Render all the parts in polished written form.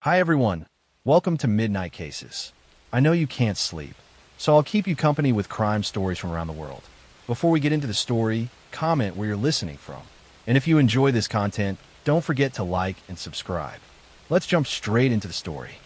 Hi everyone, welcome to Midnight Cases. I know you can't sleep, so I'll keep you company with crime stories from around the world. Before we get into the story, comment where you're listening from. And if you enjoy this content, don't forget to like and subscribe. Let's jump straight into the story.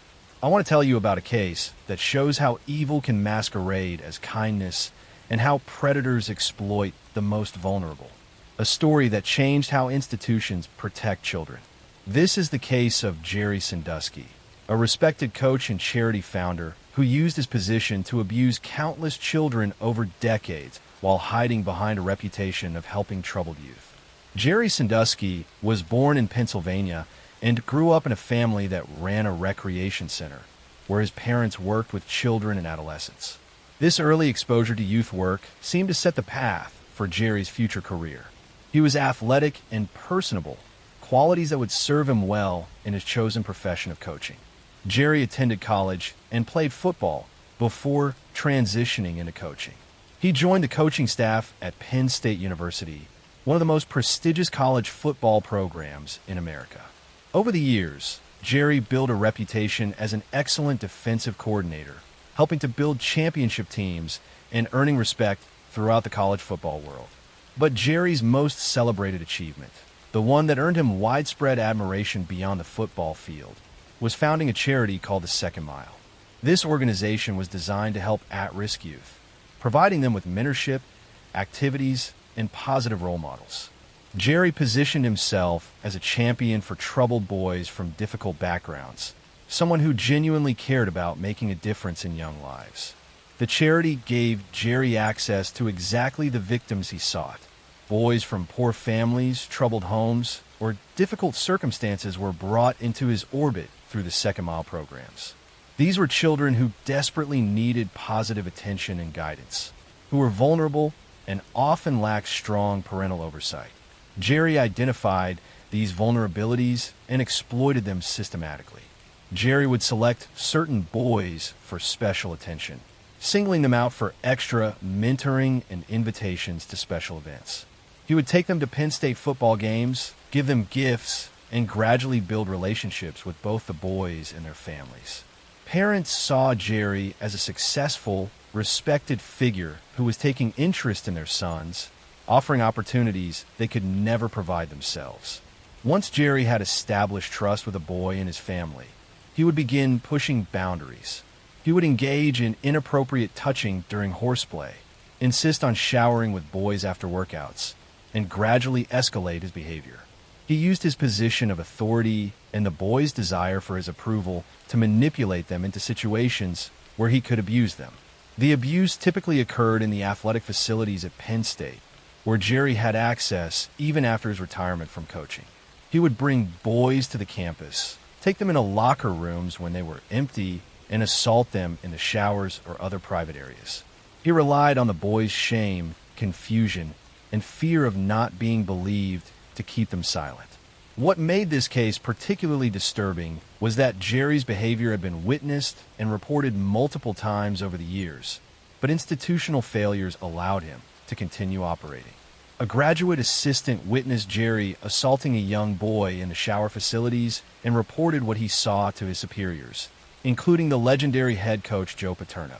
I want to tell you about a case that shows how evil can masquerade as kindness and how predators exploit the most vulnerable. A story that changed how institutions protect children. This is the case of Jerry Sandusky, a respected coach and charity founder who used his position to abuse countless children over decades while hiding behind a reputation of helping troubled youth. Jerry Sandusky was born in Pennsylvania and grew up in a family that ran a recreation center, where his parents worked with children and adolescents. This early exposure to youth work seemed to set the path for Jerry's future career. He was athletic and personable, qualities that would serve him well in his chosen profession of coaching. Jerry attended college and played football before transitioning into coaching. He joined the coaching staff at Penn State University, one of the most prestigious college football programs in America. Over the years, Jerry built a reputation as an excellent defensive coordinator, helping to build championship teams and earning respect throughout the college football world. But Jerry's most celebrated achievement, the one that earned him widespread admiration beyond the football field, was founding a charity called the Second Mile. This organization was designed to help at-risk youth, providing them with mentorship, activities, and positive role models. Jerry positioned himself as a champion for troubled boys from difficult backgrounds, someone who genuinely cared about making a difference in young lives. The charity gave Jerry access to exactly the victims he sought. Boys from poor families, troubled homes, or difficult circumstances were brought into his orbit through the Second Mile programs. These were children who desperately needed positive attention and guidance, who were vulnerable and often lacked strong parental oversight. Jerry identified these vulnerabilities and exploited them systematically. Jerry would select certain boys for special attention, singling them out for extra mentoring and invitations to special events. He would take them to Penn State football games, give them gifts, and gradually build relationships with both the boys and their families. Parents saw Jerry as a successful, respected figure who was taking interest in their sons, offering opportunities they could never provide themselves. Once Jerry had established trust with a boy and his family, he would begin pushing boundaries. He would engage in inappropriate touching during horseplay, insist on showering with boys after workouts, and gradually escalate his behavior. He used his position of authority and the boys' desire for his approval to manipulate them into situations where he could abuse them. The abuse typically occurred in the athletic facilities at Penn State, where Jerry had access even after his retirement from coaching. He would bring boys to the campus, take them into locker rooms when they were empty, and assault them in the showers or other private areas. He relied on the boys' shame, confusion, and fear of not being believed to keep them silent. What made this case particularly disturbing was that Jerry's behavior had been witnessed and reported multiple times over the years, but institutional failures allowed him to continue operating. A graduate assistant witnessed Jerry assaulting a young boy in the shower facilities and reported what he saw to his superiors, including the legendary head coach Joe Paterno.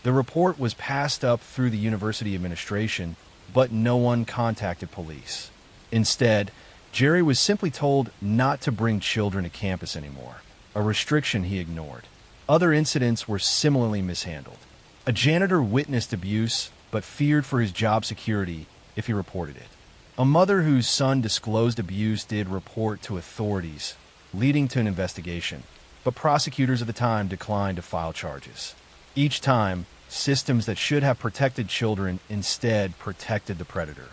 The report was passed up through the university administration, but no one contacted police. Instead, Jerry was simply told not to bring children to campus anymore, a restriction he ignored. Other incidents were similarly mishandled. A janitor witnessed abuse, but feared for his job security if he reported it. A mother whose son disclosed abuse did report to authorities, leading to an investigation, but prosecutors at the time declined to file charges. Each time, systems that should have protected children instead protected the predator.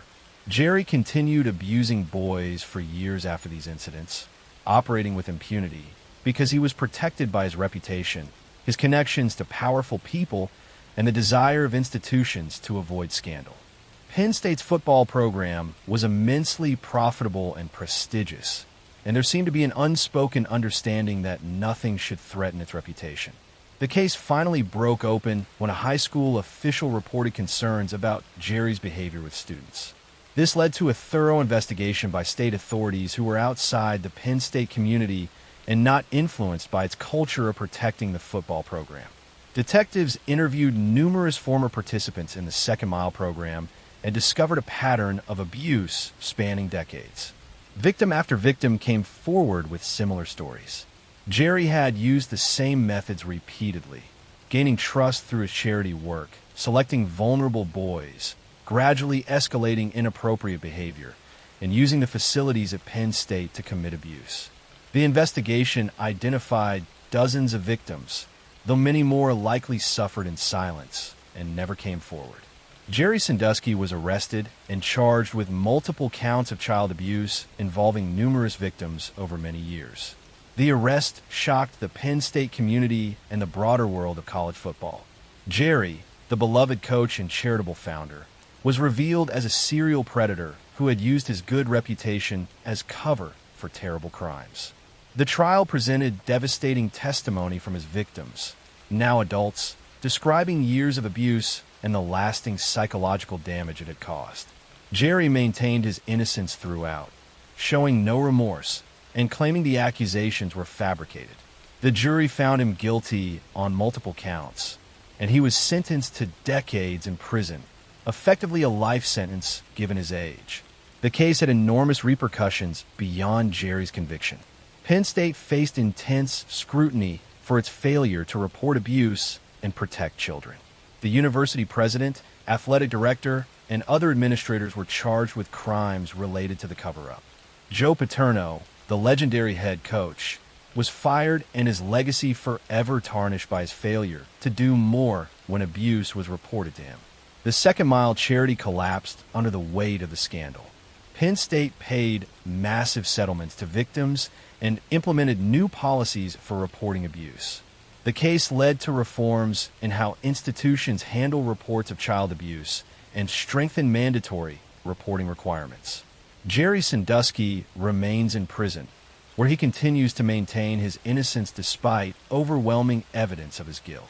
Jerry continued abusing boys for years after these incidents, operating with impunity because he was protected by his reputation, his connections to powerful people, and the desire of institutions to avoid scandal. Penn State's football program was immensely profitable and prestigious, and there seemed to be an unspoken understanding that nothing should threaten its reputation. The case finally broke open when a high school official reported concerns about Jerry's behavior with students. This led to a thorough investigation by state authorities who were outside the Penn State community and not influenced by its culture of protecting the football program. Detectives interviewed numerous former participants in the Second Mile program and discovered a pattern of abuse spanning decades. Victim after victim came forward with similar stories. Jerry had used the same methods repeatedly, gaining trust through his charity work, selecting vulnerable boys, gradually escalating inappropriate behavior, and using the facilities at Penn State to commit abuse. The investigation identified dozens of victims, though many more likely suffered in silence and never came forward. Jerry Sandusky was arrested and charged with multiple counts of child abuse involving numerous victims over many years. The arrest shocked the Penn State community and the broader world of college football. Jerry, the beloved coach and charitable founder, was revealed as a serial predator who had used his good reputation as cover for terrible crimes. The trial presented devastating testimony from his victims, now adults, describing years of abuse and the lasting psychological damage it had caused. Jerry maintained his innocence throughout, showing no remorse and claiming the accusations were fabricated. The jury found him guilty on multiple counts, and he was sentenced to decades in prison, effectively a life sentence given his age. The case had enormous repercussions beyond Jerry's conviction. Penn State faced intense scrutiny for its failure to report abuse and protect children. The university president, athletic director, and other administrators were charged with crimes related to the cover-up. Joe Paterno, the legendary head coach, was fired and his legacy forever tarnished by his failure to do more when abuse was reported to him. The Second Mile charity collapsed under the weight of the scandal. Penn State paid massive settlements to victims and implemented new policies for reporting abuse. The case led to reforms in how institutions handle reports of child abuse and strengthened mandatory reporting requirements. Jerry Sandusky remains in prison, where he continues to maintain his innocence despite overwhelming evidence of his guilt.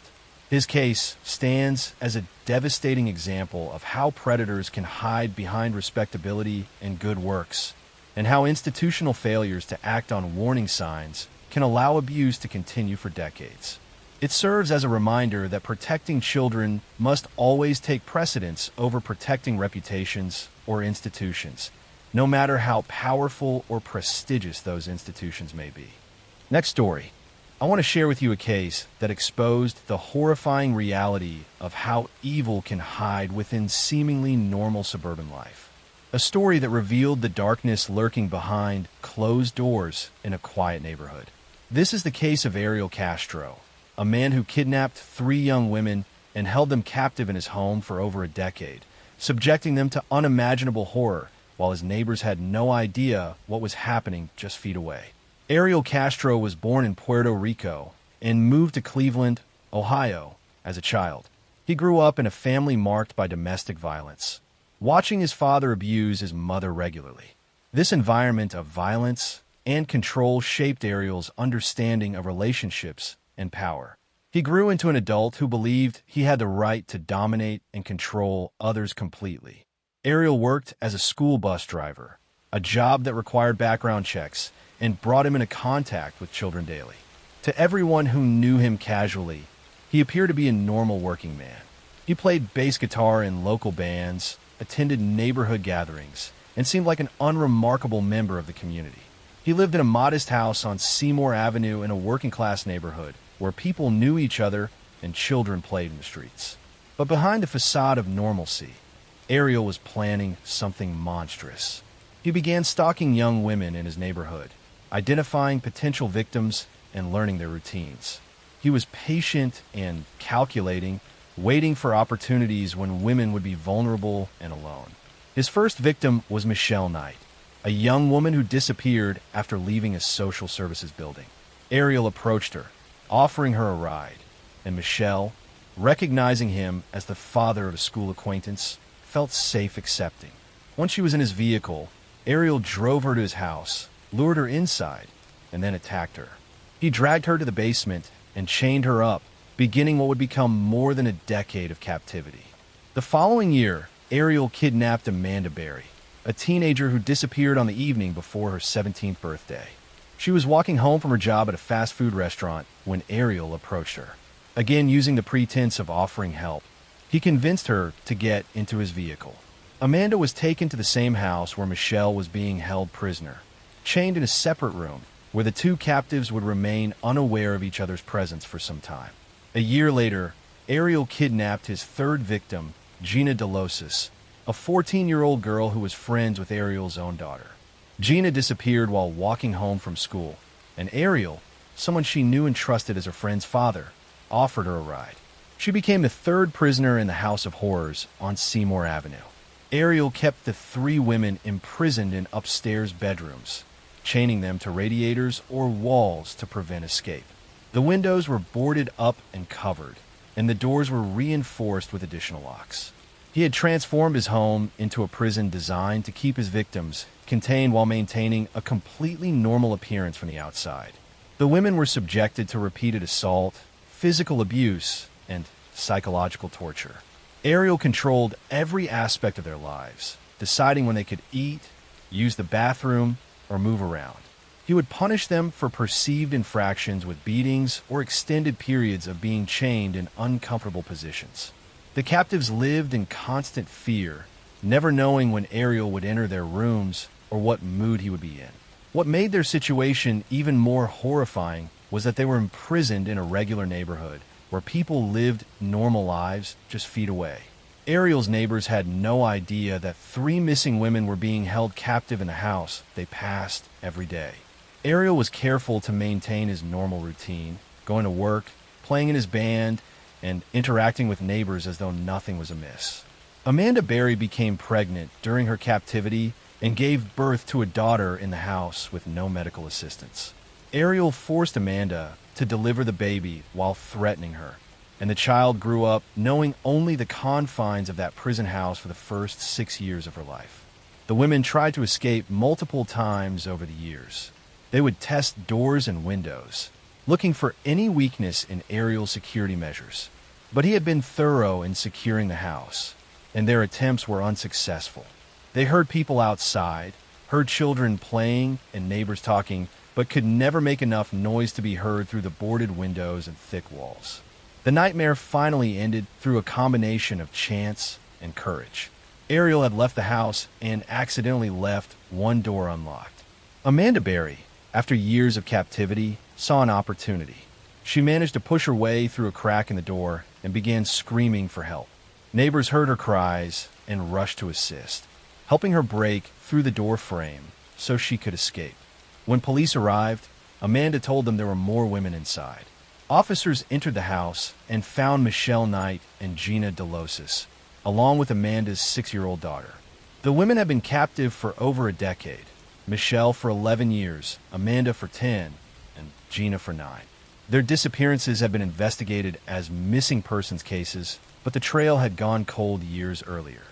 His case stands as a devastating example of how predators can hide behind respectability and good works, and how institutional failures to act on warning signs can allow abuse to continue for decades. It serves as a reminder that protecting children must always take precedence over protecting reputations or institutions, no matter how powerful or prestigious those institutions may be. Next story. I want to share with you a case that exposed the horrifying reality of how evil can hide within seemingly normal suburban life. A story that revealed the darkness lurking behind closed doors in a quiet neighborhood. This is the case of Ariel Castro, a man who kidnapped 3 young women and held them captive in his home for over a decade, subjecting them to unimaginable horror while his neighbors had no idea what was happening just feet away. Ariel Castro was born in Puerto Rico and moved to Cleveland, Ohio, as a child. He grew up in a family marked by domestic violence, watching his father abuse his mother regularly. This environment of violence and control shaped Ariel's understanding of relationships and power. He grew into an adult who believed he had the right to dominate and control others completely. Ariel worked as a school bus driver, a job that required background checks and brought him into contact with children daily. To everyone who knew him casually, he appeared to be a normal working man. He played bass guitar in local bands, attended neighborhood gatherings, and seemed like an unremarkable member of the community. He lived in a modest house on Seymour Avenue in a working-class neighborhood where people knew each other and children played in the streets. But behind the facade of normalcy, Ariel was planning something monstrous. He began stalking young women in his neighborhood, identifying potential victims and learning their routines. He was patient and calculating, waiting for opportunities when women would be vulnerable and alone. His first victim was Michelle Knight, a young woman who disappeared after leaving a social services building. Ariel approached her, offering her a ride, and Michelle, recognizing him as the father of a school acquaintance, felt safe accepting. Once she was in his vehicle, Ariel drove her to his house, lured her inside, and then attacked her. He dragged her to the basement and chained her up, beginning what would become more than a decade of captivity. The following year, Ariel kidnapped Amanda Berry, a teenager who disappeared on the evening before her 17th birthday. She was walking home from her job at a fast food restaurant when Ariel approached her. Again, using the pretense of offering help, he convinced her to get into his vehicle. Amanda was taken to the same house where Michelle was being held prisoner, chained in a separate room where the two captives would remain unaware of each other's presence for some time. A year later, Ariel kidnapped his third victim, Gina DeLosis, a 14-year-old girl who was friends with Ariel's own daughter. Gina disappeared while walking home from school, and Ariel, someone she knew and trusted as her friend's father, offered her a ride. She became the third prisoner in the House of Horrors on Seymour Avenue. Ariel kept the three women imprisoned in upstairs bedrooms, chaining them to radiators or walls to prevent escape. The windows were boarded up and covered, and the doors were reinforced with additional locks. He had transformed his home into a prison designed to keep his victims contained while maintaining a completely normal appearance from the outside. The women were subjected to repeated assault, physical abuse, and psychological torture. Ariel controlled every aspect of their lives, deciding when they could eat, use the bathroom, or move around. He would punish them for perceived infractions with beatings or extended periods of being chained in uncomfortable positions. The captives lived in constant fear, never knowing when Ariel would enter their rooms or what mood he would be in. What made their situation even more horrifying was that they were imprisoned in a regular neighborhood where people lived normal lives just feet away. Ariel's neighbors had no idea that three missing women were being held captive in the house they passed every day. Ariel was careful to maintain his normal routine, going to work, playing in his band, and interacting with neighbors as though nothing was amiss. Amanda Berry became pregnant during her captivity and gave birth to a daughter in the house with no medical assistance. Ariel forced Amanda to deliver the baby while threatening her, and the child grew up knowing only the confines of that prison house for the first 6 years of her life. The women tried to escape multiple times over the years. They would test doors and windows, looking for any weakness in Ariel's security measures. But he had been thorough in securing the house, and their attempts were unsuccessful. They heard people outside, heard children playing and neighbors talking, but could never make enough noise to be heard through the boarded windows and thick walls. The nightmare finally ended through a combination of chance and courage. Ariel had left the house and accidentally left one door unlocked. Amanda Berry, after years of captivity, saw an opportunity. She managed to push her way through a crack in the door and began screaming for help. Neighbors heard her cries and rushed to assist, helping her break through the door frame so she could escape. When police arrived, Amanda told them there were more women inside. Officers entered the house and found Michelle Knight and Gina DeLosis, along with Amanda's 6-year-old daughter. The women had been captive for over a decade, Michelle for 11 years, Amanda for 10, and Gina for 9. Their disappearances had been investigated as missing persons cases, but the trail had gone cold years earlier.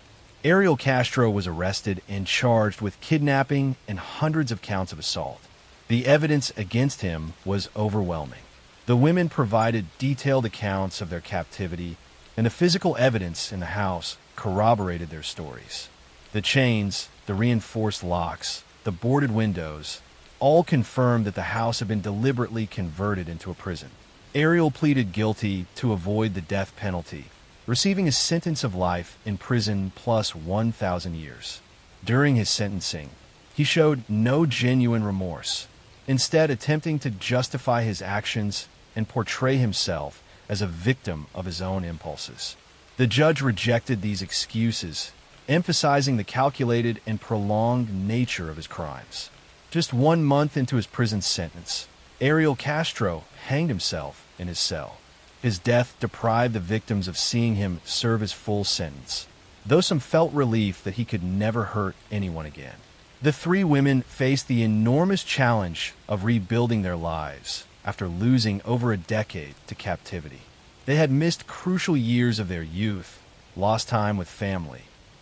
Ariel Castro was arrested and charged with kidnapping and hundreds of counts of assault. The evidence against him was overwhelming. The women provided detailed accounts of their captivity, and the physical evidence in the house corroborated their stories. The chains, the reinforced locks, the boarded windows, all confirmed that the house had been deliberately converted into a prison. Ariel pleaded guilty to avoid the death penalty, receiving a sentence of life in prison plus 1,000 years. During his sentencing, he showed no genuine remorse, instead attempting to justify his actions and portray himself as a victim of his own impulses. The judge rejected these excuses, emphasizing the calculated and prolonged nature of his crimes. Just 1 month into his prison sentence, Ariel Castro hanged himself in his cell. His death deprived the victims of seeing him serve his full sentence, though some felt relief that he could never hurt anyone again. The three women faced the enormous challenge of rebuilding their lives after losing over a decade to captivity. They had missed crucial years of their youth, lost time with family,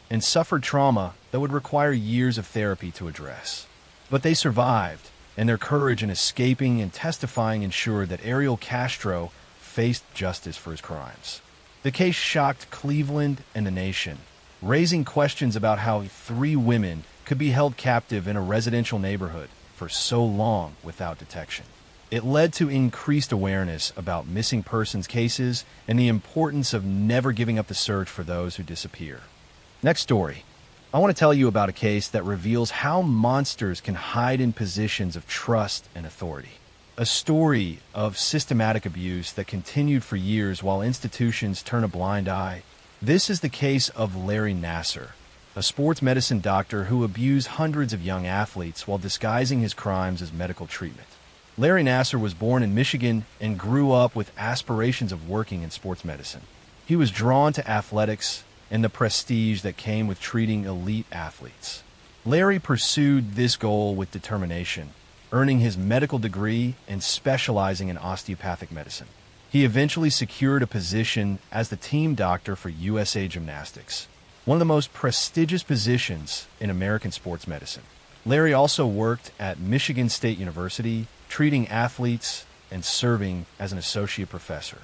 and suffered trauma that would require years of therapy to address. But they survived, and their courage in escaping and testifying ensured that Ariel Castro faced justice for his crimes. The case shocked Cleveland and the nation, raising questions about how three women could be held captive in a residential neighborhood for so long without detection. It led to increased awareness about missing persons cases and the importance of never giving up the search for those who disappear. Next story. I want to tell you about a case that reveals how monsters can hide in positions of trust and authority. A story of systematic abuse that continued for years while institutions turn a blind eye. This is the case of Larry Nassar, a sports medicine doctor who abused hundreds of young athletes while disguising his crimes as medical treatment. Larry Nassar was born in Michigan and grew up with aspirations of working in sports medicine. He was drawn to athletics and the prestige that came with treating elite athletes. Larry pursued this goal with determination, earning his medical degree and specializing in osteopathic medicine. He eventually secured a position as the team doctor for USA Gymnastics, one of the most prestigious positions in American sports medicine. Larry also worked at Michigan State University, treating athletes and serving as an associate professor.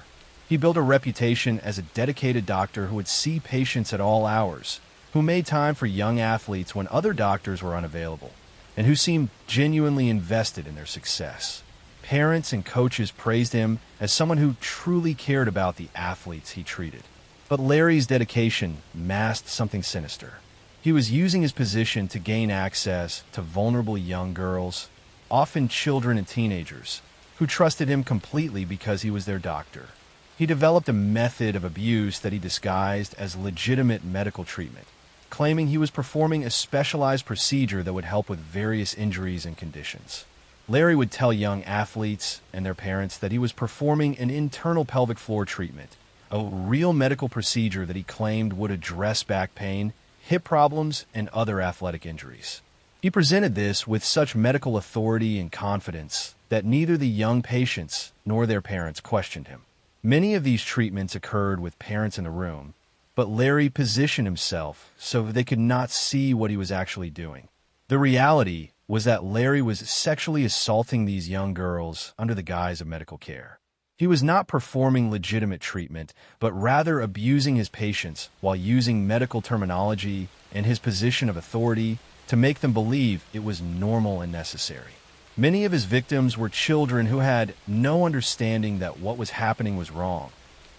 He built a reputation as a dedicated doctor who would see patients at all hours, who made time for young athletes when other doctors were unavailable, and who seemed genuinely invested in their success. Parents and coaches praised him as someone who truly cared about the athletes he treated. But Larry's dedication masked something sinister. He was using his position to gain access to vulnerable young girls, often children and teenagers, who trusted him completely because he was their doctor. He developed a method of abuse that he disguised as legitimate medical treatment, claiming he was performing a specialized procedure that would help with various injuries and conditions. Larry would tell young athletes and their parents that he was performing an internal pelvic floor treatment, a real medical procedure that he claimed would address back pain, hip problems, and other athletic injuries. He presented this with such medical authority and confidence that neither the young patients nor their parents questioned him. Many of these treatments occurred with parents in the room, but Larry positioned himself so they could not see what he was actually doing. The reality was that Larry was sexually assaulting these young girls under the guise of medical care. He was not performing legitimate treatment, but rather abusing his patients while using medical terminology and his position of authority to make them believe it was normal and necessary. Many of his victims were children who had no understanding that what was happening was wrong,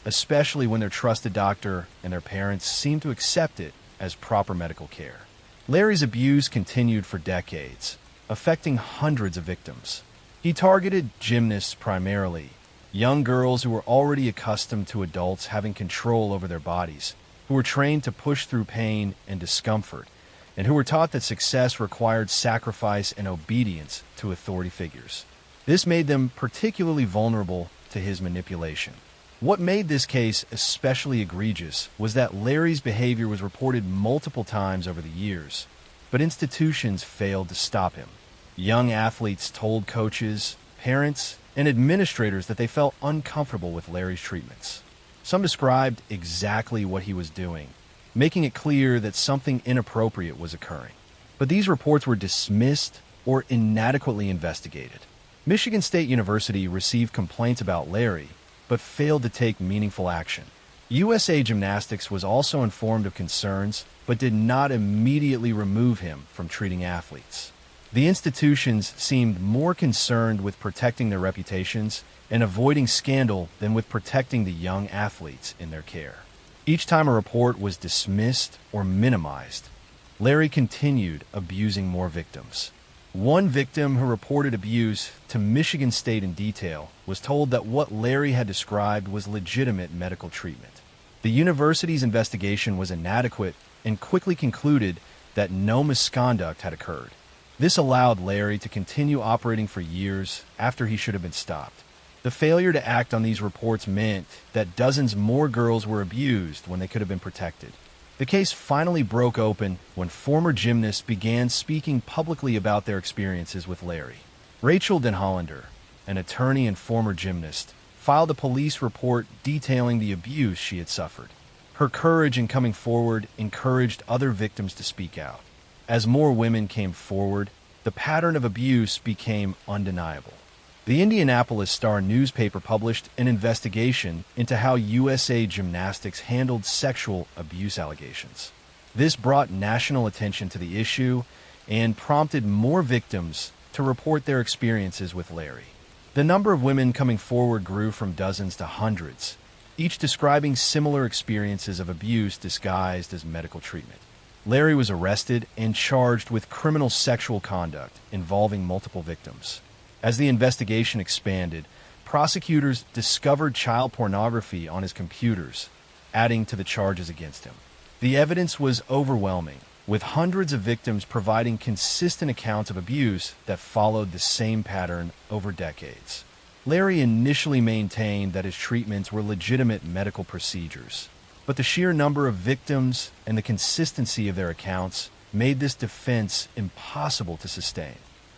especially when their trusted doctor and their parents seemed to accept it as proper medical care. Larry's abuse continued for decades, affecting hundreds of victims. He targeted gymnasts primarily, young girls who were already accustomed to adults having control over their bodies, who were trained to push through pain and discomfort, and who were taught that success required sacrifice and obedience to authority figures. This made them particularly vulnerable to his manipulation. What made this case especially egregious was that Larry's behavior was reported multiple times over the years, but institutions failed to stop him. Young athletes told coaches, parents, and administrators that they felt uncomfortable with Larry's treatments. Some described exactly what he was doing, making it clear that something inappropriate was occurring. But these reports were dismissed or inadequately investigated. Michigan State University received complaints about Larry, but failed to take meaningful action. USA Gymnastics was also informed of concerns, but did not immediately remove him from treating athletes. The institutions seemed more concerned with protecting their reputations and avoiding scandal than with protecting the young athletes in their care. Each time a report was dismissed or minimized, Larry continued abusing more victims. One victim who reported abuse to Michigan State in detail was told that what Larry had described was legitimate medical treatment. The university's investigation was inadequate and quickly concluded that no misconduct had occurred. This allowed Larry to continue operating for years after he should have been stopped. The failure to act on these reports meant that dozens more girls were abused when they could have been protected. The case finally broke open when former gymnasts began speaking publicly about their experiences with Larry. Rachel Den Hollander, an attorney and former gymnast, filed a police report detailing the abuse she had suffered. Her courage in coming forward encouraged other victims to speak out. As more women came forward, the pattern of abuse became undeniable. The Indianapolis Star newspaper published an investigation into how USA Gymnastics handled sexual abuse allegations. This brought national attention to the issue and prompted more victims to report their experiences with Larry. The number of women coming forward grew from dozens to hundreds, each describing similar experiences of abuse disguised as medical treatment. Larry was arrested and charged with criminal sexual conduct involving multiple victims. As the investigation expanded, prosecutors discovered child pornography on his computers, adding to the charges against him. The evidence was overwhelming, with hundreds of victims providing consistent accounts of abuse that followed the same pattern over decades. Larry initially maintained that his treatments were legitimate medical procedures, but the sheer number of victims and the consistency of their accounts made this defense impossible to sustain.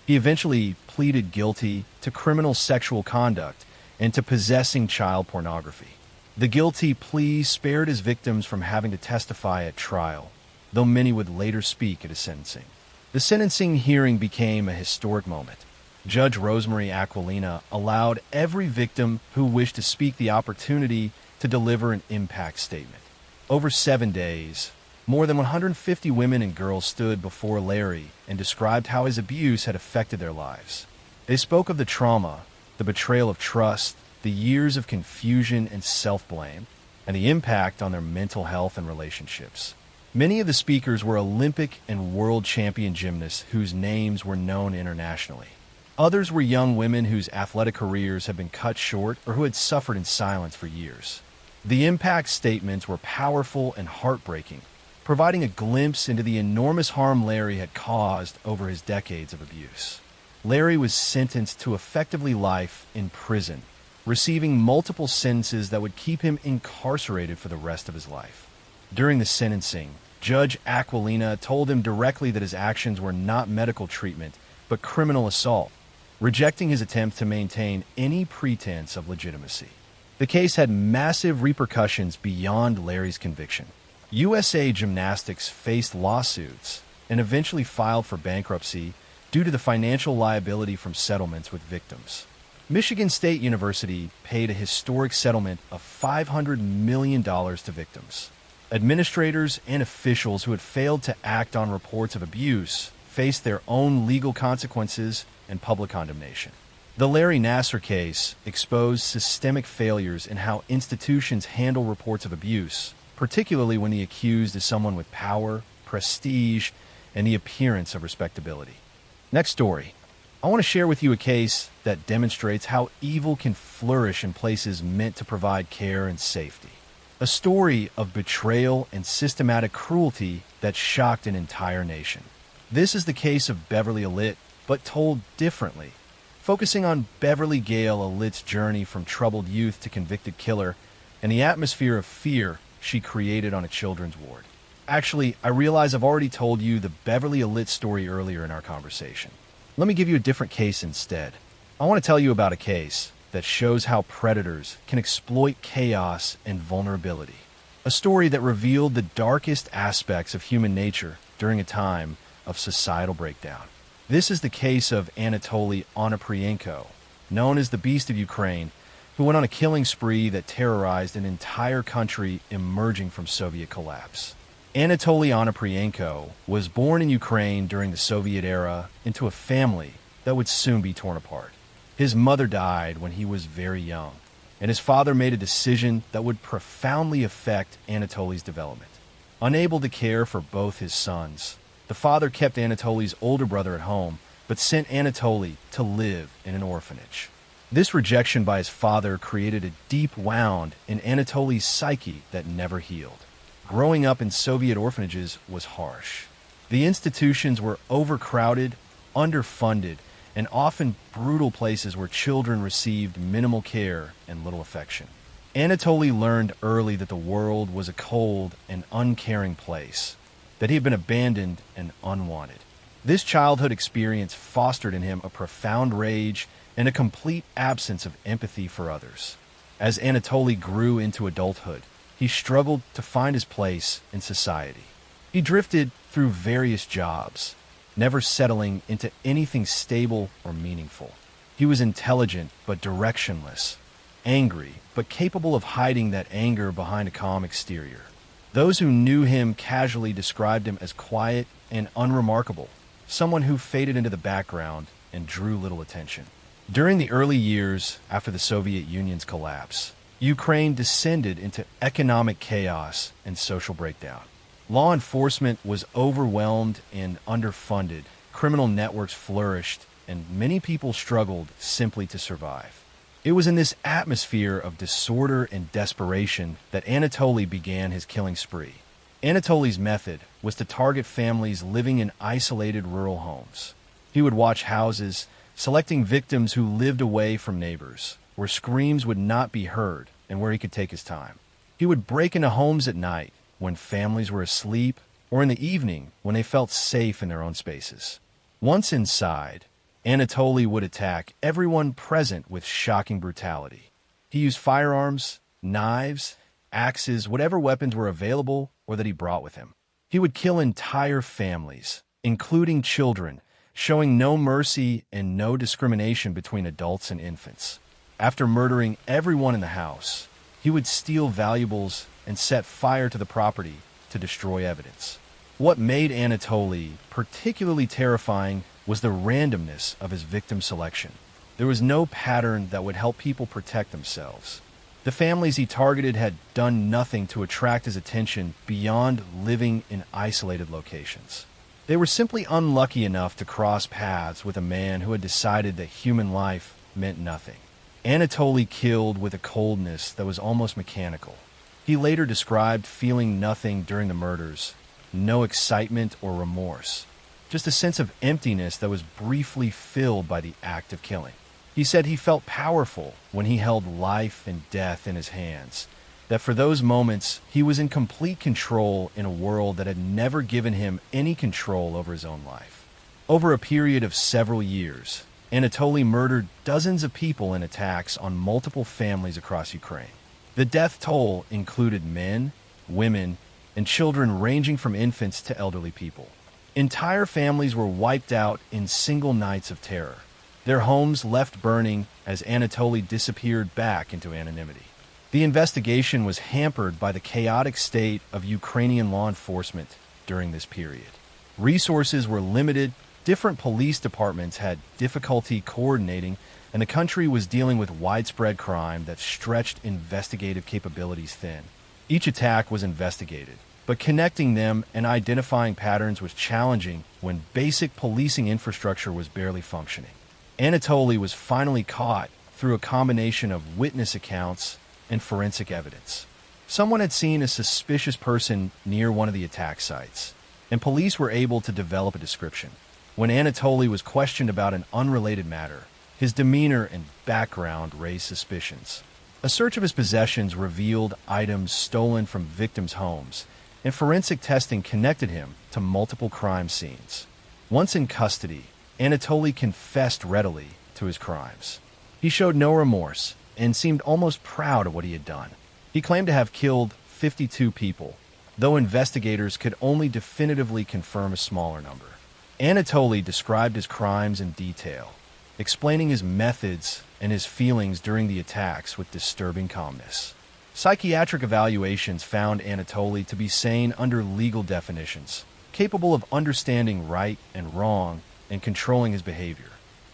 He eventually pleaded guilty to criminal sexual conduct and to possessing child pornography. The guilty plea spared his victims from having to testify at trial, though many would later speak at his sentencing. The sentencing hearing became a historic moment. Judge Rosemary Aquilina allowed every victim who wished to speak the opportunity to deliver an impact statement. Over 7 days, more than 150 women and girls stood before Larry and described how his abuse had affected their lives. They spoke of the trauma, the betrayal of trust, the years of confusion and self-blame, and the impact on their mental health and relationships. Many of the speakers were Olympic and world champion gymnasts whose names were known internationally. Others were young women whose athletic careers had been cut short or who had suffered in silence for years. The impact statements were powerful and heartbreaking, providing a glimpse into the enormous harm Larry had caused over his decades of abuse. Larry was sentenced to effectively life in prison, receiving multiple sentences that would keep him incarcerated for the rest of his life. During the sentencing, Judge Aquilina told him directly that his actions were not medical treatment, but criminal assault, rejecting his attempt to maintain any pretense of legitimacy. The case had massive repercussions beyond Larry's conviction. USA Gymnastics faced lawsuits and eventually filed for bankruptcy due to the financial liability from settlements with victims. Michigan State University paid a historic settlement of $500 million to victims. Administrators and officials who had failed to act on reports of abuse faced their own legal consequences and public condemnation. The Larry Nassar case exposed systemic failures in how institutions handle reports of abuse, particularly when the accused is someone with power, prestige, and the appearance of respectability. Next story. I want to share with you a case that demonstrates how evil can flourish in places meant to provide care and safety. A story of betrayal and systematic cruelty that shocked an entire nation. This is the case of Beverly Alit, but told differently, focusing on Beverly Gale Alit's journey from troubled youth to convicted killer and the atmosphere of fear she created on a children's ward. Actually, I realize I've already told you the Beverly Alit story earlier in our conversation. Let me give you a different case instead. I want to tell you about a case that shows how predators can exploit chaos and vulnerability. A story that revealed the darkest aspects of human nature during a time of societal breakdown. This is the case of Anatoly Onoprienko, known as the Beast of Ukraine, who went on a killing spree that terrorized an entire country emerging from Soviet collapse. Anatoly Onoprienko was born in Ukraine during the Soviet era into a family that would soon be torn apart. His mother died when he was very young, and his father made a decision that would profoundly affect Anatoly's development. Unable to care for both his sons, the father kept Anatoly's older brother at home, but sent Anatoly to live in an orphanage. This rejection by his father created a deep wound in Anatoly's psyche that never healed. Growing up in Soviet orphanages was harsh. The institutions were overcrowded, underfunded, and often brutal places where children received minimal care and little affection. Anatoly learned early that the world was a cold and uncaring place, that he had been abandoned and unwanted. This childhood experience fostered in him a profound rage and a complete absence of empathy for others. As Anatoly grew into adulthood, he struggled to find his place in society. He drifted through various jobs, never settling into anything stable or meaningful. He was intelligent but directionless, angry but capable of hiding that anger behind a calm exterior. Those who knew him casually described him as quiet and unremarkable, someone who faded into the background and drew little attention. During the early years after the Soviet Union's collapse, Ukraine descended into economic chaos and social breakdown. Law enforcement was overwhelmed and underfunded, criminal networks flourished, and many people struggled simply to survive. It was in this atmosphere of disorder and desperation that Anatoly began his killing spree. Anatoly's method was to target families living in isolated rural homes. He would watch houses, selecting victims who lived away from neighbors, where screams would not be heard and where he could take his time. He would break into homes at night when families were asleep or in the evening when they felt safe in their own spaces. Once inside, Anatoly would attack everyone present with shocking brutality. He used firearms, knives, axes, whatever weapons were available or that he brought with him. He would kill entire families, including children, showing no mercy and no discrimination between adults and infants. After murdering everyone in the house, he would steal valuables and set fire to the property to destroy evidence. What made Anatoly particularly terrifying was the randomness of his victim selection. There was no pattern that would help people protect themselves. The families he targeted had done nothing to attract his attention beyond living in isolated locations. They were simply unlucky enough to cross paths with a man who had decided that human life meant nothing. Anatoly killed with a coldness that was almost mechanical. He later described feeling nothing during the murders, no excitement or remorse, just a sense of emptiness that was briefly filled by the act of killing. He said he felt powerful when he held life and death in his hands, that for those moments he was in complete control in a world that had never given him any control over his own life. Over a period of several years, Anatoly murdered dozens of people in attacks on multiple families across Ukraine. The death toll included men, women, and children ranging from infants to elderly people. Entire families were wiped out in single nights of terror, their homes left burning as Anatoly disappeared back into anonymity. The investigation was hampered by the chaotic state of Ukrainian law enforcement during this period. Resources were limited, different police departments had difficulty coordinating, and the country was dealing with widespread crime that stretched investigative capabilities thin. Each attack was investigated, but connecting them and identifying patterns was challenging when basic policing infrastructure was barely functioning. Anatoly was finally caught through a combination of witness accounts and forensic evidence. Someone had seen a suspicious person near one of the attack sites, and police were able to develop a description. When Anatoly was questioned about an unrelated matter, his demeanor and background raised suspicions. A search of his possessions revealed items stolen from victims' homes, and forensic testing connected him to multiple crime scenes. Once in custody, Anatoly confessed readily to his crimes. He showed no remorse and seemed almost proud of what he had done. He claimed to have killed 52 people, though investigators could only definitively confirm a smaller number. Anatoly described his crimes in detail, explaining his methods and his feelings during the attacks with disturbing calmness. Psychiatric evaluations found Anatoly to be sane under legal definitions, capable of understanding right and wrong and controlling his behavior.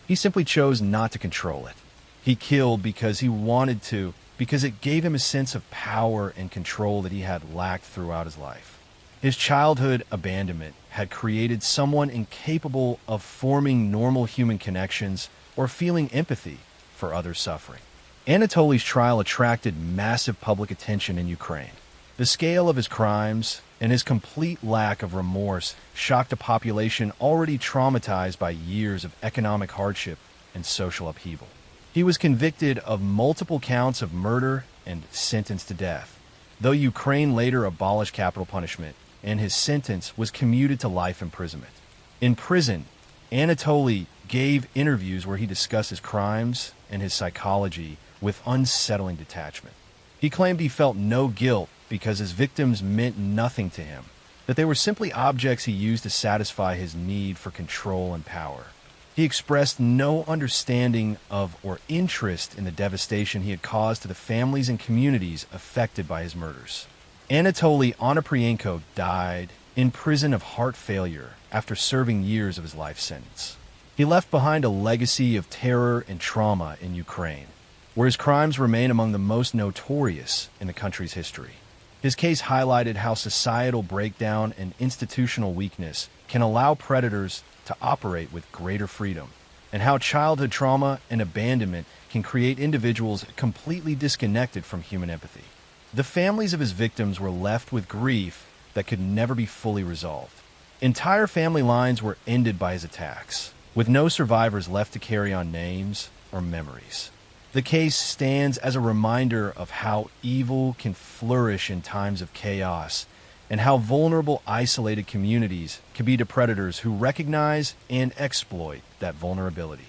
He simply chose not to control it. He killed because he wanted to, because it gave him a sense of power and control that he had lacked throughout his life. His childhood abandonment had created someone incapable of forming normal human connections or feeling empathy for others' suffering. Anatoly's trial attracted massive public attention in Ukraine. The scale of his crimes and his complete lack of remorse shocked a population already traumatized by years of economic hardship and social upheaval. He was convicted of multiple counts of murder and sentenced to death, though Ukraine later abolished capital punishment, and his sentence was commuted to life imprisonment. In prison, Anatoly gave interviews where he discussed his crimes and his psychology with unsettling detachment. He claimed he felt no guilt because his victims meant nothing to him, that they were simply objects he used to satisfy his need for control and power. He expressed no understanding of or interest in the devastation he had caused to the families and communities affected by his murders. Anatoly Onoprienko died in prison of heart failure after serving years of his life sentence. He left behind a legacy of terror and trauma in Ukraine, where his crimes remain among the most notorious in the country's history. His case highlighted how societal breakdown and institutional weakness can allow predators to operate with greater freedom, and how childhood trauma and abandonment can create individuals completely disconnected from human empathy. The families of his victims were left with grief that could never be fully resolved. Entire family lines were ended by his attacks, with no survivors left to carry on names or memories. The case stands as a reminder of how evil can flourish in times of chaos, and how vulnerable, isolated communities can be to predators who recognize and exploit that vulnerability.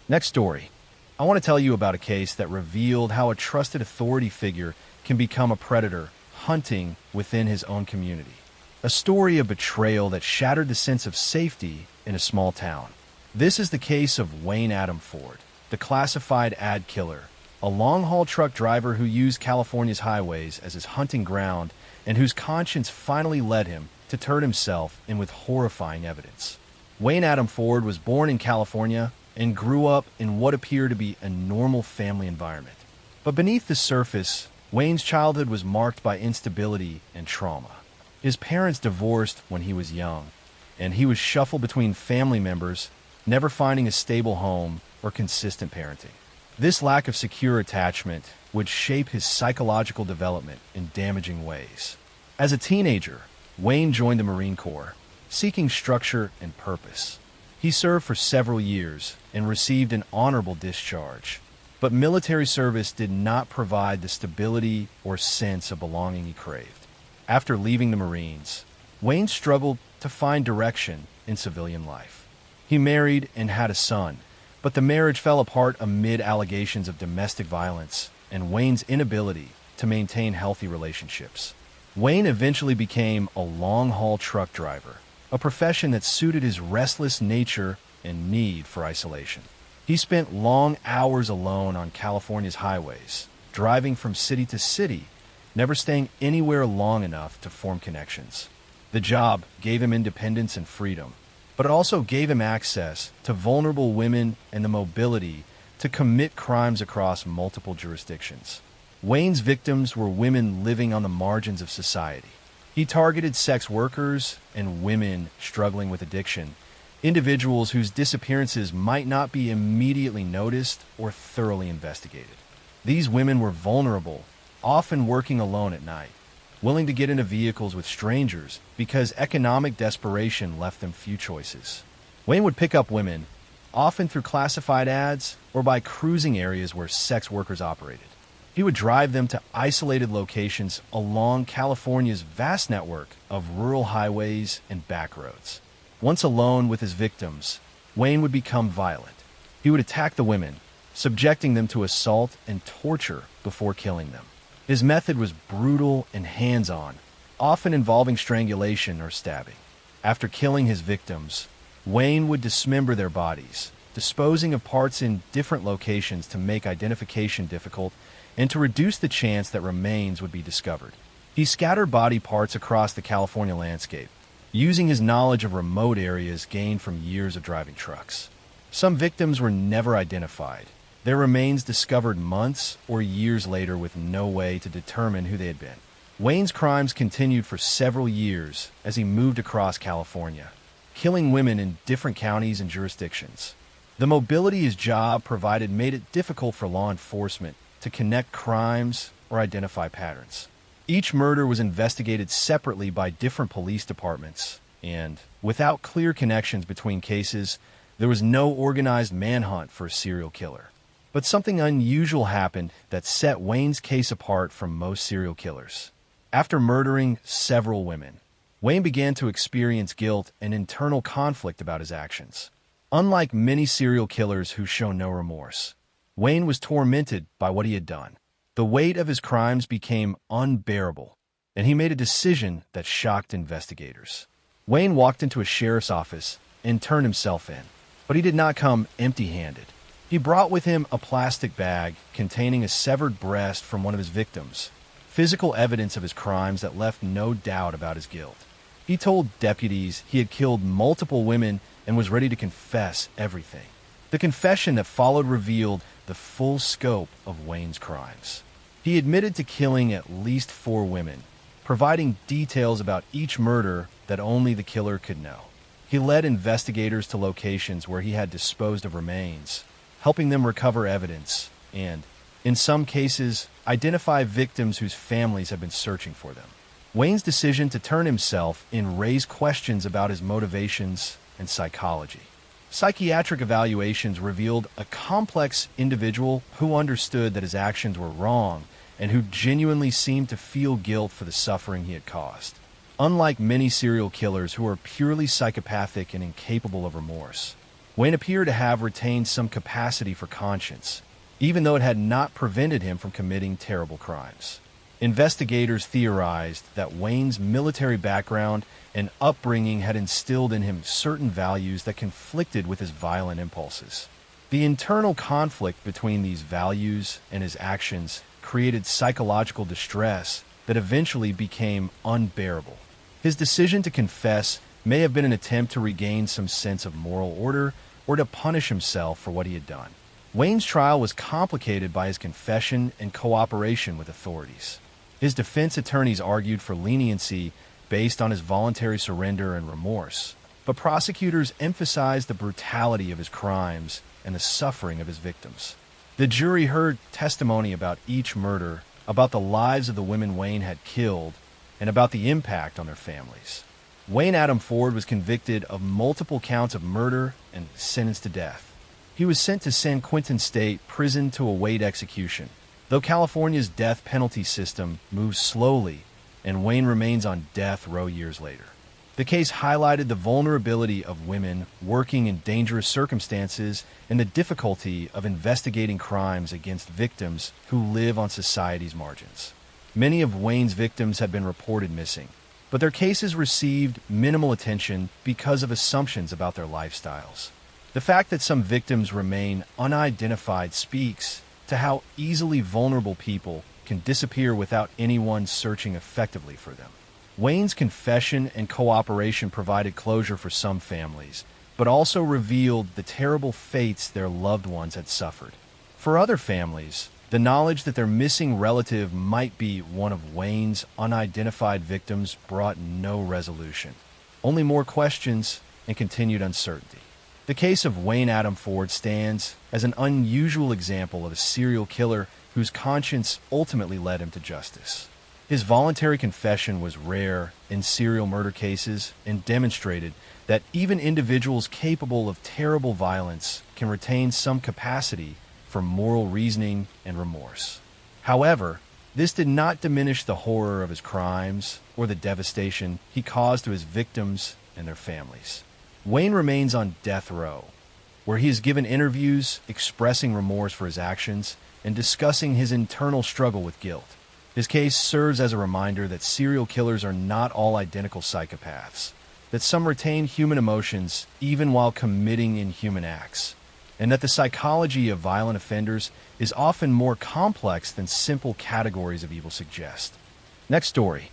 Next story. I want to tell you about a case that revealed how a trusted authority figure can become a predator hunting within his own community. A story of betrayal that shattered the sense of safety in a small town. This is the case of Wayne Adam Ford, the classified ad killer, a long-haul truck driver who used California's highways as his hunting ground and whose conscience finally led him to turn himself in with horrifying evidence. Wayne Adam Ford was born in California and grew up in what appeared to be a normal family environment. But beneath the surface, Wayne's childhood was marked by instability and trauma. His parents divorced when he was young, and he was shuffled between family members, never finding a stable home or consistent parenting. This lack of secure attachment would shape his psychological development in damaging ways. As a teenager, Wayne joined the Marine Corps, seeking structure and purpose. He served for several years and received an honorable discharge, but military service did not provide the stability or sense of belonging he craved. After leaving the Marines, Wayne struggled to find direction in civilian life. He married and had a son, but the marriage fell apart amid allegations of domestic violence and Wayne's inability to maintain healthy relationships. Wayne eventually became a long-haul truck driver, a profession that suited his restless nature and need for isolation. He spent long hours alone on California's highways, driving from city to city, never staying anywhere long enough to form connections. The job gave him independence and freedom, but it also gave him access to vulnerable women and the mobility to commit crimes across multiple jurisdictions. Wayne's victims were women living on the margins of society. He targeted sex workers and women struggling with addiction, individuals whose disappearances might not be immediately noticed or thoroughly investigated. These women were vulnerable, often working alone at night, willing to get into vehicles with strangers because economic desperation left them few choices. Wayne would pick up women, often through classified ads or by cruising areas where sex workers operated. He would drive them to isolated locations along California's vast network of rural highways and back roads. Once alone with his victims, Wayne would become violent. He would attack the women, subjecting them to assault and torture before killing them. His method was brutal and hands-on, often involving strangulation or stabbing. After killing his victims, Wayne would dismember their bodies, disposing of parts in different locations to make identification difficult and to reduce the chance that remains would be discovered. He scattered body parts across the California landscape, using his knowledge of remote areas gained from years of driving trucks. Some victims were never identified, their remains discovered months or years later with no way to determine who they had been. Wayne's crimes continued for several years as he moved across California, killing women in different counties and jurisdictions. The mobility his job provided made it difficult for law enforcement to connect crimes or identify patterns. Each murder was investigated separately by different police departments, and without clear connections between cases, there was no organized manhunt for a serial killer. But something unusual happened that set Wayne's case apart from most serial killers. After murdering several women, Wayne began to experience guilt and internal conflict about his actions. Unlike many serial killers who show no remorse, Wayne was tormented by what he had done. The weight of his crimes became unbearable, and he made a decision that shocked investigators. Wayne walked into a sheriff's office and turned himself in, but he did not come empty-handed. He brought with him a plastic bag containing a severed breast from one of his victims, physical evidence of his crimes that left no doubt about his guilt. He told deputies he had killed multiple women and was ready to confess everything. The confession that followed revealed the full scope of Wayne's crimes. He admitted to killing at least 4 women, providing details about each murder that only the killer could know. He led investigators to locations where he had disposed of remains, helping them recover evidence and, in some cases, identify victims whose families had been searching for them. Wayne's decision to turn himself in raised questions about his motivations and psychology. Psychiatric evaluations revealed a complex individual who understood that his actions were wrong and who genuinely seemed to feel guilt for the suffering he had caused. Unlike many serial killers who are purely psychopathic and incapable of remorse, Wayne appeared to have retained some capacity for conscience, even though it had not prevented him from committing terrible crimes. Investigators theorized that Wayne's military background and upbringing had instilled in him certain values that conflicted with his violent impulses. The internal conflict between these values and his actions created psychological distress that eventually became unbearable. His decision to confess may have been an attempt to regain some sense of moral order or to punish himself for what he had done. Wayne's trial was complicated by his confession and cooperation with authorities. His defense attorneys argued for leniency based on his voluntary surrender and remorse, but prosecutors emphasized the brutality of his crimes and the suffering of his victims. The jury heard testimony about each murder, about the lives of the women Wayne had killed, and about the impact on their families. Wayne Adam Ford was convicted of multiple counts of murder and sentenced to death. He was sent to San Quentin State Prison to await execution. Though California's death penalty system moves slowly, and Wayne remains on death row years later. The case highlighted the vulnerability of women working in dangerous circumstances and the difficulty of investigating crimes against victims who live on society's margins. Many of Wayne's victims had been reported missing, but their cases received minimal attention because of assumptions about their lifestyles. The fact that some victims remain unidentified speaks to how easily vulnerable people can disappear without anyone searching effectively for them. Wayne's confession and cooperation provided closure for some families, but also revealed the terrible fates their loved ones had suffered. For other families, the knowledge that their missing relative might be one of Wayne's unidentified victims brought no resolution, only more questions and continued uncertainty. The case of Wayne Adam Ford stands as an unusual example of a serial killer whose conscience ultimately led him to justice. His voluntary confession was rare in serial murder cases and demonstrated that even individuals capable of terrible violence can retain some capacity for moral reasoning and remorse. However, this did not diminish the horror of his crimes or the devastation he caused to his victims and their families. Wayne remains on death row, where he has given interviews expressing remorse for his actions and discussing his internal struggle with guilt. His case serves as a reminder that serial killers are not all identical psychopaths, that some retain human emotions even while committing inhuman acts, and that the psychology of violent offenders is often more complex than simple categories of evil suggest. Next story.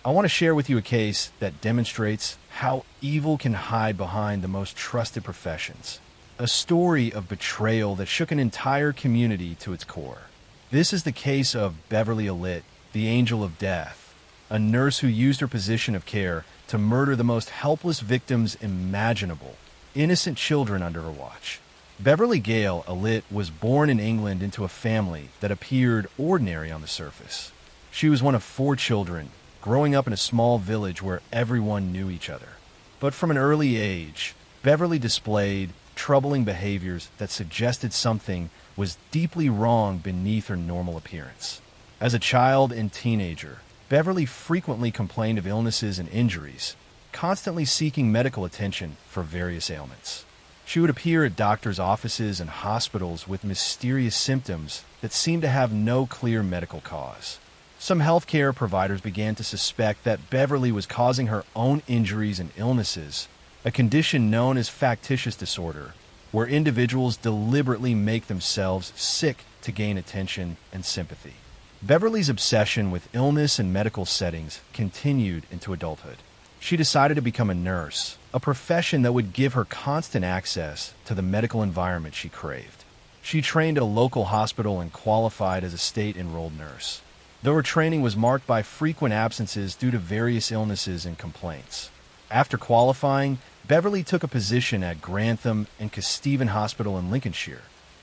I want to share with you a case that demonstrates how evil can hide behind the most trusted professions. A story of betrayal that shook an entire community to its core. This is the case of Beverly Allitt, the Angel of Death, a nurse who used her position of care to murder the most helpless victims imaginable, innocent children under her watch. Beverly Gale Allitt was born in England into a family that appeared ordinary on the surface. She was one of 4 children, growing up in a small village where everyone knew each other. But from an early age, Beverly displayed troubling behaviors that suggested something was deeply wrong beneath her normal appearance. As a child and teenager, Beverly frequently complained of illnesses and injuries, constantly seeking medical attention for various ailments. She would appear at doctors' offices and hospitals with mysterious symptoms that seemed to have no clear medical cause. Some healthcare providers began to suspect that Beverly was causing her own injuries and illnesses, a condition known as factitious disorder, where individuals deliberately make themselves sick to gain attention and sympathy. Beverly's obsession with illness and medical settings continued into adulthood. She decided to become a nurse, a profession that would give her constant access to the medical environment she craved. She trained at a local hospital and qualified as a state-enrolled nurse, though her training was marked by frequent absences due to various illnesses and complaints. After qualifying, Beverly took a position at Grantham and Kesteven Hospital in Lincolnshire,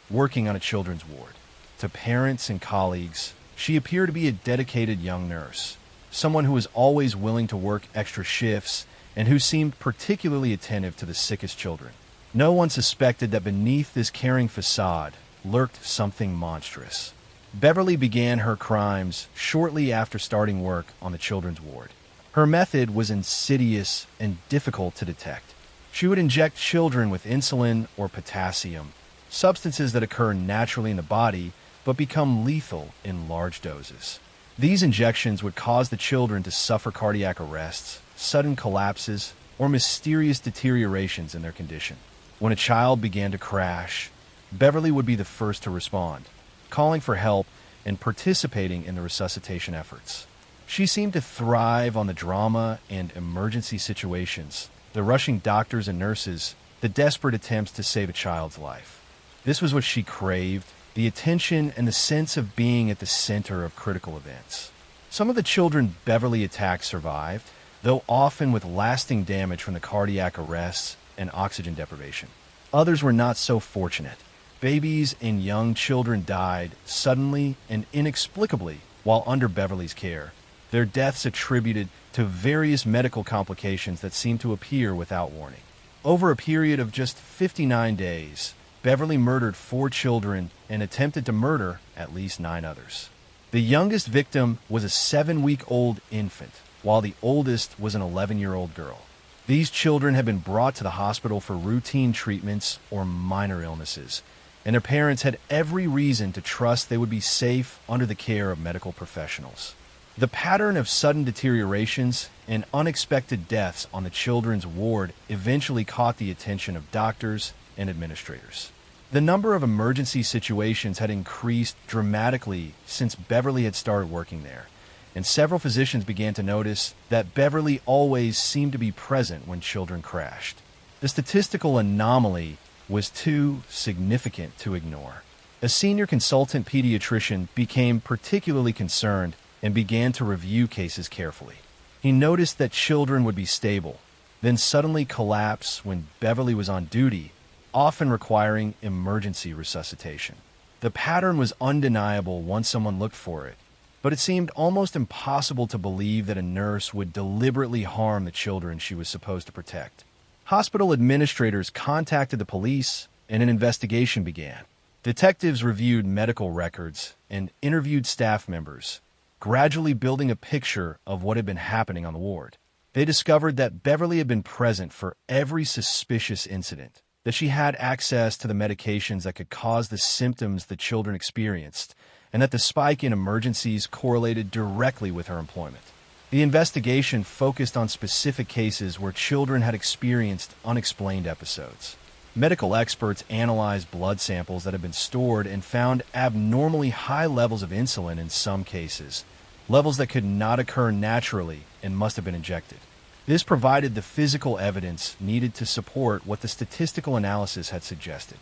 working on a children's ward. To parents and colleagues, she appeared to be a dedicated young nurse, someone who was always willing to work extra shifts and who seemed particularly attentive to the sickest children. No one suspected that beneath this caring facade lurked something monstrous. Beverly began her crimes shortly after starting work on the children's ward. Her method was insidious and difficult to detect. She would inject children with insulin or potassium, substances that occur naturally in the body but become lethal in large doses. These injections would cause the children to suffer cardiac arrests, sudden collapses, or mysterious deteriorations in their condition. When a child began to crash, Beverly would be the first to respond, calling for help and participating in the resuscitation efforts. She seemed to thrive on the drama and emergency situations, the rushing doctors and nurses, the desperate attempts to save a child's life. This was what she craved, the attention and the sense of being at the center of critical events. Some of the children Beverly attacked survived, though often with lasting damage from the cardiac arrests and oxygen deprivation. Others were not so fortunate. Babies and young children died suddenly and inexplicably while under Beverly's care, their deaths attributed to various medical complications that seemed to appear without warning. Over a period of just 59 days, Beverly murdered 4 children and attempted to murder at least 9 others. The youngest victim was a 7-week-old infant, while the oldest was an 11-year-old girl. These children had been brought to the hospital for routine treatments or minor illnesses, and their parents had every reason to trust they would be safe under the care of medical professionals. The pattern of sudden deteriorations and unexpected deaths on the children's ward eventually caught the attention of doctors and administrators. The number of emergency situations had increased dramatically since Beverly had started working there, and several physicians began to notice that Beverly always seemed to be present when children crashed. The statistical anomaly was too significant to ignore. A senior consultant pediatrician became particularly concerned and began to review cases carefully. He noticed that children would be stable, then suddenly collapse when Beverly was on duty, often requiring emergency resuscitation. The pattern was undeniable once someone looked for it, but it seemed almost impossible to believe that a nurse would deliberately harm the children she was supposed to protect. Hospital administrators contacted the police, and an investigation began. Detectives reviewed medical records and interviewed staff members, gradually building a picture of what had been happening on the ward. They discovered that Beverly had been present for every suspicious incident, that she had access to the medications that could cause the symptoms the children experienced, and that the spike in emergencies correlated directly with her employment. The investigation focused on specific cases where children had experienced unexplained episodes. Medical experts analyzed blood samples that had been stored and found abnormally high levels of insulin in some cases, levels that could not occur naturally and must have been injected. This provided the physical evidence needed to support what the statistical analysis had suggested.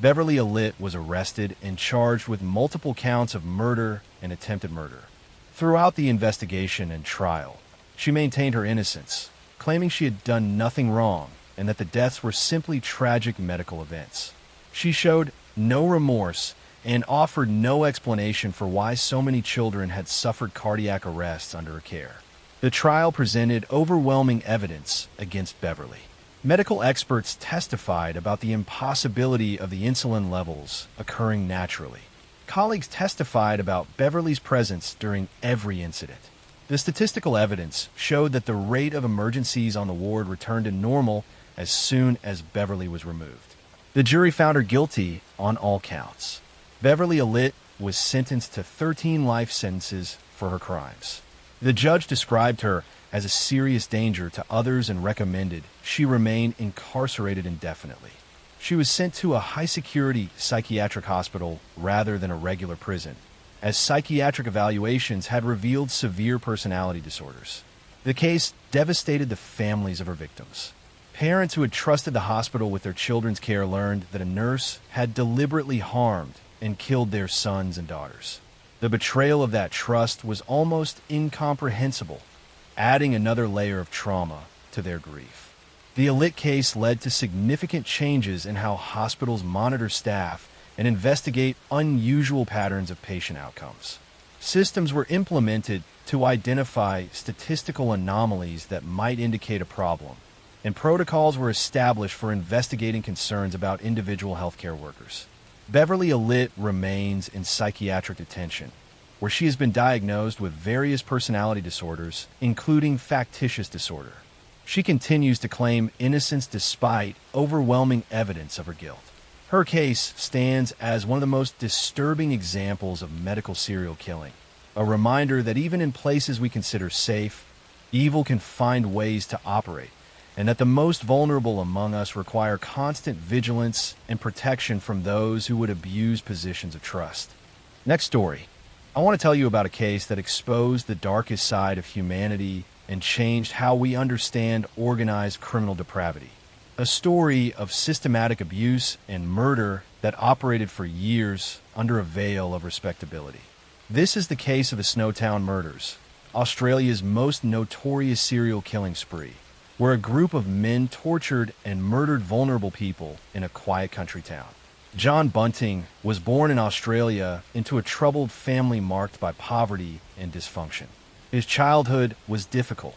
Beverly Alit was arrested and charged with multiple counts of murder and attempted murder. Throughout the investigation and trial, she maintained her innocence, claiming she had done nothing wrong and that the deaths were simply tragic medical events. She showed no remorse and offered no explanation for why so many children had suffered cardiac arrests under her care. The trial presented overwhelming evidence against Beverly. Medical experts testified about the impossibility of the insulin levels occurring naturally. Colleagues testified about Beverly's presence during every incident. The statistical evidence showed that the rate of emergencies on the ward returned to normal as soon as Beverly was removed. The jury found her guilty on all counts. Beverly Alit was sentenced to 13 life sentences for her crimes. The judge described her as a serious danger to others and recommended she remain incarcerated indefinitely. She was sent to a high-security psychiatric hospital rather than a regular prison, as psychiatric evaluations had revealed severe personality disorders. The case devastated the families of her victims. Parents who had trusted the hospital with their children's care learned that a nurse had deliberately harmed and killed their sons and daughters. The betrayal of that trust was almost incomprehensible, adding another layer of trauma to their grief. The Alit case led to significant changes in how hospitals monitor staff and investigate unusual patterns of patient outcomes. Systems were implemented to identify statistical anomalies that might indicate a problem, and protocols were established for investigating concerns about individual healthcare workers. Beverly Alit remains in psychiatric detention, where she has been diagnosed with various personality disorders, including factitious disorder. She continues to claim innocence despite overwhelming evidence of her guilt. Her case stands as one of the most disturbing examples of medical serial killing, a reminder that even in places we consider safe, evil can find ways to operate, and that the most vulnerable among us require constant vigilance and protection from those who would abuse positions of trust. Next story. I want to tell you about a case that exposed the darkest side of humanity and changed how we understand organized criminal depravity. A story of systematic abuse and murder that operated for years under a veil of respectability. This is the case of the Snowtown murders, Australia's most notorious serial killing spree, where a group of men tortured and murdered vulnerable people in a quiet country town. John Bunting was born in Australia into a troubled family marked by poverty and dysfunction. His childhood was difficult,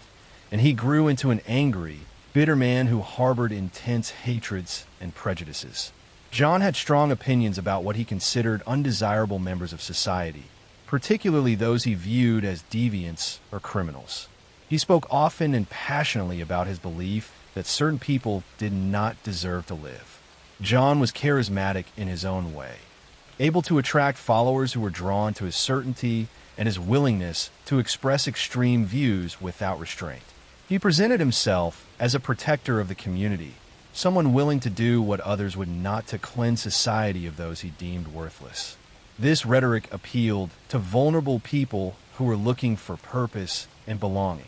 and he grew into an angry, bitter man who harbored intense hatreds and prejudices. John had strong opinions about what he considered undesirable members of society, particularly those he viewed as deviants or criminals. He spoke often and passionately about his belief that certain people did not deserve to live. John was charismatic in his own way, able to attract followers who were drawn to his certainty and his willingness to express extreme views without restraint. He presented himself as a protector of the community, someone willing to do what others would not to cleanse society of those he deemed worthless. This rhetoric appealed to vulnerable people who were looking for purpose and belonging.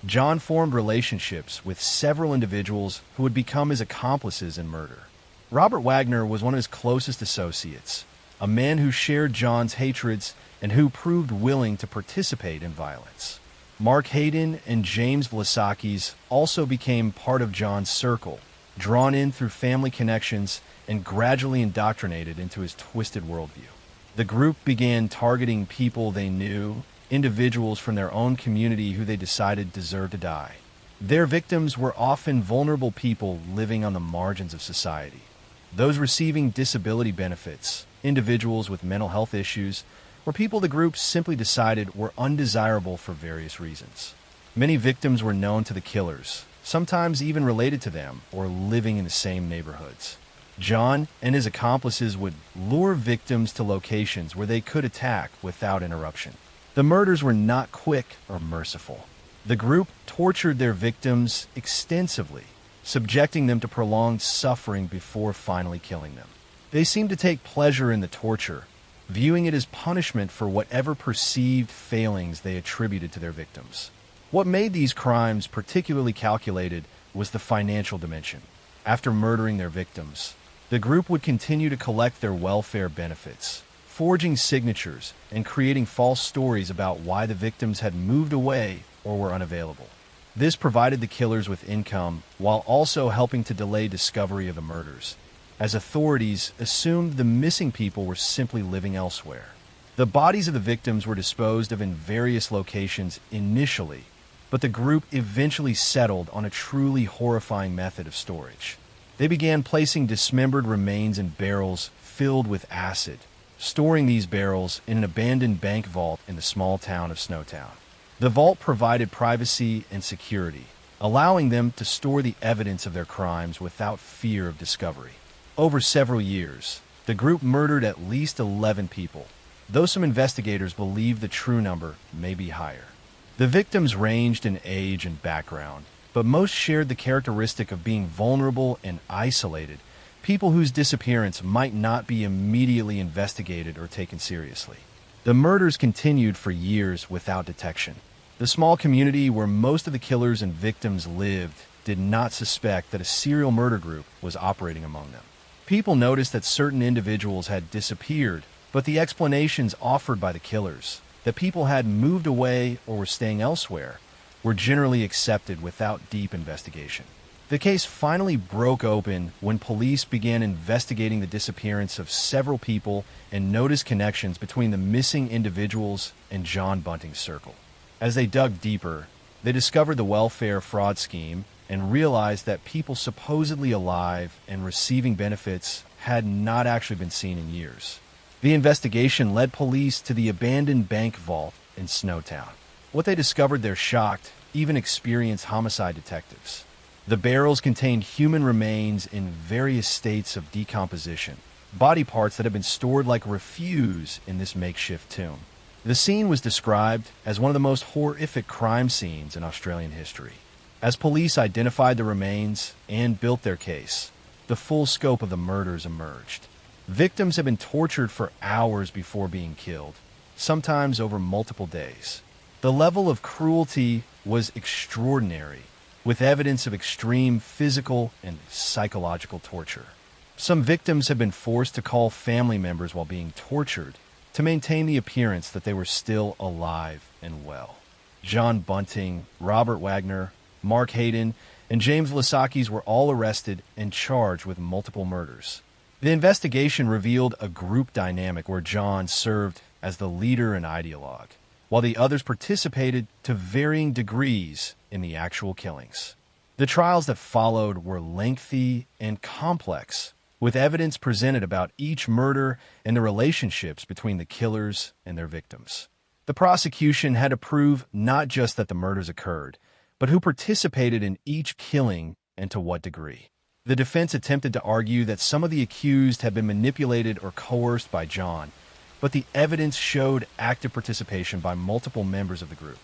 John formed relationships with several individuals who would become his accomplices in murder. Robert Wagner was one of his closest associates, a man who shared John's hatreds and who proved willing to participate in violence. Mark Hayden and James Vlasakis also became part of John's circle, drawn in through family connections and gradually indoctrinated into his twisted worldview. The group began targeting people they knew, individuals from their own community who they decided deserved to die. Their victims were often vulnerable people living on the margins of society. Those receiving disability benefits, individuals with mental health issues, or people the group simply decided were undesirable for various reasons. Many victims were known to the killers, sometimes even related to them or living in the same neighborhoods. John and his accomplices would lure victims to locations where they could attack without interruption. The murders were not quick or merciful. The group tortured their victims extensively, subjecting them to prolonged suffering before finally killing them. They seemed to take pleasure in the torture, viewing it as punishment for whatever perceived failings they attributed to their victims. What made these crimes particularly calculated was the financial dimension. After murdering their victims, the group would continue to collect their welfare benefits, forging signatures and creating false stories about why the victims had moved away or were unavailable. This provided the killers with income while also helping to delay discovery of the murders, as authorities assumed the missing people were simply living elsewhere. The bodies of the victims were disposed of in various locations initially, but the group eventually settled on a truly horrifying method of storage. They began placing dismembered remains in barrels filled with acid, storing these barrels in an abandoned bank vault in the small town of Snowtown. The vault provided privacy and security, allowing them to store the evidence of their crimes without fear of discovery. Over several years, the group murdered at least 11 people, though some investigators believe the true number may be higher. The victims ranged in age and background, but most shared the characteristic of being vulnerable and isolated, people whose disappearance might not be immediately investigated or taken seriously. The murders continued for years without detection. The small community where most of the killers and victims lived did not suspect that a serial murder group was operating among them. People noticed that certain individuals had disappeared, but the explanations offered by the killers, that people had moved away or were staying elsewhere, were generally accepted without deep investigation. The case finally broke open when police began investigating the disappearance of several people and noticed connections between the missing individuals and John Bunting's circle. As they dug deeper, they discovered the welfare fraud scheme and realized that people supposedly alive and receiving benefits had not actually been seen in years. The investigation led police to the abandoned bank vault in Snowtown. What they discovered there shocked even experienced homicide detectives. The barrels contained human remains in various states of decomposition, body parts that had been stored like refuse in this makeshift tomb. The scene was described as one of the most horrific crime scenes in Australian history. As police identified the remains and built their case, the full scope of the murders emerged. Victims had been tortured for hours before being killed, sometimes over multiple days. The level of cruelty was extraordinary, with evidence of extreme physical and psychological torture. Some victims had been forced to call family members while being tortured to maintain the appearance that they were still alive and well. John Bunting, Robert Wagner, Mark Hayden, and James Vlasakis were all arrested and charged with multiple murders. The investigation revealed a group dynamic where John served as the leader and ideologue, while the others participated to varying degrees in the actual killings. The trials that followed were lengthy and complex, with evidence presented about each murder and the relationships between the killers and their victims. The prosecution had to prove not just that the murders occurred, but who participated in each killing and to what degree. The defense attempted to argue that some of the accused had been manipulated or coerced by John, but the evidence showed active participation by multiple members of the group.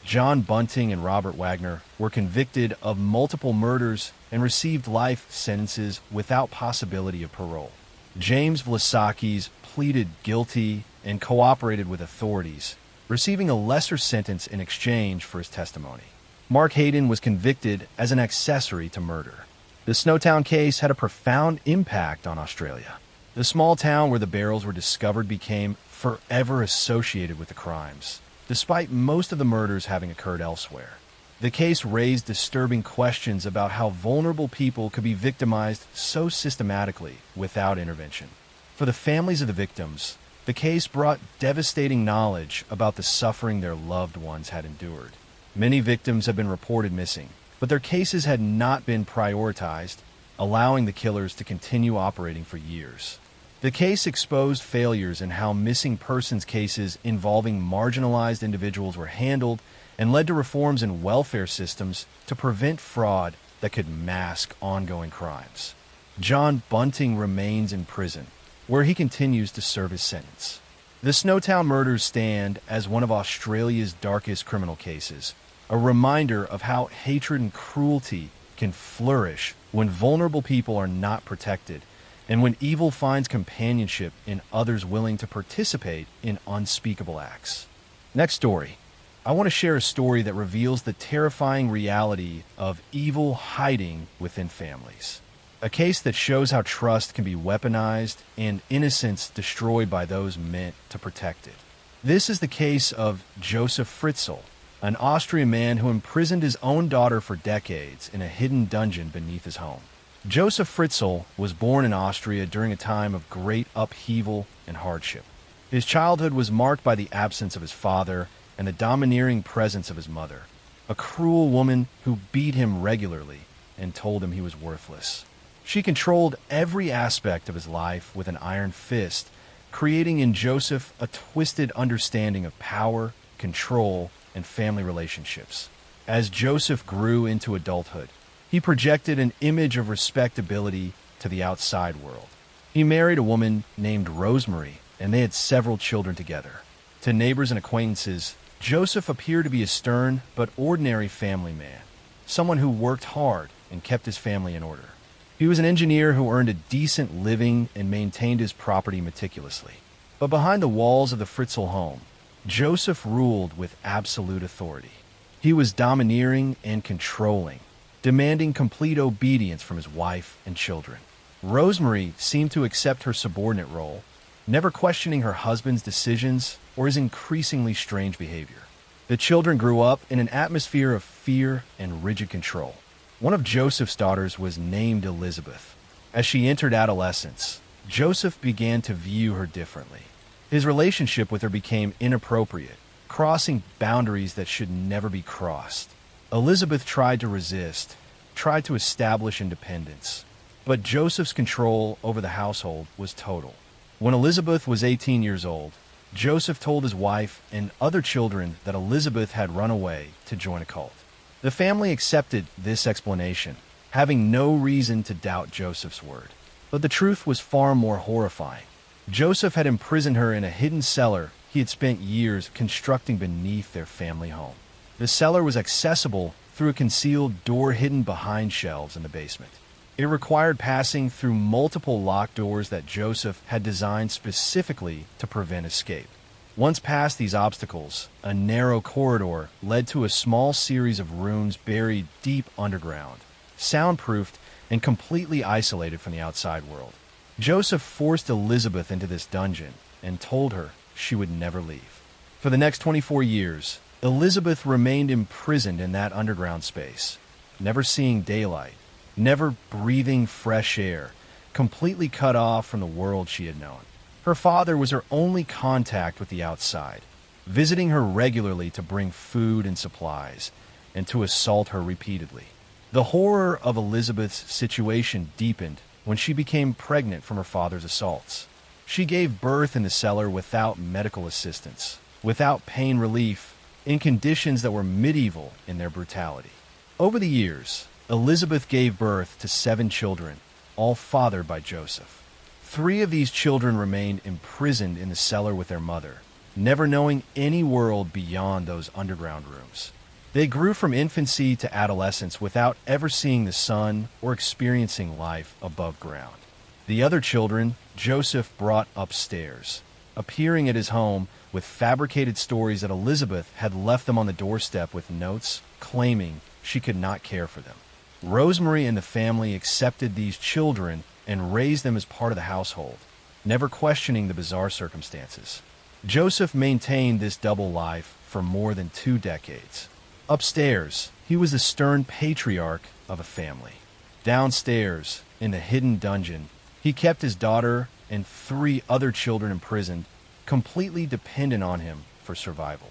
John Bunting and Robert Wagner were convicted of multiple murders and received life sentences without possibility of parole. James Vlasakis pleaded guilty and cooperated with authorities, receiving a lesser sentence in exchange for his testimony. Mark Hayden was convicted as an accessory to murder. The Snowtown case had a profound impact on Australia. The small town where the barrels were discovered became forever associated with the crimes, despite most of the murders having occurred elsewhere. The case raised disturbing questions about how vulnerable people could be victimized so systematically without intervention. For the families of the victims, the case brought devastating knowledge about the suffering their loved ones had endured. Many victims have been reported missing, but their cases had not been prioritized, allowing the killers to continue operating for years. The case exposed failures in how missing persons cases involving marginalized individuals were handled and led to reforms in welfare systems to prevent fraud that could mask ongoing crimes. John Bunting remains in prison, where he continues to serve his sentence. The Snowtown murders stand as one of Australia's darkest criminal cases, a reminder of how hatred and cruelty can flourish when vulnerable people are not protected, and when evil finds companionship in others willing to participate in unspeakable acts. Next story. I want to share a story that reveals the terrifying reality of evil hiding within families. A case that shows how trust can be weaponized and innocence destroyed by those meant to protect it. This is the case of Josef Fritzl, an Austrian man who imprisoned his own daughter for decades in a hidden dungeon beneath his home. Josef Fritzl was born in Austria during a time of great upheaval and hardship. His childhood was marked by the absence of his father and the domineering presence of his mother, a cruel woman who beat him regularly and told him he was worthless. She controlled every aspect of his life with an iron fist, creating in Joseph a twisted understanding of power, control, and family relationships. As Joseph grew into adulthood, he projected an image of respectability to the outside world. He married a woman named Rosemary, and they had several children together. To neighbors and acquaintances, Joseph appeared to be a stern but ordinary family man, someone who worked hard and kept his family in order. He was an engineer who earned a decent living and maintained his property meticulously. But behind the walls of the Fritzl home, Joseph ruled with absolute authority. He was domineering and controlling, demanding complete obedience from his wife and children. Rosemary seemed to accept her subordinate role, never questioning her husband's decisions or his increasingly strange behavior. The children grew up in an atmosphere of fear and rigid control. One of Joseph's daughters was named Elizabeth. As she entered adolescence, Joseph began to view her differently. His relationship with her became inappropriate, crossing boundaries that should never be crossed. Elizabeth tried to resist, tried to establish independence, but Joseph's control over the household was total. When Elizabeth was 18 years old, Joseph told his wife and other children that Elizabeth had run away to join a cult. The family accepted this explanation, having no reason to doubt Joseph's word. But the truth was far more horrifying. Joseph had imprisoned her in a hidden cellar he had spent years constructing beneath their family home. The cellar was accessible through a concealed door hidden behind shelves in the basement. It required passing through multiple locked doors that Joseph had designed specifically to prevent escape. Once past these obstacles, a narrow corridor led to a small series of rooms buried deep underground, soundproofed and completely isolated from the outside world. Joseph forced Elizabeth into this dungeon and told her she would never leave. For the next 24 years, Elizabeth remained imprisoned in that underground space, never seeing daylight, never breathing fresh air, completely cut off from the world she had known. Her father was her only contact with the outside, visiting her regularly to bring food and supplies, and to assault her repeatedly. The horror of Elizabeth's situation deepened when she became pregnant from her father's assaults. She gave birth in the cellar without medical assistance, without pain relief, in conditions that were medieval in their brutality. Over the years, Elizabeth gave birth to 7 children, all fathered by Joseph. 3 of these children remained imprisoned in the cellar with their mother, never knowing any world beyond those underground rooms. They grew from infancy to adolescence without ever seeing the sun or experiencing life above ground. The other children, Joseph brought upstairs, appearing at his home with fabricated stories that Elizabeth had left them on the doorstep with notes claiming she could not care for them. Rosemary and the family accepted these children and raised them as part of the household, never questioning the bizarre circumstances. Joseph maintained this double life for more than 2 decades. Upstairs, he was the stern patriarch of a family. Downstairs, in the hidden dungeon, he kept his daughter and 3 other children imprisoned, completely dependent on him for survival.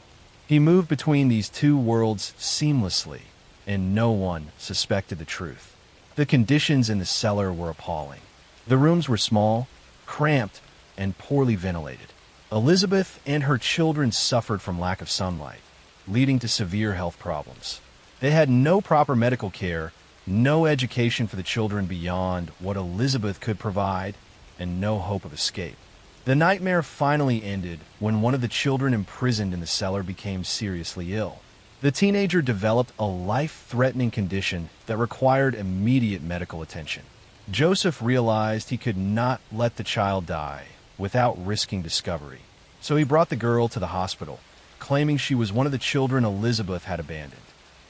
He moved between these 2 worlds seamlessly, and no one suspected the truth. The conditions in the cellar were appalling. The rooms were small, cramped, and poorly ventilated. Elizabeth and her children suffered from lack of sunlight, leading to severe health problems. They had no proper medical care, no education for the children beyond what Elizabeth could provide, and no hope of escape. The nightmare finally ended when one of the children imprisoned in the cellar became seriously ill. The teenager developed a life-threatening condition that required immediate medical attention. Joseph realized he could not let the child die without risking discovery, so he brought the girl to the hospital, claiming she was one of the children Elizabeth had abandoned.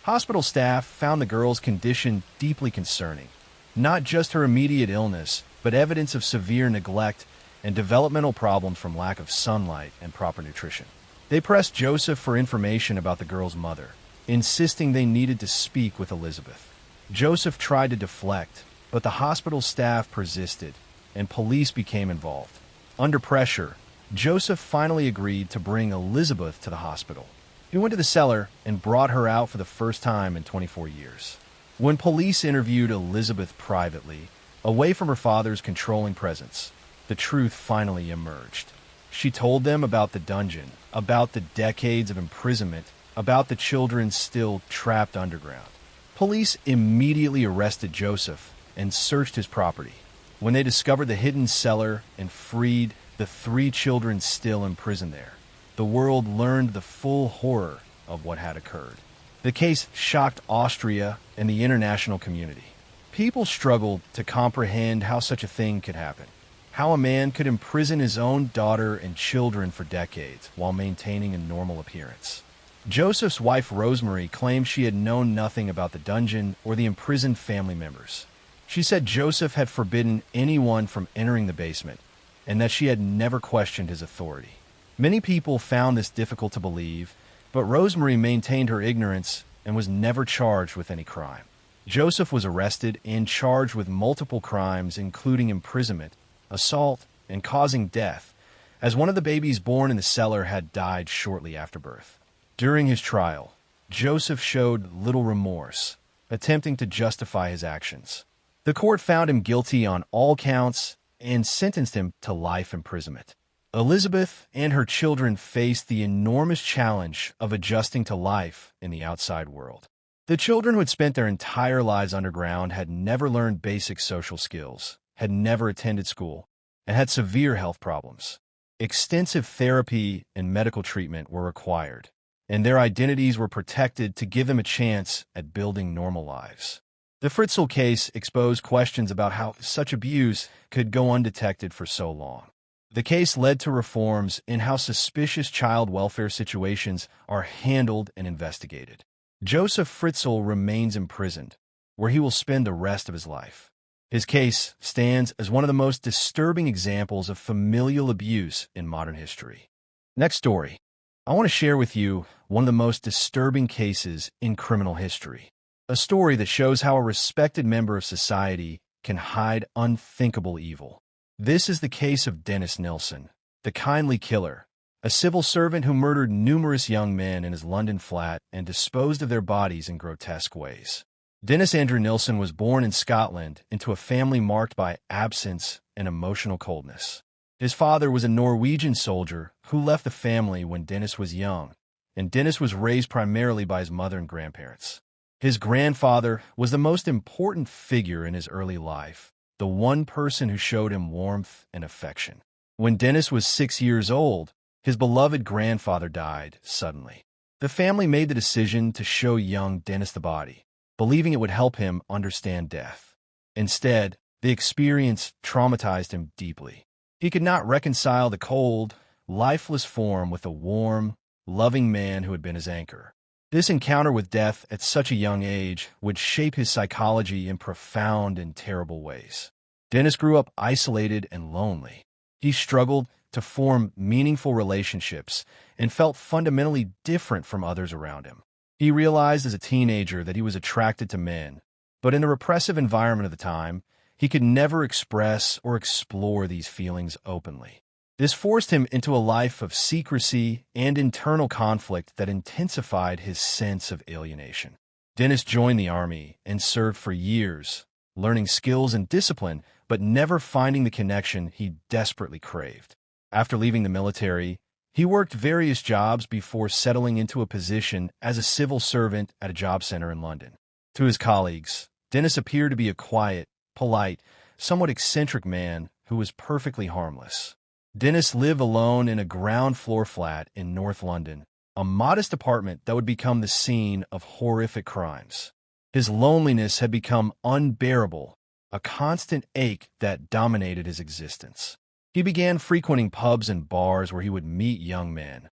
Hospital staff found the girl's condition deeply concerning, not just her immediate illness, but evidence of severe neglect and developmental problems from lack of sunlight and proper nutrition. They pressed Joseph for information about the girl's mother, insisting they needed to speak with Elizabeth. Joseph tried to deflect, but the hospital staff persisted, and police became involved. Under pressure, Joseph finally agreed to bring Elizabeth to the hospital. He went to the cellar and brought her out for the first time in 24 years. When police interviewed Elizabeth privately, away from her father's controlling presence, the truth finally emerged. She told them about the dungeon, about the decades of imprisonment, about the children still trapped underground. Police immediately arrested Joseph and searched his property. When they discovered the hidden cellar and freed the 3 children still imprisoned there, the world learned the full horror of what had occurred. The case shocked Austria and the international community. People struggled to comprehend how such a thing could happen. How a man could imprison his own daughter and children for decades while maintaining a normal appearance. Joseph's wife Rosemary claimed she had known nothing about the dungeon or the imprisoned family members. She said Joseph had forbidden anyone from entering the basement, and that she had never questioned his authority. Many people found this difficult to believe, but Rosemary maintained her ignorance and was never charged with any crime. Joseph was arrested and charged with multiple crimes, including imprisonment, assault, and causing death, as one of the babies born in the cellar had died shortly after birth. During his trial, Joseph showed little remorse, attempting to justify his actions. The court found him guilty on all counts and sentenced him to life imprisonment. Elizabeth and her children faced the enormous challenge of adjusting to life in the outside world. The children who had spent their entire lives underground had never learned basic social skills, had never attended school, and had severe health problems. Extensive therapy and medical treatment were required, and their identities were protected to give them a chance at building normal lives. The Fritzl case exposed questions about how such abuse could go undetected for so long. The case led to reforms in how suspicious child welfare situations are handled and investigated. Joseph Fritzl remains imprisoned, where he will spend the rest of his life. His case stands as one of the most disturbing examples of familial abuse in modern history. Next story. I want to share with you one of the most disturbing cases in criminal history. A story that shows how a respected member of society can hide unthinkable evil. This is the case of Dennis Nilsen, the kindly killer, a civil servant who murdered numerous young men in his London flat and disposed of their bodies in grotesque ways. Dennis Andrew Nilsen was born in Scotland into a family marked by absence and emotional coldness. His father was a Norwegian soldier who left the family when Dennis was young, and Dennis was raised primarily by his mother and grandparents. His grandfather was the most important figure in his early life, the one person who showed him warmth and affection. When Dennis was 6 years old, his beloved grandfather died suddenly. The family made the decision to show young Dennis the body, believing it would help him understand death. Instead, the experience traumatized him deeply. He could not reconcile the cold, lifeless form with the warm, loving man who had been his anchor. This encounter with death at such a young age would shape his psychology in profound and terrible ways. Dennis grew up isolated and lonely. He struggled to form meaningful relationships and felt fundamentally different from others around him. He realized as a teenager that he was attracted to men, but in the repressive environment of the time, he could never express or explore these feelings openly. This forced him into a life of secrecy and internal conflict that intensified his sense of alienation. Dennis joined the army and served for years, learning skills and discipline, but never finding the connection he desperately craved. After leaving the military, he worked various jobs before settling into a position as a civil servant at a job center in London. To his colleagues, Dennis appeared to be a quiet, polite, somewhat eccentric man who was perfectly harmless. Dennis lived alone in a ground-floor flat in North London, a modest apartment that would become the scene of horrific crimes. His loneliness had become unbearable, a constant ache that dominated his existence. He began frequenting pubs and bars where he would meet young men,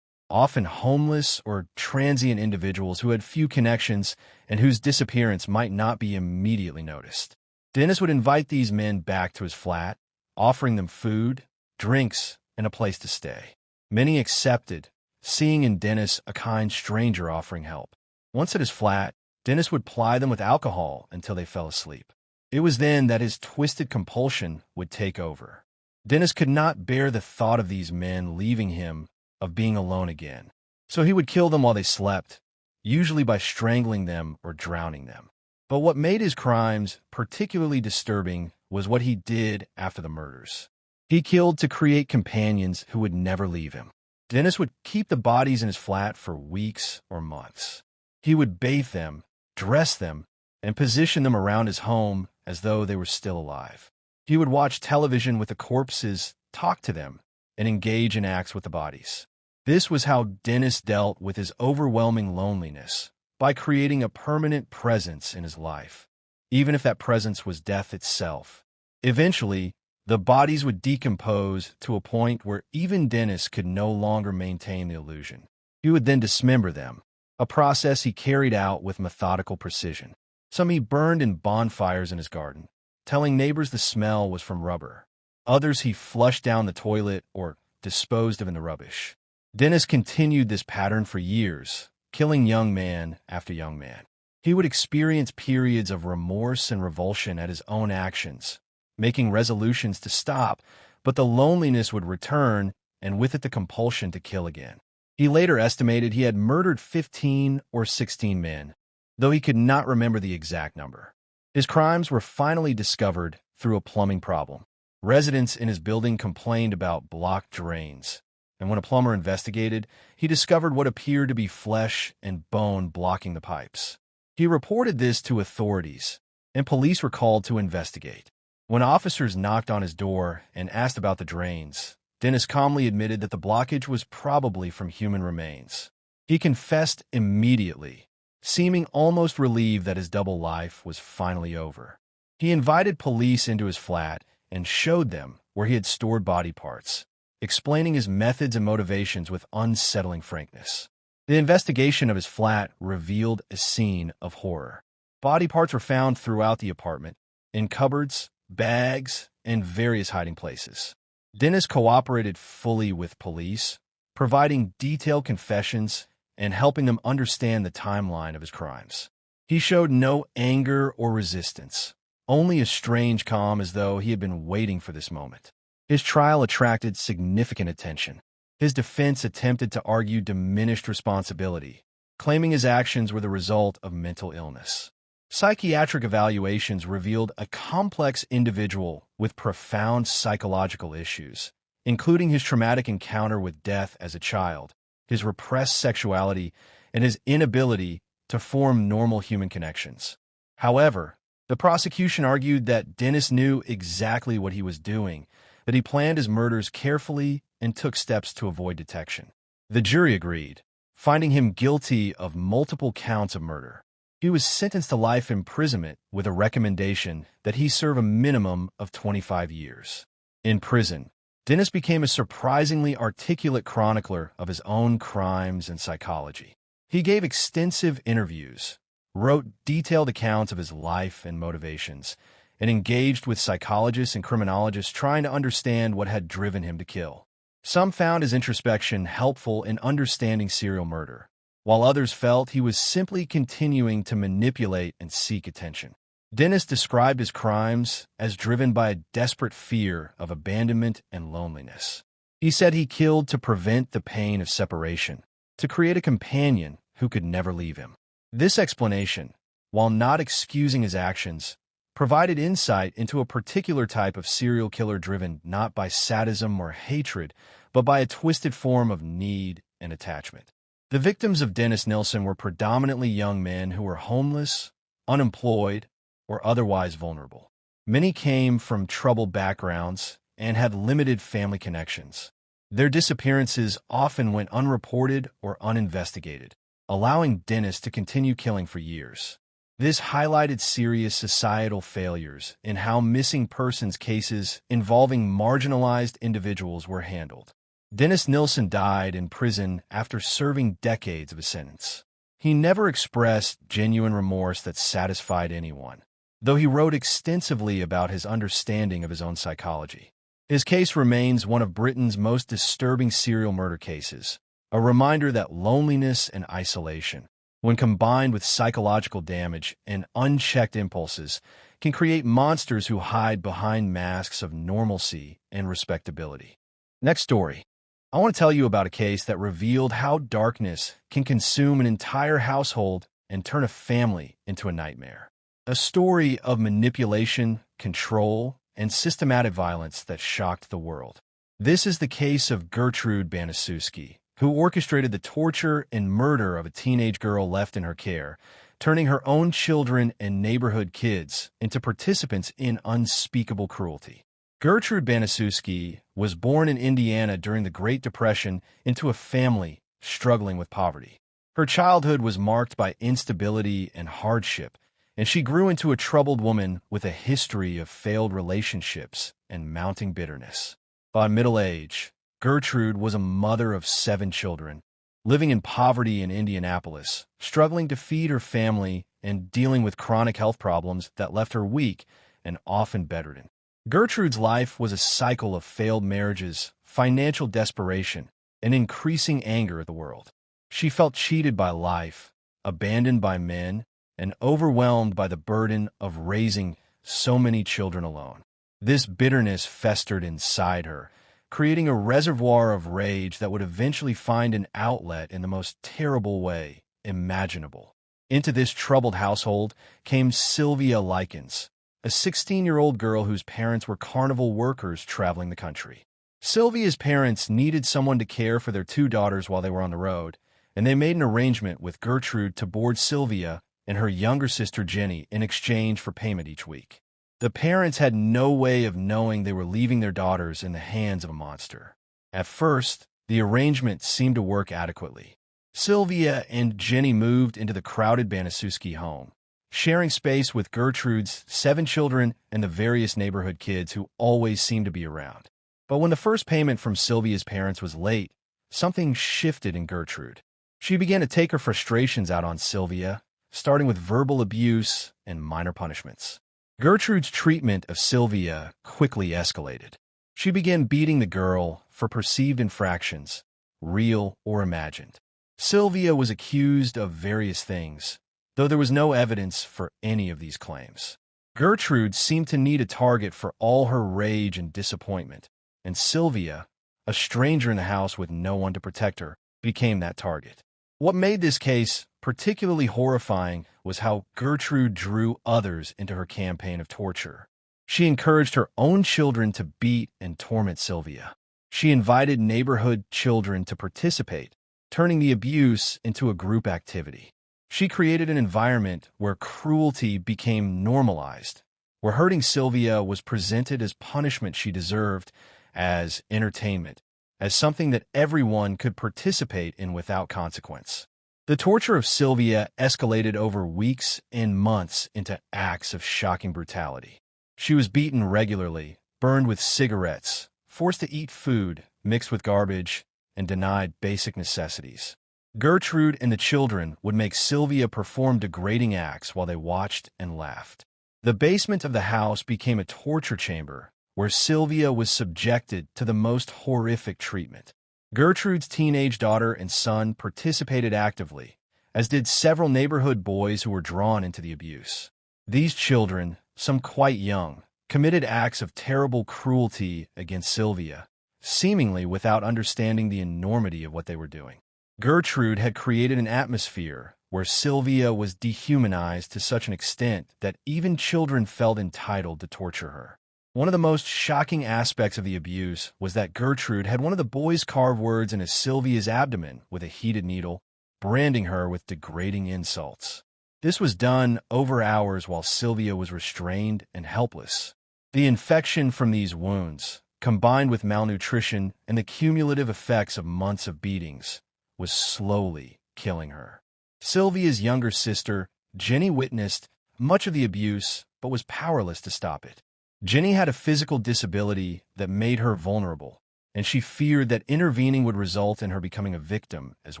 often homeless or transient individuals who had few connections and whose disappearance might not be immediately noticed. Dennis would invite these men back to his flat, offering them food, drinks, and a place to stay. Many accepted, seeing in Dennis a kind stranger offering help. Once at his flat, Dennis would ply them with alcohol until they fell asleep. It was then that his twisted compulsion would take over. Dennis could not bear the thought of these men leaving him, of being alone again. So he would kill them while they slept, usually by strangling them or drowning them. But what made his crimes particularly disturbing was what he did after the murders. He killed to create companions who would never leave him. Dennis would keep the bodies in his flat for weeks or months. He would bathe them, dress them, and position them around his home as though they were still alive. He would watch television with the corpses, talk to them, and engage in acts with the bodies. This was how Dennis dealt with his overwhelming loneliness, by creating a permanent presence in his life, even if that presence was death itself. Eventually, the bodies would decompose to a point where even Dennis could no longer maintain the illusion. He would then dismember them, a process he carried out with methodical precision. Some he burned in bonfires in his garden, telling neighbors the smell was from rubber. Others he flushed down the toilet or disposed of in the rubbish. Dennis continued this pattern for years, killing young man after young man. He would experience periods of remorse and revulsion at his own actions, making resolutions to stop, but the loneliness would return, and with it the compulsion to kill again. He later estimated he had murdered 15 or 16 men, though he could not remember the exact number. His crimes were finally discovered through a plumbing problem. Residents in his building complained about blocked drains, and when a plumber investigated, he discovered what appeared to be flesh and bone blocking the pipes. He reported this to authorities, and police were called to investigate. When officers knocked on his door and asked about the drains, Dennis calmly admitted that the blockage was probably from human remains. He confessed immediately, seeming almost relieved that his double life was finally over. He invited police into his flat and showed them where he had stored body parts, explaining his methods and motivations with unsettling frankness. The investigation of his flat revealed a scene of horror. Body parts were found throughout the apartment, in cupboards, bags, and various hiding places. Dennis cooperated fully with police, providing detailed confessions and helping them understand the timeline of his crimes. He showed no anger or resistance, only a strange calm, as though he had been waiting for this moment. His trial attracted significant attention. His defense attempted to argue diminished responsibility, claiming his actions were the result of mental illness. Psychiatric evaluations revealed a complex individual with profound psychological issues, including his traumatic encounter with death as a child, his repressed sexuality, and his inability to form normal human connections. However, the prosecution argued that Dennis knew exactly what he was doing, that he planned his murders carefully and took steps to avoid detection. The jury agreed, finding him guilty of multiple counts of murder. He was sentenced to life imprisonment with a recommendation that he serve a minimum of 25 years. In prison, Dennis became a surprisingly articulate chronicler of his own crimes and psychology. He gave extensive interviews, wrote detailed accounts of his life and motivations, and engaged with psychologists and criminologists trying to understand what had driven him to kill. Some found his introspection helpful in understanding serial murder, while others felt he was simply continuing to manipulate and seek attention. Dennis described his crimes as driven by a desperate fear of abandonment and loneliness. He said he killed to prevent the pain of separation, to create a companion who could never leave him. This explanation, while not excusing his actions, provided insight into a particular type of serial killer driven not by sadism or hatred, but by a twisted form of need and attachment. The victims of Dennis Nilsen were predominantly young men who were homeless, unemployed, or otherwise vulnerable. Many came from troubled backgrounds and had limited family connections. Their disappearances often went unreported or uninvestigated, allowing Dennis to continue killing for years. This highlighted serious societal failures in how missing persons cases involving marginalized individuals were handled. Dennis Nilsen died in prison after serving decades of a sentence. He never expressed genuine remorse that satisfied anyone, though he wrote extensively about his understanding of his own psychology. His case remains one of Britain's most disturbing serial murder cases, a reminder that loneliness and isolation, when combined with psychological damage and unchecked impulses, can create monsters who hide behind masks of normalcy and respectability. Next story. I want to tell you about a case that revealed how darkness can consume an entire household and turn a family into a nightmare. A story of manipulation, control, and systematic violence that shocked the world. This is the case of Gertrude Banaszewski, who orchestrated the torture and murder of a teenage girl left in her care, turning her own children and neighborhood kids into participants in unspeakable cruelty. Gertrude Banaszewski was born in Indiana during the Great Depression into a family struggling with poverty. Her childhood was marked by instability and hardship, and she grew into a troubled woman with a history of failed relationships and mounting bitterness. By middle age, Gertrude was a mother of 7 children, living in poverty in Indianapolis, struggling to feed her family and dealing with chronic health problems that left her weak and often bedridden. Gertrude's life was a cycle of failed marriages, financial desperation, and increasing anger at the world. She felt cheated by life, abandoned by men, and overwhelmed by the burden of raising so many children alone. This bitterness festered inside her, creating a reservoir of rage that would eventually find an outlet in the most terrible way imaginable. Into this troubled household came Sylvia Likens, a 16-year-old girl whose parents were carnival workers traveling the country. Sylvia's parents needed someone to care for their two daughters while they were on the road, and they made an arrangement with Gertrude to board Sylvia and her younger sister Jenny in exchange for payment each week. The parents had no way of knowing they were leaving their daughters in the hands of a monster. At first, the arrangement seemed to work adequately. Sylvia and Jenny moved into the crowded Banaszewski home, sharing space with Gertrude's 7 children and the various neighborhood kids who always seemed to be around. But when the first payment from Sylvia's parents was late, something shifted in Gertrude. She began to take her frustrations out on Sylvia, starting with verbal abuse and minor punishments. Gertrude's treatment of Sylvia quickly escalated. She began beating the girl for perceived infractions, real or imagined. Sylvia was accused of various things, though there was no evidence for any of these claims. Gertrude seemed to need a target for all her rage and disappointment, and Sylvia, a stranger in the house with no one to protect her, became that target. What made this case particularly horrifying was how Gertrude drew others into her campaign of torture. She encouraged her own children to beat and torment Sylvia. She invited neighborhood children to participate, turning the abuse into a group activity. She created an environment where cruelty became normalized, where hurting Sylvia was presented as punishment she deserved, as entertainment, as something that everyone could participate in without consequence. The torture of Sylvia escalated over weeks and months into acts of shocking brutality. She was beaten regularly, burned with cigarettes, forced to eat food mixed with garbage, and denied basic necessities. Gertrude and the children would make Sylvia perform degrading acts while they watched and laughed. The basement of the house became a torture chamber where Sylvia was subjected to the most horrific treatment. Gertrude's teenage daughter and son participated actively, as did several neighborhood boys who were drawn into the abuse. These children, some quite young, committed acts of terrible cruelty against Sylvia, seemingly without understanding the enormity of what they were doing. Gertrude had created an atmosphere where Sylvia was dehumanized to such an extent that even children felt entitled to torture her. One of the most shocking aspects of the abuse was that Gertrude had one of the boys carve words into Sylvia's abdomen with a heated needle, branding her with degrading insults. This was done over hours while Sylvia was restrained and helpless. The infection from these wounds, combined with malnutrition and the cumulative effects of months of beatings, was slowly killing her. Sylvia's younger sister, Jenny, witnessed much of the abuse but was powerless to stop it. Jenny had a physical disability that made her vulnerable, and she feared that intervening would result in her becoming a victim as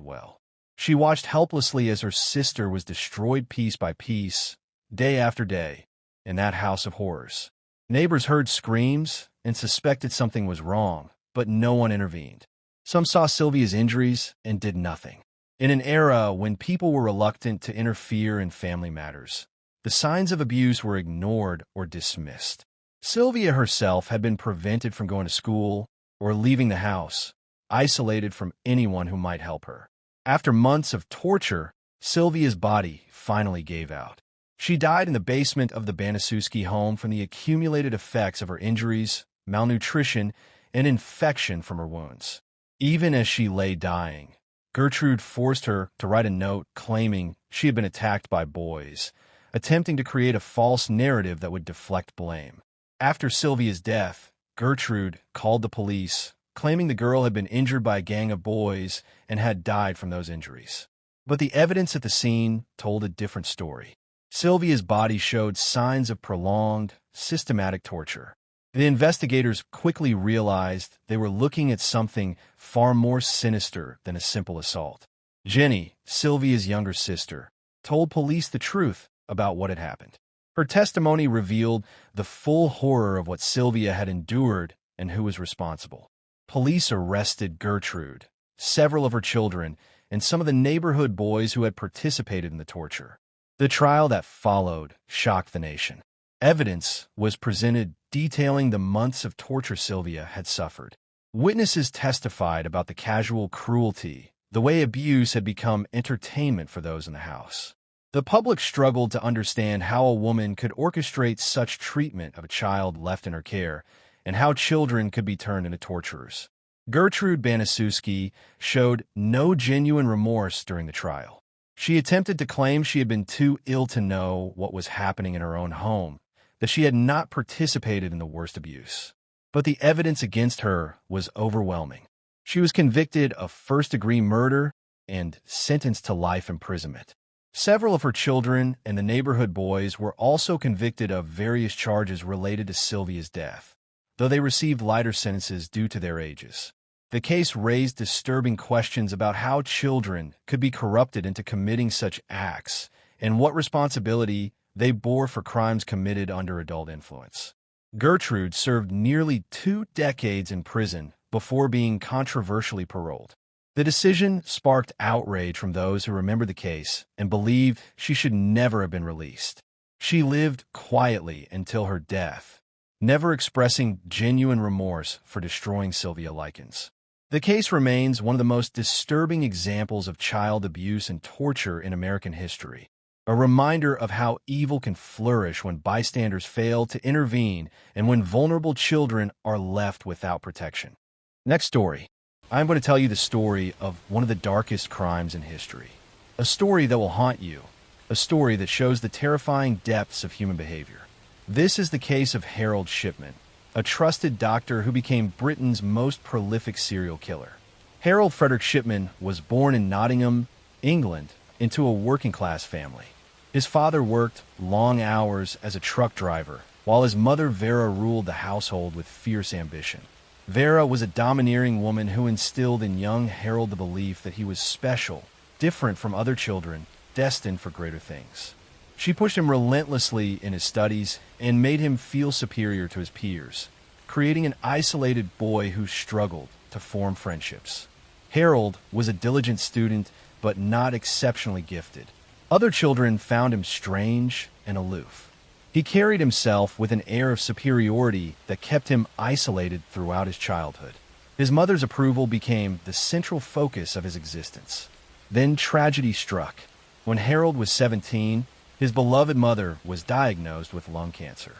well. She watched helplessly as her sister was destroyed piece by piece, day after day, in that house of horrors. Neighbors heard screams and suspected something was wrong, but no one intervened. Some saw Sylvia's injuries and did nothing. In an era when people were reluctant to interfere in family matters, the signs of abuse were ignored or dismissed. Sylvia herself had been prevented from going to school or leaving the house, isolated from anyone who might help her. After months of torture, Sylvia's body finally gave out. She died in the basement of the Banaszewski home from the accumulated effects of her injuries, malnutrition, and infection from her wounds. Even as she lay dying, Gertrude forced her to write a note claiming she had been attacked by boys, attempting to create a false narrative that would deflect blame. After Sylvia's death, Gertrude called the police, claiming the girl had been injured by a gang of boys and had died from those injuries. But the evidence at the scene told a different story. Sylvia's body showed signs of prolonged, systematic torture. The investigators quickly realized they were looking at something far more sinister than a simple assault. Jenny, Sylvia's younger sister, told police the truth about what had happened. Her testimony revealed the full horror of what Sylvia had endured and who was responsible. Police arrested Gertrude, several of her children, and some of the neighborhood boys who had participated in the torture. The trial that followed shocked the nation. Evidence was presented detailing the months of torture Sylvia had suffered. Witnesses testified about the casual cruelty, the way abuse had become entertainment for those in the house. The public struggled to understand how a woman could orchestrate such treatment of a child left in her care, and how children could be turned into torturers. Gertrude Banaszewski showed no genuine remorse during the trial. She attempted to claim she had been too ill to know what was happening in her own home, that she had not participated in the worst abuse. But the evidence against her was overwhelming. She was convicted of first-degree murder and sentenced to life imprisonment. Several of her children and the neighborhood boys were also convicted of various charges related to Sylvia's death, though they received lighter sentences due to their ages. The case raised disturbing questions about how children could be corrupted into committing such acts and what responsibility they bore for crimes committed under adult influence. Gertrude served nearly 2 decades in prison before being controversially paroled. The decision sparked outrage from those who remember the case and believe she should never have been released. She lived quietly until her death, never expressing genuine remorse for destroying Sylvia Likens. The case remains one of the most disturbing examples of child abuse and torture in American history, a reminder of how evil can flourish when bystanders fail to intervene and when vulnerable children are left without protection. Next story. I'm going to tell you the story of one of the darkest crimes in history. A story that will haunt you. A story that shows the terrifying depths of human behavior. This is the case of Harold Shipman, a trusted doctor who became Britain's most prolific serial killer. Harold Frederick Shipman was born in Nottingham, England, into a working-class family. His father worked long hours as a truck driver, while his mother Vera ruled the household with fierce ambition. Vera was a domineering woman who instilled in young Harold the belief that he was special, different from other children, destined for greater things. She pushed him relentlessly in his studies and made him feel superior to his peers, creating an isolated boy who struggled to form friendships. Harold was a diligent student, but not exceptionally gifted. Other children found him strange and aloof. He carried himself with an air of superiority that kept him isolated throughout his childhood. His mother's approval became the central focus of his existence. Then tragedy struck. When Harold was 17, his beloved mother was diagnosed with lung cancer.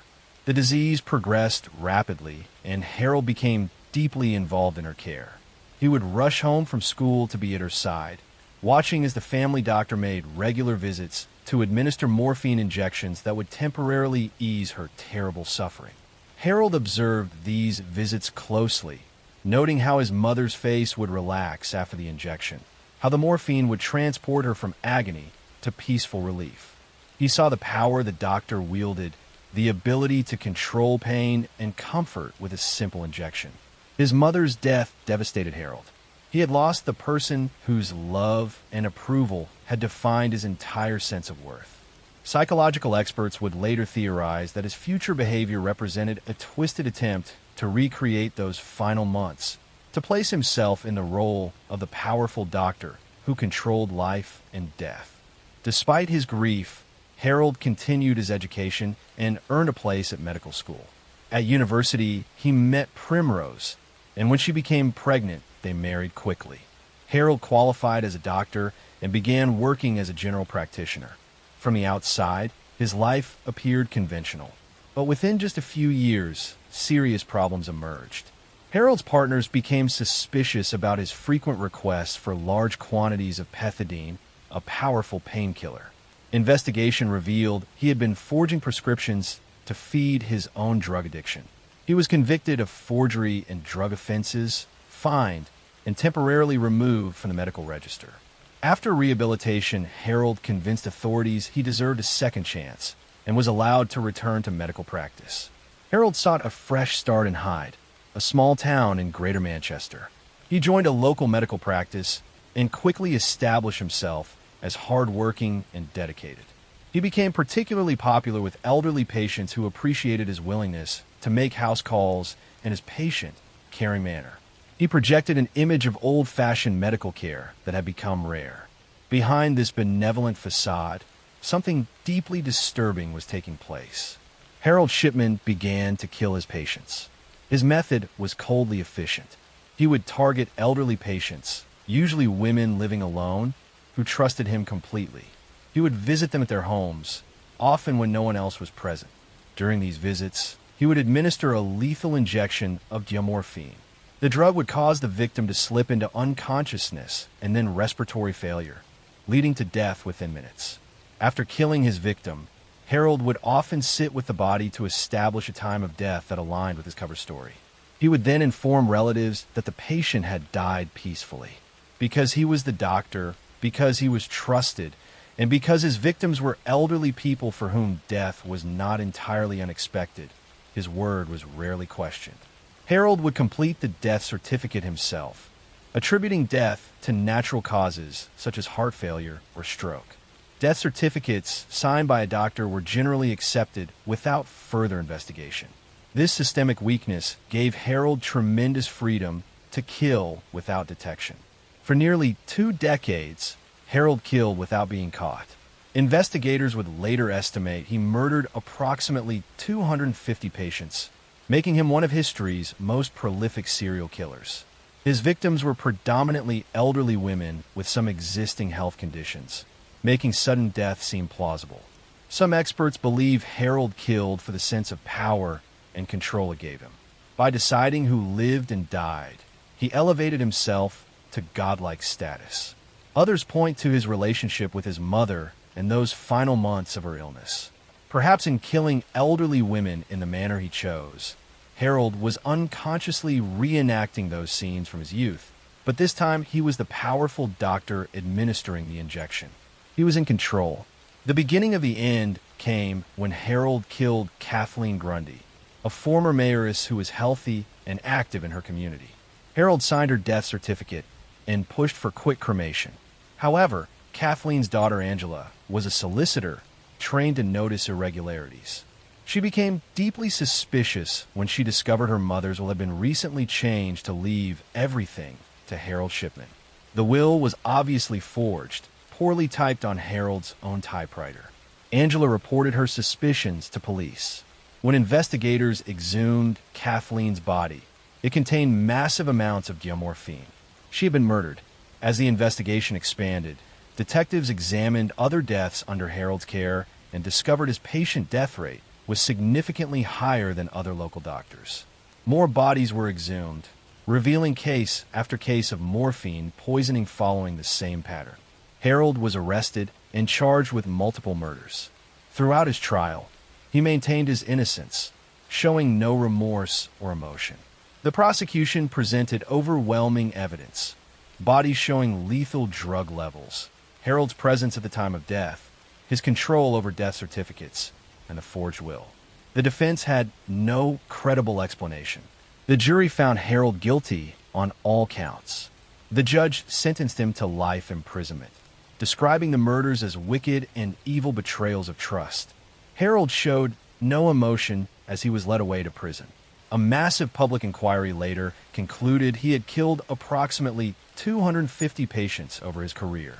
The disease progressed rapidly, and Harold became deeply involved in her care. He would rush home from school to be at her side, watching as the family doctor made regular visits to administer morphine injections that would temporarily ease her terrible suffering. Harold observed these visits closely, noting how his mother's face would relax after the injection, how the morphine would transport her from agony to peaceful relief. He saw the power the doctor wielded, the ability to control pain and comfort with a simple injection. His mother's death devastated Harold. He had lost the person whose love and approval had defined his entire sense of worth. Psychological experts would later theorize that his future behavior represented a twisted attempt to recreate those final months, to place himself in the role of the powerful doctor who controlled life and death. Despite his grief, Harold continued his education and earned a place at medical school. At university, he met Primrose, and when she became pregnant, they married quickly. Harold qualified as a doctor and began working as a general practitioner. From the outside, his life appeared conventional. But within just a few years, serious problems emerged. Harold's partners became suspicious about his frequent requests for large quantities of pethidine, a powerful painkiller. Investigation revealed he had been forging prescriptions to feed his own drug addiction. He was convicted of forgery and drug offenses, fined, and temporarily removed from the medical register. After rehabilitation, Harold convinced authorities he deserved a second chance and was allowed to return to medical practice. Harold sought a fresh start in Hyde, a small town in Greater Manchester. He joined a local medical practice and quickly establish himself as hardworking and dedicated. He became particularly popular with elderly patients who appreciated his willingness to make house calls and his patient, caring manner. He projected an image of old-fashioned medical care that had become rare. Behind this benevolent facade, something deeply disturbing was taking place. Harold Shipman began to kill his patients. His method was coldly efficient. He would target elderly patients, usually women living alone, who trusted him completely. He would visit them at their homes, often when no one else was present. During these visits, he would administer a lethal injection of diamorphine. The drug would cause the victim to slip into unconsciousness and then respiratory failure, leading to death within minutes. After killing his victim, Harold would often sit with the body to establish a time of death that aligned with his cover story. He would then inform relatives that the patient had died peacefully. Because he was the doctor, because he was trusted, and because his victims were elderly people for whom death was not entirely unexpected, his word was rarely questioned. Harold would complete the death certificate himself, attributing death to natural causes such as heart failure or stroke. Death certificates signed by a doctor were generally accepted without further investigation. This systemic weakness gave Harold tremendous freedom to kill without detection. For nearly 2 decades, Harold killed without being caught. Investigators would later estimate he murdered approximately 250 patients, making him one of history's most prolific serial killers. His victims were predominantly elderly women with some existing health conditions, making sudden death seem plausible. Some experts believe Harold killed for the sense of power and control it gave him. By deciding who lived and died, he elevated himself to godlike status. Others point to his relationship with his mother in those final months of her illness. Perhaps in killing elderly women in the manner he chose, Harold was unconsciously reenacting those scenes from his youth, but this time he was the powerful doctor administering the injection. He was in control. The beginning of the end came when Harold killed Kathleen Grundy, a former mayoress who was healthy and active in her community. Harold signed her death certificate and pushed for quick cremation. However, Kathleen's daughter Angela was a solicitor trained to notice irregularities. She became deeply suspicious when she discovered her mother's will had been recently changed to leave everything to Harold Shipman. The will was obviously forged, poorly typed on Harold's own typewriter. Angela reported her suspicions to police. When investigators exhumed Kathleen's body, it contained massive amounts of diamorphine. She had been murdered. As the investigation expanded, detectives examined other deaths under Harold's care and discovered his patient death rate was significantly higher than other local doctors. More bodies were exhumed, revealing case after case of morphine poisoning following the same pattern. Harold was arrested and charged with multiple murders. Throughout his trial, he maintained his innocence, showing no remorse or emotion. The prosecution presented overwhelming evidence, bodies showing lethal drug levels, Harold's presence at the time of death, his control over death certificates, and the forged will. The defense had no credible explanation. The jury found Harold guilty on all counts. The judge sentenced him to life imprisonment, describing the murders as wicked and evil betrayals of trust. Harold showed no emotion as he was led away to prison. A massive public inquiry later concluded he had killed approximately 250 patients over his career.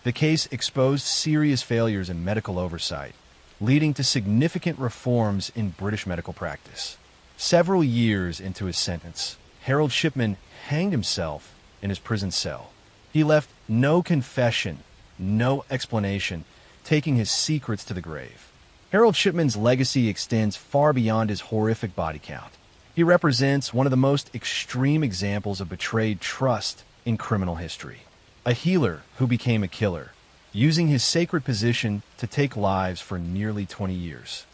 The case exposed serious failures in medical oversight, leading to significant reforms in British medical practice. Several years into his sentence, Harold Shipman hanged himself in his prison cell. He left no confession, no explanation, taking his secrets to the grave. Harold Shipman's legacy extends far beyond his horrific body count. He represents one of the most extreme examples of betrayed trust in criminal history. A healer who became a killer, using his sacred position to take lives for nearly 20 years.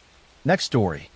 Next story.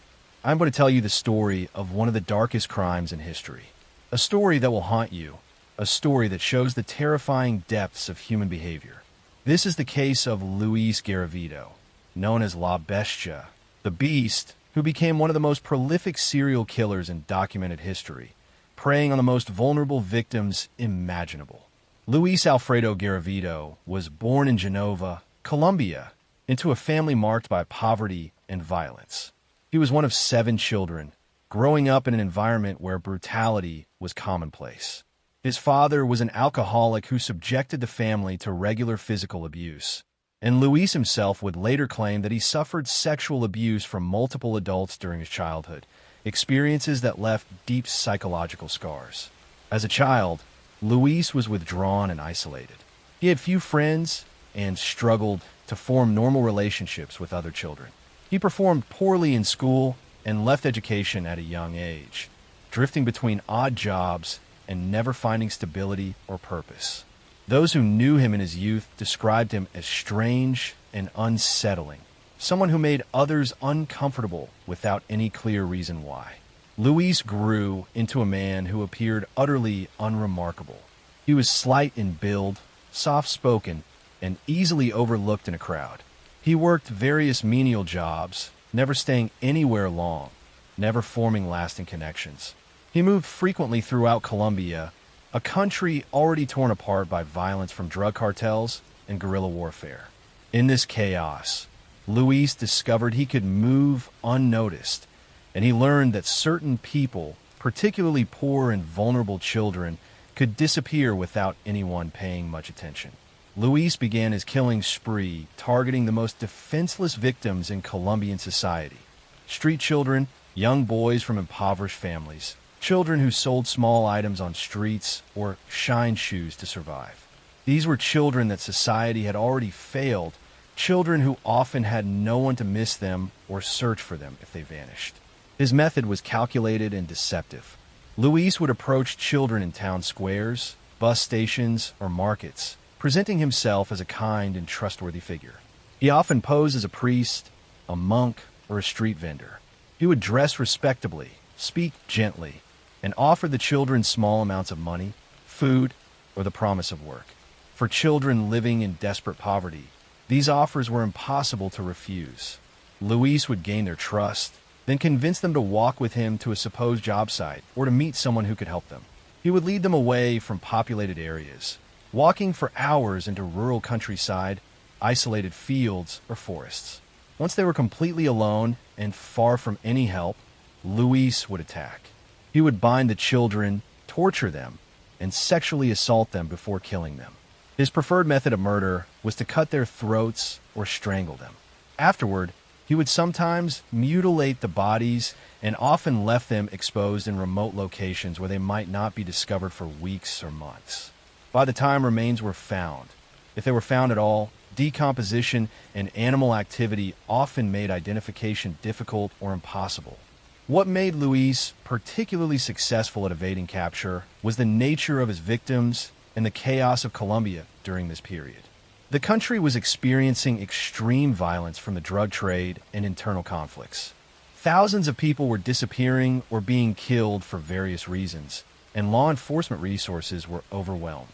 I'm going to tell you the story of one of the darkest crimes in history. A story that will haunt you. A story that shows the terrifying depths of human behavior. This is the case of Luis Garavito, known as La Bestia, the Beast, who became one of the most prolific serial killers in documented history, preying on the most vulnerable victims imaginable. Luis Alfredo Garavito was born in Genova, Colombia, into a family marked by poverty and violence. He was one of 7 children, growing up in an environment where brutality was commonplace. His father was an alcoholic who subjected the family to regular physical abuse, and Luis himself would later claim that he suffered sexual abuse from multiple adults during his childhood, experiences that left deep psychological scars. As a child, Luis was withdrawn and isolated. He had few friends and struggled to form normal relationships with other children. He performed poorly in school and left education at a young age, drifting between odd jobs and never finding stability or purpose. Those who knew him in his youth described him as strange and unsettling, someone who made others uncomfortable without any clear reason why. Luis grew into a man who appeared utterly unremarkable. He was slight in build, soft-spoken, and easily overlooked in a crowd. He worked various menial jobs, never staying anywhere long, never forming lasting connections. He moved frequently throughout Colombia, a country already torn apart by violence from drug cartels and guerrilla warfare. In this chaos, Luis discovered he could move unnoticed, and he learned that certain people, particularly poor and vulnerable children, could disappear without anyone paying much attention. Luis began his killing spree, targeting the most defenseless victims in Colombian society: street children, young boys from impoverished families, children who sold small items on streets or shined shoes to survive. These were children that society had already failed, children who often had no one to miss them or search for them if they vanished. His method was calculated and deceptive. Luis would approach children in town squares, bus stations, or markets, presenting himself as a kind and trustworthy figure. He often posed as a priest, a monk, or a street vendor. He would dress respectably, speak gently, and offer the children small amounts of money, food, or the promise of work. For children living in desperate poverty, these offers were impossible to refuse. Luis would gain their trust, then convince them to walk with him to a supposed job site or to meet someone who could help them. He would lead them away from populated areas, walking for hours into rural countryside, isolated fields, or forests. Once they were completely alone and far from any help, Luis would attack. He would bind the children, torture them, and sexually assault them before killing them. His preferred method of murder was to cut their throats or strangle them. Afterward, he would sometimes mutilate the bodies and often left them exposed in remote locations where they might not be discovered for weeks or months. By the time remains were found, if they were found at all, decomposition and animal activity often made identification difficult or impossible. What made Luis particularly successful at evading capture was the nature of his victims and the chaos of Colombia during this period. The country was experiencing extreme violence from the drug trade and internal conflicts. Thousands of people were disappearing or being killed for various reasons, and law enforcement resources were overwhelmed.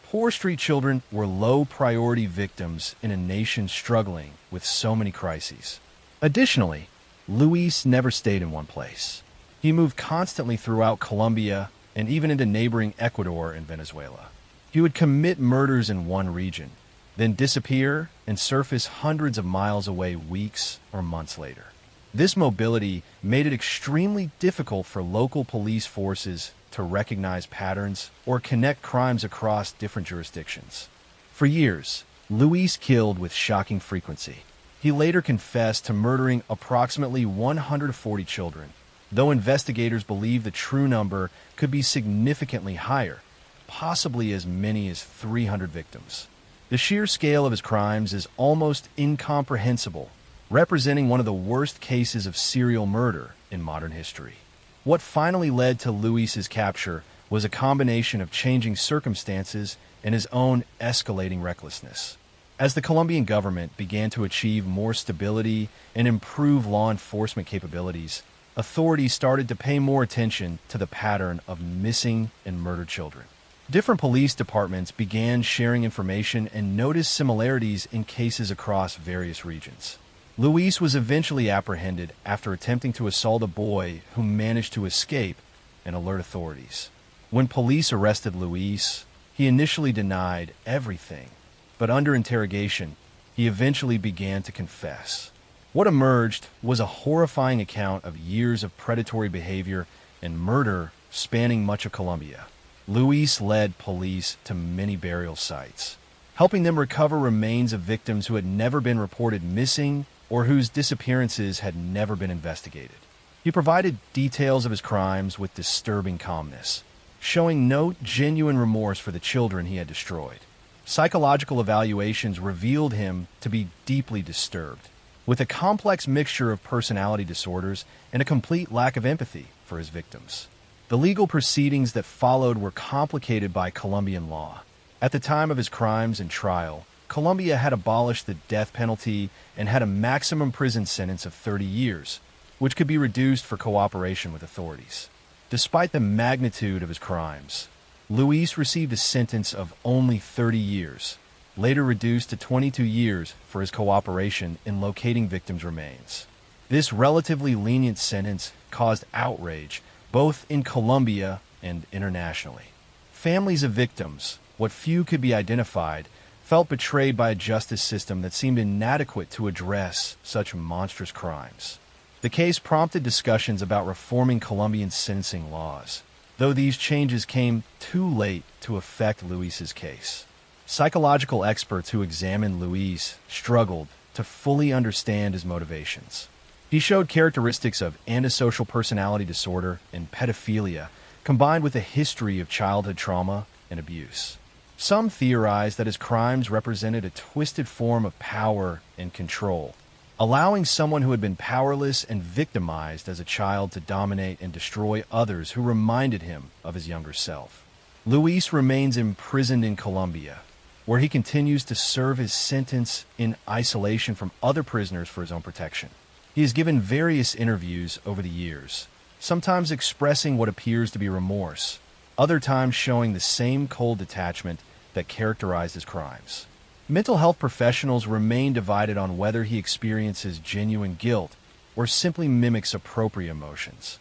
Poor street children were low-priority victims in a nation struggling with so many crises. Additionally, Luis never stayed in one place. He moved constantly throughout Colombia and even into neighboring Ecuador and Venezuela. He would commit murders in one region, then disappear and surface hundreds of miles away weeks or months later. This mobility made it extremely difficult for local police forces to recognize patterns or connect crimes across different jurisdictions. For years, Luis killed with shocking frequency. He later confessed to murdering approximately 140 children, though investigators believe the true number could be significantly higher, possibly as many as 300 victims. The sheer scale of his crimes is almost incomprehensible, representing one of the worst cases of serial murder in modern history. What finally led to Luis's capture was a combination of changing circumstances and his own escalating recklessness. As the Colombian government began to achieve more stability and improve law enforcement capabilities, authorities started to pay more attention to the pattern of missing and murdered children. Different police departments began sharing information and noticed similarities in cases across various regions. Luis was eventually apprehended after attempting to assault a boy who managed to escape and alert authorities. When police arrested Luis, He initially denied everything, but under interrogation, he eventually began to confess. What emerged was a horrifying account of years of predatory behavior and murder spanning much of Colombia. Luis led police to many burial sites, helping them recover remains of victims who had never been reported missing or whose disappearances had never been investigated. He provided details of his crimes with disturbing calmness, showing no genuine remorse for the children he had destroyed. Psychological evaluations revealed him to be deeply disturbed, with a complex mixture of personality disorders and a complete lack of empathy for his victims. The legal proceedings that followed were complicated by Colombian law. At the time of his crimes and trial, Colombia had abolished the death penalty and had a maximum prison sentence of 30 years, which could be reduced for cooperation with authorities. Despite the magnitude of his crimes, Luis received a sentence of only 30 years, later reduced to 22 years for his cooperation in locating victims' remains. This relatively lenient sentence caused outrage both in Colombia and internationally. Families of victims, what few could be identified, felt betrayed by a justice system that seemed inadequate to address such monstrous crimes. The case prompted discussions about reforming Colombian sentencing laws, though these changes came too late to affect Luis's case. Psychological experts who examined Luis struggled to fully understand his motivations. He showed characteristics of antisocial personality disorder and pedophilia, combined with a history of childhood trauma and abuse. Some theorized that his crimes represented a twisted form of power and control, allowing someone who had been powerless and victimized as a child to dominate and destroy others who reminded him of his younger self. Luis remains imprisoned in Colombia, where he continues to serve his sentence in isolation from other prisoners for his own protection. He has given various interviews over the years, sometimes expressing what appears to be remorse, other times showing the same cold detachment that characterized his crimes. Mental health professionals remain divided on whether he experiences genuine guilt or simply mimics appropriate emotions.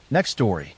Next story.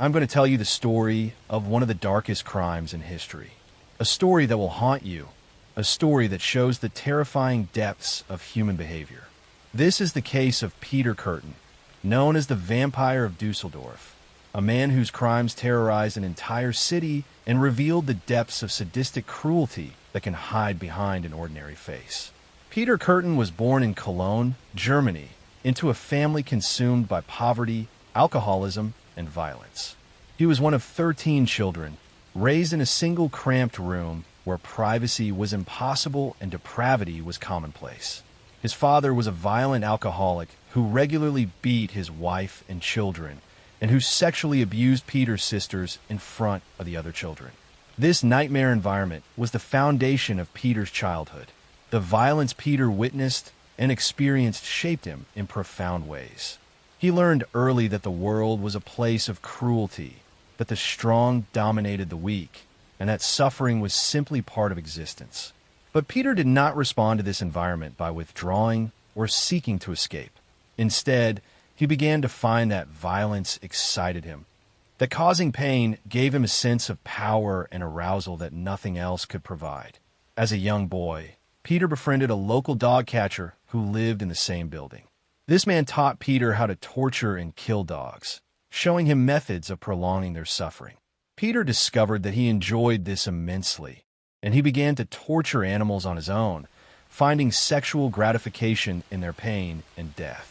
I'm going to tell you the story of one of the darkest crimes in history. A story that will haunt you. A story that shows the terrifying depths of human behavior. This is the case of Peter Curtin, known as the Vampire of Dusseldorf, a man whose crimes terrorized an entire city and revealed the depths of sadistic cruelty that can hide behind an ordinary face. Peter Curtin was born in Cologne, Germany, into a family consumed by poverty, alcoholism, and violence. He was one of 13 children, raised in a single cramped room where privacy was impossible and depravity was commonplace. His father was a violent alcoholic who regularly beat his wife and children, and who sexually abused Peter's sisters in front of the other children. This nightmare environment was the foundation of Peter's childhood. The violence Peter witnessed and experienced shaped him in profound ways. He learned early that the world was a place of cruelty, that the strong dominated the weak, and that suffering was simply part of existence. But Peter did not respond to this environment by withdrawing or seeking to escape. Instead, he began to find that violence excited him, that causing pain gave him a sense of power and arousal that nothing else could provide. As a young boy, Peter befriended a local dog catcher who lived in the same building. This man taught Peter how to torture and kill dogs, showing him methods of prolonging their suffering. Peter discovered that he enjoyed this immensely, and he began to torture animals on his own, finding sexual gratification in their pain and death.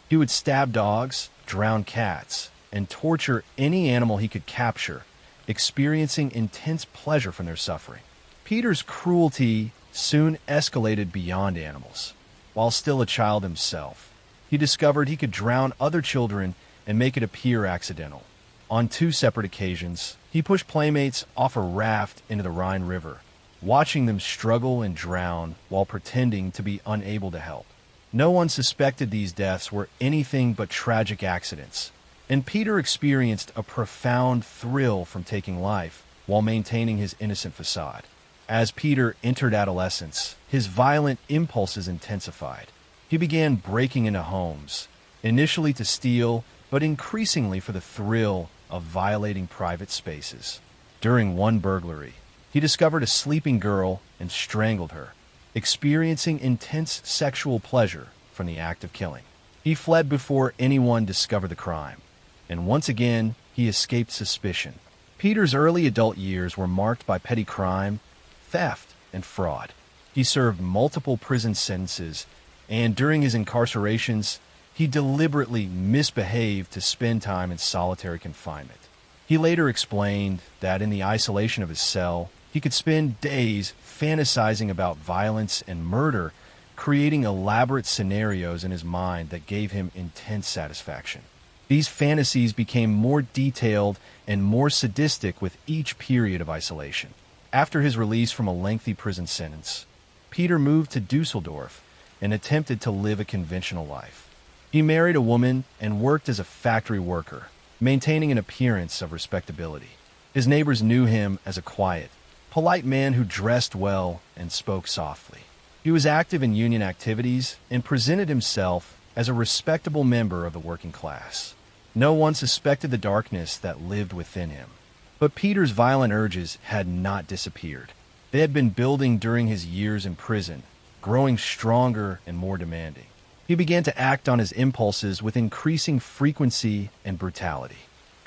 He would stab dogs, drown cats, and torture any animal he could capture, experiencing intense pleasure from their suffering. Peter's cruelty soon escalated beyond animals. While still a child himself, he discovered he could drown other children and make it appear accidental. On 2 separate occasions, he pushed playmates off a raft into the Rhine River, watching them struggle and drown while pretending to be unable to help. No one suspected these deaths were anything but tragic accidents, and Peter experienced a profound thrill from taking life while maintaining his innocent facade. As Peter entered adolescence, his violent impulses intensified. He began breaking into homes, initially to steal, but increasingly for the thrill of violating private spaces. During one burglary, he He discovered a sleeping girl and strangled her, experiencing intense sexual pleasure from the act of killing. He fled before anyone discovered the crime, and once again, he escaped suspicion. Peter's early adult years were marked by petty crime, theft, and fraud. He served multiple prison sentences, and during his incarcerations, he deliberately misbehaved to spend time in solitary confinement. He later explained that in the isolation of his cell, he could spend days fantasizing about violence and murder, creating elaborate scenarios in his mind that gave him intense satisfaction. These fantasies became more detailed and more sadistic with each period of isolation. After his release from a lengthy prison sentence, Peter moved to Dusseldorf and attempted to live a conventional life. He married a woman and worked as a factory worker, maintaining an appearance of respectability. His neighbors knew him as a quiet, polite man who dressed well and spoke softly. He was active in union activities and presented himself as a respectable member of the working class. No one suspected the darkness that lived within him. But Peter's violent urges had not disappeared. They had been building during his years in prison, growing stronger and more demanding. He began to act on his impulses with increasing frequency and brutality.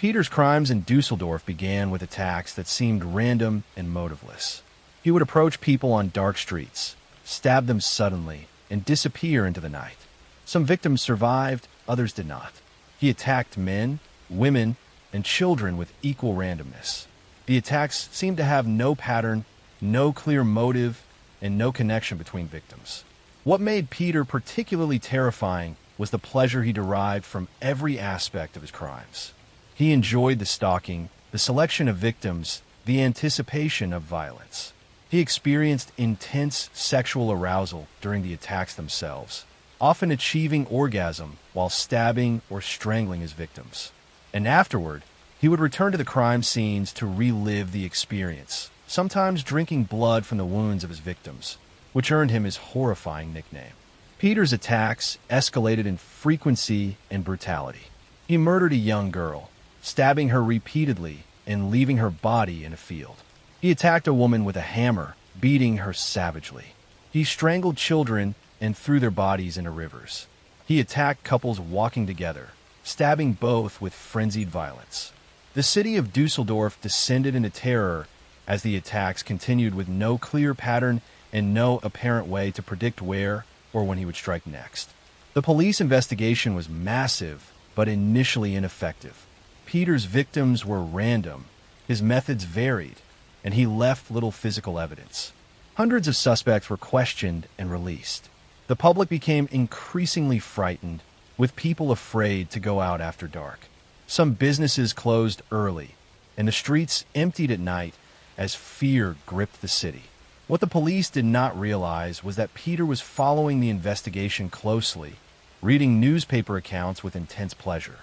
Peter's crimes in Dusseldorf began with attacks that seemed random and motiveless. He would approach people on dark streets, stab them suddenly, and disappear into the night. Some victims survived, others did not. He attacked men, women, and children with equal randomness. The attacks seemed to have no pattern, no clear motive, and no connection between victims. What made Peter particularly terrifying was the pleasure he derived from every aspect of his crimes. He enjoyed the stalking, the selection of victims, the anticipation of violence. He experienced intense sexual arousal during the attacks themselves, often achieving orgasm while stabbing or strangling his victims. And afterward, he would return to the crime scenes to relive the experience, sometimes drinking blood from the wounds of his victims, which earned him his horrifying nickname. Peter's attacks escalated in frequency and brutality. He murdered a young girl, stabbing her repeatedly and leaving her body in a field. He attacked a woman with a hammer, beating her savagely. He strangled children and threw their bodies into rivers. He attacked couples walking together, stabbing both with frenzied violence. The city of Dusseldorf descended into terror as the attacks continued with no clear pattern and no apparent way to predict where or when he would strike next. The police investigation was massive, but initially ineffective. Peter's victims were random, his methods varied, and he left little physical evidence. Hundreds of suspects were questioned and released. The public became increasingly frightened, with people afraid to go out after dark. Some businesses closed early, and the streets emptied at night as fear gripped the city. What the police did not realize was that Peter was following the investigation closely, reading newspaper accounts with intense pleasure.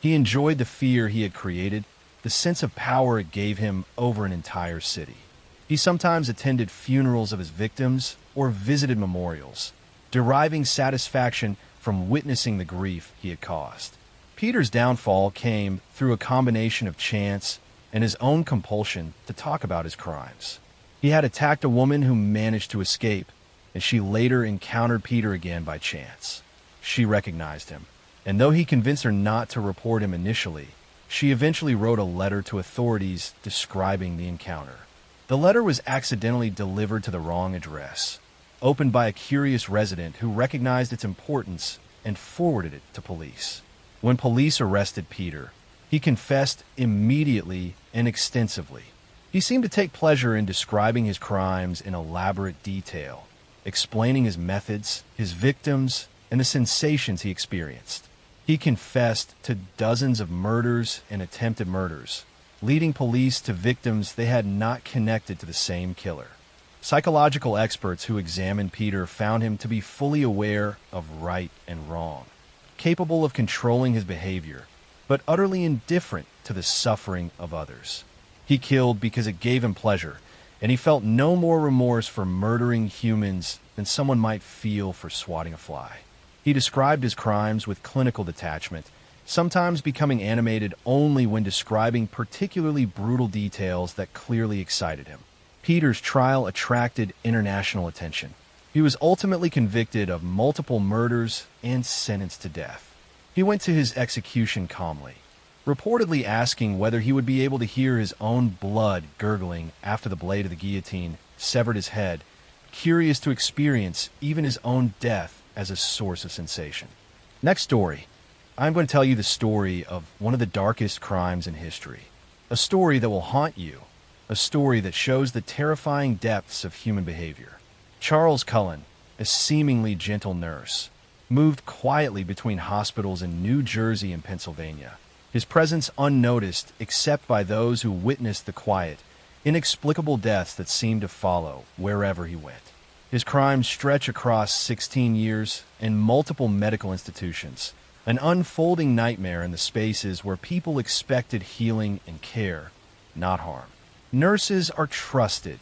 He enjoyed the fear he had created, the sense of power it gave him over an entire city. He sometimes attended funerals of his victims or visited memorials, deriving satisfaction from witnessing the grief he had caused. Peter's downfall came through a combination of chance and his own compulsion to talk about his crimes. He had attacked a woman who managed to escape, and she later encountered Peter again by chance. She recognized him, and though he convinced her not to report him initially, she eventually wrote a letter to authorities describing the encounter. The letter was accidentally delivered to the wrong address, opened by a curious resident who recognized its importance and forwarded it to police. When police arrested Peter, he confessed immediately and extensively. He seemed to take pleasure in describing his crimes in elaborate detail, explaining his methods, his victims, and the sensations he experienced. He confessed to dozens of murders and attempted murders, leading police to victims they had not connected to the same killer. Psychological experts who examined Peter found him to be fully aware of right and wrong, capable of controlling his behavior, but utterly indifferent to the suffering of others. He killed because it gave him pleasure, and he felt no more remorse for murdering humans than someone might feel for swatting a fly. He described his crimes with clinical detachment, sometimes becoming animated only when describing particularly brutal details that clearly excited him. Peter's trial attracted international attention. He was ultimately convicted of multiple murders and sentenced to death. He went to his execution calmly, reportedly asking whether he would be able to hear his own blood gurgling after the blade of the guillotine severed his head, curious to experience even his own death as a source of sensation. Next story. I'm going to tell you the story of one of the darkest crimes in history. A story that will haunt you. A story that shows the terrifying depths of human behavior. Charles Cullen, a seemingly gentle nurse, moved quietly between hospitals in New Jersey and Pennsylvania, his presence unnoticed except by those who witnessed the quiet, inexplicable deaths that seemed to follow wherever he went. His crimes stretch across 16 years and multiple medical institutions, an unfolding nightmare in the spaces where people expected healing and care, not harm. Nurses are trusted,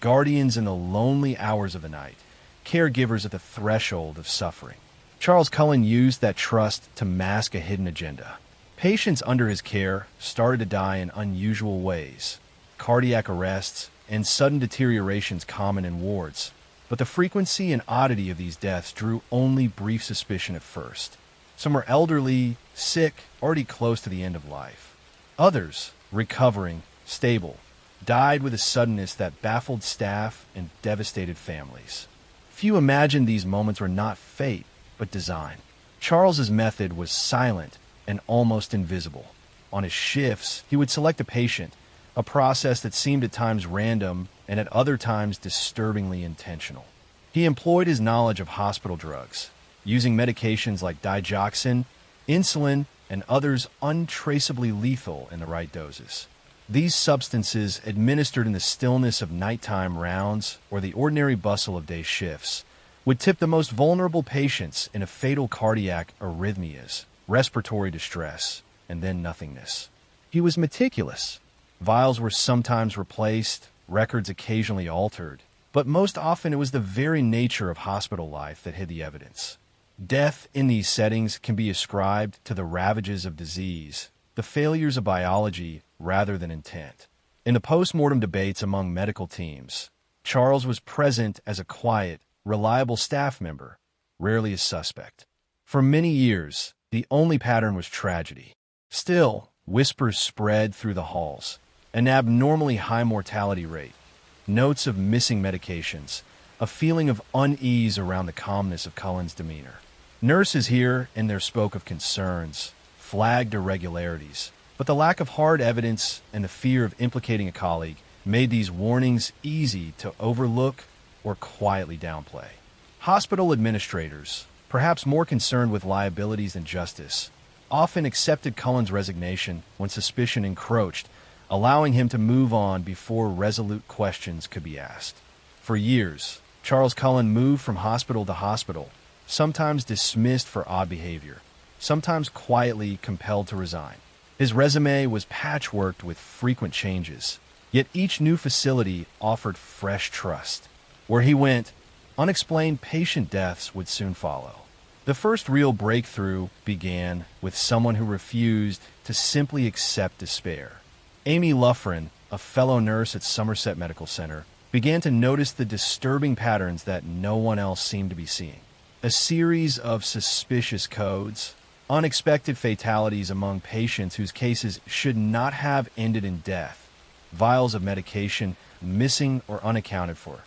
guardians in the lonely hours of the night, caregivers at the threshold of suffering. Charles Cullen used that trust to mask a hidden agenda. Patients under his care started to die in unusual ways, cardiac arrests and sudden deteriorations common in wards. But the frequency and oddity of these deaths drew only brief suspicion at first. Some were elderly, sick, already close to the end of life. Others, recovering, stable, died with a suddenness that baffled staff and devastated families. Few imagined these moments were not fate, but design. Charles's method was silent and almost invisible. On his shifts, he would select a patient, a process that seemed at times random and at other times disturbingly intentional. He employed his knowledge of hospital drugs, using medications like digoxin, insulin, and others untraceably lethal in the right doses. These substances, administered in the stillness of nighttime rounds or the ordinary bustle of day shifts, would tip the most vulnerable patients into fatal cardiac arrhythmias, respiratory distress, and then nothingness. He was meticulous. Vials were sometimes replaced, records occasionally altered, but most often it was the very nature of hospital life that hid the evidence. Death in these settings can be ascribed to the ravages of disease, the failures of biology rather than intent. In the post-mortem debates among medical teams, Charles was present as a quiet, reliable staff member, rarely a suspect. For many years, the only pattern was tragedy. Still, whispers spread through the halls, an abnormally high mortality rate, notes of missing medications, a feeling of unease around the calmness of Cullen's demeanor. Nurses here and there spoke of concerns, flagged irregularities, but the lack of hard evidence and the fear of implicating a colleague made these warnings easy to overlook or quietly downplay. Hospital administrators, perhaps more concerned with liabilities than justice, often accepted Cullen's resignation when suspicion encroached, allowing him to move on before resolute questions could be asked. For years, Charles Cullen moved from hospital to hospital, sometimes dismissed for odd behavior, sometimes quietly compelled to resign. His resume was patchworked with frequent changes, yet each new facility offered fresh trust. Where he went, unexplained patient deaths would soon follow. The first real breakthrough began with someone who refused to simply accept despair. Amy Luffren, a fellow nurse at Somerset Medical Center, began to notice the disturbing patterns that no one else seemed to be seeing. A series of suspicious codes, unexpected fatalities among patients whose cases should not have ended in death, vials of medication missing or unaccounted for.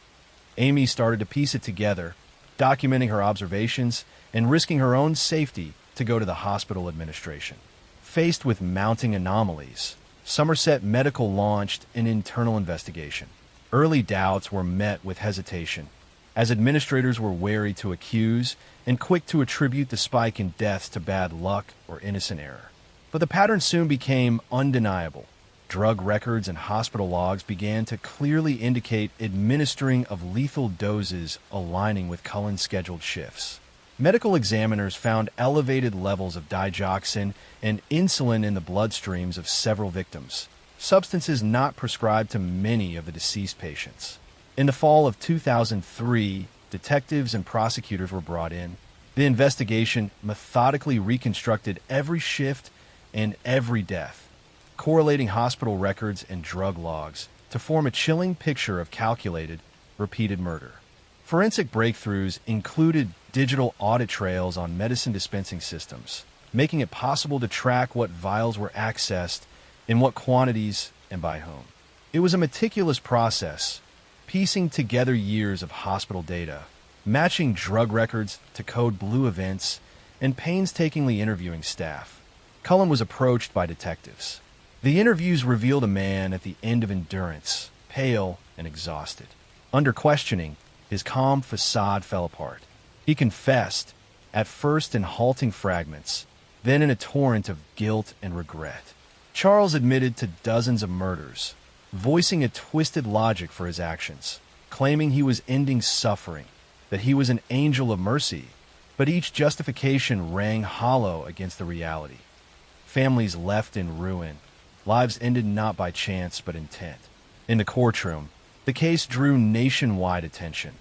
Amy started to piece it together, documenting her observations and risking her own safety to go to the hospital administration. Faced with mounting anomalies, Somerset Medical launched an internal investigation. Early doubts were met with hesitation, as administrators were wary to accuse and quick to attribute the spike in deaths to bad luck or innocent error. But the pattern soon became undeniable. Drug records and hospital logs began to clearly indicate administering of lethal doses aligning with Cullen's scheduled shifts. Medical examiners found elevated levels of digoxin and insulin in the bloodstreams of several victims, substances not prescribed to many of the deceased patients. In the fall of 2003, detectives and prosecutors were brought in. The investigation methodically reconstructed every shift and every death, correlating hospital records and drug logs, to form a chilling picture of calculated, repeated murder. Forensic breakthroughs included digital audit trails on medicine dispensing systems, making it possible to track what vials were accessed, in what quantities, and by whom. It was a meticulous process, piecing together years of hospital data, matching drug records to code blue events, and painstakingly interviewing staff. Cullen was approached by detectives. The interviews revealed a man at the end of endurance, pale and exhausted. Under questioning, his calm facade fell apart. He confessed, at first in halting fragments, then in a torrent of guilt and regret. Charles admitted to dozens of murders, voicing a twisted logic for his actions, claiming he was ending suffering, that he was an angel of mercy, but each justification rang hollow against the reality. Families left in ruin, lives ended not by chance but intent. In the courtroom, the case drew nationwide attention.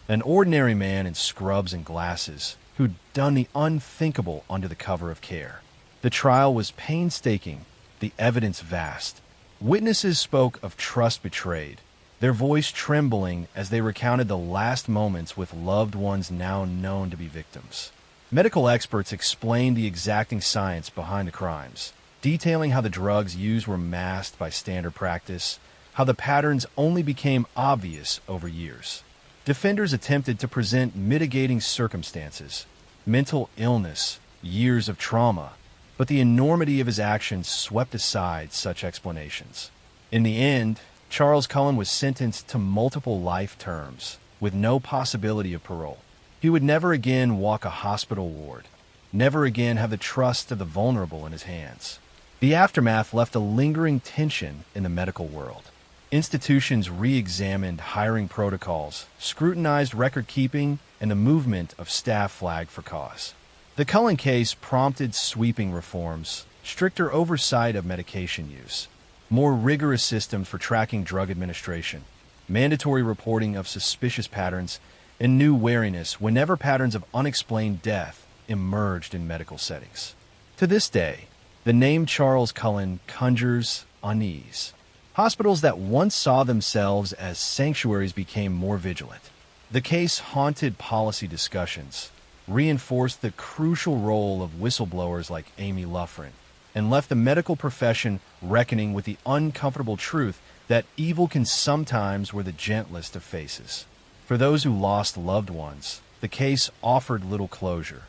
An ordinary man in scrubs and glasses who'd done the unthinkable under the cover of care. The trial was painstaking, the evidence vast. Witnesses spoke of trust betrayed, their voice trembling as they recounted the last moments with loved ones now known to be victims. Medical experts explained the exacting science behind the crimes, detailing how the drugs used were masked by standard practice, how the patterns only became obvious over years. Defenders attempted to present mitigating circumstances, mental illness, years of trauma, but the enormity of his actions swept aside such explanations. In the end, Charles Cullen was sentenced to multiple life terms, with no possibility of parole. He would never again walk a hospital ward, never again have the trust of the vulnerable in his hands. The aftermath left a lingering tension in the medical world. Institutions re-examined hiring protocols, scrutinized record-keeping, and the movement of staff flagged for cause. The Cullen case prompted sweeping reforms, stricter oversight of medication use, more rigorous systems for tracking drug administration, mandatory reporting of suspicious patterns, and new wariness whenever patterns of unexplained death emerged in medical settings. To this day, the name Charles Cullen conjures unease. Hospitals that once saw themselves as sanctuaries became more vigilant. The case haunted policy discussions, reinforced the crucial role of whistleblowers like Amy Luffrin, and left the medical profession reckoning with the uncomfortable truth that evil can sometimes wear the gentlest of faces. For those who lost loved ones, the case offered little closure.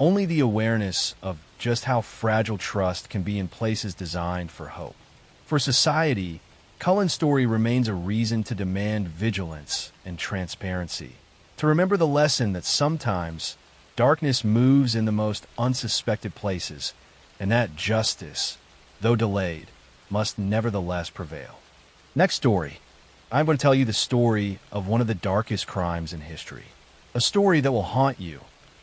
Only the awareness of just how fragile trust can be in places designed for hope. For society, Cullen's story remains a reason to demand vigilance and transparency, to remember the lesson that sometimes darkness moves in the most unsuspected places, and that justice, though delayed, must nevertheless prevail. Next story. I'm going to tell you the story of one of the darkest crimes in history. A story that will haunt you.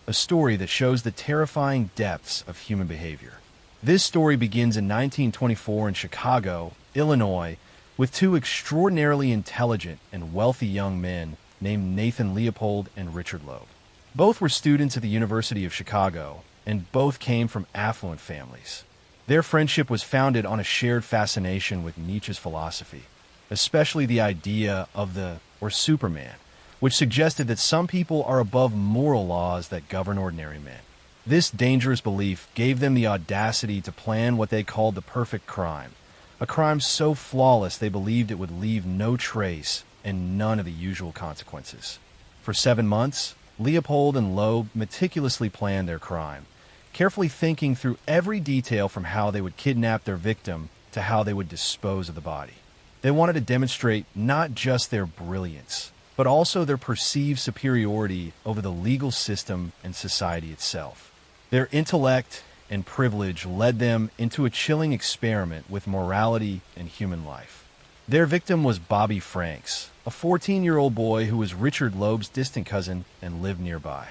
A story that shows the terrifying depths of human behavior. This story begins in 1924 in Chicago, Illinois, with two extraordinarily intelligent and wealthy young men named Nathan Leopold and Richard Loeb. Both were students at the University of Chicago, and both came from affluent families. Their friendship was founded on a shared fascination with Nietzsche's philosophy, especially the idea of the, or Superman, which suggested that some people are above moral laws that govern ordinary men. This dangerous belief gave them the audacity to plan what they called the perfect crime, a crime so flawless they believed it would leave no trace and none of the usual consequences. For 7 months, Leopold and Loeb meticulously planned their crime, carefully thinking through every detail from how they would kidnap their victim to how they would dispose of the body. They wanted to demonstrate not just their brilliance, but also their perceived superiority over the legal system and society itself. Their intellect and privilege led them into a chilling experiment with morality and human life. Their victim was Bobby Franks, a 14-year-old boy who was Richard Loeb's distant cousin and lived nearby.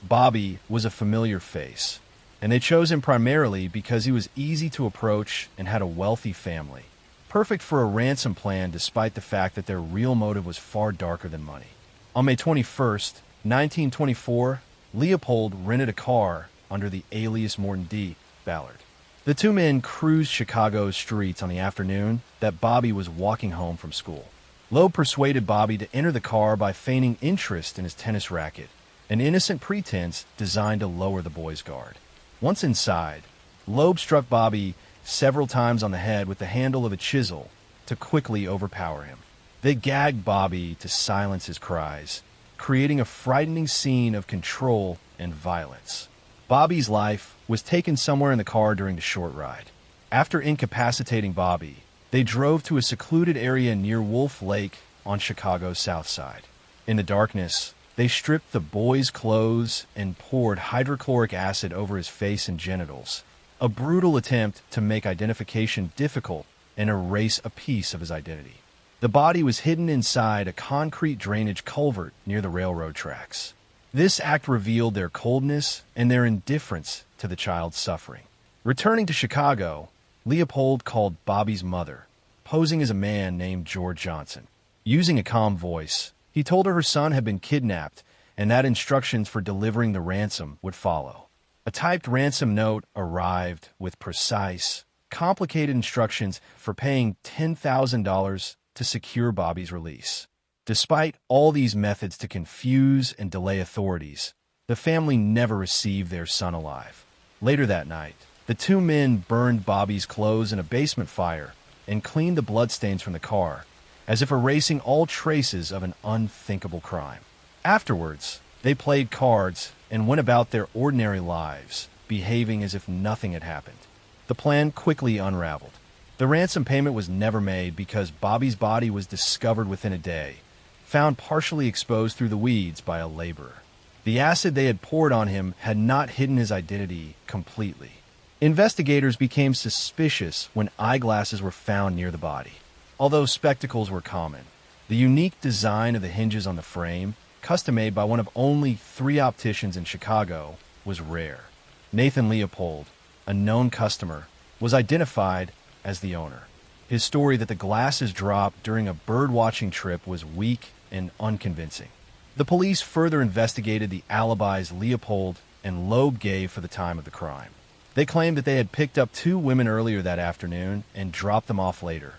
Bobby was a familiar face, and they chose him primarily because he was easy to approach and had a wealthy family, perfect for a ransom plan despite the fact that their real motive was far darker than money. On May 21st, 1924, Leopold rented a car under the alias Morton D. Ballard. The The two men cruised Chicago's streets on the afternoon that Bobby was walking home from school. Loeb persuaded Bobby to enter the car by feigning interest in his tennis racket, an innocent pretense designed to lower the boy's guard. Once inside, Loeb struck Bobby several times on the head with the handle of a chisel to quickly overpower him. They gagged Bobby to silence his cries, creating a frightening scene of control and violence. Bobby's life was taken somewhere in the car during the short ride. After incapacitating Bobby, they drove to a secluded area near Wolf Lake on Chicago's south side. In the darkness, they stripped the boy's clothes and poured hydrochloric acid over his face and genitals, a brutal attempt to make identification difficult and erase a piece of his identity. The body was hidden inside a concrete drainage culvert near the railroad tracks. This act revealed their coldness and their indifference to the child's suffering. Returning to Chicago, Leopold called Bobby's mother, posing as a man named George Johnson. Using a calm voice, he told her son had been kidnapped and that instructions for delivering the ransom would follow. A typed ransom note arrived with precise, complicated instructions for paying $10,000 to secure Bobby's release. Despite all these methods to confuse and delay authorities, the family never received their son alive. Later that night, the two men burned Bobby's clothes in a basement fire and cleaned the bloodstains from the car, as if erasing all traces of an unthinkable crime. Afterwards, they played cards and went about their ordinary lives, behaving as if nothing had happened. The plan quickly unraveled. The ransom payment was never made because Bobby's body was discovered within a day, found partially exposed through the weeds by a laborer. The acid they had poured on him had not hidden his identity completely. Investigators became suspicious when eyeglasses were found near the body. Although spectacles were common, the unique design of the hinges on the frame, custom-made by one of only 3 opticians in Chicago, was rare. Nathan Leopold, a known customer, was identified as the owner. His story that the glasses dropped during a bird-watching trip was weak and unconvincing. The police further investigated the alibis Leopold and Loeb gave for the time of the crime. They claimed that they had picked up 2 women earlier that afternoon and dropped them off later.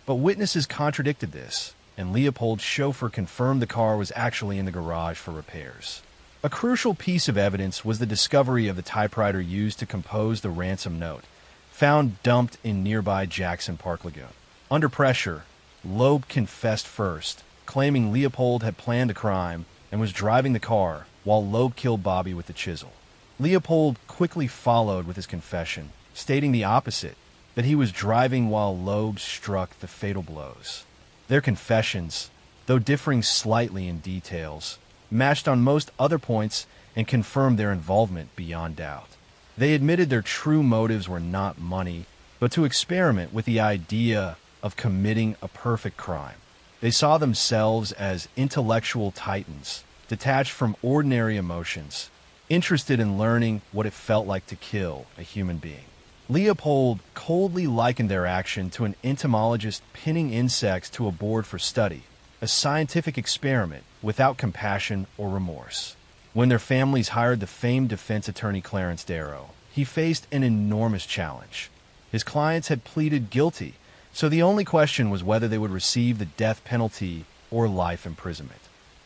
But witnesses contradicted this, and Leopold's chauffeur confirmed the car was actually in the garage for repairs. A crucial piece of evidence was the discovery of the typewriter used to compose the ransom note, found dumped in nearby Jackson Park Lagoon. Under pressure, Loeb confessed first, claiming Leopold had planned a crime and was driving the car while Loeb killed Bobby with the chisel. Leopold quickly followed with his confession, stating the opposite, that he was driving while Loeb struck the fatal blows. Their confessions, though differing slightly in details, matched on most other points and confirmed their involvement beyond doubt. They admitted their true motives were not money, but to experiment with the idea of committing a perfect crime. They saw themselves as intellectual titans, detached from ordinary emotions, interested in learning what it felt like to kill a human being. Leopold coldly likened their action to an entomologist pinning insects to a board for study, a scientific experiment without compassion or remorse. When their families hired the famed defense attorney Clarence Darrow, he faced an enormous challenge. His clients had pleaded guilty, so the only question was whether they would receive the death penalty or life imprisonment.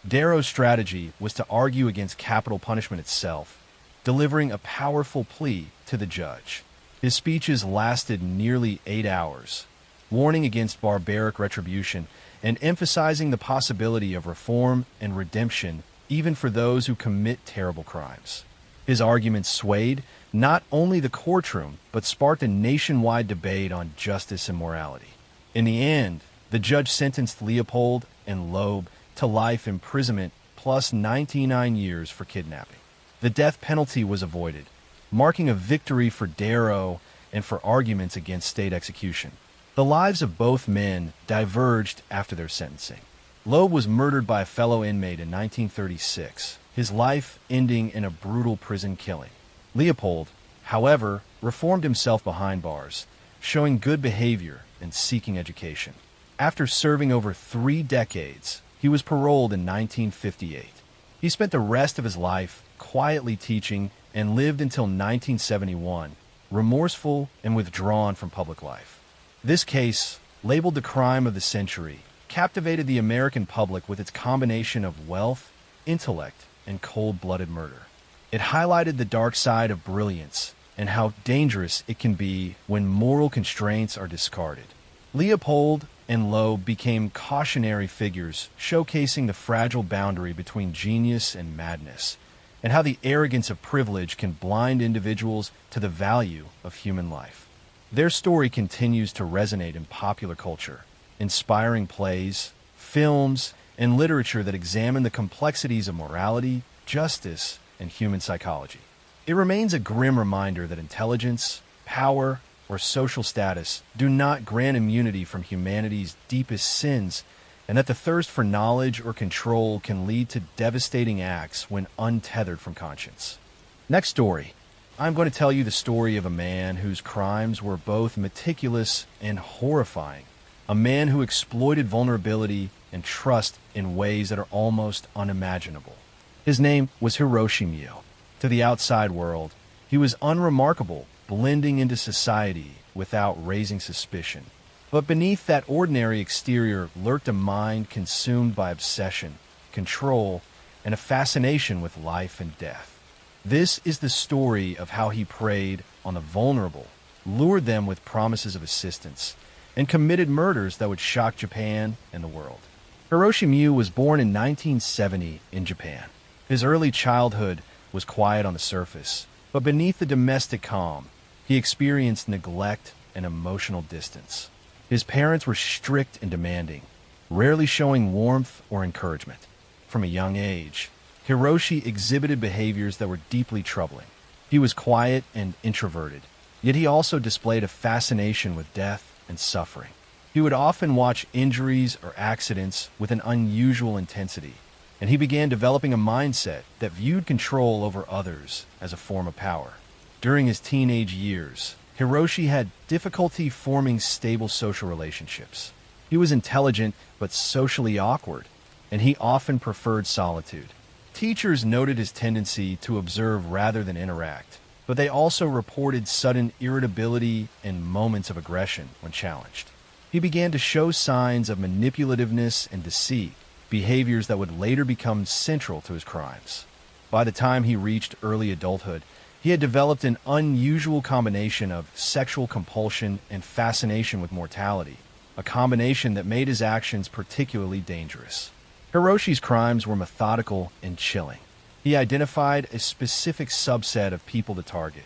Darrow's strategy was to argue against capital punishment itself, delivering a powerful plea to the judge. His speeches lasted nearly 8 hours, warning against barbaric retribution and emphasizing the possibility of reform and redemption even for those who commit terrible crimes. His arguments swayed not only the courtroom, but sparked a nationwide debate on justice and morality. In the end, the judge sentenced Leopold and Loeb to life imprisonment plus 99 years for kidnapping. The death penalty was avoided, marking a victory for Darrow and for arguments against state execution. The lives of both men diverged after their sentencing. Loeb was murdered by a fellow inmate in 1936, his life ending in a brutal prison killing. Leopold, however, reformed himself behind bars, showing good behavior and seeking education. After serving over 3 decades, he was paroled in 1958. He spent the rest of his life quietly teaching and lived until 1971, remorseful, and withdrawn from public life. This case, labeled the crime of the century, captivated the American public with its combination of wealth, intellect, and cold-blooded murder. It highlighted the dark side of brilliance and how dangerous it can be when moral constraints are discarded. Leopold and Loeb became cautionary figures, showcasing the fragile boundary between genius and madness, and how the arrogance of privilege can blind individuals to the value of human life. Their story continues to resonate in popular culture, inspiring plays, films, and literature that examine the complexities of morality, justice, and human psychology. It remains a grim reminder that intelligence, power, or social status do not grant immunity from humanity's deepest sins, and that the thirst for knowledge or control can lead to devastating acts when untethered from conscience. Next story. I'm going to tell you the story of a man whose crimes were both meticulous and horrifying. A man who exploited vulnerability and trust in ways that are almost unimaginable. His name was Hiroshi Mio. To the outside world, he was unremarkable, blending into society without raising suspicion. But beneath that ordinary exterior lurked a mind consumed by obsession, control, and a fascination with life and death. This is the story of how he preyed on the vulnerable, lured them with promises of assistance, and committed murders that would shock Japan and the world. Hiroshi Mio was born in 1970 in Japan. His early childhood was quiet on the surface, but beneath the domestic calm, he experienced neglect and emotional distance. His parents were strict and demanding, rarely showing warmth or encouragement. From a young age, Hiroshi exhibited behaviors that were deeply troubling. He was quiet and introverted, yet he also displayed a fascination with death and suffering. He would often watch injuries or accidents with an unusual intensity, and he began developing a mindset that viewed control over others as a form of power. During his teenage years, Hiroshi had difficulty forming stable social relationships. He was intelligent but socially awkward, and he often preferred solitude. Teachers noted his tendency to observe rather than interact, but they also reported sudden irritability and moments of aggression when challenged. He began to show signs of manipulativeness and deceit, behaviors that would later become central to his crimes. By the time he reached early adulthood, he had developed an unusual combination of sexual compulsion and fascination with mortality, a combination that made his actions particularly dangerous. Hiroshi's crimes were methodical and chilling. He identified a specific subset of people to target,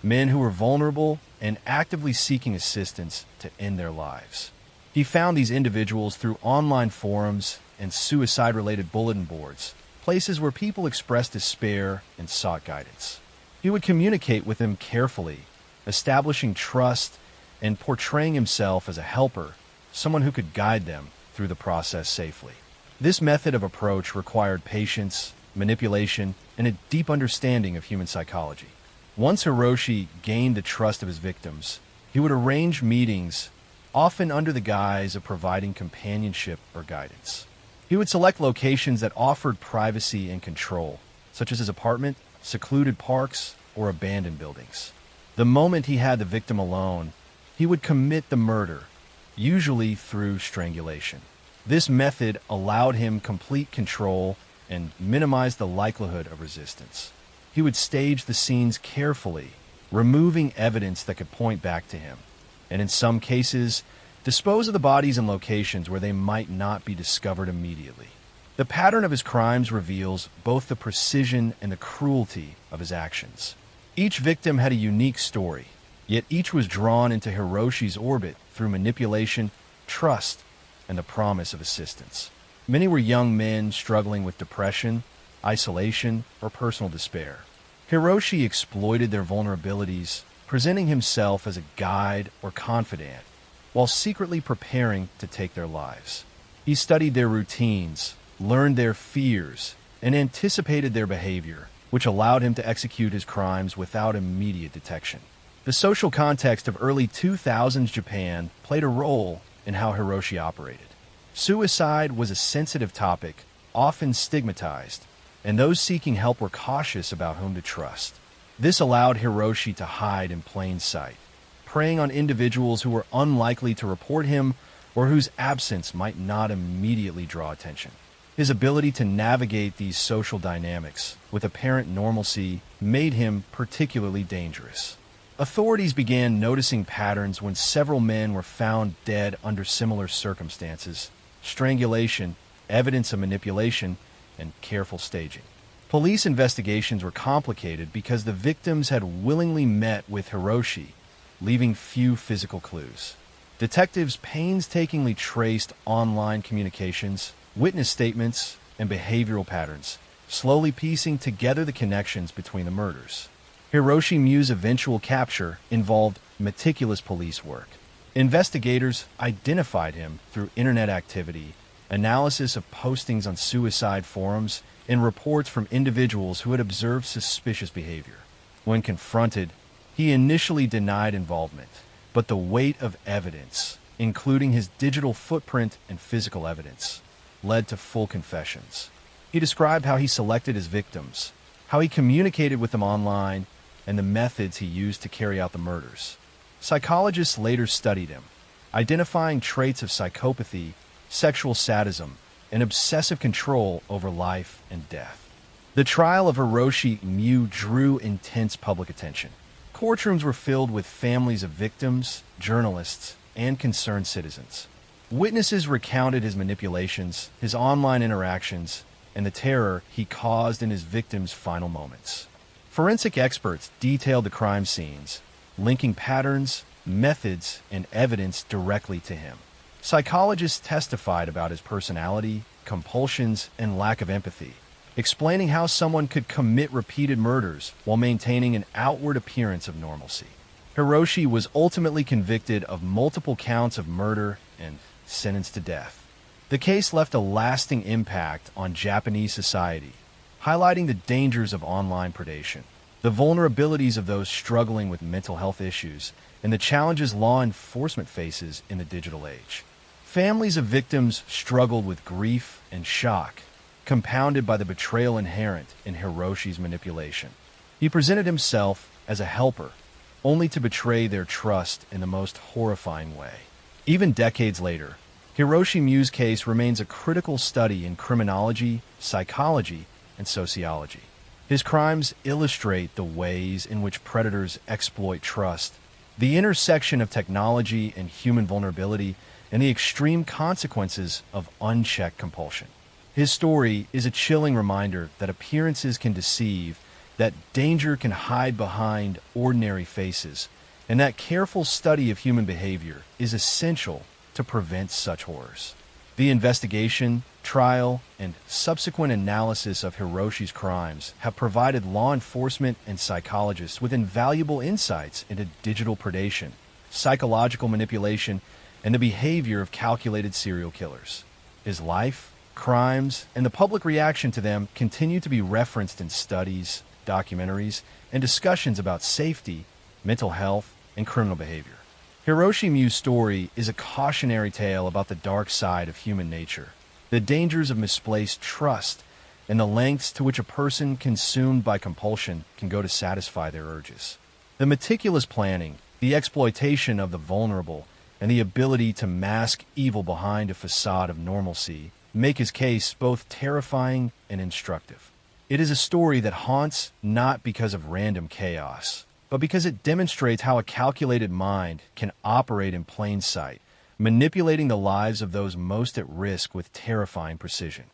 men who were vulnerable and actively seeking assistance to end their lives. He found these individuals through online forums and suicide-related bulletin boards, places where people expressed despair and sought guidance. He would communicate with them carefully, establishing trust and portraying himself as a helper, someone who could guide them through the process safely. This method of approach required patience, manipulation, and a deep understanding of human psychology. Once Hiroshi gained the trust of his victims, he would arrange meetings, often under the guise of providing companionship or guidance. He would select locations that offered privacy and control, such as his apartment, secluded parks, or abandoned buildings. The moment he had the victim alone, he would commit the murder, usually through strangulation. This method allowed him complete control and minimized the likelihood of resistance. He would stage the scenes carefully, removing evidence that could point back to him, and in some cases, dispose of the bodies in locations where they might not be discovered immediately. The pattern of his crimes reveals both the precision and the cruelty of his actions. Each victim had a unique story, yet each was drawn into Hiroshi's orbit through manipulation, trust, and the promise of assistance. Many were young men struggling with depression, isolation, or personal despair. Hiroshi exploited their vulnerabilities, presenting himself as a guide or confidant, while secretly preparing to take their lives. He studied their routines, learned their fears, and anticipated their behavior, which allowed him to execute his crimes without immediate detection. The social context of early 2000s Japan played a role in how Hiroshi operated. Suicide was a sensitive topic, often stigmatized, and those seeking help were cautious about whom to trust. This allowed Hiroshi to hide in plain sight, preying on individuals who were unlikely to report him or whose absence might not immediately draw attention. His ability to navigate these social dynamics with apparent normalcy made him particularly dangerous. Authorities began noticing patterns when several men were found dead under similar circumstances: strangulation, evidence of manipulation, and careful staging. Police investigations were complicated because the victims had willingly met with Hiroshi, leaving few physical clues. Detectives painstakingly traced online communications, witness statements, and behavioral patterns, slowly piecing together the connections between the murders. Hiroshi Mu's eventual capture involved meticulous police work. Investigators identified him through internet activity, analysis of postings on suicide forums, and reports from individuals who had observed suspicious behavior. When confronted, he initially denied involvement, but the weight of evidence, including his digital footprint and physical evidence, led to full confessions. He described how he selected his victims, how he communicated with them online, and the methods he used to carry out the murders. Psychologists later studied him, identifying traits of psychopathy, sexual sadism, and obsessive control over life and death. The trial of Hiroshi Mu drew intense public attention. Courtrooms were filled with families of victims, journalists, and concerned citizens. Witnesses recounted his manipulations, his online interactions, and the terror he caused in his victims' final moments. Forensic experts detailed the crime scenes, linking patterns, methods, and evidence directly to him. Psychologists testified about his personality, compulsions, and lack of empathy, explaining how someone could commit repeated murders while maintaining an outward appearance of normalcy. Hiroshi was ultimately convicted of multiple counts of murder and sentenced to death. The case left a lasting impact on Japanese society, highlighting the dangers of online predation, the vulnerabilities of those struggling with mental health issues, and the challenges law enforcement faces in the digital age. Families of victims struggled with grief and shock, compounded by the betrayal inherent in Hiroshi's manipulation. He presented himself as a helper, only to betray their trust in the most horrifying way. Even decades later, Hiroshi Mu's case remains a critical study in criminology, psychology, and sociology. His crimes illustrate the ways in which predators exploit trust, the intersection of technology and human vulnerability, and the extreme consequences of unchecked compulsion. His story is a chilling reminder that appearances can deceive, that danger can hide behind ordinary faces, and that careful study of human behavior is essential to prevent such horrors. The investigation, trial, and subsequent analysis of Hiroshi's crimes have provided law enforcement and psychologists with invaluable insights into digital predation, psychological manipulation, and the behavior of calculated serial killers. His life, crimes, and the public reaction to them continue to be referenced in studies, documentaries, and discussions about safety, mental health, and criminal behavior. Hiroshi Mu's story is a cautionary tale about the dark side of human nature, the dangers of misplaced trust, and the lengths to which a person consumed by compulsion can go to satisfy their urges. The meticulous planning, the exploitation of the vulnerable, and the ability to mask evil behind a facade of normalcy make his case both terrifying and instructive. It is a story that haunts not because of random chaos, but because it demonstrates how a calculated mind can operate in plain sight, manipulating the lives of those most at risk with terrifying precision.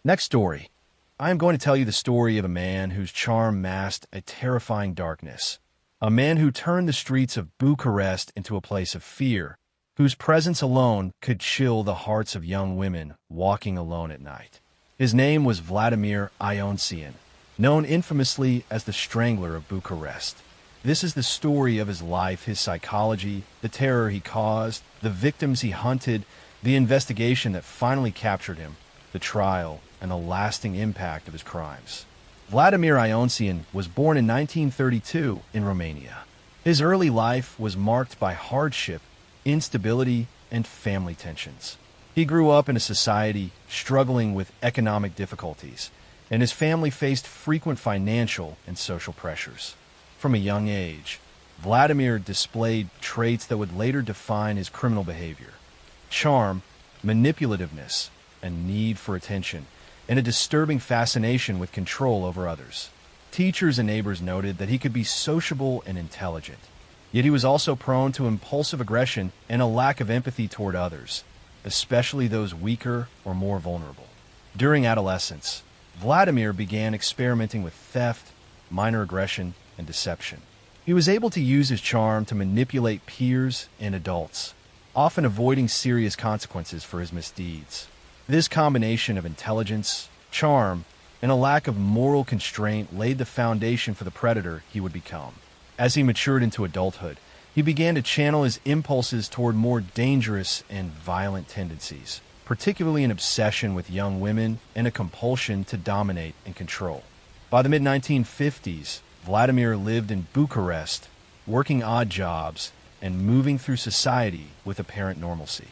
Next story. I am going to tell you the story of a man whose charm masked a terrifying darkness. A man who turned the streets of Bucharest into a place of fear, whose presence alone could chill the hearts of young women walking alone at night. His name was Vladimir Ionsian, known infamously as the Strangler of Bucharest. This is the story of his life, his psychology, the terror he caused, the victims he hunted, the investigation that finally captured him, the trial, and the lasting impact of his crimes. Vladimir Ionsian was born in 1932 in Romania. His early life was marked by hardship, instability, and family tensions. He grew up in a society struggling with economic difficulties, and his family faced frequent financial and social pressures. From a young age, Vladimir displayed traits that would later define his criminal behavior: charm, manipulativeness, a need for attention, and a disturbing fascination with control over others. Teachers and neighbors noted that he could be sociable and intelligent, yet he was also prone to impulsive aggression and a lack of empathy toward others, especially those weaker or more vulnerable. During adolescence, Vladimir began experimenting with theft, minor aggression, and deception. He was able to use his charm to manipulate peers and adults, often avoiding serious consequences for his misdeeds. This combination of intelligence, charm, and a lack of moral constraint laid the foundation for the predator he would become. As he matured into adulthood, he began to channel his impulses toward more dangerous and violent tendencies, particularly an obsession with young women and a compulsion to dominate and control. By the mid-1950s, Vladimir lived in Bucharest, working odd jobs and moving through society with apparent normalcy.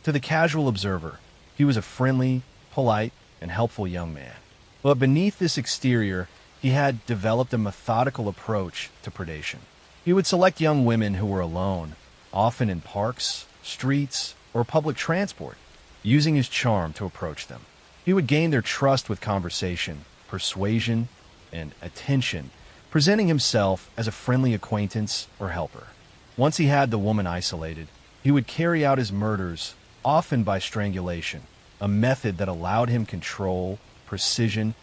To the casual observer, he was a friendly, polite, and helpful young man. But beneath this exterior, he had developed a methodical approach to predation. He would select young women who were alone, often in parks, streets, or public transport, using his charm to approach them. He would gain their trust with conversation, persuasion, and attention, presenting himself as a friendly acquaintance or helper. Once he had the woman isolated, he would carry out his murders, often by strangulation, a method that allowed him control, precision,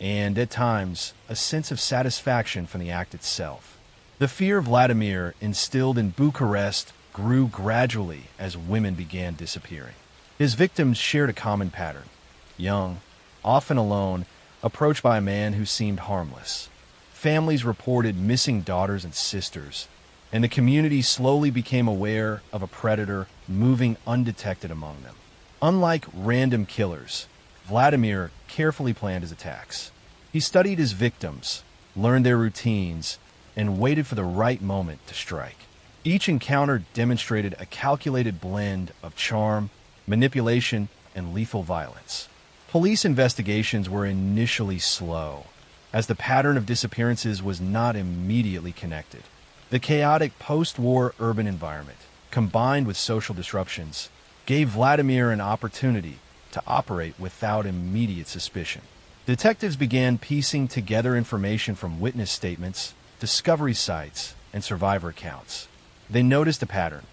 and, at times, a sense of satisfaction from the act itself. The fear Vladimir instilled in Bucharest grew gradually as women began disappearing. His victims shared a common pattern: young, often alone, approached by a man who seemed harmless. Families reported missing daughters and sisters, and the community slowly became aware of a predator moving undetected among them. Unlike random killers, Vladimir carefully planned his attacks. He studied his victims, learned their routines, and waited for the right moment to strike. Each encounter demonstrated a calculated blend of charm, manipulation, and lethal violence. Police investigations were initially slow, as the pattern of disappearances was not immediately connected. The chaotic post-war urban environment, combined with social disruptions, gave Vladimir an opportunity to operate without immediate suspicion. Detectives began piecing together information from witness statements, discovery sites, and survivor accounts. They noticed a pattern.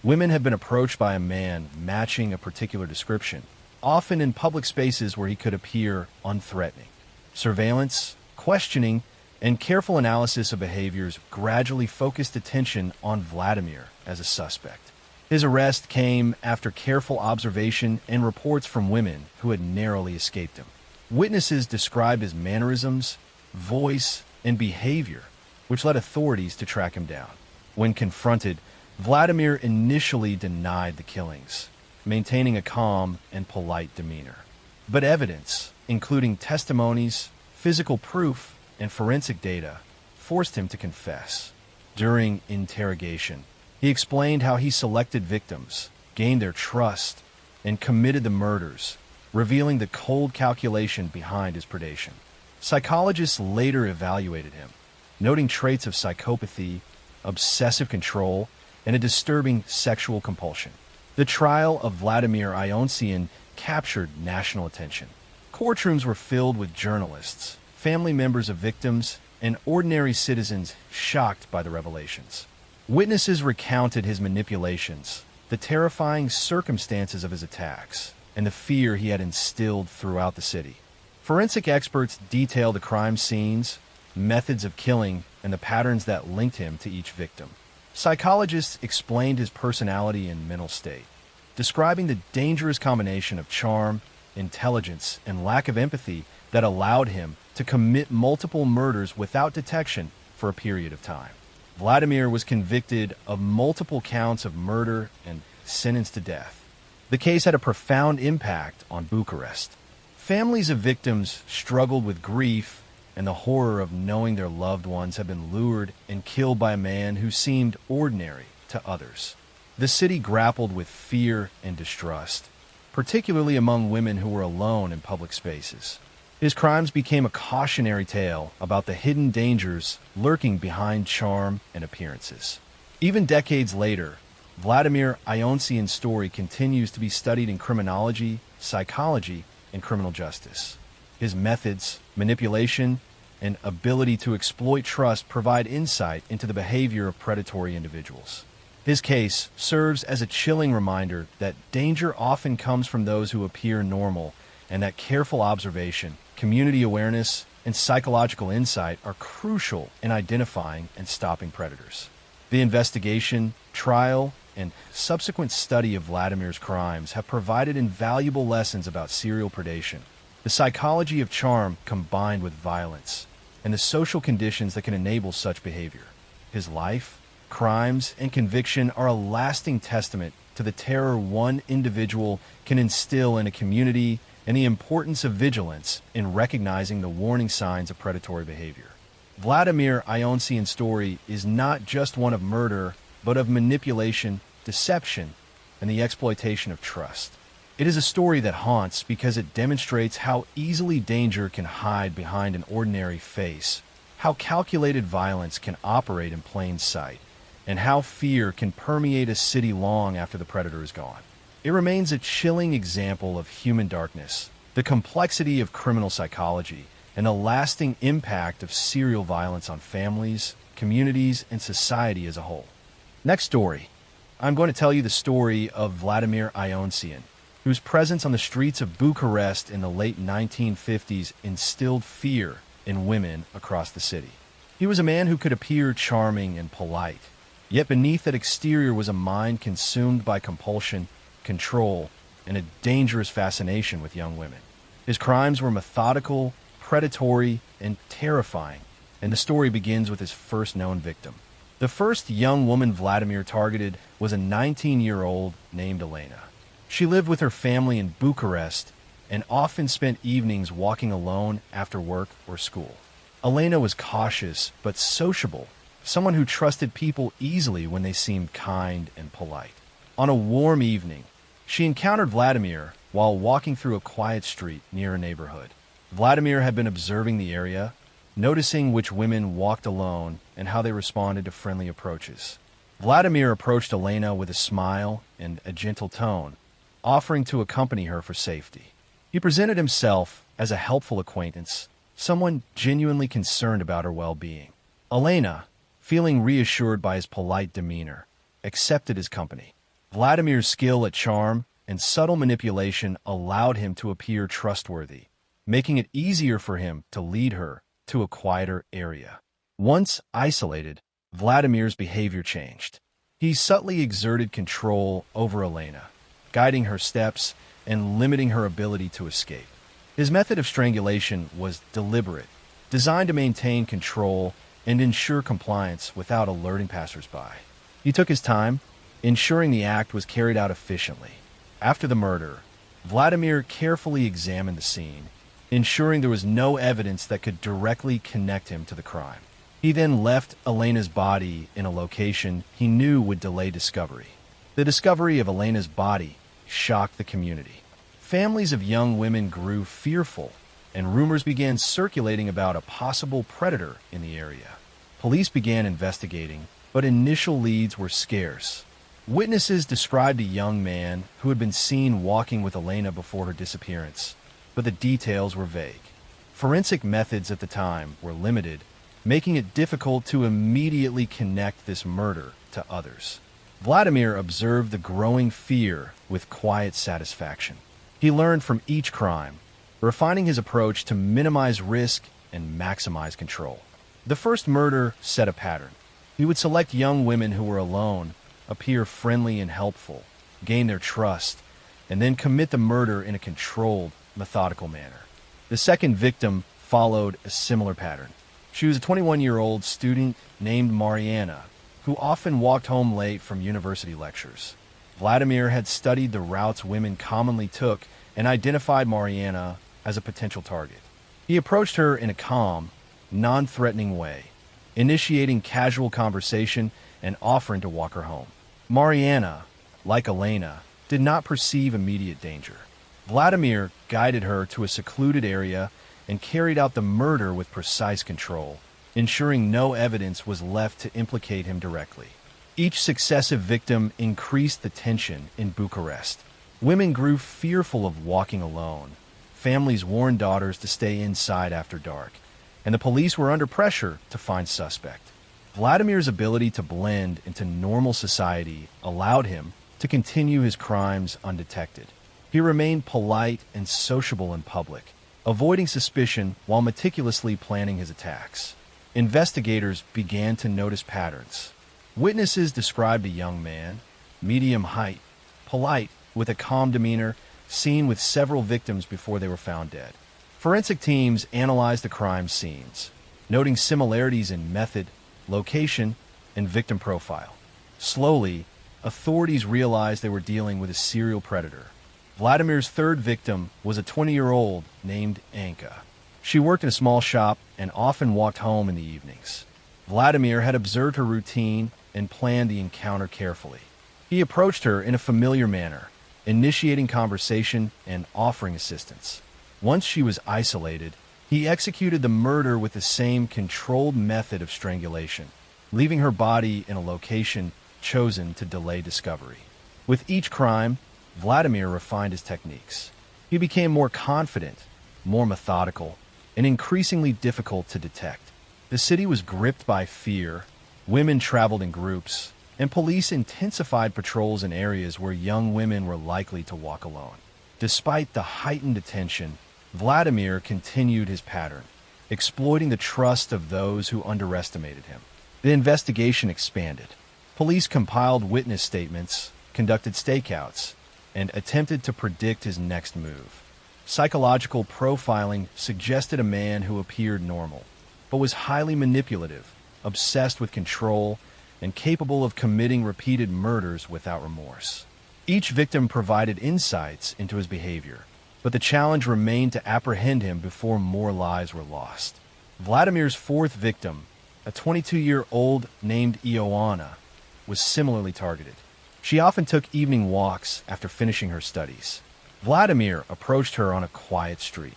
Women had been approached by a man matching a particular description, often in public spaces where he could appear unthreatening. Surveillance, questioning, and careful analysis of behaviors gradually focused attention on Vladimir as a suspect. His arrest came after careful observation and reports from women who had narrowly escaped him. Witnesses described his mannerisms, voice, and behavior, which led authorities to track him down. When confronted, Vladimir initially denied the killings, maintaining a calm and polite demeanor. But evidence, including testimonies, physical proof, and forensic data, forced him to confess. During interrogation, he explained how he selected victims, gained their trust, and committed the murders, revealing the cold calculation behind his predation. Psychologists later evaluated him, noting traits of psychopathy, obsessive control, and a disturbing sexual compulsion. The trial of Vladimir Ionsian captured national attention. Courtrooms were filled with journalists, family members of victims, and ordinary citizens shocked by the revelations. Witnesses recounted his manipulations, the terrifying circumstances of his attacks, and the fear he had instilled throughout the city. Forensic experts detailed the crime scenes, methods of killing, and the patterns that linked him to each victim. Psychologists explained his personality and mental state, describing the dangerous combination of charm, intelligence, and lack of empathy that allowed him to commit multiple murders without detection for a period of time. Vladimir was convicted of multiple counts of murder and sentenced to death. The case had a profound impact on Bucharest. Families of victims struggled with grief and the horror of knowing their loved ones had been lured and killed by a man who seemed ordinary to others. The city grappled with fear and distrust, particularly among women who were alone in public spaces. His crimes became a cautionary tale about the hidden dangers lurking behind charm and appearances. Even decades later, Vladimir Ionsian's story continues to be studied in criminology, psychology, and criminal justice. His methods, manipulation, and ability to exploit trust provide insight into the behavior of predatory individuals. His case serves as a chilling reminder that danger often comes from those who appear normal, and that careful observation, community awareness, and psychological insight are crucial in identifying and stopping predators. The investigation, trial, and subsequent study of Vladimir's crimes have provided invaluable lessons about serial predation, the psychology of charm combined with violence, and the social conditions that can enable such behavior. His life, crimes, and conviction are a lasting testament to the terror one individual can instill in a community and the importance of vigilance in recognizing the warning signs of predatory behavior. Vladimir Ionsian's story is not just one of murder, but of manipulation, deception, and the exploitation of trust. It is a story that haunts because it demonstrates how easily danger can hide behind an ordinary face, how calculated violence can operate in plain sight, and how fear can permeate a city long after the predator is gone. It remains a chilling example of human darkness, the complexity of criminal psychology, and the lasting impact of serial violence on families, communities, and society as a whole. Next story. I'm going to tell you the story of Vladimir Ionsian, whose presence on the streets of Bucharest in the late 1950s instilled fear in women across the city. He was a man who could appear charming and polite, yet beneath that exterior was a mind consumed by compulsion, control, and a dangerous fascination with young women. His crimes were methodical, predatory, and terrifying, and the story begins with his first known victim. The first young woman Vladimir targeted was a 19-year-old named Elena. She lived with her family in Bucharest and often spent evenings walking alone after work or school. Elena was cautious but sociable, someone who trusted people easily when they seemed kind and polite. On a warm evening, she encountered Vladimir while walking through a quiet street near a neighborhood. Vladimir had been observing the area, noticing which women walked alone and how they responded to friendly approaches. Vladimir approached Elena with a smile and a gentle tone, offering to accompany her for safety. He presented himself as a helpful acquaintance, someone genuinely concerned about her well-being. Elena, feeling reassured by his polite demeanor, accepted his company. Vladimir's skill at charm and subtle manipulation allowed him to appear trustworthy, making it easier for him to lead her to a quieter area. Once isolated, Vladimir's behavior changed. He subtly exerted control over Elena, guiding her steps and limiting her ability to escape. His method of strangulation was deliberate, designed to maintain control and ensure compliance without alerting passersby. He took his time, ensuring the act was carried out efficiently. After the murder, Vladimir carefully examined the scene, ensuring there was no evidence that could directly connect him to the crime. He then left Elena's body in a location he knew would delay discovery. The discovery of Elena's body shocked the community. Families of young women grew fearful, and rumors began circulating about a possible predator in the area. Police began investigating, but initial leads were scarce. Witnesses described a young man who had been seen walking with Elena before her disappearance, but the details were vague. Forensic methods at the time were limited, making it difficult to immediately connect this murder to others. Vladimir observed the growing fear with quiet satisfaction. He learned from each crime, refining his approach to minimize risk and maximize control. The first murder set a pattern. He would select young women who were alone, appear friendly and helpful, gain their trust, and then commit the murder in a controlled, methodical manner. The second victim followed a similar pattern. She was a 21-year-old student named Mariana, who often walked home late from university lectures. Vladimir had studied the routes women commonly took and identified Mariana as a potential target. He approached her in a calm, non-threatening way, initiating casual conversation and offering to walk her home. Mariana, like Elena, did not perceive immediate danger. Vladimir guided her to a secluded area and carried out the murder with precise control, ensuring no evidence was left to implicate him directly. Each successive victim increased the tension in Bucharest. Women grew fearful of walking alone. Families warned daughters to stay inside after dark, and the police were under pressure to find suspect. Vladimir's ability to blend into normal society allowed him to continue his crimes undetected. He remained polite and sociable in public, avoiding suspicion while meticulously planning his attacks. Investigators began to notice patterns. Witnesses described a young man, medium height, polite, with a calm demeanor, seen with several victims before they were found dead. Forensic teams analyzed the crime scenes, noting similarities in method, location, and victim profile. Slowly, authorities realized they were dealing with a serial predator. Vladimir's third victim was a 20-year-old named Anka. She worked in a small shop and often walked home in the evenings. Vladimir had observed her routine and planned the encounter carefully. He approached her in a familiar manner, initiating conversation and offering assistance. Once she was isolated, he executed the murder with the same controlled method of strangulation, leaving her body in a location chosen to delay discovery. With each crime, Vladimir refined his techniques. He became more confident, more methodical, and increasingly difficult to detect. The city was gripped by fear. Women traveled in groups, and police intensified patrols in areas where young women were likely to walk alone. Despite the heightened attention, Vladimir continued his pattern, exploiting the trust of those who underestimated him. The investigation expanded. Police compiled witness statements, conducted stakeouts, and attempted to predict his next move. Psychological profiling suggested a man who appeared normal, but was highly manipulative, obsessed with control, and capable of committing repeated murders without remorse. Each victim provided insights into his behavior, but the challenge remained to apprehend him before more lives were lost. Vladimir's fourth victim, a 22-year-old named Ioana, was similarly targeted. She often took evening walks after finishing her studies. Vladimir approached her on a quiet street,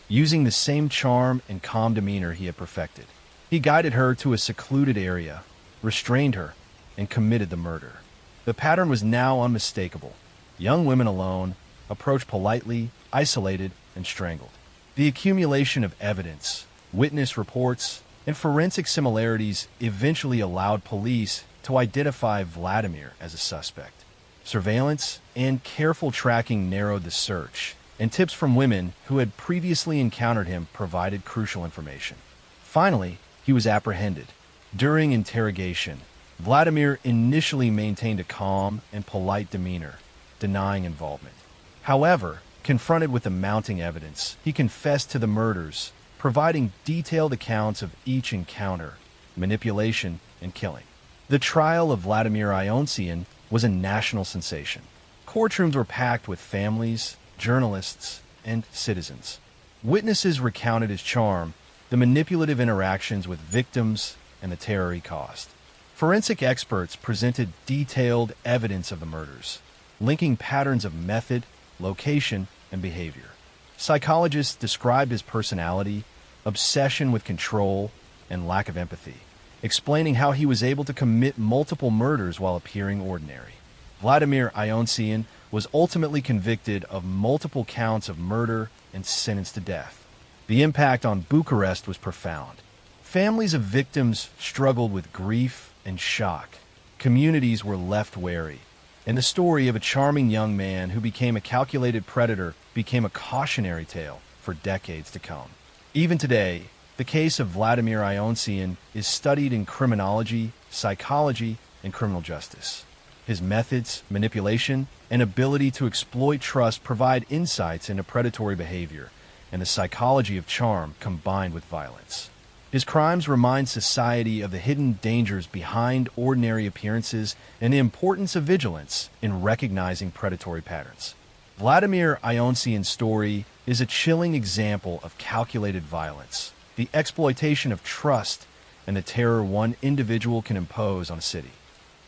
using the same charm and calm demeanor he had perfected. He guided her to a secluded area, restrained her, and committed the murder. The pattern was now unmistakable. Young women alone, approached politely, isolated, and strangled. The accumulation of evidence, witness reports, and forensic similarities eventually allowed police to identify Vladimir as a suspect. Surveillance and careful tracking narrowed the search, and tips from women who had previously encountered him provided crucial information. Finally, he was apprehended. During interrogation, Vladimir initially maintained a calm and polite demeanor, denying involvement. However, confronted with the mounting evidence, he confessed to the murders, providing detailed accounts of each encounter, manipulation, and killing. The trial of Vladimir Ionsian was a national sensation. Courtrooms were packed with families, journalists, and citizens. Witnesses recounted his charm, the manipulative interactions with victims, and the terror he caused. Forensic experts presented detailed evidence of the murders, linking patterns of method, location, and behavior. Psychologists described his personality, obsession with control, and lack of empathy, explaining how he was able to commit multiple murders while appearing ordinary. Vladimir Ionsian was ultimately convicted of multiple counts of murder and sentenced to death. The impact on Bucharest was profound. Families of victims struggled with grief and shock. Communities were left wary, and the story of a charming young man who became a calculated predator became a cautionary tale for decades to come. Even today, the case of Vladimir Ionsian is studied in criminology, psychology, and criminal justice. His methods, manipulation, and ability to exploit trust provide insights into predatory behavior and the psychology of charm combined with violence. His crimes remind society of the hidden dangers behind ordinary appearances and the importance of vigilance in recognizing predatory patterns. Vladimir Ionsian's story is a chilling example of calculated violence, the exploitation of trust, and the terror one individual can impose on a city.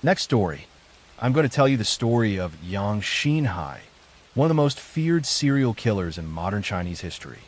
Next story. I'm going to tell you the story of Yang Xinhai, one of the most feared serial killers in modern Chinese history.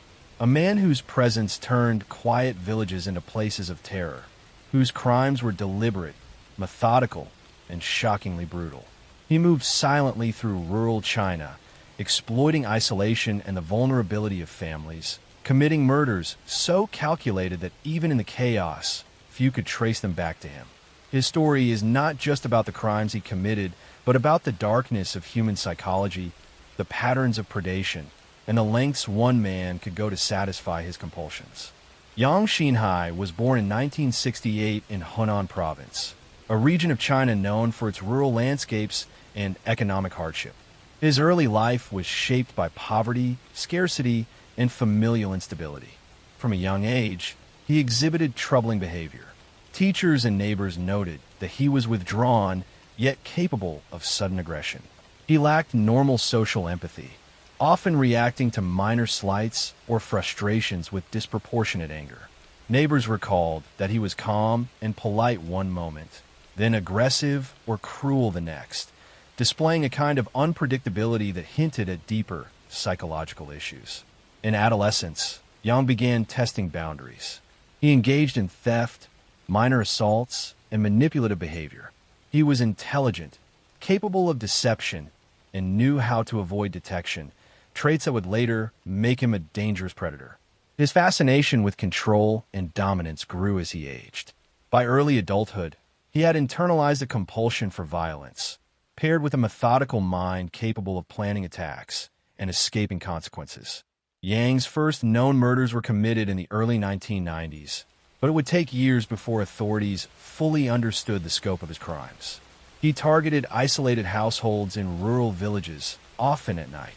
A man whose presence turned quiet villages into places of terror, whose crimes were deliberate, methodical, and shockingly brutal. He moved silently through rural China, exploiting isolation and the vulnerability of families, committing murders so calculated that even in the chaos, few could trace them back to him. His story is not just about the crimes he committed, but about the darkness of human psychology, the patterns of predation, and the lengths one man could go to satisfy his compulsions. Yang Xinhai was born in 1968 in Hunan Province, a region of China known for its rural landscapes and economic hardship. His early life was shaped by poverty, scarcity, and familial instability. From a young age, he exhibited troubling behavior. Teachers and neighbors noted that he was withdrawn, yet capable of sudden aggression. He lacked normal social empathy, often reacting to minor slights or frustrations with disproportionate anger. Neighbors recalled that he was calm and polite one moment, then aggressive or cruel the next, displaying a kind of unpredictability that hinted at deeper psychological issues. In adolescence, Yang began testing boundaries. He engaged in theft, minor assaults, and manipulative behavior. He was intelligent, capable of deception, and knew how to avoid detection, traits that would later make him a dangerous predator. His fascination with control and dominance grew as he aged. By early adulthood, he had internalized a compulsion for violence, paired with a methodical mind capable of planning attacks and escaping consequences. Yang's first known murders were committed in the early 1990s, but it would take years before authorities fully understood the scope of his crimes. He targeted isolated households in rural villages, often at night.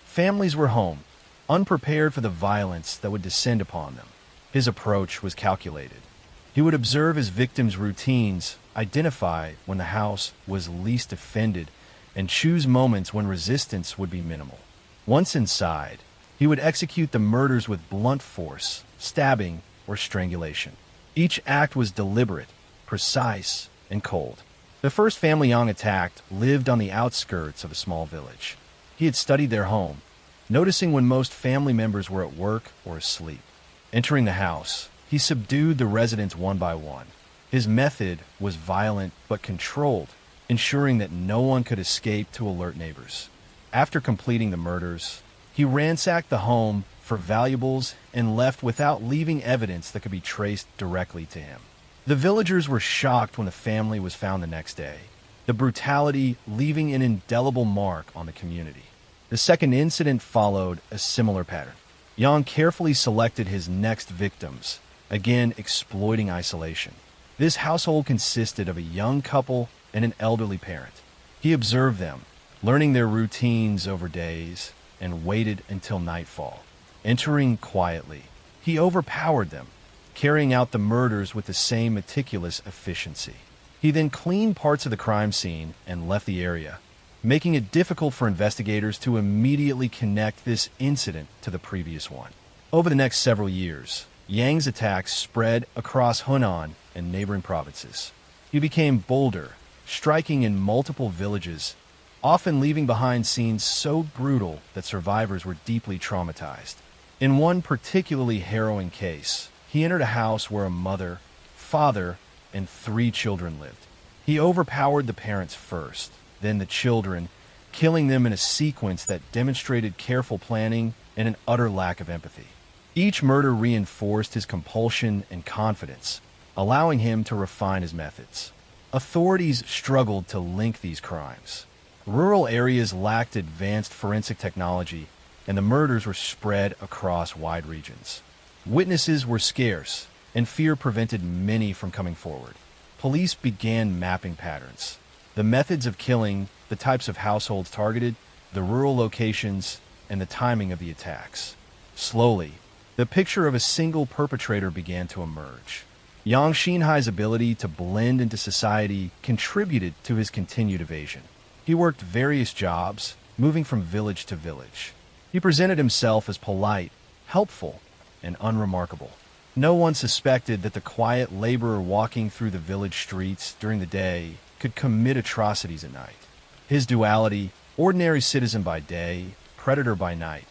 Families were home, unprepared for the violence that would descend upon them. His approach was calculated. He would observe his victims' routines, identify when the house was least offended, and choose moments when resistance would be minimal. Once inside, he would execute the murders with blunt force, stabbing, or strangulation. Each act was deliberate, precise, and cold. The first family Yang attacked lived on the outskirts of a small village. He had studied their home, noticing when most family members were at work or asleep. Entering the house, he subdued the residents one by one. His method was violent but controlled, ensuring that no one could escape to alert neighbors. After completing the murders, he ransacked the home for valuables and left without leaving evidence that could be traced directly to him. The villagers were shocked when the family was found the next day, the brutality leaving an indelible mark on the community. The second incident followed a similar pattern. Yang carefully selected his next victims, again exploiting isolation. This household consisted of a young couple and an elderly parent. He observed them, learning their routines over days, and waited until nightfall. Entering quietly, he overpowered them, carrying out the murders with the same meticulous efficiency. He then cleaned parts of the crime scene and left the area, making it difficult for investigators to immediately connect this incident to the previous one. Over the next several years, Yang's attacks spread across Hunan and neighboring provinces. He became bolder, striking in multiple villages, often leaving behind scenes so brutal that survivors were deeply traumatized. In one particularly harrowing case, he entered a house where a mother, father, and 3 children lived. He overpowered the parents first, then the children, killing them in a sequence that demonstrated careful planning and an utter lack of empathy. Each murder reinforced his compulsion and confidence, allowing him to refine his methods. Authorities struggled to link these crimes. Rural areas lacked advanced forensic technology, and the murders were spread across wide regions. Witnesses were scarce, and fear prevented many from coming forward. Police began mapping patterns. The methods of killing, the types of households targeted, the rural locations, and the timing of the attacks. Slowly, the picture of a single perpetrator began to emerge. Yang Xinhai's ability to blend into society contributed to his continued evasion. He worked various jobs, moving from village to village. He presented himself as polite, helpful, and unremarkable. No one suspected that the quiet laborer walking through the village streets during the day could commit atrocities at night. His duality, ordinary citizen by day, predator by night,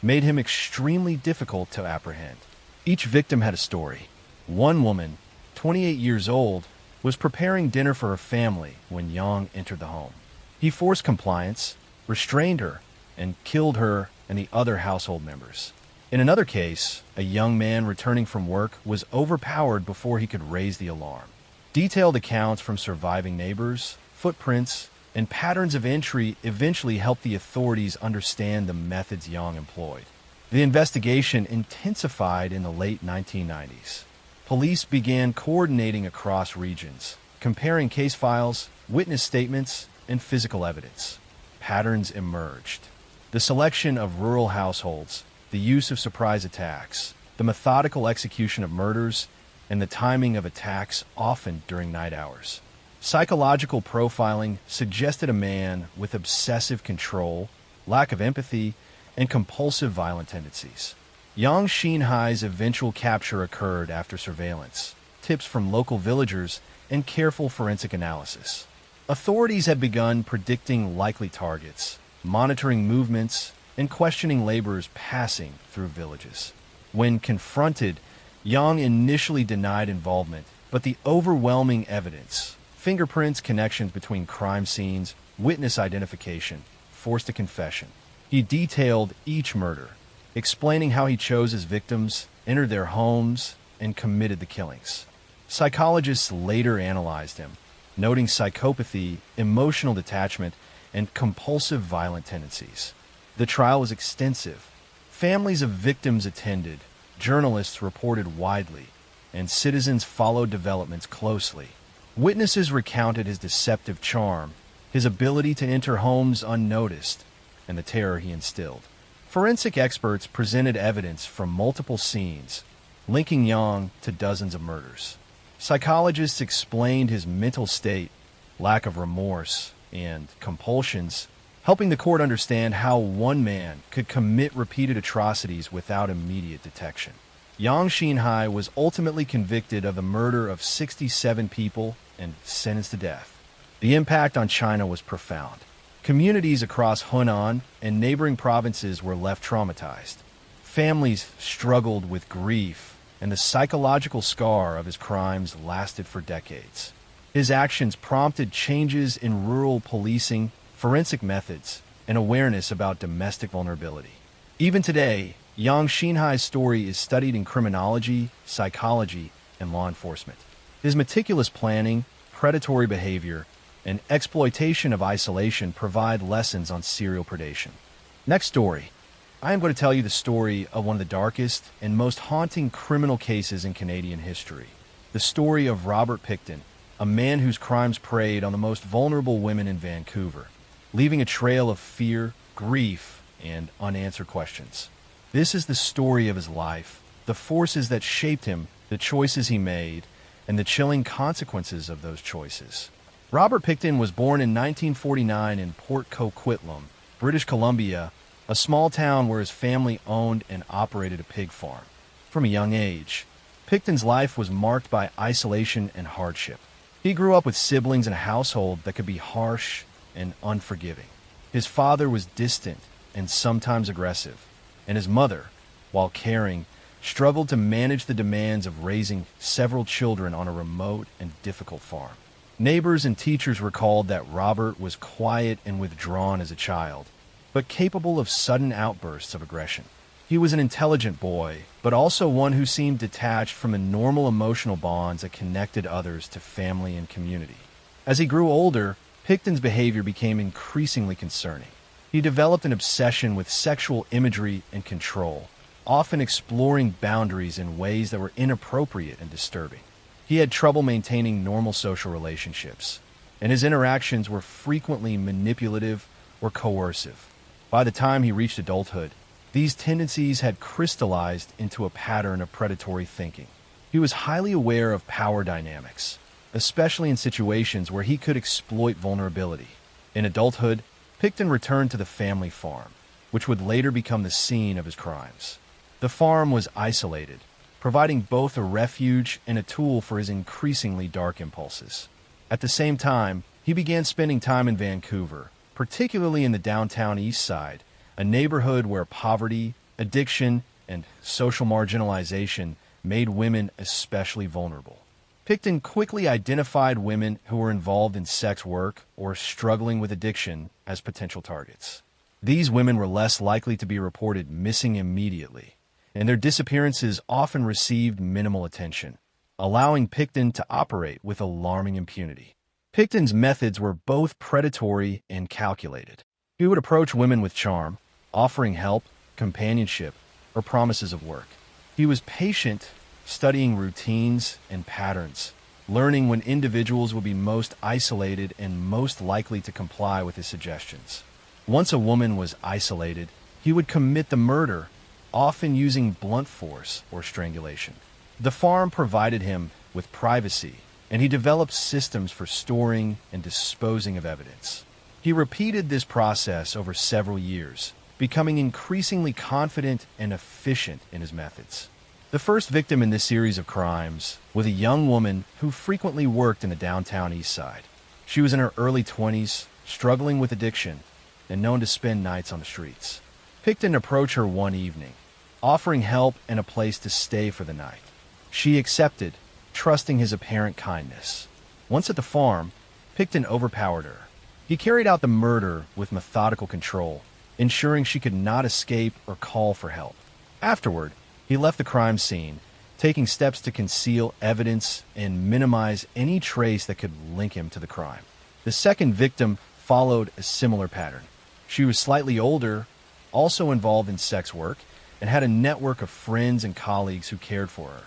made him extremely difficult to apprehend. Each victim had a story. One woman, 28 years old, was preparing dinner for her family when Yang entered the home. He forced compliance, restrained her, and killed her and the other household members. In another case, a young man returning from work was overpowered before he could raise the alarm. Detailed accounts from surviving neighbors, footprints, and patterns of entry eventually helped the authorities understand the methods Yang employed. The investigation intensified in the late 1990s. Police began coordinating across regions, comparing case files, witness statements, and physical evidence. Patterns emerged. The selection of rural households, the use of surprise attacks, the methodical execution of murders, and the timing of attacks often during night hours. Psychological profiling suggested a man with obsessive control, lack of empathy, and compulsive violent tendencies. Yang Xinhai's eventual capture occurred after surveillance, tips from local villagers, and careful forensic analysis. Authorities had begun predicting likely targets, monitoring movements, and questioning laborers passing through villages. When confronted, Yang initially denied involvement, but the overwhelming evidence, fingerprints, connections between crime scenes, witness identification, forced a confession. He detailed each murder, explaining how he chose his victims, entered their homes, and committed the killings. Psychologists later analyzed him, noting psychopathy, emotional detachment, and compulsive violent tendencies. The trial was extensive. Families of victims attended, journalists reported widely, and citizens followed developments closely. Witnesses recounted his deceptive charm, his ability to enter homes unnoticed, and the terror he instilled. Forensic experts presented evidence from multiple scenes, linking Yang to dozens of murders. Psychologists explained his mental state, lack of remorse, and compulsions, helping the court understand how one man could commit repeated atrocities without immediate detection. Yang Xinhai was ultimately convicted of the murder of 67 people and sentenced to death. The impact on China was profound. Communities across Hunan and neighboring provinces were left traumatized. Families struggled with grief, and the psychological scar of his crimes lasted for decades. His actions prompted changes in rural policing, forensic methods, and awareness about domestic vulnerability. Even today, Yang Xinhai's story is studied in criminology, psychology, and law enforcement. His meticulous planning, predatory behavior, and exploitation of isolation provide lessons on serial predation. Next story. I am going to tell you the story of one of the darkest and most haunting criminal cases in Canadian history. The story of Robert Pickton, a man whose crimes preyed on the most vulnerable women in Vancouver, leaving a trail of fear, grief, and unanswered questions. This is the story of his life, the forces that shaped him, the choices he made, and the chilling consequences of those choices. Robert Pickton was born in 1949 in Port Coquitlam, British Columbia, a small town where his family owned and operated a pig farm. From a young age, Pickton's life was marked by isolation and hardship. He grew up with siblings in a household that could be harsh and unforgiving. His father was distant and sometimes aggressive, and his mother, while caring, struggled to manage the demands of raising several children on a remote and difficult farm. Neighbors and teachers recalled that Robert was quiet and withdrawn as a child, but capable of sudden outbursts of aggression. He was an intelligent boy, but also one who seemed detached from the normal emotional bonds that connected others to family and community. As he grew older, Pickton's behavior became increasingly concerning. He developed an obsession with sexual imagery and control, often exploring boundaries in ways that were inappropriate and disturbing. He had trouble maintaining normal social relationships, and his interactions were frequently manipulative or coercive. By the time he reached adulthood, these tendencies had crystallized into a pattern of predatory thinking. He was highly aware of power dynamics, especially in situations where he could exploit vulnerability. In adulthood, Pickton returned to the family farm, which would later become the scene of his crimes. The farm was isolated, providing both a refuge and a tool for his increasingly dark impulses. At the same time, he began spending time in Vancouver, particularly in the downtown east side, a neighborhood where poverty, addiction, and social marginalization made women especially vulnerable. Picton quickly identified women who were involved in sex work or struggling with addiction as potential targets. These women were less likely to be reported missing immediately, and their disappearances often received minimal attention, allowing Picton to operate with alarming impunity. Picton's methods were both predatory and calculated. He would approach women with charm, offering help, companionship, or promises of work. He was patient, studying routines and patterns, learning when individuals would be most isolated and most likely to comply with his suggestions. Once a woman was isolated, he would commit the murder, often using blunt force or strangulation. The farm provided him with privacy, and he developed systems for storing and disposing of evidence. He repeated this process over several years, becoming increasingly confident and efficient in his methods. The first victim in this series of crimes was a young woman who frequently worked in the downtown East Side. She was in her early 20s, struggling with addiction, and known to spend nights on the streets. Picton approached her one evening, offering help and a place to stay for the night. She accepted, trusting his apparent kindness. Once at the farm, Picton overpowered her. He carried out the murder with methodical control, ensuring she could not escape or call for help. Afterward, he left the crime scene, taking steps to conceal evidence and minimize any trace that could link him to the crime. The second victim followed a similar pattern. She was slightly older, also involved in sex work, and had a network of friends and colleagues who cared for her.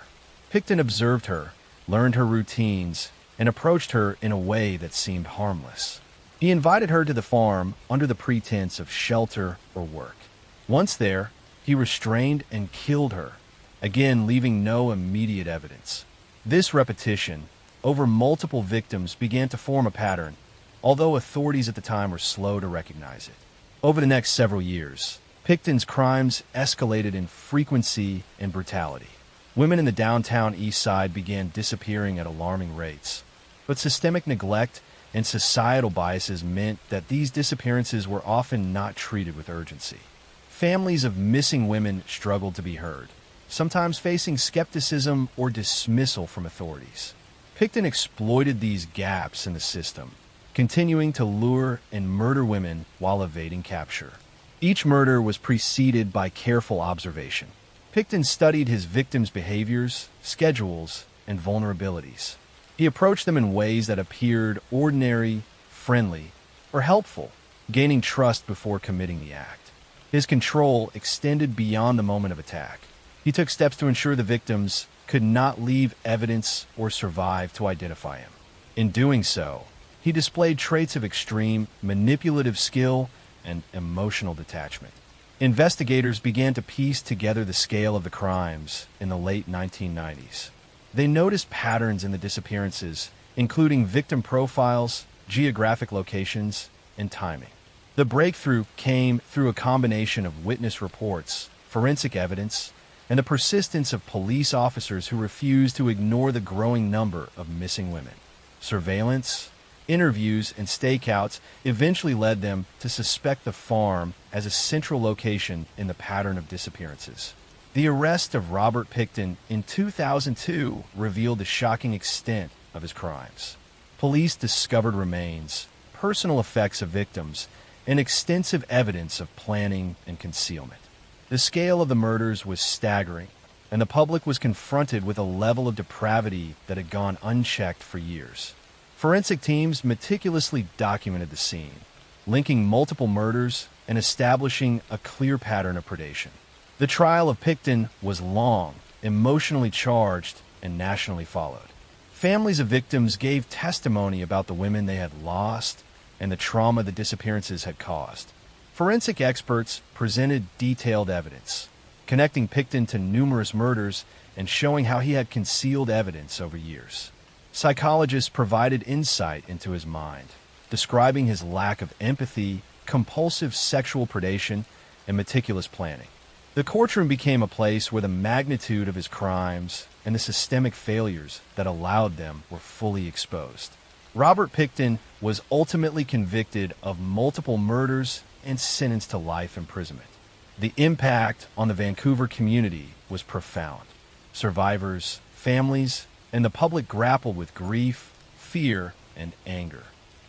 Picton observed her, learned her routines, and approached her in a way that seemed harmless. He invited her to the farm under the pretense of shelter or work. Once there, he restrained and killed her, again leaving no immediate evidence. This repetition, over multiple victims, began to form a pattern, although authorities at the time were slow to recognize it. Over the next several years, Picton's crimes escalated in frequency and brutality. Women in the downtown East Side began disappearing at alarming rates, but systemic neglect and societal biases meant that these disappearances were often not treated with urgency. Families of missing women struggled to be heard, sometimes facing skepticism or dismissal from authorities. Picton exploited these gaps in the system, continuing to lure and murder women while evading capture. Each murder was preceded by careful observation. Picton studied his victims' behaviors, schedules, and vulnerabilities. He approached them in ways that appeared ordinary, friendly, or helpful, gaining trust before committing the act. His control extended beyond the moment of attack. He took steps to ensure the victims could not leave evidence or survive to identify him. In doing so, he displayed traits of extreme manipulative skill and emotional detachment. Investigators began to piece together the scale of the crimes in the late 1990s. They noticed patterns in the disappearances, including victim profiles, geographic locations, and timing. The breakthrough came through a combination of witness reports, forensic evidence, and the persistence of police officers who refused to ignore the growing number of missing women. Surveillance, interviews, and stakeouts eventually led them to suspect the farm as a central location in the pattern of disappearances. The arrest of Robert Picton in 2002 revealed the shocking extent of his crimes. Police discovered remains, personal effects of victims, and extensive evidence of planning and concealment. The scale of the murders was staggering, and the public was confronted with a level of depravity that had gone unchecked for years. Forensic teams meticulously documented the scene, linking multiple murders and establishing a clear pattern of predation. The trial of Picton was long, emotionally charged, and nationally followed. Families of victims gave testimony about the women they had lost and the trauma the disappearances had caused. Forensic experts presented detailed evidence, connecting Picton to numerous murders and showing how he had concealed evidence over years. Psychologists provided insight into his mind, describing his lack of empathy, compulsive sexual predation, and meticulous planning. The courtroom became a place where the magnitude of his crimes and the systemic failures that allowed them were fully exposed. Robert Picton was ultimately convicted of multiple murders and sentenced to life imprisonment. The impact on the Vancouver community was profound. Survivors, families, and the public grappled with grief, fear, and anger.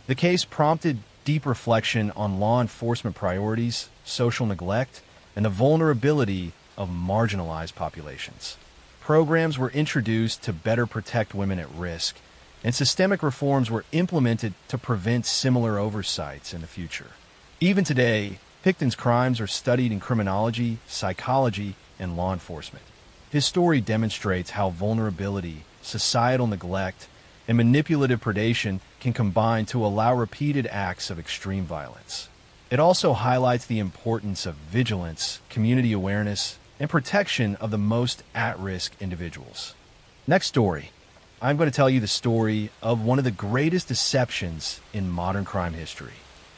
The case prompted deep reflection on law enforcement priorities, social neglect, and the vulnerability of marginalized populations. Programs were introduced to better protect women at risk, and systemic reforms were implemented to prevent similar oversights in the future. Even today, Picton's crimes are studied in criminology, psychology, and law enforcement. His story demonstrates how vulnerability, societal neglect, and manipulative predation can combine to allow repeated acts of extreme violence. It also highlights the importance of vigilance, community awareness, and protection of the most at-risk individuals. Next story. I'm going to tell you the story of one of the greatest deceptions in modern crime history.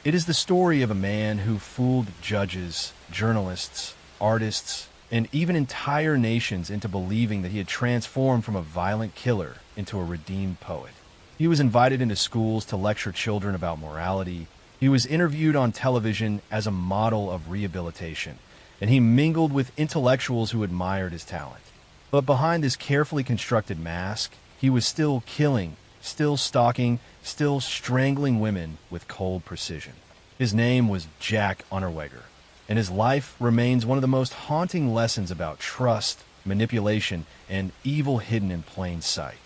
It is the story of a man who fooled judges, journalists, artists, and even entire nations into believing that he had transformed from a violent killer into a redeemed poet. He was invited into schools to lecture children about morality. He was interviewed on television as a model of rehabilitation, and he mingled with intellectuals who admired his talent. But behind this carefully constructed mask, he was still killing, still stalking, still strangling women with cold precision. His name was Jack Unterweger, and his life remains one of the most haunting lessons about trust, manipulation, and evil hidden in plain sight.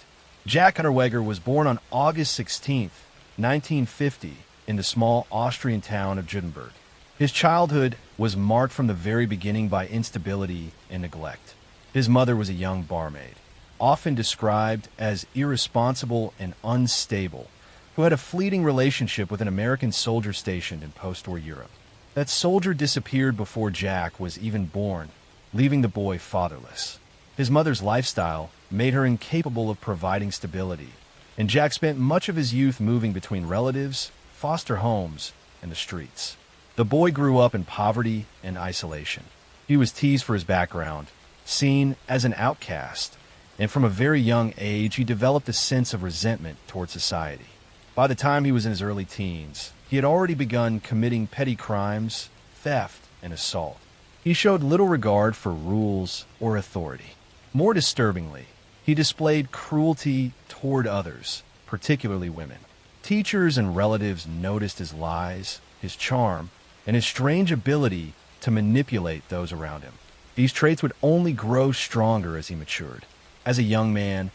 Jack Unterweger was born on August 16, 1950, in the small Austrian town of Judenburg. His childhood was marked from the very beginning by instability and neglect. His mother was a young barmaid, often described as irresponsible and unstable, who had a fleeting relationship with an American soldier stationed in post-war Europe. That soldier disappeared before Jack was even born, leaving the boy fatherless. His mother's lifestyle made her incapable of providing stability, and Jack spent much of his youth moving between relatives, foster homes, and the streets. The boy grew up in poverty and isolation. He was teased for his background, seen as an outcast, and from a very young age he developed a sense of resentment toward society. By the time he was in his early teens, he had already begun committing petty crimes, theft, and assault. He showed little regard for rules or authority. More disturbingly, he displayed cruelty toward others, particularly women. Teachers and relatives noticed his lies, his charm, and his strange ability to manipulate those around him. These traits would only grow stronger as he matured. As a young man,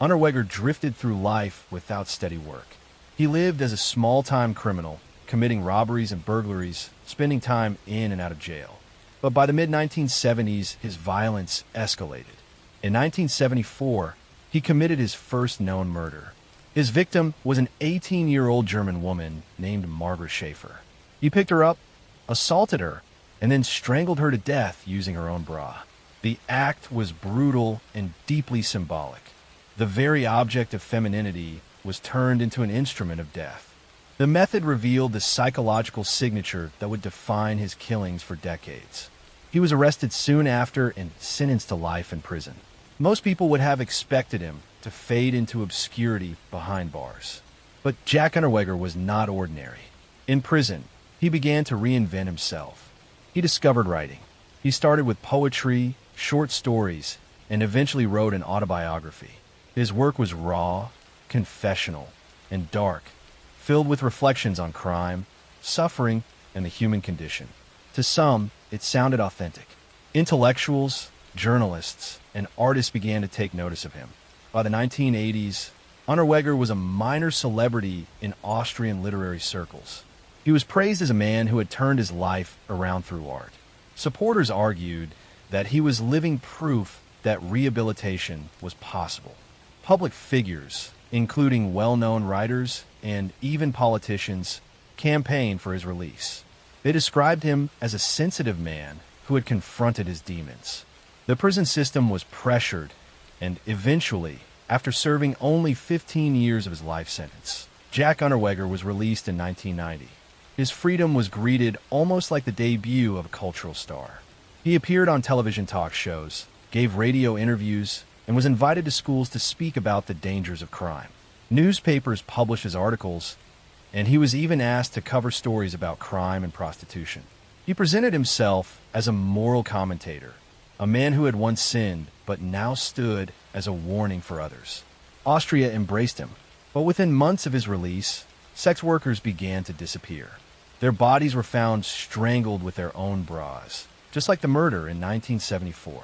Unterweger drifted through life without steady work. He lived as a small-time criminal, committing robberies and burglaries, spending time in and out of jail. But by the mid-1970s, his violence escalated. In 1974, he committed his first known murder. His victim was an 18-year-old German woman named Margaret Schaefer. He picked her up, assaulted her, and then strangled her to death using her own bra. The act was brutal and deeply symbolic. The very object of femininity was turned into an instrument of death. The method revealed the psychological signature that would define his killings for decades. He was arrested soon after and sentenced to life in prison. Most people would have expected him to fade into obscurity behind bars. But Jack Unterweger was not ordinary. In prison, he began to reinvent himself. He discovered writing. He started with poetry, short stories, and eventually wrote an autobiography. His work was raw, confessional, and dark, filled with reflections on crime, suffering, and the human condition. To some, it sounded authentic. Intellectuals, journalists, and artists began to take notice of him. By the 1980s, Unterweger was a minor celebrity in Austrian literary circles. He was praised as a man who had turned his life around through art. Supporters argued that he was living proof that rehabilitation was possible. Public figures, including well-known writers and even politicians, campaigned for his release. They described him as a sensitive man who had confronted his demons. The prison system was pressured, and eventually, after serving only 15 years of his life sentence, Jack Unterweger was released in 1990. His freedom was greeted almost like the debut of a cultural star. He appeared on television talk shows, gave radio interviews, and was invited to schools to speak about the dangers of crime. Newspapers published his articles, and he was even asked to cover stories about crime and prostitution. He presented himself as a moral commentator, a man who had once sinned but now stood as a warning for others. Austria embraced him, but within months of his release, sex workers began to disappear. Their bodies were found strangled with their own bras, just like the murder in 1974.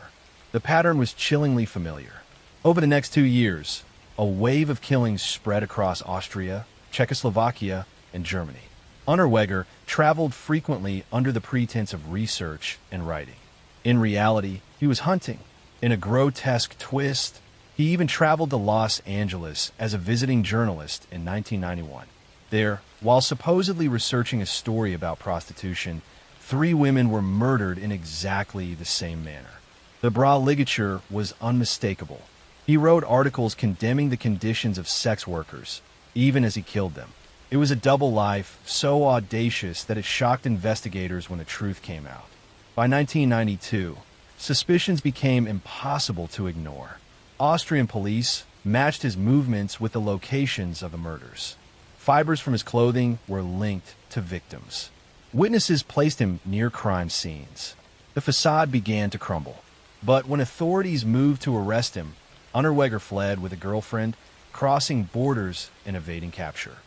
The pattern was chillingly familiar. Over the next 2 years, a wave of killings spread across Austria, Czechoslovakia, and Germany. Unterweger traveled frequently under the pretense of research and writing. In reality, he was hunting. In a grotesque twist, he even traveled to Los Angeles as a visiting journalist in 1991. There, while supposedly researching a story about prostitution, 3 women were murdered in exactly the same manner. The bra ligature was unmistakable. He wrote articles condemning the conditions of sex workers, even as he killed them. It was a double life so audacious that it shocked investigators when the truth came out. By 1992, suspicions became impossible to ignore. Austrian police matched his movements with the locations of the murders. Fibers from his clothing were linked to victims. Witnesses placed him near crime scenes. The facade began to crumble. But when authorities moved to arrest him, Unterweger fled with a girlfriend, crossing borders and evading capture.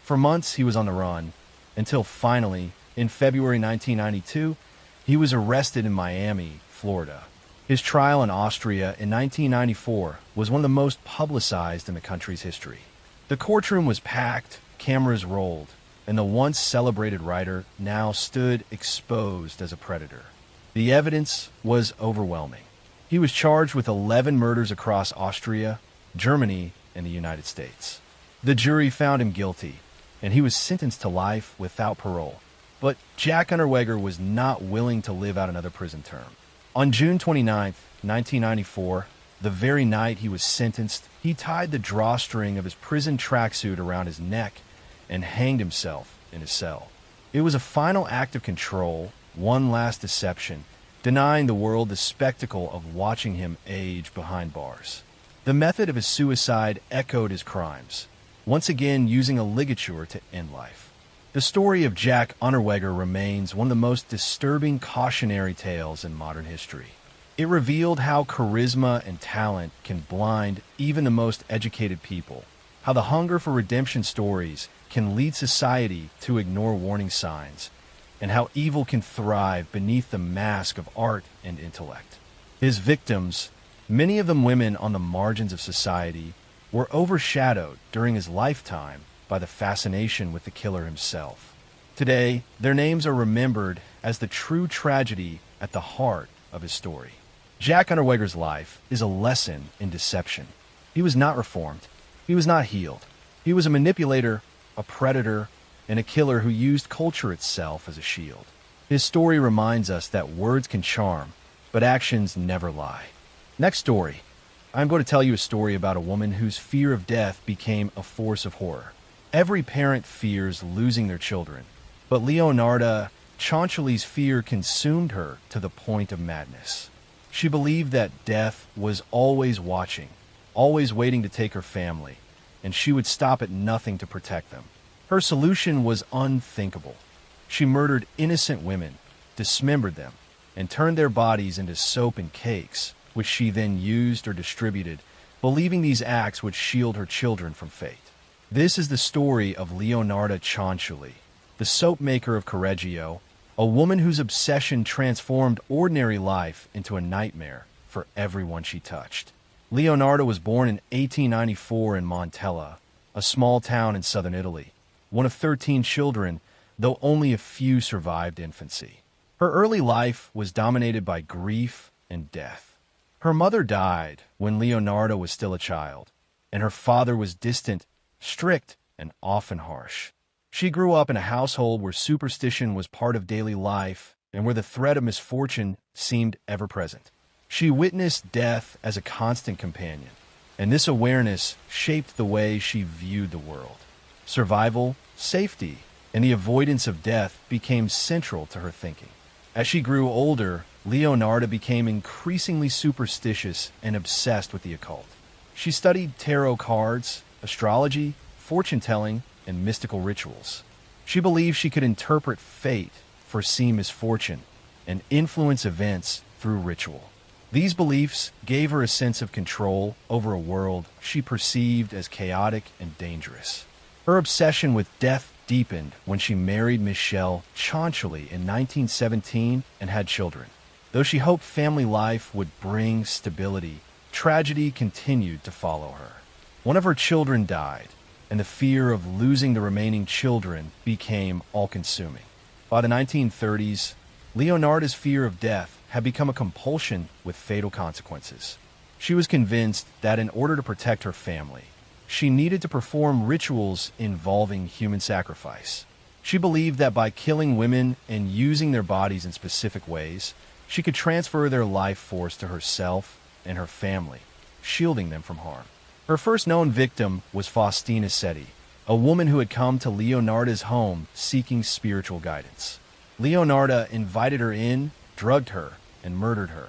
For months, he was on the run, until finally, in February 1992, he was arrested in Miami, Florida. His trial in Austria in 1994 was one of the most publicized in the country's history. The courtroom was packed, cameras rolled, and the once celebrated writer now stood exposed as a predator. The evidence was overwhelming. He was charged with 11 murders across Austria, Germany, and the United States. The jury found him guilty, and he was sentenced to life without parole. But Jack Unterweger was not willing to live out another prison term. On June 29, 1994, the very night he was sentenced, he tied the drawstring of his prison tracksuit around his neck and hanged himself in his cell. It was a final act of control, one last deception, denying the world the spectacle of watching him age behind bars. The method of his suicide echoed his crimes, once again using a ligature to end life. The story of Jack Unterweger remains one of the most disturbing cautionary tales in modern history. It revealed how charisma and talent can blind even the most educated people, how the hunger for redemption stories can lead society to ignore warning signs, and how evil can thrive beneath the mask of art and intellect. His victims, many of them women on the margins of society, were overshadowed during his lifetime by the fascination with the killer himself. Today, their names are remembered as the true tragedy at the heart of his story. Jack Unterweger's life is a lesson in deception. He was not reformed. He was not healed. He was a manipulator, a predator, and a killer who used culture itself as a shield. His story reminds us that words can charm, but actions never lie. Next story. I'm going to tell you a story about a woman whose fear of death became a force of horror. Every parent fears losing their children, but Leonarda Cianciulli's fear consumed her to the point of madness. She believed that death was always watching, always waiting to take her family, and she would stop at nothing to protect them. Her solution was unthinkable. She murdered innocent women, dismembered them, and turned their bodies into soap and cakes, which she then used or distributed, believing these acts would shield her children from fate. This is the story of Leonarda Cianciulli, the soap maker of Correggio, a woman whose obsession transformed ordinary life into a nightmare for everyone she touched. Leonarda was born in 1894 in Montella, a small town in southern Italy, one of 13 children, though only a few survived infancy. Her early life was dominated by grief and death. Her mother died when Leonarda was still a child, and her father was distant, strict, and often harsh. She grew up in a household where superstition was part of daily life and where the threat of misfortune seemed ever present. She witnessed death as a constant companion, and this awareness shaped the way she viewed the world. Survival, safety, and the avoidance of death became central to her thinking. As she grew older, Leonarda became increasingly superstitious and obsessed with the occult. She studied tarot cards, astrology, fortune-telling, and mystical rituals. She believed she could interpret fate foresee misfortune, and influence events through ritual. These beliefs gave her a sense of control over a world she perceived as chaotic and dangerous. Her obsession with death deepened when she married Michel Chanchelly in 1917 and had children. Though she hoped family life would bring stability, tragedy continued to follow her. One of her children died, and the fear of losing the remaining children became all-consuming. By the 1930s, Leonarda's fear of death had become a compulsion with fatal consequences. She was convinced that in order to protect her family, she needed to perform rituals involving human sacrifice. She believed that by killing women and using their bodies in specific ways, she could transfer their life force to herself and her family, shielding them from harm. Her first known victim was Faustina Setti, a woman who had come to Leonarda's home seeking spiritual guidance. Leonarda invited her in, drugged her, and murdered her.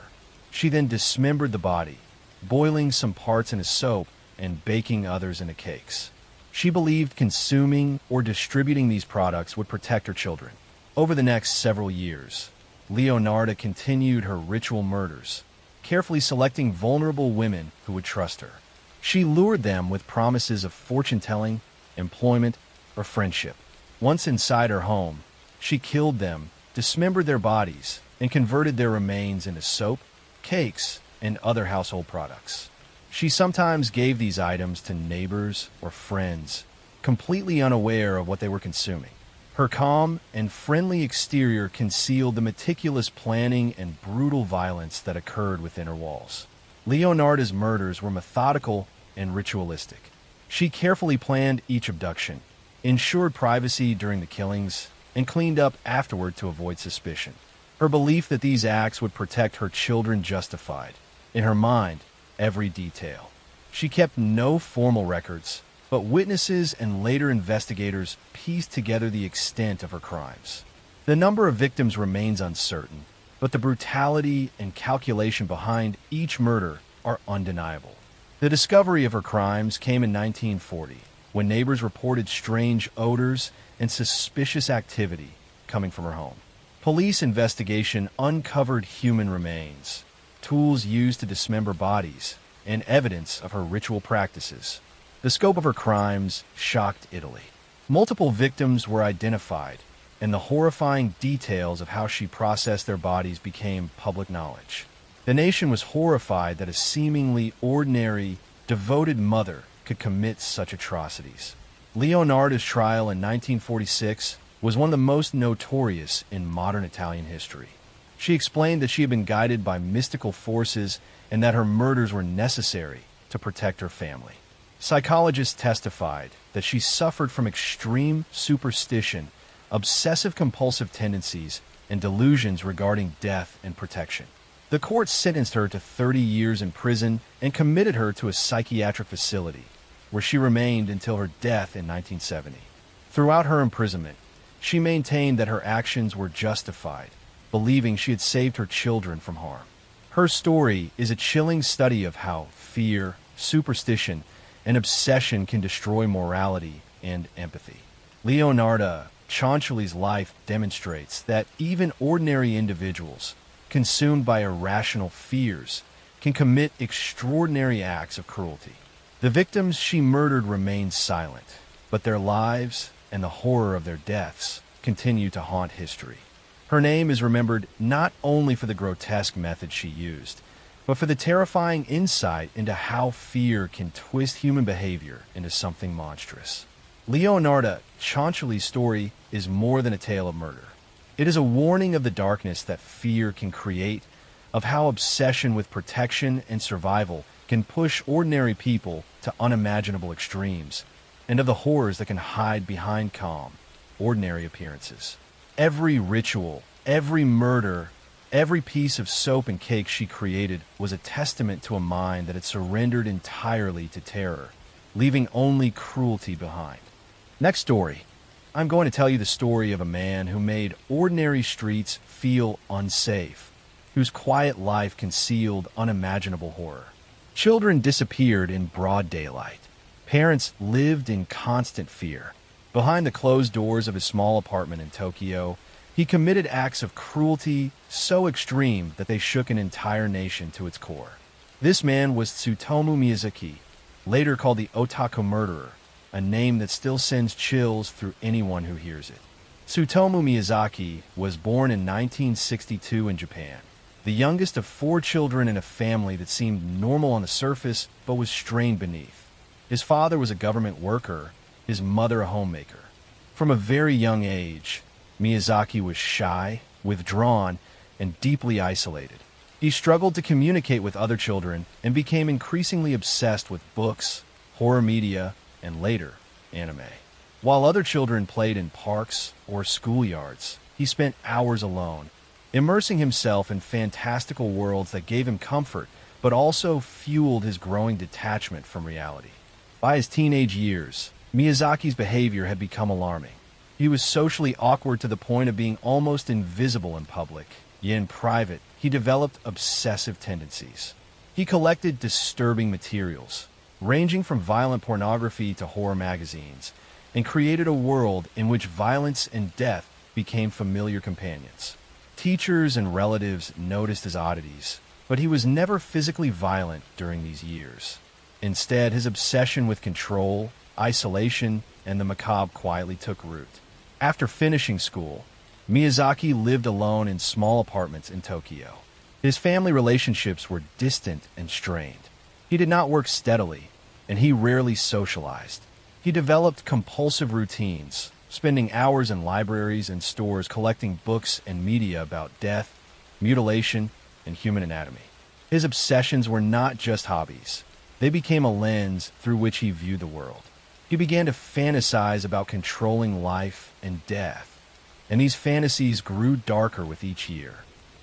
She then dismembered the body, boiling some parts in a soap and baking others into cakes. She believed consuming or distributing these products would protect her children. Over the next several years, Leonarda continued her ritual murders, carefully selecting vulnerable women who would trust her. She lured them with promises of fortune-telling, employment, or friendship. Once inside her home, she killed them, dismembered their bodies, and converted their remains into soap, cakes, and other household products. She sometimes gave these items to neighbors or friends, completely unaware of what they were consuming. Her calm and friendly exterior concealed the meticulous planning and brutal violence that occurred within her walls. Leonarda's murders were methodical and ritualistic. She carefully planned each abduction, ensured privacy during the killings, and cleaned up afterward to avoid suspicion. Her belief that these acts would protect her children justified, in her mind, every detail. She kept no formal records, but witnesses and later investigators pieced together the extent of her crimes. The number of victims remains uncertain, but the brutality and calculation behind each murder are undeniable. The discovery of her crimes came in 1940, when neighbors reported strange odors and suspicious activity coming from her home. Police investigation uncovered human remains, tools used to dismember bodies, and evidence of her ritual practices. The scope of her crimes shocked Italy. Multiple victims were identified, and the horrifying details of how she processed their bodies became public knowledge. The nation was horrified that a seemingly ordinary, devoted mother could commit such atrocities. Leonarda's trial in 1946 was one of the most notorious in modern Italian history. She explained that she had been guided by mystical forces and that her murders were necessary to protect her family. Psychologists testified that she suffered from extreme superstition, obsessive-compulsive tendencies, and delusions regarding death and protection. The court sentenced her to 30 years in prison and committed her to a psychiatric facility, where she remained until her death in 1970. Throughout her imprisonment, she maintained that her actions were justified, believing she had saved her children from harm. Her story is a chilling study of how fear, superstition, and obsession can destroy morality and empathy. Leonarda Chanchelly's life demonstrates that even ordinary individuals, consumed by irrational fears, can commit extraordinary acts of cruelty. The victims she murdered remain silent, but their lives and the horror of their deaths continue to haunt history. Her name is remembered not only for the grotesque methods she used, but for the terrifying insight into how fear can twist human behavior into something monstrous. Leonarda Chanchelly's story is more than a tale of murder. It is a warning of the darkness that fear can create, of how obsession with protection and survival can push ordinary people to unimaginable extremes, and of the horrors that can hide behind calm, ordinary appearances. Every ritual, every murder, every piece of soap and cake she created was a testament to a mind that had surrendered entirely to terror, leaving only cruelty behind. Next story. I'm going to tell you the story of a man who made ordinary streets feel unsafe, whose quiet life concealed unimaginable horror. Children disappeared in broad daylight. Parents lived in constant fear. Behind the closed doors of his small apartment in Tokyo, He committed acts of cruelty so extreme that they shook an entire nation to its core. This man was Tsutomu Miyazaki, later called the Otaku Murderer, a name that still sends chills through anyone who hears it. Tsutomu Miyazaki was born in 1962 in Japan, the youngest of 4 children in a family that seemed normal on the surface but was strained beneath. His father was a government worker, his mother a homemaker. From a very young age, Miyazaki was shy, withdrawn, and deeply isolated. He struggled to communicate with other children and became increasingly obsessed with books, horror media, and later, anime. While other children played in parks or schoolyards, he spent hours alone, immersing himself in fantastical worlds that gave him comfort but also fueled his growing detachment from reality. By his teenage years, Miyazaki's behavior had become alarming. He was socially awkward to the point of being almost invisible in public, yet in private, he developed obsessive tendencies. He collected disturbing materials, ranging from violent pornography to horror magazines, and created a world in which violence and death became familiar companions. Teachers and relatives noticed his oddities, but he was never physically violent during these years. Instead, his obsession with control, isolation, and the macabre quietly took root. After finishing school, Miyazaki lived alone in small apartments in Tokyo. His family relationships were distant and strained. He did not work steadily, and he rarely socialized. He developed compulsive routines, spending hours in libraries and stores collecting books and media about death, mutilation, and human anatomy. His obsessions were not just hobbies. They became a lens through which he viewed the world. He began to fantasize about controlling life and death, and these fantasies grew darker with each year.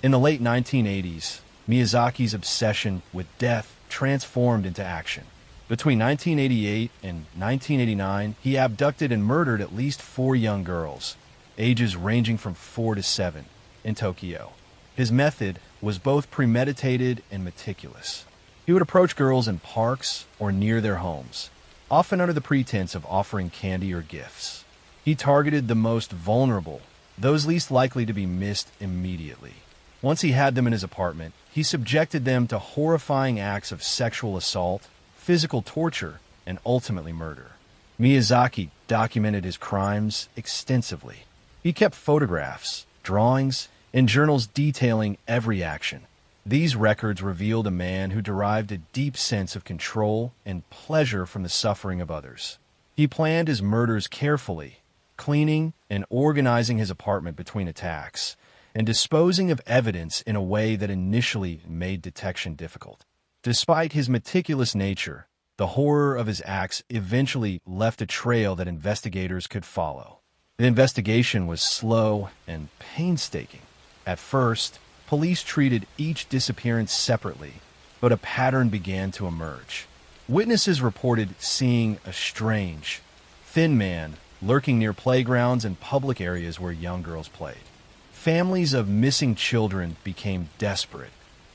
In the late 1980s, Miyazaki's obsession with death transformed into action. Between 1988 and 1989, he abducted and murdered at least 4 young girls, ages ranging from 4 to 7, in Tokyo. His method was both premeditated and meticulous. He would approach girls in parks or near their homes, often under the pretense of offering candy or gifts. He targeted the most vulnerable, those least likely to be missed immediately. Once he had them in his apartment, he subjected them to horrifying acts of sexual assault, physical torture, and ultimately murder. Miyazaki documented his crimes extensively. He kept photographs, drawings, and journals detailing every action. These records revealed a man who derived a deep sense of control and pleasure from the suffering of others. He planned his murders carefully, cleaning and organizing his apartment between attacks, and disposing of evidence in a way that initially made detection difficult. Despite his meticulous nature, the horror of his acts eventually left a trail that investigators could follow. The investigation was slow and painstaking. At first, police treated each disappearance separately, but a pattern began to emerge. Witnesses reported seeing a strange, thin man lurking near playgrounds and public areas where young girls played. Families of missing children became desperate,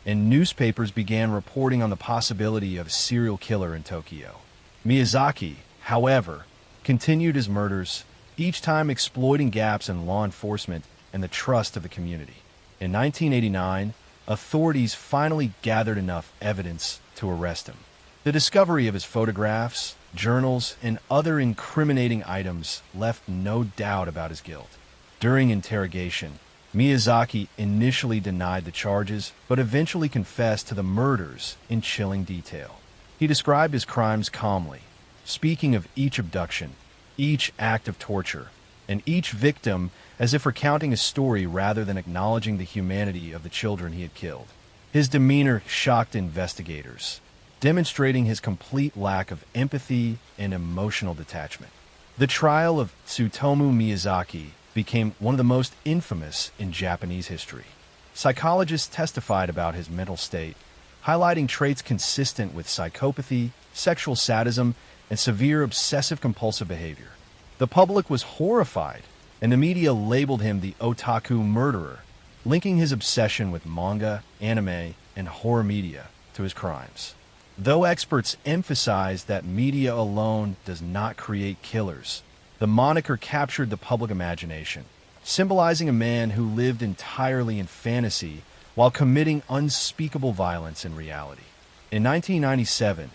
and newspapers began reporting on the possibility of a serial killer in Tokyo. Miyazaki, however, continued his murders, each time exploiting gaps in law enforcement and the trust of the community. In 1989, authorities finally gathered enough evidence to arrest him. The discovery of his photographs, journals, and other incriminating items left no doubt about his guilt. During interrogation, Miyazaki initially denied the charges, but eventually confessed to the murders in chilling detail. He described his crimes calmly, speaking of each abduction, each act of torture, and each victim as if recounting a story rather than acknowledging the humanity of the children he had killed. His demeanor shocked investigators, demonstrating his complete lack of empathy and emotional detachment. The trial of Tsutomu Miyazaki became one of the most infamous in Japanese history. Psychologists testified about his mental state, highlighting traits consistent with psychopathy, sexual sadism, and severe obsessive-compulsive behavior. The public was horrified, and the media labeled him the otaku murderer, linking his obsession with manga, anime, and horror media to his crimes. Though experts emphasize that media alone does not create killers, the moniker captured the public imagination, symbolizing a man who lived entirely in fantasy while committing unspeakable violence in reality. In 1997,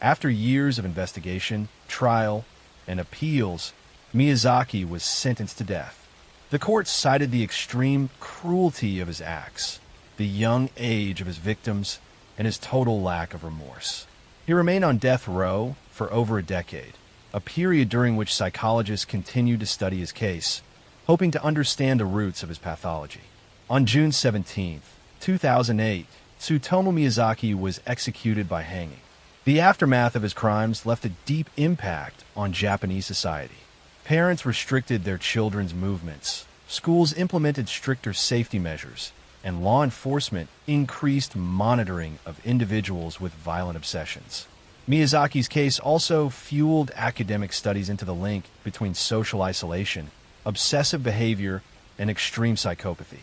after years of investigation, trial, and appeals, Miyazaki was sentenced to death. The court cited the extreme cruelty of his acts, the young age of his victims, and his total lack of remorse. He remained on death row for over a decade, a period during which psychologists continued to study his case, hoping to understand the roots of his pathology. On June 17, 2008, Tsutomu Miyazaki was executed by hanging. The aftermath of his crimes left a deep impact on Japanese society. Parents restricted their children's movements, schools implemented stricter safety measures, and law enforcement increased monitoring of individuals with violent obsessions. Miyazaki's case also fueled academic studies into the link between social isolation, obsessive behavior, and extreme psychopathy.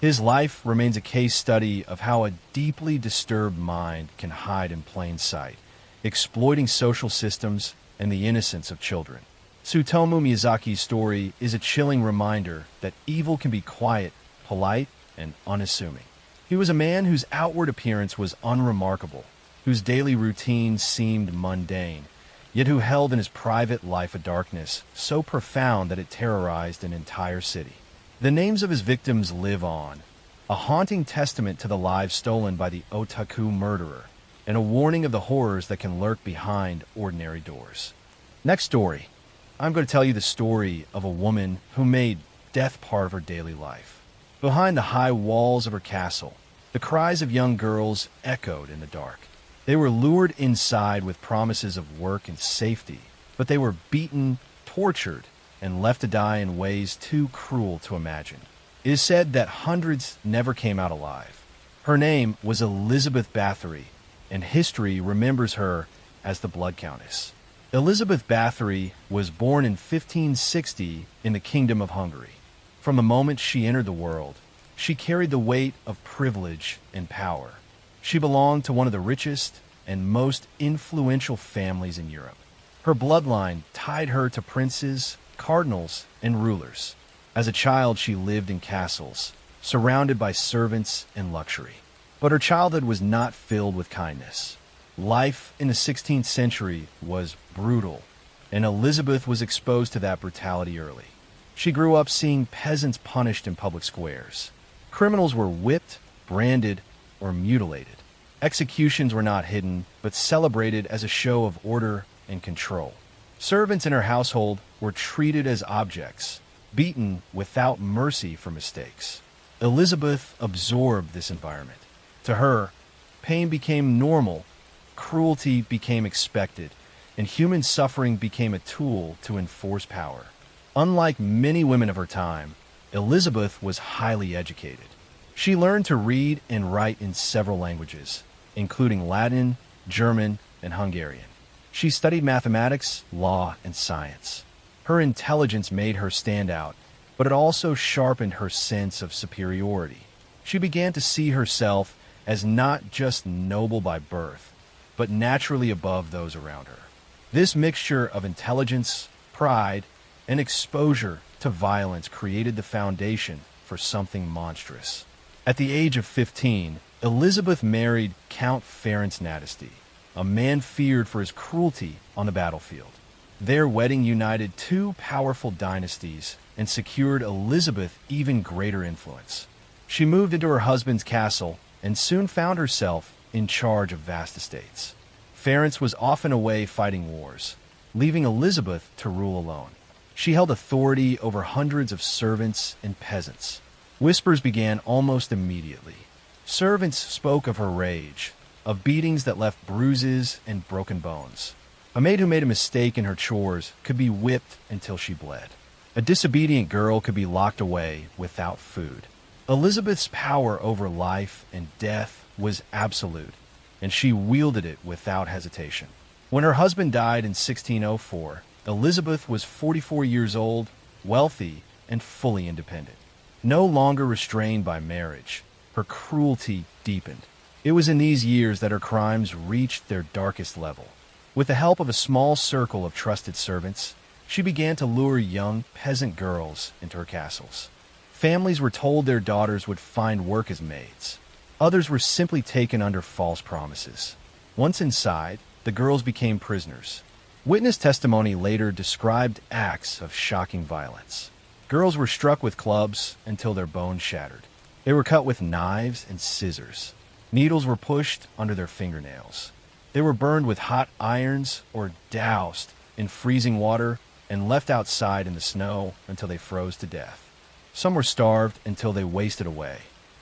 His life remains a case study of how a deeply disturbed mind can hide in plain sight, exploiting social systems and the innocence of children. Tsutomu Miyazaki's story is a chilling reminder that evil can be quiet, polite, and unassuming. He was a man whose outward appearance was unremarkable, whose daily routine seemed mundane, yet who held in his private life a darkness so profound that it terrorized an entire city. The names of his victims live on, a haunting testament to the lives stolen by the otaku murderer, and a warning of the horrors that can lurk behind ordinary doors. Next story. I'm going to tell you the story of a woman who made death part of her daily life. Behind the high walls of her castle, the cries of young girls echoed in the dark. They were lured inside with promises of work and safety, but they were beaten, tortured, and left to die in ways too cruel to imagine. It is said that hundreds never came out alive. Her name was Elizabeth Bathory, and history remembers her as the Blood Countess. Elizabeth Bathory was born in 1560 in the Kingdom of Hungary. From the moment she entered the world, she carried the weight of privilege and power. She belonged to one of the richest and most influential families in Europe. Her bloodline tied her to princes, cardinals, and rulers. As a child, she lived in castles, surrounded by servants and luxury. But her childhood was not filled with kindness. Life in the 16th century was brutal, and Elizabeth was exposed to that brutality early. She grew up seeing peasants punished in public squares. Criminals were whipped, branded, or mutilated. Executions were not hidden, but celebrated as a show of order and control. Servants in her household were treated as objects, beaten without mercy for mistakes. Elizabeth absorbed this environment. To her, pain became normal, cruelty became expected, and human suffering became a tool to enforce power. Unlike many women of her time, Elizabeth was highly educated. She learned to read and write in several languages, including Latin, German, and Hungarian. She studied mathematics, law, and science. Her intelligence made her stand out, but it also sharpened her sense of superiority. She began to see herself as not just noble by birth, but naturally above those around her. This mixture of intelligence, pride, and exposure to violence created the foundation for something monstrous. At the age of 15, Elizabeth married Count Ferenc Nadasdy, a man feared for his cruelty on the battlefield. Their wedding united two powerful dynasties and secured Elizabeth even greater influence. She moved into her husband's castle and soon found herself in charge of vast estates. Ferenc was often away fighting wars, leaving Elizabeth to rule alone. She held authority over hundreds of servants and peasants. Whispers began almost immediately. Servants spoke of her rage, of beatings that left bruises and broken bones. A maid who made a mistake in her chores could be whipped until she bled. A disobedient girl could be locked away without food. Elizabeth's power over life and death was absolute, and she wielded it without hesitation. When her husband died in 1604, Elizabeth was 44 years old, wealthy, and fully independent. No longer restrained by marriage, her cruelty deepened. It was in these years that her crimes reached their darkest level. With the help of a small circle of trusted servants, she began to lure young peasant girls into her castles. Families were told their daughters would find work as maids. Others were simply taken under false promises. Once inside, the girls became prisoners. Witness testimony later described acts of shocking violence. Girls were struck with clubs until their bones shattered. They were cut with knives and scissors. Needles were pushed under their fingernails. They were burned with hot irons or doused in freezing water and left outside in the snow until they froze to death. Some were starved until they wasted away.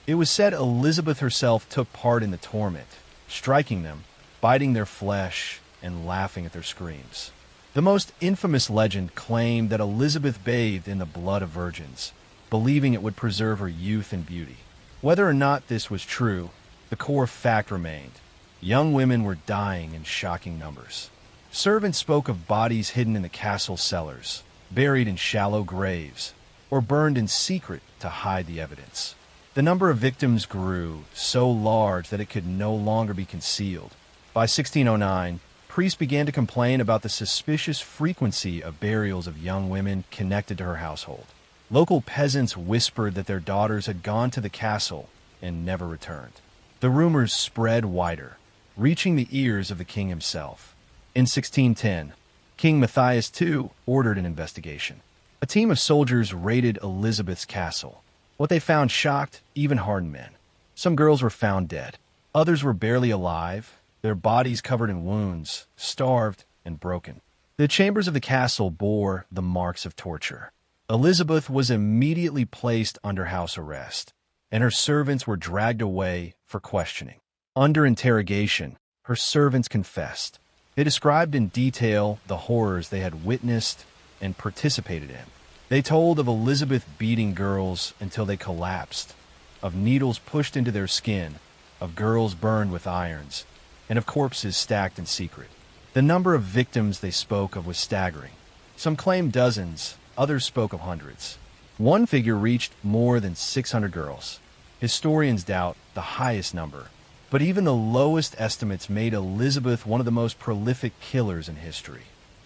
It was said Elizabeth herself took part in the torment, striking them, biting their flesh, and laughing at their screams. The most infamous legend claimed that Elizabeth bathed in the blood of virgins, believing it would preserve her youth and beauty. Whether or not this was true, the core fact remained. Young women were dying in shocking numbers. Servants spoke of bodies hidden in the castle cellars, buried in shallow graves, or burned in secret to hide the evidence. The number of victims grew so large that it could no longer be concealed. By 1609, priests began to complain about the suspicious frequency of burials of young women connected to her household. Local peasants whispered that their daughters had gone to the castle and never returned. The rumors spread wider, reaching the ears of the king himself. In 1610, King Matthias II ordered an investigation. A team of soldiers raided Elizabeth's castle. What they found shocked even hardened men. Some girls were found dead. Others were barely alive, their bodies covered in wounds, starved, and broken. The chambers of the castle bore the marks of torture. Elizabeth was immediately placed under house arrest, and her servants were dragged away for questioning. Under interrogation, her servants confessed. They described in detail the horrors they had witnessed and participated in. They told of Elizabeth beating girls until they collapsed, of needles pushed into their skin, of girls burned with irons, and of corpses stacked in secret. The number of victims they spoke of was staggering. Some claimed dozens, others spoke of hundreds. One figure reached more than 600 girls. Historians doubt the highest number, but even the lowest estimates made Elizabeth one of the most prolific killers in history.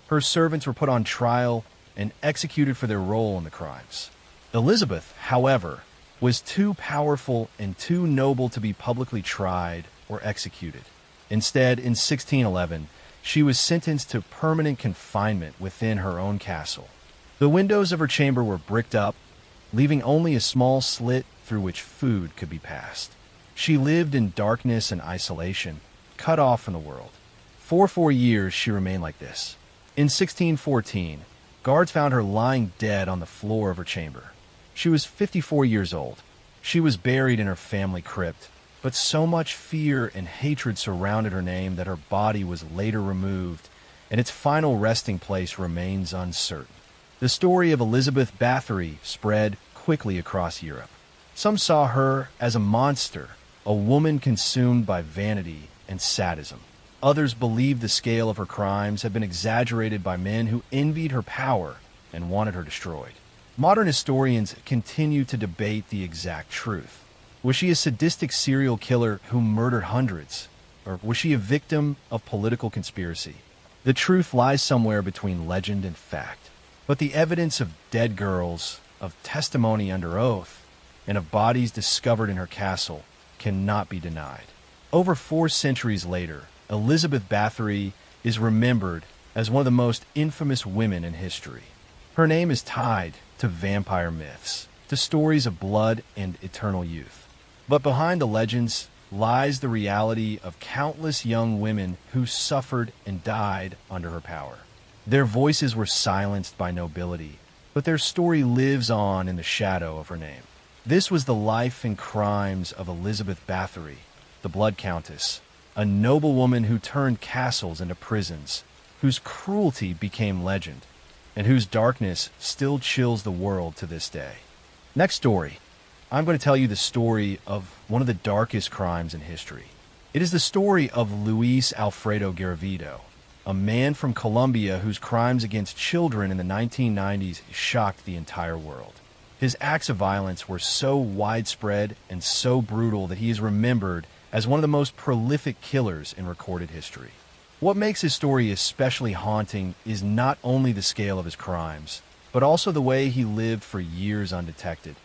Her servants were put on trial and executed for their role in the crimes. Elizabeth, however, was too powerful and too noble to be publicly tried or executed. Instead, in 1611, she was sentenced to permanent confinement within her own castle. The windows of her chamber were bricked up, leaving only a small slit through which food could be passed. She lived in darkness and isolation, cut off from the world. For 4 years, she remained like this. In 1614, guards found her lying dead on the floor of her chamber. She was 54 years old. She was buried in her family crypt, but so much fear and hatred surrounded her name that her body was later removed, and its final resting place remains uncertain. The story of Elizabeth Bathory spread quickly across Europe. Some saw her as a monster, a woman consumed by vanity and sadism. Others believed the scale of her crimes had been exaggerated by men who envied her power and wanted her destroyed. Modern historians continue to debate the exact truth. Was she a sadistic serial killer who murdered hundreds? Or was she a victim of political conspiracy? The truth lies somewhere between legend and fact. But the evidence of dead girls, of testimony under oath, and of bodies discovered in her castle cannot be denied. Over 4 centuries later, Elizabeth Bathory is remembered as one of the most infamous women in history. Her name is tied to vampire myths, to stories of blood and eternal youth. But behind the legends lies the reality of countless young women who suffered and died under her power. Their voices were silenced by nobility, but their story lives on in the shadow of her name. This was the life and crimes of Elizabeth Bathory, the Blood Countess, a noble woman who turned castles into prisons, whose cruelty became legend, and whose darkness still chills the world to this day. Next story, I'm going to tell you the story of one of the darkest crimes in history. It is the story of Luis Alfredo Garavito, a man from Colombia whose crimes against children in the 1990s shocked the entire world. His acts of violence were so widespread and so brutal that he is remembered as one of the most prolific killers in recorded history. What makes his story especially haunting is not only the scale of his crimes, but also the way he lived for years undetected.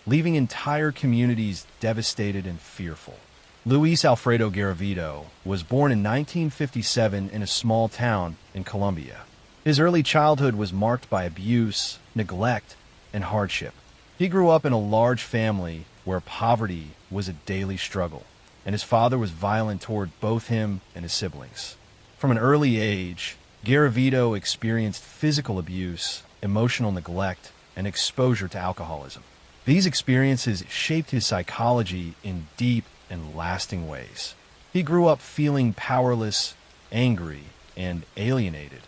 leaving entire communities devastated and fearful. Luis Alfredo Garavito was born in 1957 in a small town in Colombia. His early childhood was marked by abuse, neglect, and hardship. He grew up in a large family where poverty was a daily struggle, and his father was violent toward both him and his siblings. From an early age, Garavito experienced physical abuse, emotional neglect, and exposure to alcoholism. These experiences shaped his psychology in deep and lasting ways. He grew up feeling powerless, angry, and alienated,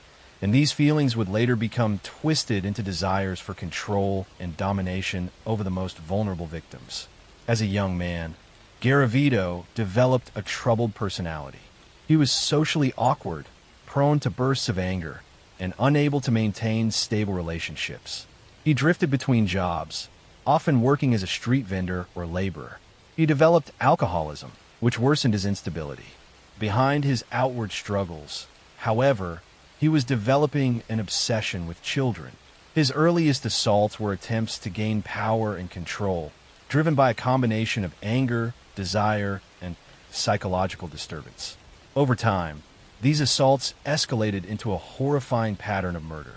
and these feelings would later become twisted into desires for control and domination over the most vulnerable victims. As a young man, Garavito developed a troubled personality. He was socially awkward, prone to bursts of anger, and unable to maintain stable relationships. He drifted between jobs, often working as a street vendor or laborer. He developed alcoholism, which worsened his instability. Behind his outward struggles, however, he was developing an obsession with children. His earliest assaults were attempts to gain power and control, driven by a combination of anger, desire, and psychological disturbance. Over time, these assaults escalated into a horrifying pattern of murder.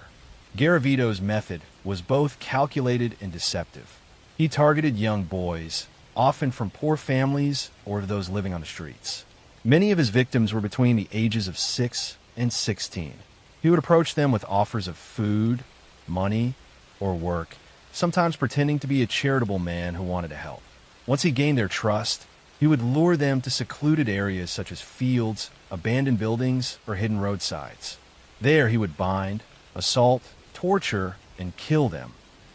Garavito's method was both calculated and deceptive. He targeted young boys, often from poor families or those living on the streets. Many of his victims were between the ages of 6 and 16. He would approach them with offers of food, money, or work, sometimes pretending to be a charitable man who wanted to help. Once he gained their trust, he would lure them to secluded areas such as fields, abandoned buildings, or hidden roadsides. There he would bind, assault, torture, and kill them,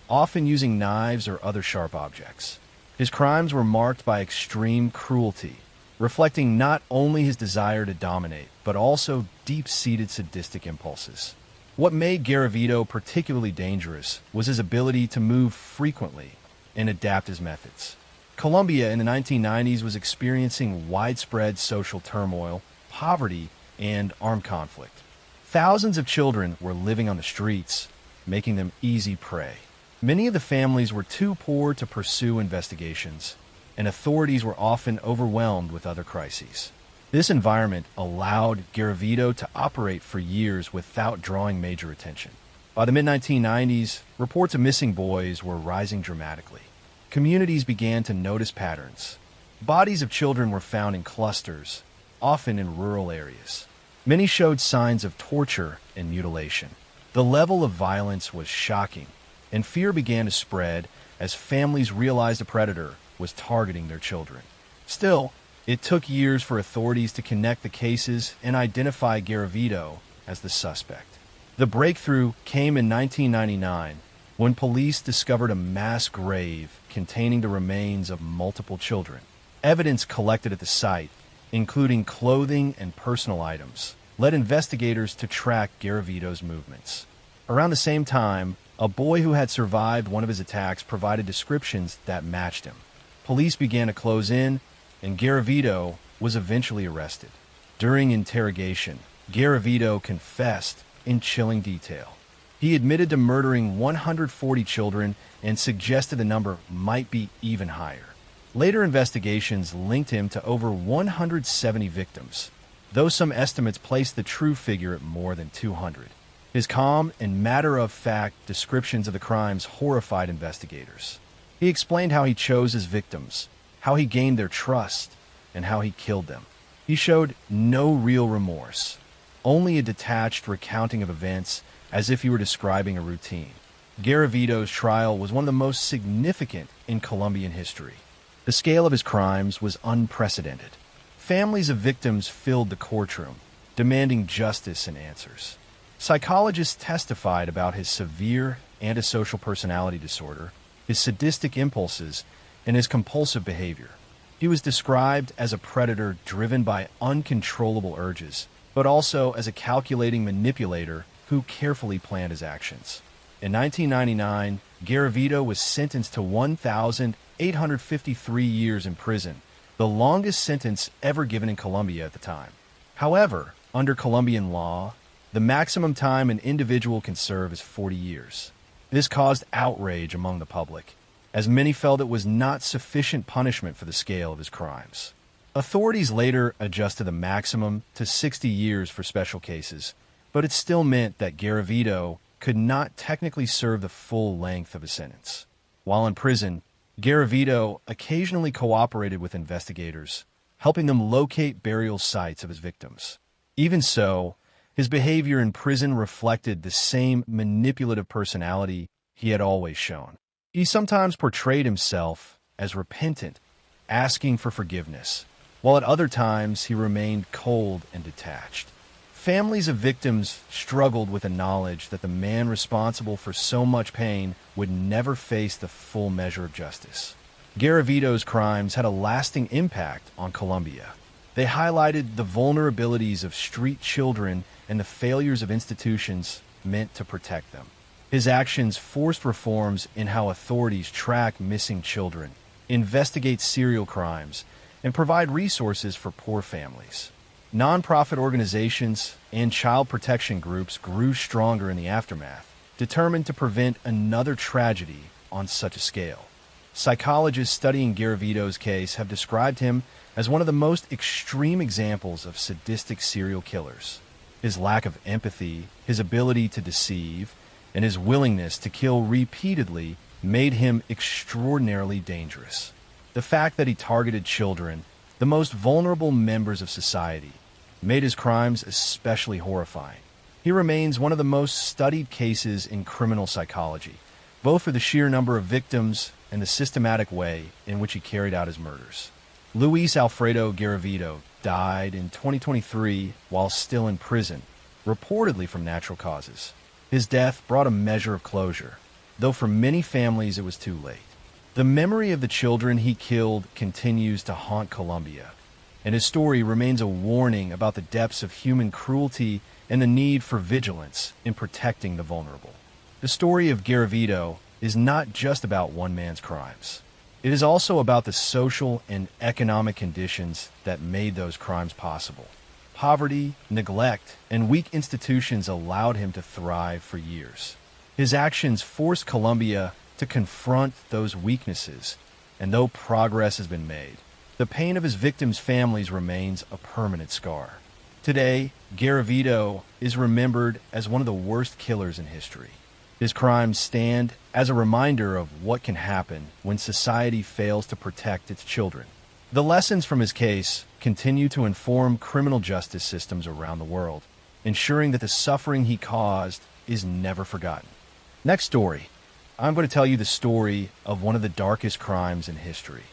often using knives or other sharp objects. His crimes were marked by extreme cruelty, reflecting not only his desire to dominate, but also deep-seated sadistic impulses. What made Garavito particularly dangerous was his ability to move frequently and adapt his methods. Colombia in the 1990s was experiencing widespread social turmoil, poverty, and armed conflict. Thousands of children were living on the streets, making them easy prey. Many of the families were too poor to pursue investigations, and authorities were often overwhelmed with other crises. This environment allowed Garavito to operate for years without drawing major attention. By the mid-1990s, reports of missing boys were rising dramatically. Communities began to notice patterns. Bodies of children were found in clusters, often in rural areas. Many showed signs of torture and mutilation. The level of violence was shocking, and fear began to spread as families realized a predator was targeting their children. Still, it took years for authorities to connect the cases and identify Garavito as the suspect. The breakthrough came in 1999 when police discovered a mass grave containing the remains of multiple children. Evidence collected at the site, including clothing and personal items, led investigators to track Garavito's movements. Around the same time, a boy who had survived one of his attacks provided descriptions that matched him. Police began to close in, and Garavito was eventually arrested. During interrogation, Garavito confessed in chilling detail. He admitted to murdering 140 children and suggested the number might be even higher. Later investigations linked him to over 170 victims, though some estimates placed the true figure at more than 200. His calm and matter-of-fact descriptions of the crimes horrified investigators. He explained how he chose his victims, how he gained their trust, and how he killed them. He showed no real remorse, only a detached recounting of events as if he were describing a routine. Garavito's trial was one of the most significant in Colombian history. The scale of his crimes was unprecedented. Families of victims filled the courtroom, demanding justice and answers. Psychologists testified about his severe antisocial personality disorder, his sadistic impulses, and his compulsive behavior. He was described as a predator driven by uncontrollable urges, but also as a calculating manipulator who carefully planned his actions. In 1999, Garavito was sentenced to 1,853 years in prison, the longest sentence ever given in Colombia at the time. However, under Colombian law, the maximum time an individual can serve is 40 years. This caused outrage among the public. as many felt it was not sufficient punishment for the scale of his crimes. Authorities later adjusted the maximum to 60 years for special cases, but it still meant that Garavito could not technically serve the full length of his sentence. While in prison, Garavito occasionally cooperated with investigators, helping them locate burial sites of his victims. Even so, his behavior in prison reflected the same manipulative personality he had always shown. He sometimes portrayed himself as repentant, asking for forgiveness, while at other times he remained cold and detached. Families of victims struggled with the knowledge that the man responsible for so much pain would never face the full measure of justice. Garavito's crimes had a lasting impact on Colombia. They highlighted the vulnerabilities of street children and the failures of institutions meant to protect them. His actions forced reforms in how authorities track missing children, investigate serial crimes, and provide resources for poor families. Nonprofit organizations and child protection groups grew stronger in the aftermath, determined to prevent another tragedy on such a scale. Psychologists studying Garavito's case have described him as one of the most extreme examples of sadistic serial killers. His lack of empathy, his ability to deceive, and his willingness to kill repeatedly made him extraordinarily dangerous. The fact that he targeted children, the most vulnerable members of society, made his crimes especially horrifying. He remains one of the most studied cases in criminal psychology, both for the sheer number of victims and the systematic way in which he carried out his murders. Luis Alfredo Garavito died in 2023 while still in prison, reportedly from natural causes. His death brought a measure of closure, though for many families it was too late. The memory of the children he killed continues to haunt Colombia, and his story remains a warning about the depths of human cruelty and the need for vigilance in protecting the vulnerable. The story of Garavito is not just about one man's crimes. It is also about the social and economic conditions that made those crimes possible. Poverty, neglect, and weak institutions allowed him to thrive for years. His actions forced Colombia to confront those weaknesses, and though progress has been made, the pain of his victims' families remains a permanent scar. Today, Garavito is remembered as one of the worst killers in history. His crimes stand as a reminder of what can happen when society fails to protect its children. The lessons from his case continue to inform criminal justice systems around the world, ensuring that the suffering he caused is never forgotten. Next story. I'm going to tell you the story of one of the darkest crimes in history.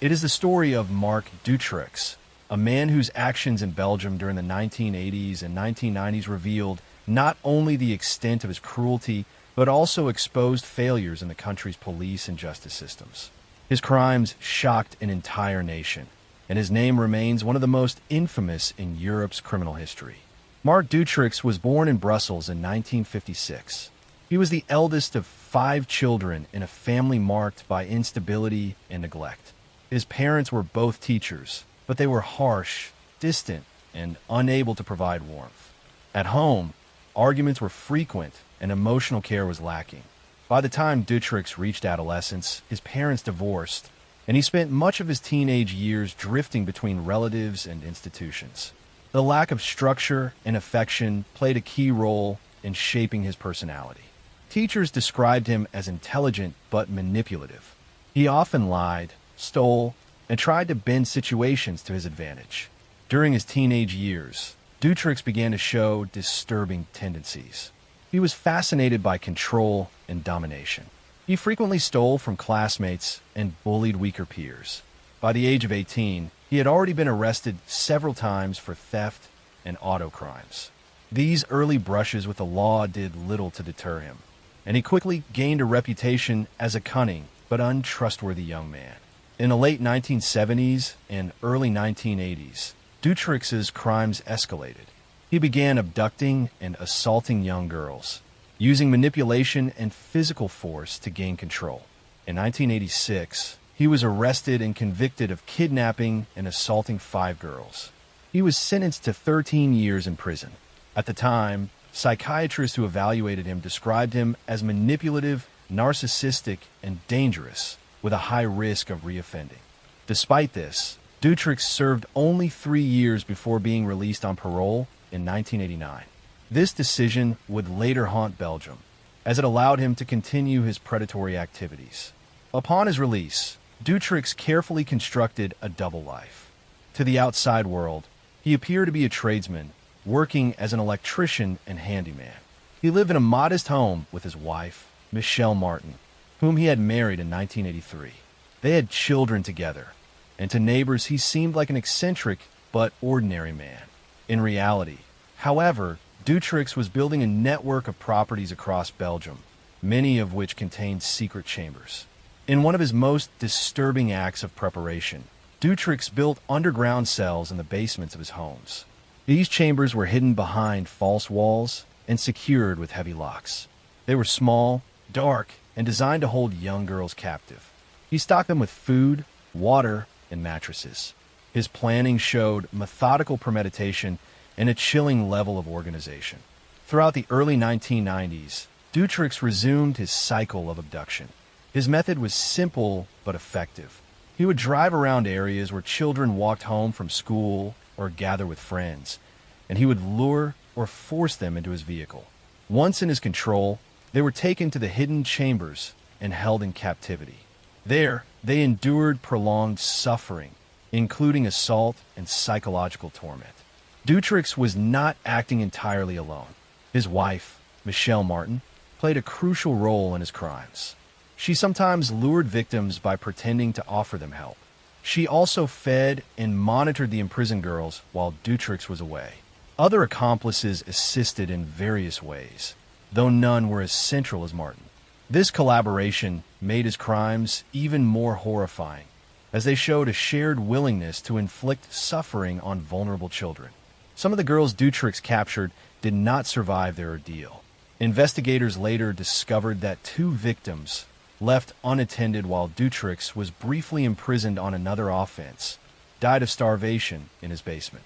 It is the story of Marc Dutroux, a man whose actions in Belgium during the 1980s and 1990s revealed not only the extent of his cruelty, but also exposed failures in the country's police and justice systems. His crimes shocked an entire nation, and his name remains one of the most infamous in Europe's criminal history. Marc Dutroux was born in Brussels in 1956. He was the eldest of 5 children in a family marked by instability and neglect. His parents were both teachers, but they were harsh, distant, and unable to provide warmth. At home, arguments were frequent and emotional care was lacking. By the time Dutroux reached adolescence, his parents divorced, and he spent much of his teenage years drifting between relatives and institutions. The lack of structure and affection played a key role in shaping his personality. Teachers described him as intelligent but manipulative. He often lied, stole, and tried to bend situations to his advantage. During his teenage years, Dutroux began to show disturbing tendencies. He was fascinated by control and domination. He frequently stole from classmates and bullied weaker peers. By the age of 18, he had already been arrested several times for theft and auto crimes. These early brushes with the law did little to deter him, and he quickly gained a reputation as a cunning but untrustworthy young man. In the late 1970s and early 1980s, Dutroux's crimes escalated. He began abducting and assaulting young girls, using manipulation and physical force to gain control. In 1986, he was arrested and convicted of kidnapping and assaulting 5 girls. He was sentenced to 13 years in prison. At the time, psychiatrists who evaluated him described him as manipulative, narcissistic, and dangerous, with a high risk of reoffending. Despite this, Dutrix served only 3 years before being released on parole in 1989. This decision would later haunt Belgium, as it allowed him to continue his predatory activities. Upon his release, Dutrix carefully constructed a double life. To the outside world, he appeared to be a tradesman, working as an electrician and handyman. He lived in a modest home with his wife, Michelle Martin, whom he had married in 1983. They had children together, and to neighbors he seemed like an eccentric but ordinary man. In reality, however, Dutrix was building a network of properties across Belgium, many of which contained secret chambers. In one of his most disturbing acts of preparation, Dutrix built underground cells in the basements of his homes. These chambers were hidden behind false walls and secured with heavy locks. They were small, dark, and designed to hold young girls captive. He stocked them with food, water, and mattresses. His planning showed methodical premeditation and a chilling level of organization. Throughout the early 1990s, Dutrix resumed his cycle of abduction. His method was simple but effective. He would drive around areas where children walked home from school or gather with friends, and he would lure or force them into his vehicle. Once in his control, they were taken to the hidden chambers and held in captivity. There, they endured prolonged suffering, including assault and psychological torment. Dutrix was not acting entirely alone. His wife, Michelle Martin, played a crucial role in his crimes. She sometimes lured victims by pretending to offer them help. She also fed and monitored the imprisoned girls while Dutrix was away. Other accomplices assisted in various ways, though none were as central as Martin. This collaboration made his crimes even more horrifying, as they showed a shared willingness to inflict suffering on vulnerable children. Some of the girls Dutrix captured did not survive their ordeal. Investigators later discovered that 2 victims left unattended while Dutrix was briefly imprisoned on another offense, died of starvation in his basement.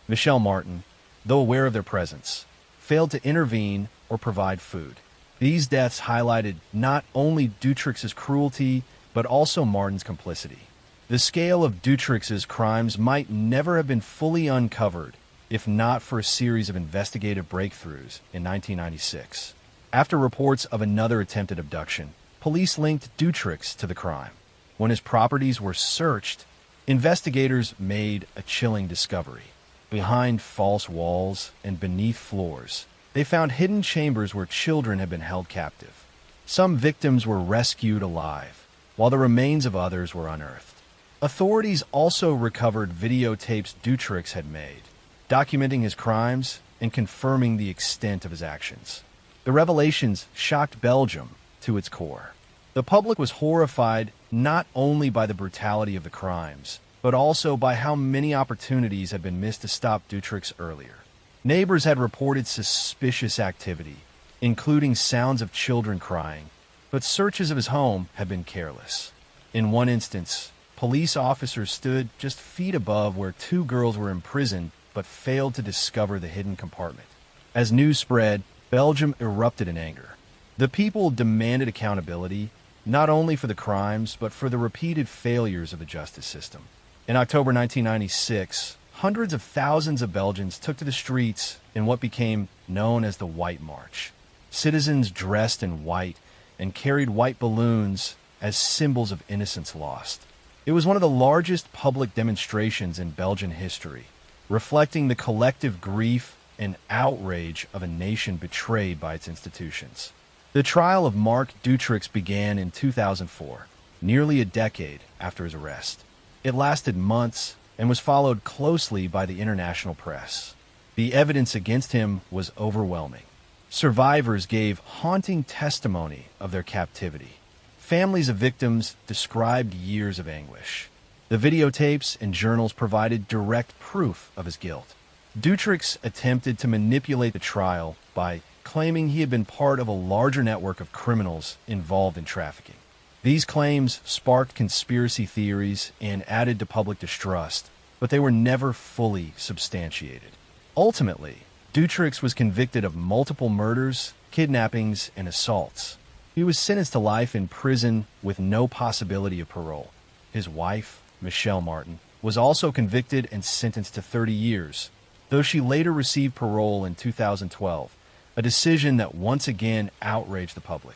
Michelle Martin, though aware of their presence, failed to intervene or provide food. These deaths highlighted not only Dutrix's cruelty, but also Martin's complicity. The scale of Dutrix's crimes might never have been fully uncovered if not for a series of investigative breakthroughs in 1996. After reports of another attempted abduction, police linked Dutrix to the crime. When his properties were searched, investigators made a chilling discovery. Behind false walls and beneath floors, they found hidden chambers where children had been held captive. Some victims were rescued alive, while the remains of others were unearthed. Authorities also recovered videotapes Dutrix had made, documenting his crimes and confirming the extent of his actions. The revelations shocked Belgium to its core. The public was horrified not only by the brutality of the crimes, but also by how many opportunities had been missed to stop Dutrix earlier. Neighbors had reported suspicious activity, including sounds of children crying, but searches of his home had been careless. In one instance, police officers stood just feet above where 2 girls were imprisoned but failed to discover the hidden compartment. As news spread, Belgium erupted in anger. The people demanded accountability, not only for the crimes, but for the repeated failures of the justice system. In October 1996, hundreds of thousands of Belgians took to the streets in what became known as the White March. Citizens dressed in white and carried white balloons as symbols of innocence lost. It was one of the largest public demonstrations in Belgian history, reflecting the collective grief and outrage of a nation betrayed by its institutions. The trial of Mark Dutrix began in 2004, nearly a decade after his arrest. It lasted months and was followed closely by the international press. The evidence against him was overwhelming. Survivors gave haunting testimony of their captivity. Families of victims described years of anguish. The videotapes and journals provided direct proof of his guilt. Dutrix attempted to manipulate the trial by claiming he had been part of a larger network of criminals involved in trafficking. These claims sparked conspiracy theories and added to public distrust, but they were never fully substantiated. Ultimately, Dutrix was convicted of multiple murders, kidnappings, and assaults. He was sentenced to life in prison with no possibility of parole. His wife, Michelle Martin, was also convicted and sentenced to 30 years, though she later received parole in 2012, a decision that once again outraged the public.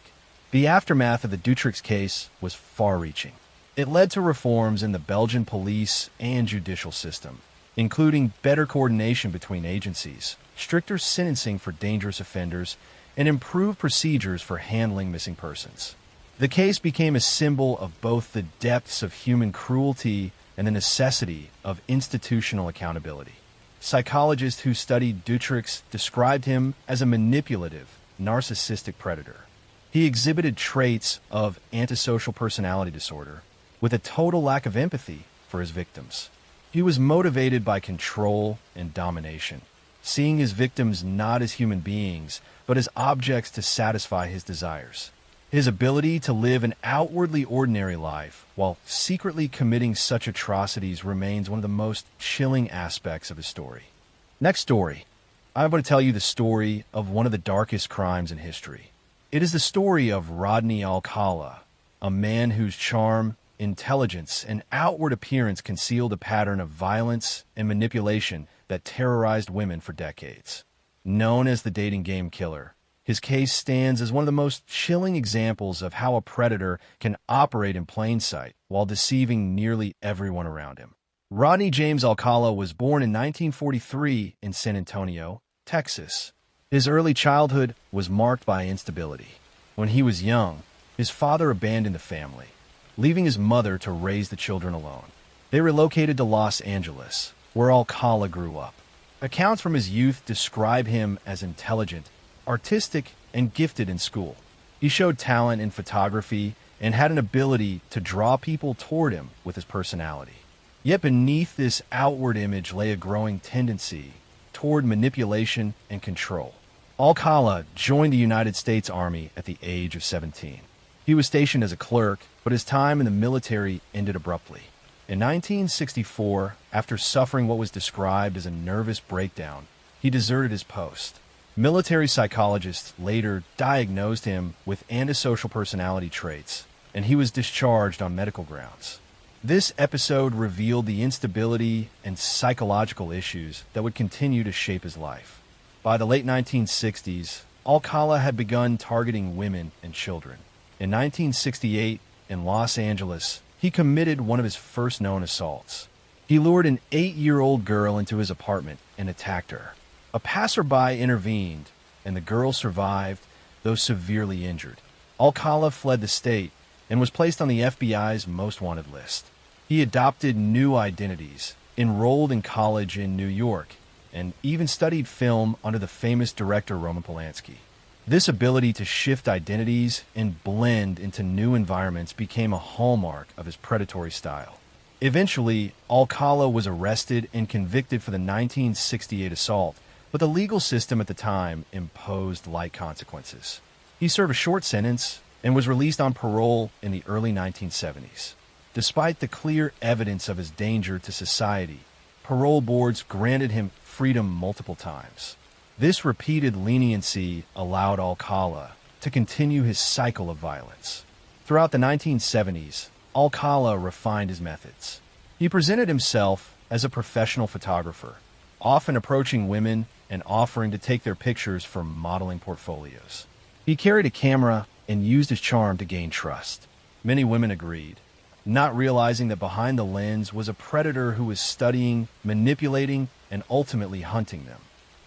The aftermath of the Dutrix case was far-reaching. It led to reforms in the Belgian police and judicial system, including better coordination between agencies, stricter sentencing for dangerous offenders, and improved procedures for handling missing persons. The case became a symbol of both the depths of human cruelty and the necessity of institutional accountability. Psychologists who studied Dutrix described him as a manipulative, narcissistic predator. He exhibited traits of antisocial personality disorder, with a total lack of empathy for his victims. He was motivated by control and domination, seeing his victims not as human beings, but as objects to satisfy his desires. His ability to live an outwardly ordinary life while secretly committing such atrocities remains one of the most chilling aspects of his story. Next story. I'm going to tell you the story of one of the darkest crimes in history. It is the story of Rodney Alcala, a man whose charm, intelligence, and outward appearance concealed a pattern of violence and manipulation that terrorized women for decades. Known as the dating game killer, his case stands as one of the most chilling examples of how a predator can operate in plain sight while deceiving nearly everyone around him. Rodney James Alcala was born in 1943 in San Antonio, Texas. His early childhood was marked by instability. When he was young, his father abandoned the family, leaving his mother to raise the children alone. They relocated to Los Angeles, where Alcala grew up. Accounts from his youth describe him as intelligent, artistic, and gifted in school. He showed talent in photography and had an ability to draw people toward him with his personality. Yet beneath this outward image lay a growing tendency toward manipulation and control. Alcala joined the United States Army at the age of 17. He was stationed as a clerk, but his time in the military ended abruptly. In 1964, after suffering what was described as a nervous breakdown, he deserted his post. Military psychologists later diagnosed him with antisocial personality traits, and he was discharged on medical grounds. This episode revealed the instability and psychological issues that would continue to shape his life. By the late 1960s, Alcala had begun targeting women and children. In 1968, in Los Angeles, he committed one of his first known assaults. He lured an 8-year-old girl into his apartment and attacked her. A passerby intervened, and the girl survived, though severely injured. Alcala fled the state and was placed on the FBI's most wanted list. He adopted new identities, enrolled in college in New York, and even studied film under the famous director Roman Polanski. This ability to shift identities and blend into new environments became a hallmark of his predatory style. Eventually, Alcala was arrested and convicted for the 1968 assault, but the legal system at the time imposed light consequences. He served a short sentence and was released on parole in the early 1970s. Despite the clear evidence of his danger to society, parole boards granted him freedom multiple times. This repeated leniency allowed Alcala to continue his cycle of violence. Throughout the 1970s, Alcala refined his methods. He presented himself as a professional photographer, often approaching women and offering to take their pictures for modeling portfolios. He carried a camera and used his charm to gain trust. Many women agreed, not realizing that behind the lens was a predator who was studying, manipulating, and ultimately hunting them.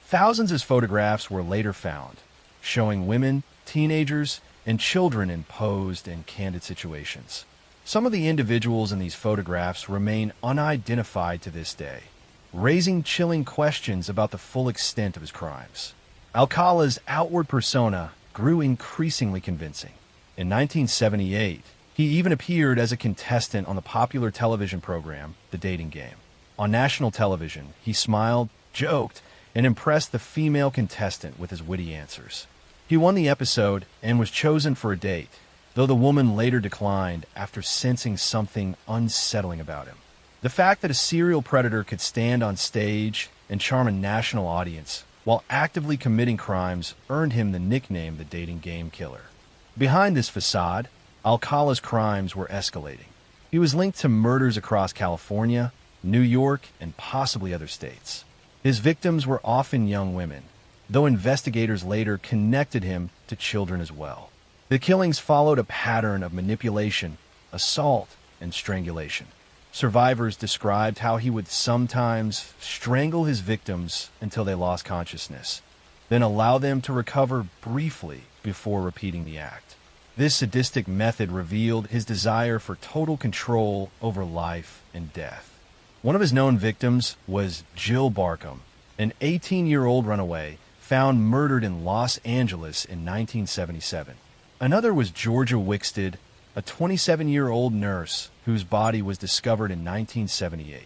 Thousands of photographs were later found, showing women, teenagers, and children in posed and candid situations. Some of the individuals in these photographs remain unidentified to this day, raising chilling questions about the full extent of his crimes. Alcala's outward persona grew increasingly convincing. In 1978, he even appeared as a contestant on the popular television program, The Dating Game. On national television, he smiled, joked, and impressed the female contestant with his witty answers. He won the episode and was chosen for a date, though the woman later declined after sensing something unsettling about him. The fact that a serial predator could stand on stage and charm a national audience while actively committing crimes earned him the nickname the Dating Game Killer. Behind this facade, Alcala's crimes were escalating. He was linked to murders across California, New York, and possibly other states. His victims were often young women, though investigators later connected him to children as well. The killings followed a pattern of manipulation, assault, and strangulation. Survivors described how he would sometimes strangle his victims until they lost consciousness, then allow them to recover briefly before repeating the act. This sadistic method revealed his desire for total control over life and death. One of his known victims was Jill Barkham, an 18-year-old runaway found murdered in Los Angeles in 1977. Another was Georgia Wickstead, a 27-year-old nurse whose body was discovered in 1978.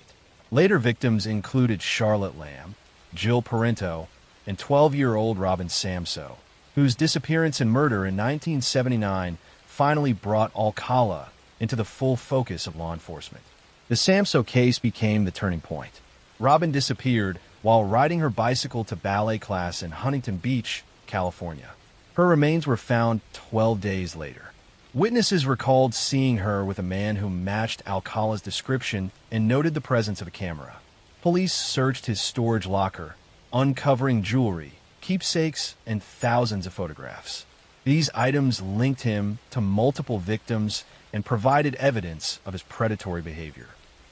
Later victims included Charlotte Lamb, Jill Parento, and 12-year-old Robin Samso, whose disappearance and murder in 1979 finally brought Alcala into the full focus of law enforcement. The Samso case became the turning point. Robin disappeared while riding her bicycle to ballet class in Huntington Beach, California. Her remains were found 12 days later. Witnesses recalled seeing her with a man who matched Alcala's description and noted the presence of a camera. Police searched his storage locker, uncovering jewelry, keepsakes, and thousands of photographs. These items linked him to multiple victims and provided evidence of his predatory behavior.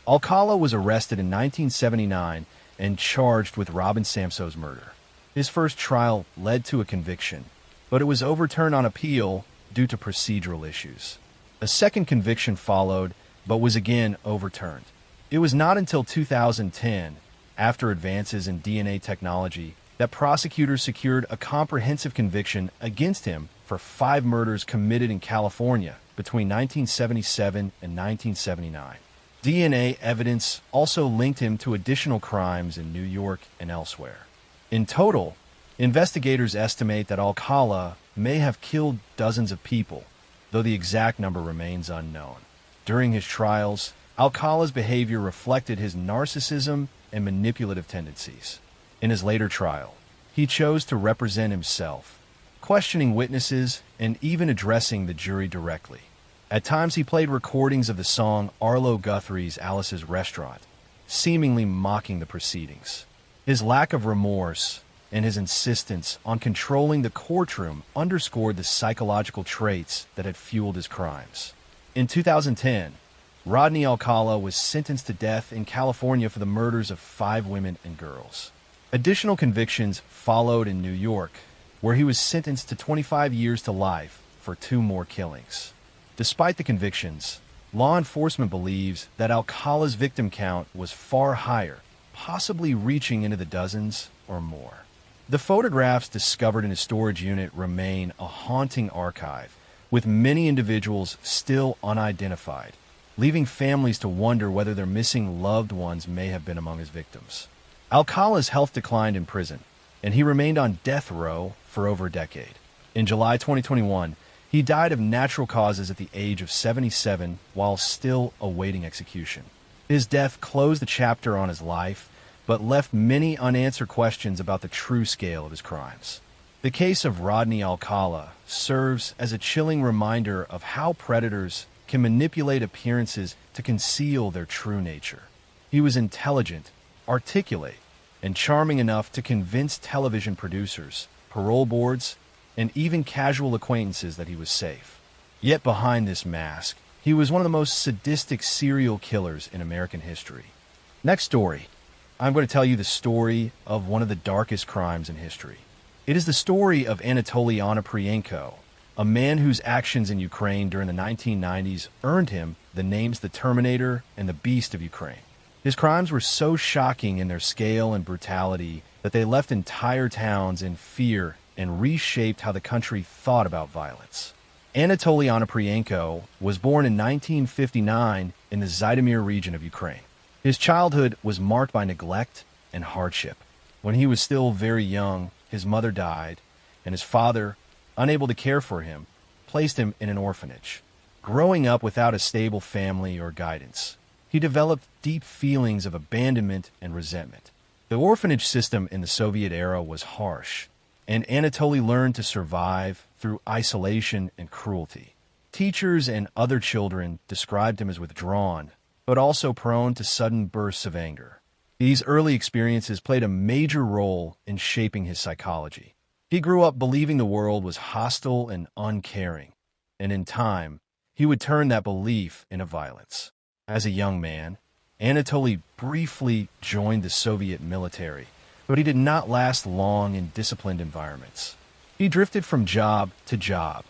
Alcala was arrested in 1979 and charged with Robin Samso's murder. His first trial led to a conviction, but it was overturned on appeal due to procedural issues. A second conviction followed, but was again overturned. It was not until 2010, after advances in DNA technology, that prosecutors secured a comprehensive conviction against him for 5 murders committed in California between 1977 and 1979. DNA evidence also linked him to additional crimes in New York and elsewhere. In total, investigators estimate that Alcala may have killed dozens of people, though the exact number remains unknown. During his trials, Alcala's behavior reflected his narcissism and manipulative tendencies. In his later trial, he chose to represent himself, questioning witnesses and even addressing the jury directly. At times he played recordings of the song Arlo Guthrie's Alice's Restaurant, seemingly mocking the proceedings. His lack of remorse and his insistence on controlling the courtroom underscored the psychological traits that had fueled his crimes. In 2010, Rodney Alcala was sentenced to death in California for the murders of 5 women and girls. Additional convictions followed in New York, where he was sentenced to 25 years to life for 2 more killings. Despite the convictions, law enforcement believes that Alcala's victim count was far higher, possibly reaching into the dozens or more. The photographs discovered in his storage unit remain a haunting archive, with many individuals still unidentified, leaving families to wonder whether their missing loved ones may have been among his victims. Alcala's health declined in prison, and he remained on death row for over a decade. In July 2021, he died of natural causes at the age of 77 while still awaiting execution. His death closed the chapter on his life, but left many unanswered questions about the true scale of his crimes. The case of Rodney Alcala serves as a chilling reminder of how predators can manipulate appearances to conceal their true nature. He was intelligent, articulate, and charming enough to convince television producers, parole boards, and even casual acquaintances that he was safe. Yet behind this mask, he was one of the most sadistic serial killers in American history. Next story. I'm going to tell you the story of one of the darkest crimes in history. It is the story of Anatoly Onoprienko, a man whose actions in Ukraine during the 1990s earned him the names the Terminator and the Beast of Ukraine. His crimes were so shocking in their scale and brutality that they left entire towns in fear and reshaped how the country thought about violence. Anatoly Onoprienko was born in 1959 in the Zhytomyr region of Ukraine. His childhood was marked by neglect and hardship. When he was still very young, his mother died, and his father, unable to care for him, placed him in an orphanage. Growing up without a stable family or guidance, he developed deep feelings of abandonment and resentment. The orphanage system in the Soviet era was harsh, and Anatoly learned to survive through isolation and cruelty. Teachers and other children described him as withdrawn, but also prone to sudden bursts of anger. These early experiences played a major role in shaping his psychology. He grew up believing the world was hostile and uncaring, and in time, he would turn that belief into violence. As a young man, Anatoly briefly joined the Soviet military, but he did not last long in disciplined environments. He drifted from job to job,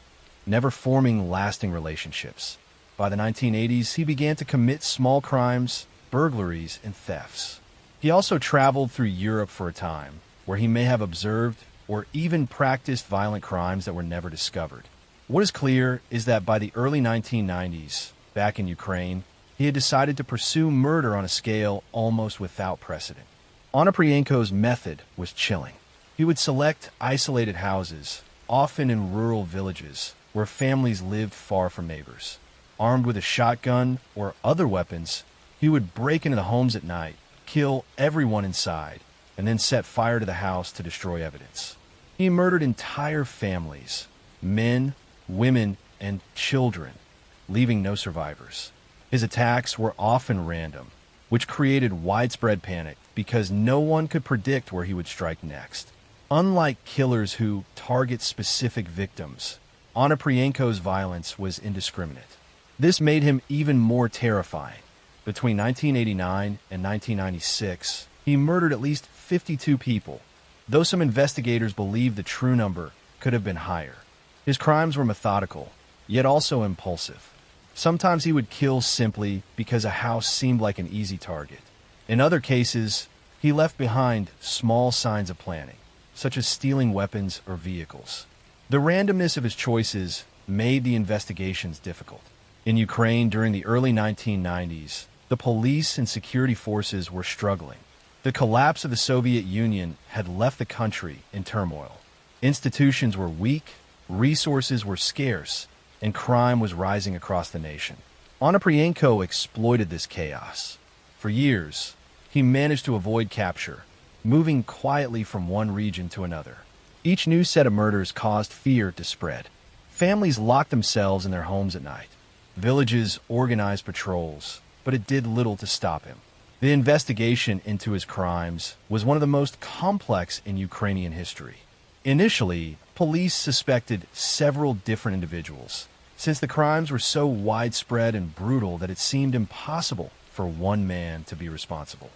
never forming lasting relationships. By the 1980s, he began to commit small crimes, burglaries, and thefts. He also traveled through Europe for a time, where he may have observed or even practiced violent crimes that were never discovered. What is clear is that by the early 1990s, back in Ukraine, he had decided to pursue murder on a scale almost without precedent. Onoprienko's method was chilling. He would select isolated houses, often in rural villages, where families lived far from neighbors. Armed with a shotgun or other weapons, he would break into the homes at night, kill everyone inside, and then set fire to the house to destroy evidence. He murdered entire families, men, women, and children, leaving no survivors. His attacks were often random, which created widespread panic because no one could predict where he would strike next. Unlike killers who target specific victims, Onoprienko's violence was indiscriminate. This made him even more terrifying. Between 1989 and 1996, he murdered at least 52 people, though some investigators believe the true number could have been higher. His crimes were methodical, yet also impulsive. Sometimes he would kill simply because a house seemed like an easy target. In other cases, he left behind small signs of planning, such as stealing weapons or vehicles. The randomness of his choices made the investigations difficult. In Ukraine during the early 1990s, the police and security forces were struggling. The collapse of the Soviet Union had left the country in turmoil. Institutions were weak, resources were scarce, and crime was rising across the nation. Onoprienko exploited this chaos. For years, he managed to avoid capture, moving quietly from one region to another. Each new set of murders caused fear to spread. Families locked themselves in their homes at night. Villages organized patrols, but it did little to stop him. The investigation into his crimes was one of the most complex in Ukrainian history. Initially, police suspected several different individuals, since the crimes were so widespread and brutal that it seemed impossible for one man to be responsible.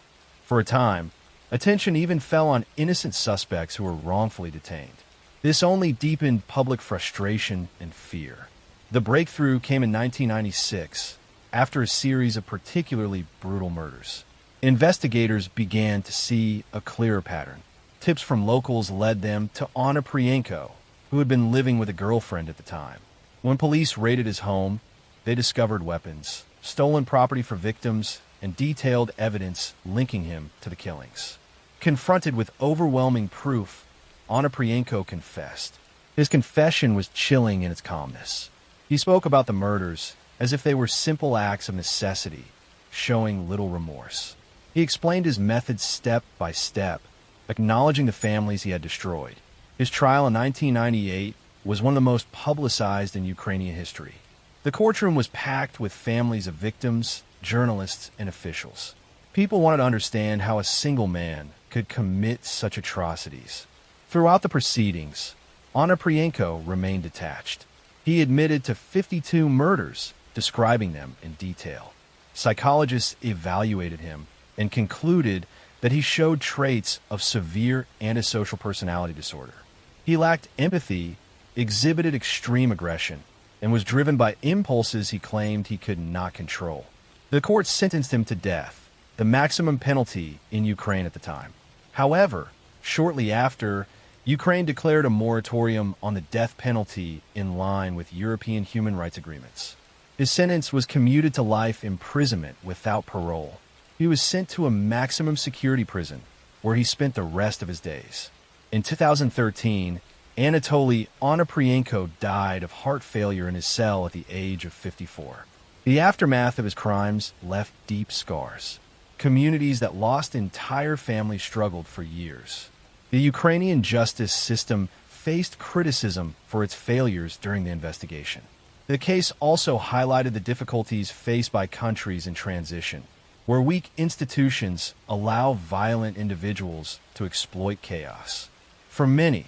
For a time, attention even fell on innocent suspects who were wrongfully detained. This only deepened public frustration and fear. The breakthrough came in 1996, after a series of particularly brutal murders. Investigators began to see a clearer pattern. Tips from locals led them to Onoprienko, who had been living with a girlfriend at the time. When police raided his home, they discovered weapons, stolen property for victims, and detailed evidence linking him to the killings. Confronted with overwhelming proof, Onoprienko confessed. His confession was chilling in its calmness. He spoke about the murders as if they were simple acts of necessity, showing little remorse. He explained his methods step by step, acknowledging the families he had destroyed. His trial in 1998 was one of the most publicized in Ukrainian history. The courtroom was packed with families of victims, journalists, and officials. People wanted to understand how a single man could commit such atrocities. Throughout the proceedings, Onoprienko remained detached. He admitted to 52 murders, describing them in detail. Psychologists evaluated him and concluded that he showed traits of severe antisocial personality disorder. He lacked empathy, exhibited extreme aggression, and was driven by impulses he claimed he could not control. The court sentenced him to death, the maximum penalty in Ukraine at the time. However, shortly after, Ukraine declared a moratorium on the death penalty in line with European human rights agreements. His sentence was commuted to life imprisonment without parole. He was sent to a maximum security prison, where he spent the rest of his days. In 2013, Anatoly Onoprienko died of heart failure in his cell at the age of 54. The aftermath of his crimes left deep scars. Communities that lost entire families struggled for years. The Ukrainian justice system faced criticism for its failures during the investigation. The case also highlighted the difficulties faced by countries in transition, where weak institutions allow violent individuals to exploit chaos. For many,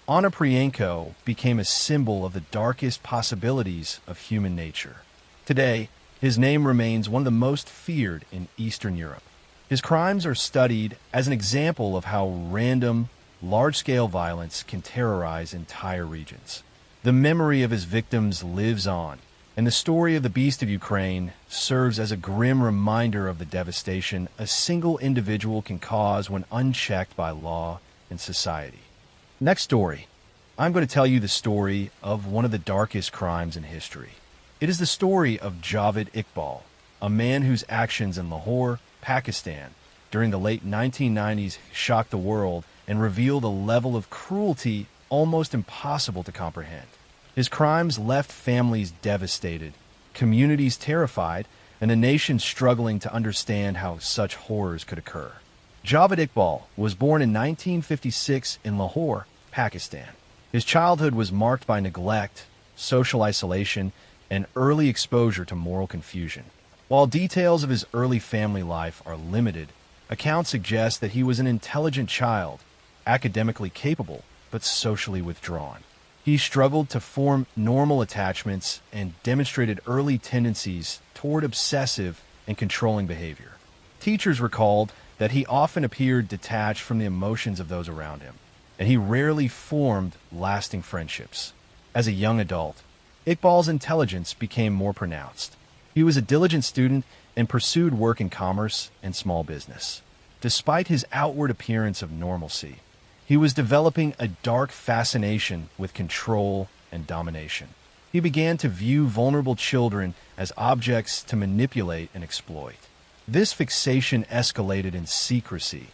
Onoprienko became a symbol of the darkest possibilities of human nature. Today, his name remains one of the most feared in Eastern Europe. His crimes are studied as an example of how random, large-scale violence can terrorize entire regions. The memory of his victims lives on, and the story of the Beast of Ukraine serves as a grim reminder of the devastation a single individual can cause when unchecked by law and society. Next story. I'm going to tell you the story of one of the darkest crimes in history. It is the story of Javed Iqbal, a man whose actions in Lahore, Pakistan, during the late 1990s shocked the world and revealed a level of cruelty almost impossible to comprehend. His crimes left families devastated, communities terrified, and a nation struggling to understand how such horrors could occur. Javed Iqbal was born in 1956 in Lahore, Pakistan. His childhood was marked by neglect, social isolation, and early exposure to moral confusion. While details of his early family life are limited, accounts suggest that he was an intelligent child, academically capable, but socially withdrawn. He struggled to form normal attachments and demonstrated early tendencies toward obsessive and controlling behavior. Teachers recalled that he often appeared detached from the emotions of those around him, and he rarely formed lasting friendships. As a young adult, Iqbal's intelligence became more pronounced. He was a diligent student and pursued work in commerce and small business. Despite his outward appearance of normalcy, he was developing a dark fascination with control and domination. He began to view vulnerable children as objects to manipulate and exploit. This fixation escalated in secrecy,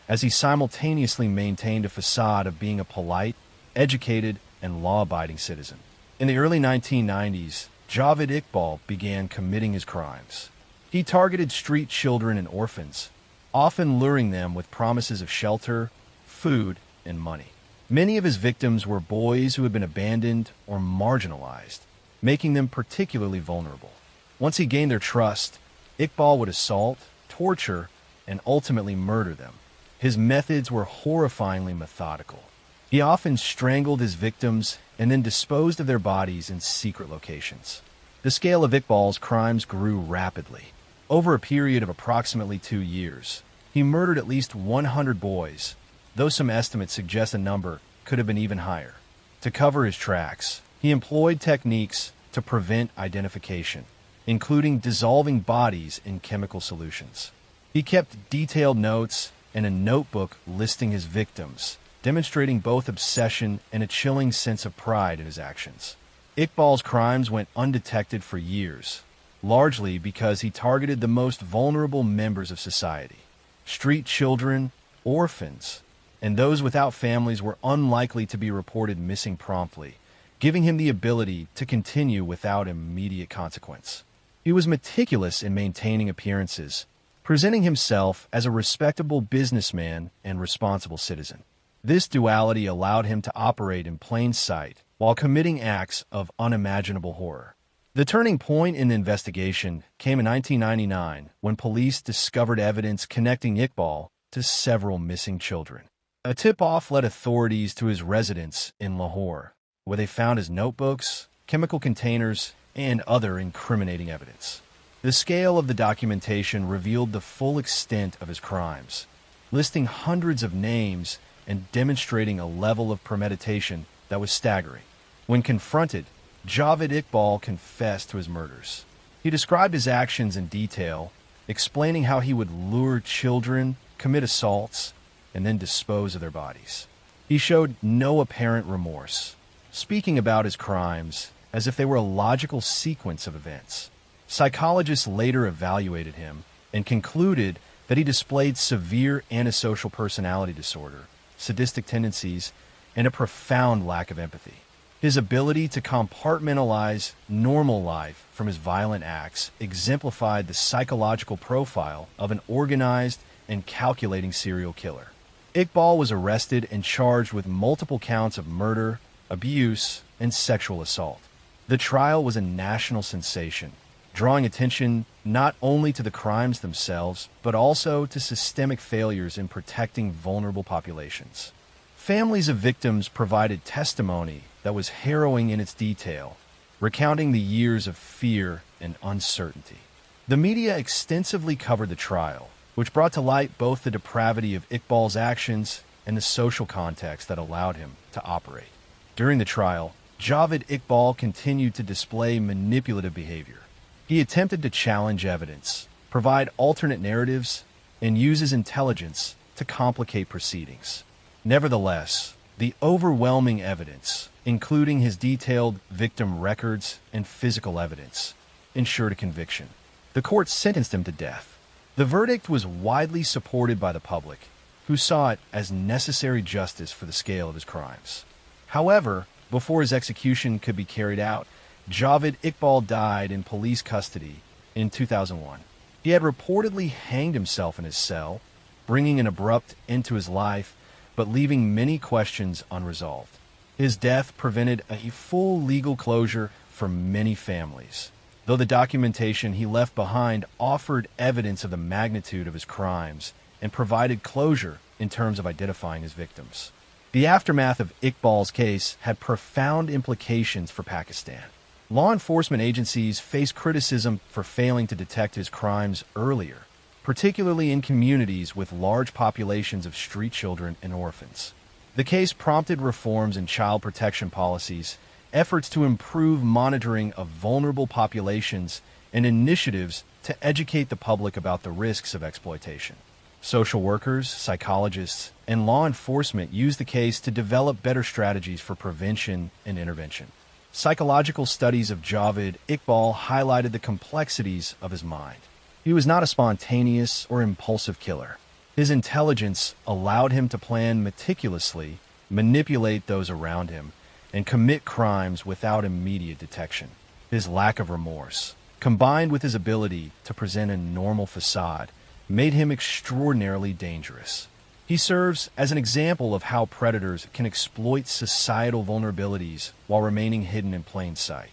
as he simultaneously maintained a facade of being a polite, educated, and law-abiding citizen. In the early 1990s, Javed Iqbal began committing his crimes. He targeted street children and orphans, often luring them with promises of shelter, food, and money. Many of his victims were boys who had been abandoned or marginalized, making them particularly vulnerable. Once he gained their trust, Iqbal would assault, torture, and ultimately murder them. His methods were horrifyingly methodical. He often strangled his victims and then disposed of their bodies in secret locations. The scale of Iqbal's crimes grew rapidly. Over a period of approximately 2 years, he murdered at least 100 boys, though some estimates suggest the number could have been even higher. To cover his tracks, he employed techniques to prevent identification, including dissolving bodies in chemical solutions. He kept detailed notes and a notebook listing his victims, demonstrating both obsession and a chilling sense of pride in his actions. Iqbal's crimes went undetected for years, largely because he targeted the most vulnerable members of society. Street children, orphans, and those without families were unlikely to be reported missing promptly, giving him the ability to continue without immediate consequence. He was meticulous in maintaining appearances, presenting himself as a respectable businessman and responsible citizen. This duality allowed him to operate in plain sight while committing acts of unimaginable horror. The turning point in the investigation came in 1999 when police discovered evidence connecting Iqbal to several missing children. A tip-off led authorities to his residence in Lahore, where they found his notebooks, chemical containers, and other incriminating evidence. The scale of the documentation revealed the full extent of his crimes, listing hundreds of names and demonstrating a level of premeditation that was staggering. When confronted, Javed Iqbal confessed to his murders. He described his actions in detail, explaining how he would lure children, commit assaults, and then dispose of their bodies. He showed no apparent remorse, speaking about his crimes as if they were a logical sequence of events. Psychologists later evaluated him and concluded that he displayed severe antisocial personality disorder, sadistic tendencies, and a profound lack of empathy. His ability to compartmentalize normal life from his violent acts exemplified the psychological profile of an organized and calculating serial killer. Iqbal was arrested and charged with multiple counts of murder, abuse, and sexual assault. The trial was a national sensation, drawing attention not only to the crimes themselves, but also to systemic failures in protecting vulnerable populations. Families of victims provided testimony that was harrowing in its detail, recounting the years of fear and uncertainty. The media extensively covered the trial, which brought to light both the depravity of Iqbal's actions and the social context that allowed him to operate. During the trial, Javed Iqbal continued to display manipulative behavior. He attempted to challenge evidence, provide alternate narratives, and use his intelligence to complicate proceedings. Nevertheless, the overwhelming evidence, including his detailed victim records and physical evidence, ensured a conviction. The court sentenced him to death. The verdict was widely supported by the public, who saw it as necessary justice for the scale of his crimes. However, before his execution could be carried out, Javed Iqbal died in police custody in 2001. He had reportedly hanged himself in his cell, bringing an abrupt end to his life, but leaving many questions unresolved. His death prevented a full legal closure for many families, though the documentation he left behind offered evidence of the magnitude of his crimes and provided closure in terms of identifying his victims. The aftermath of Iqbal's case had profound implications for Pakistan. Law enforcement agencies faced criticism for failing to detect his crimes earlier, particularly in communities with large populations of street children and orphans. The case prompted reforms in child protection policies, efforts to improve monitoring of vulnerable populations, and initiatives to educate the public about the risks of exploitation. Social workers, psychologists, and law enforcement used the case to develop better strategies for prevention and intervention. Psychological studies of Javed Iqbal highlighted the complexities of his mind. He was not a spontaneous or impulsive killer. His intelligence allowed him to plan meticulously, manipulate those around him, and commit crimes without immediate detection. His lack of remorse, combined with his ability to present a normal facade, made him extraordinarily dangerous. He serves as an example of how predators can exploit societal vulnerabilities while remaining hidden in plain sight.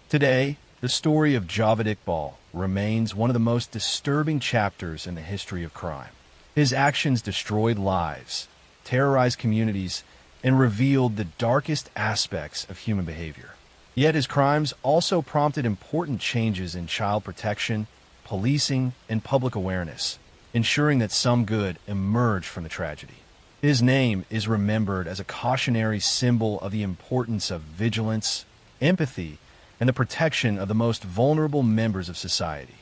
Today, the story of Javed Iqbal remains one of the most disturbing chapters in the history of crime. His actions destroyed lives, terrorized communities, and revealed the darkest aspects of human behavior. Yet his crimes also prompted important changes in child protection, policing, and public awareness, ensuring that some good emerged from the tragedy. His name is remembered as a cautionary symbol of the importance of vigilance, empathy, and the protection of the most vulnerable members of society.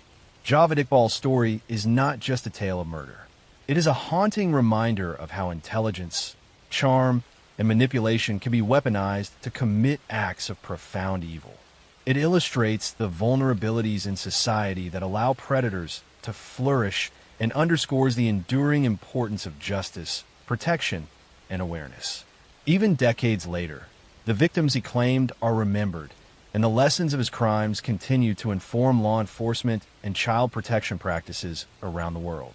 Javed Iqbal's story is not just a tale of murder. It is a haunting reminder of how intelligence, charm, and manipulation can be weaponized to commit acts of profound evil. It illustrates the vulnerabilities in society that allow predators to flourish and underscores the enduring importance of justice, protection, and awareness. Even decades later, the victims he claimed are remembered, and the lessons of his crimes continue to inform law enforcement and child protection practices around the world.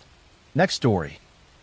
Next story.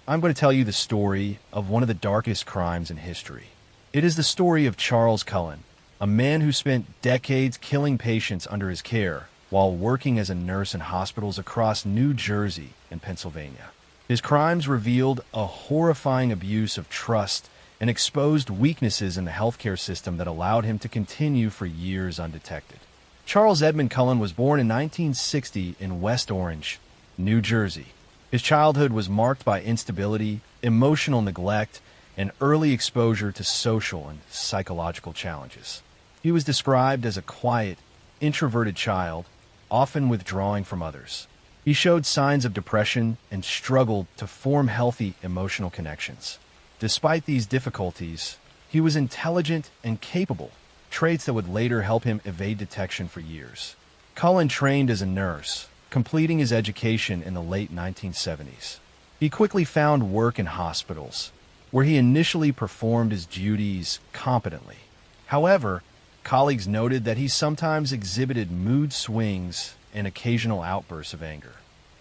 I'm going to tell you the story of one of the darkest crimes in history. It is the story of Charles Cullen, a man who spent decades killing patients under his care while working as a nurse in hospitals across New Jersey and Pennsylvania. His crimes revealed a horrifying abuse of trust and exposed weaknesses in the healthcare system that allowed him to continue for years undetected. Charles Edmund Cullen was born in 1960 in West Orange, New Jersey. His childhood was marked by instability, emotional neglect, and early exposure to social and psychological challenges. He was described as a quiet, introverted child, often withdrawing from others. He showed signs of depression and struggled to form healthy emotional connections. Despite these difficulties, he was intelligent and capable, traits that would later help him evade detection for years. Cullen trained as a nurse, completing his education in the late 1970s. He quickly found work in hospitals, where he initially performed his duties competently. However, colleagues noted that he sometimes exhibited mood swings and occasional outbursts of anger.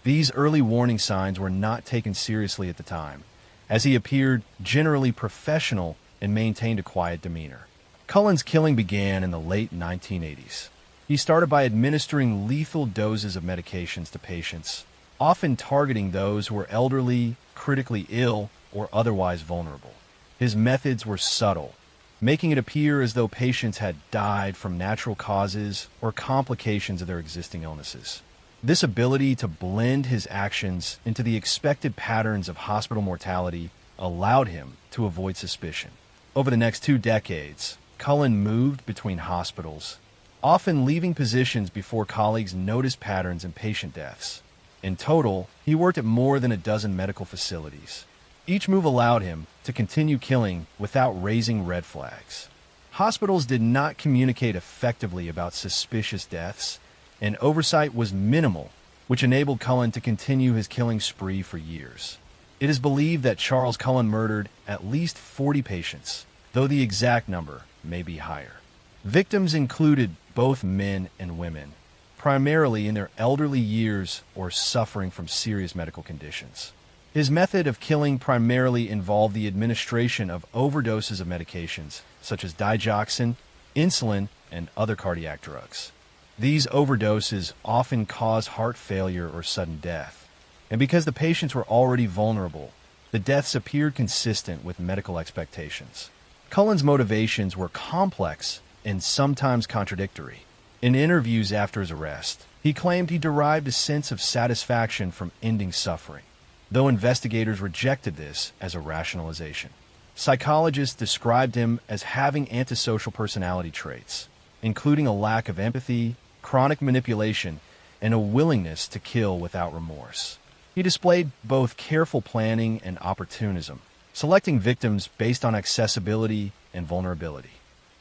These early warning signs were not taken seriously at the time, as he appeared generally professional and maintained a quiet demeanor. Cullen's killing began in the late 1980s. He started by administering lethal doses of medications to patients, often targeting those who were elderly, critically ill, or otherwise vulnerable. His methods were subtle, making it appear as though patients had died from natural causes or complications of their existing illnesses. This ability to blend his actions into the expected patterns of hospital mortality allowed him to avoid suspicion. Over the next 2 decades, Cullen moved between hospitals, often leaving positions before colleagues noticed patterns in patient deaths. In total, he worked at more than a dozen medical facilities. Each move allowed him to continue killing without raising red flags. Hospitals did not communicate effectively about suspicious deaths, and oversight was minimal, which enabled Cullen to continue his killing spree for years. It is believed that Charles Cullen murdered at least 40 patients, though the exact number may be higher. Victims included both men and women, primarily in their elderly years or suffering from serious medical conditions. His method of killing primarily involved the administration of overdoses of medications, such as digoxin, insulin, and other cardiac drugs. These overdoses often caused heart failure or sudden death, and because the patients were already vulnerable, the deaths appeared consistent with medical expectations. Cullen's motivations were complex and sometimes contradictory. In interviews after his arrest, he claimed he derived a sense of satisfaction from ending suffering, though investigators rejected this as a rationalization. Psychologists described him as having antisocial personality traits, including a lack of empathy, chronic manipulation, and a willingness to kill without remorse. He displayed both careful planning and opportunism, selecting victims based on accessibility and vulnerability.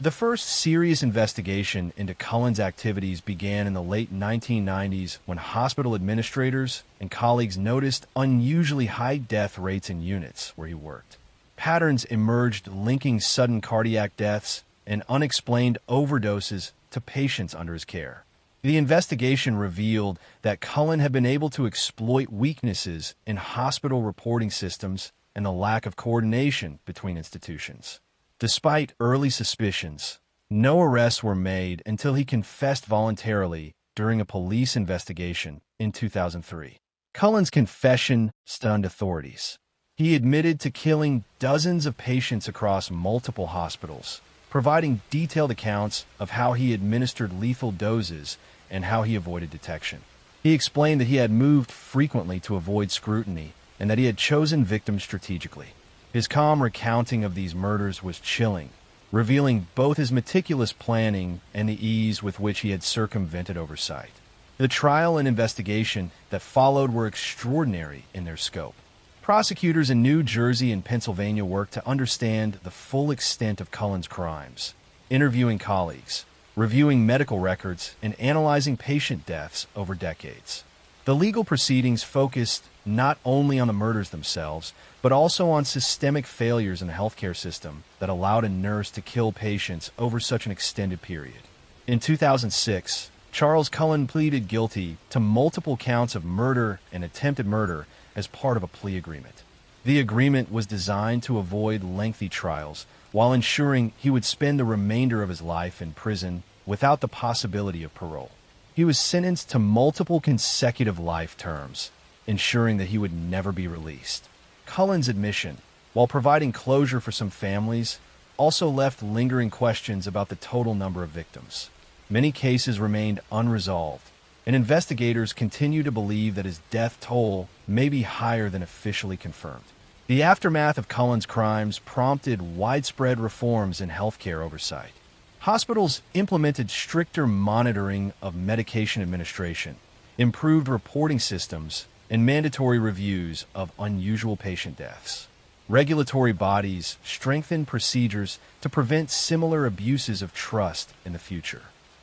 The first serious investigation into Cullen's activities began in the late 1990s when hospital administrators and colleagues noticed unusually high death rates in units where he worked. Patterns emerged linking sudden cardiac deaths and unexplained overdoses to patients under his care. The investigation revealed that Cullen had been able to exploit weaknesses in hospital reporting systems and the lack of coordination between institutions. Despite early suspicions, no arrests were made until he confessed voluntarily during a police investigation in 2003. Cullen's confession stunned authorities. He admitted to killing dozens of patients across multiple hospitals, providing detailed accounts of how he administered lethal doses and how he avoided detection. He explained that he had moved frequently to avoid scrutiny and that he had chosen victims strategically. His calm recounting of these murders was chilling, revealing both his meticulous planning and the ease with which he had circumvented oversight. The trial and investigation that followed were extraordinary in their scope. Prosecutors in New Jersey and Pennsylvania worked to understand the full extent of Cullen's crimes, interviewing colleagues, reviewing medical records, and analyzing patient deaths over decades. The legal proceedings focused not only on the murders themselves, but also on systemic failures in the healthcare system that allowed a nurse to kill patients over such an extended period. In 2006, Charles Cullen pleaded guilty to multiple counts of murder and attempted murder as part of a plea agreement. The agreement was designed to avoid lengthy trials while ensuring he would spend the remainder of his life in prison without the possibility of parole. He was sentenced to multiple consecutive life terms, ensuring that he would never be released. Cullen's admission, while providing closure for some families, also left lingering questions about the total number of victims. Many cases remained unresolved, and investigators continue to believe that his death toll may be higher than officially confirmed. The aftermath of Cullen's crimes prompted widespread reforms in healthcare oversight. Hospitals implemented stricter monitoring of medication administration, improved reporting systems, and mandatory reviews of unusual patient deaths. Regulatory bodies strengthened procedures to prevent similar abuses of trust in the future.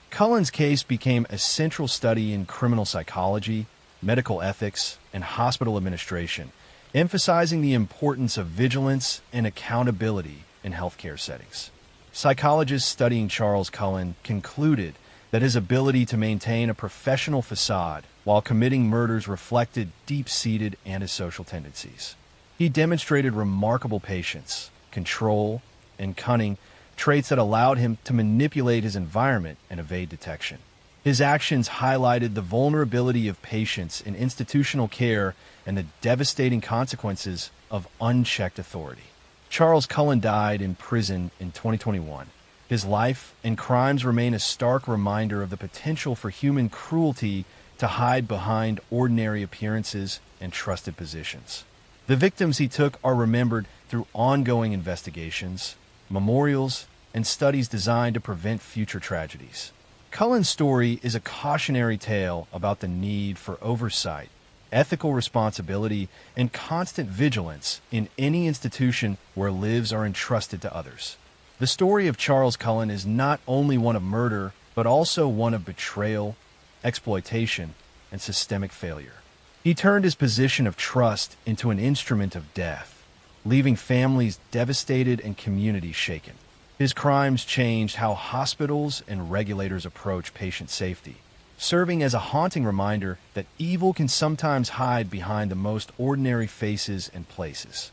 Cullen's case became a central study in criminal psychology, medical ethics, and hospital administration, emphasizing the importance of vigilance and accountability in healthcare settings. Psychologists studying Charles Cullen concluded that his ability to maintain a professional facade while committing murders reflected deep-seated antisocial tendencies. He demonstrated remarkable patience, control, and cunning, traits that allowed him to manipulate his environment and evade detection. His actions highlighted the vulnerability of patients in institutional care and the devastating consequences of unchecked authority. Charles Cullen died in prison in 2021. His life and crimes remain a stark reminder of the potential for human cruelty to hide behind ordinary appearances and trusted positions. The victims he took are remembered through ongoing investigations, memorials, and studies designed to prevent future tragedies. Cullen's story is a cautionary tale about the need for oversight, ethical responsibility, and constant vigilance in any institution where lives are entrusted to others. The story of Charles Cullen is not only one of murder, but also one of betrayal, exploitation, and systemic failure. He turned his position of trust into an instrument of death, leaving families devastated and communities shaken. His crimes changed how hospitals and regulators approach patient safety, serving as a haunting reminder that evil can sometimes hide behind the most ordinary faces and places.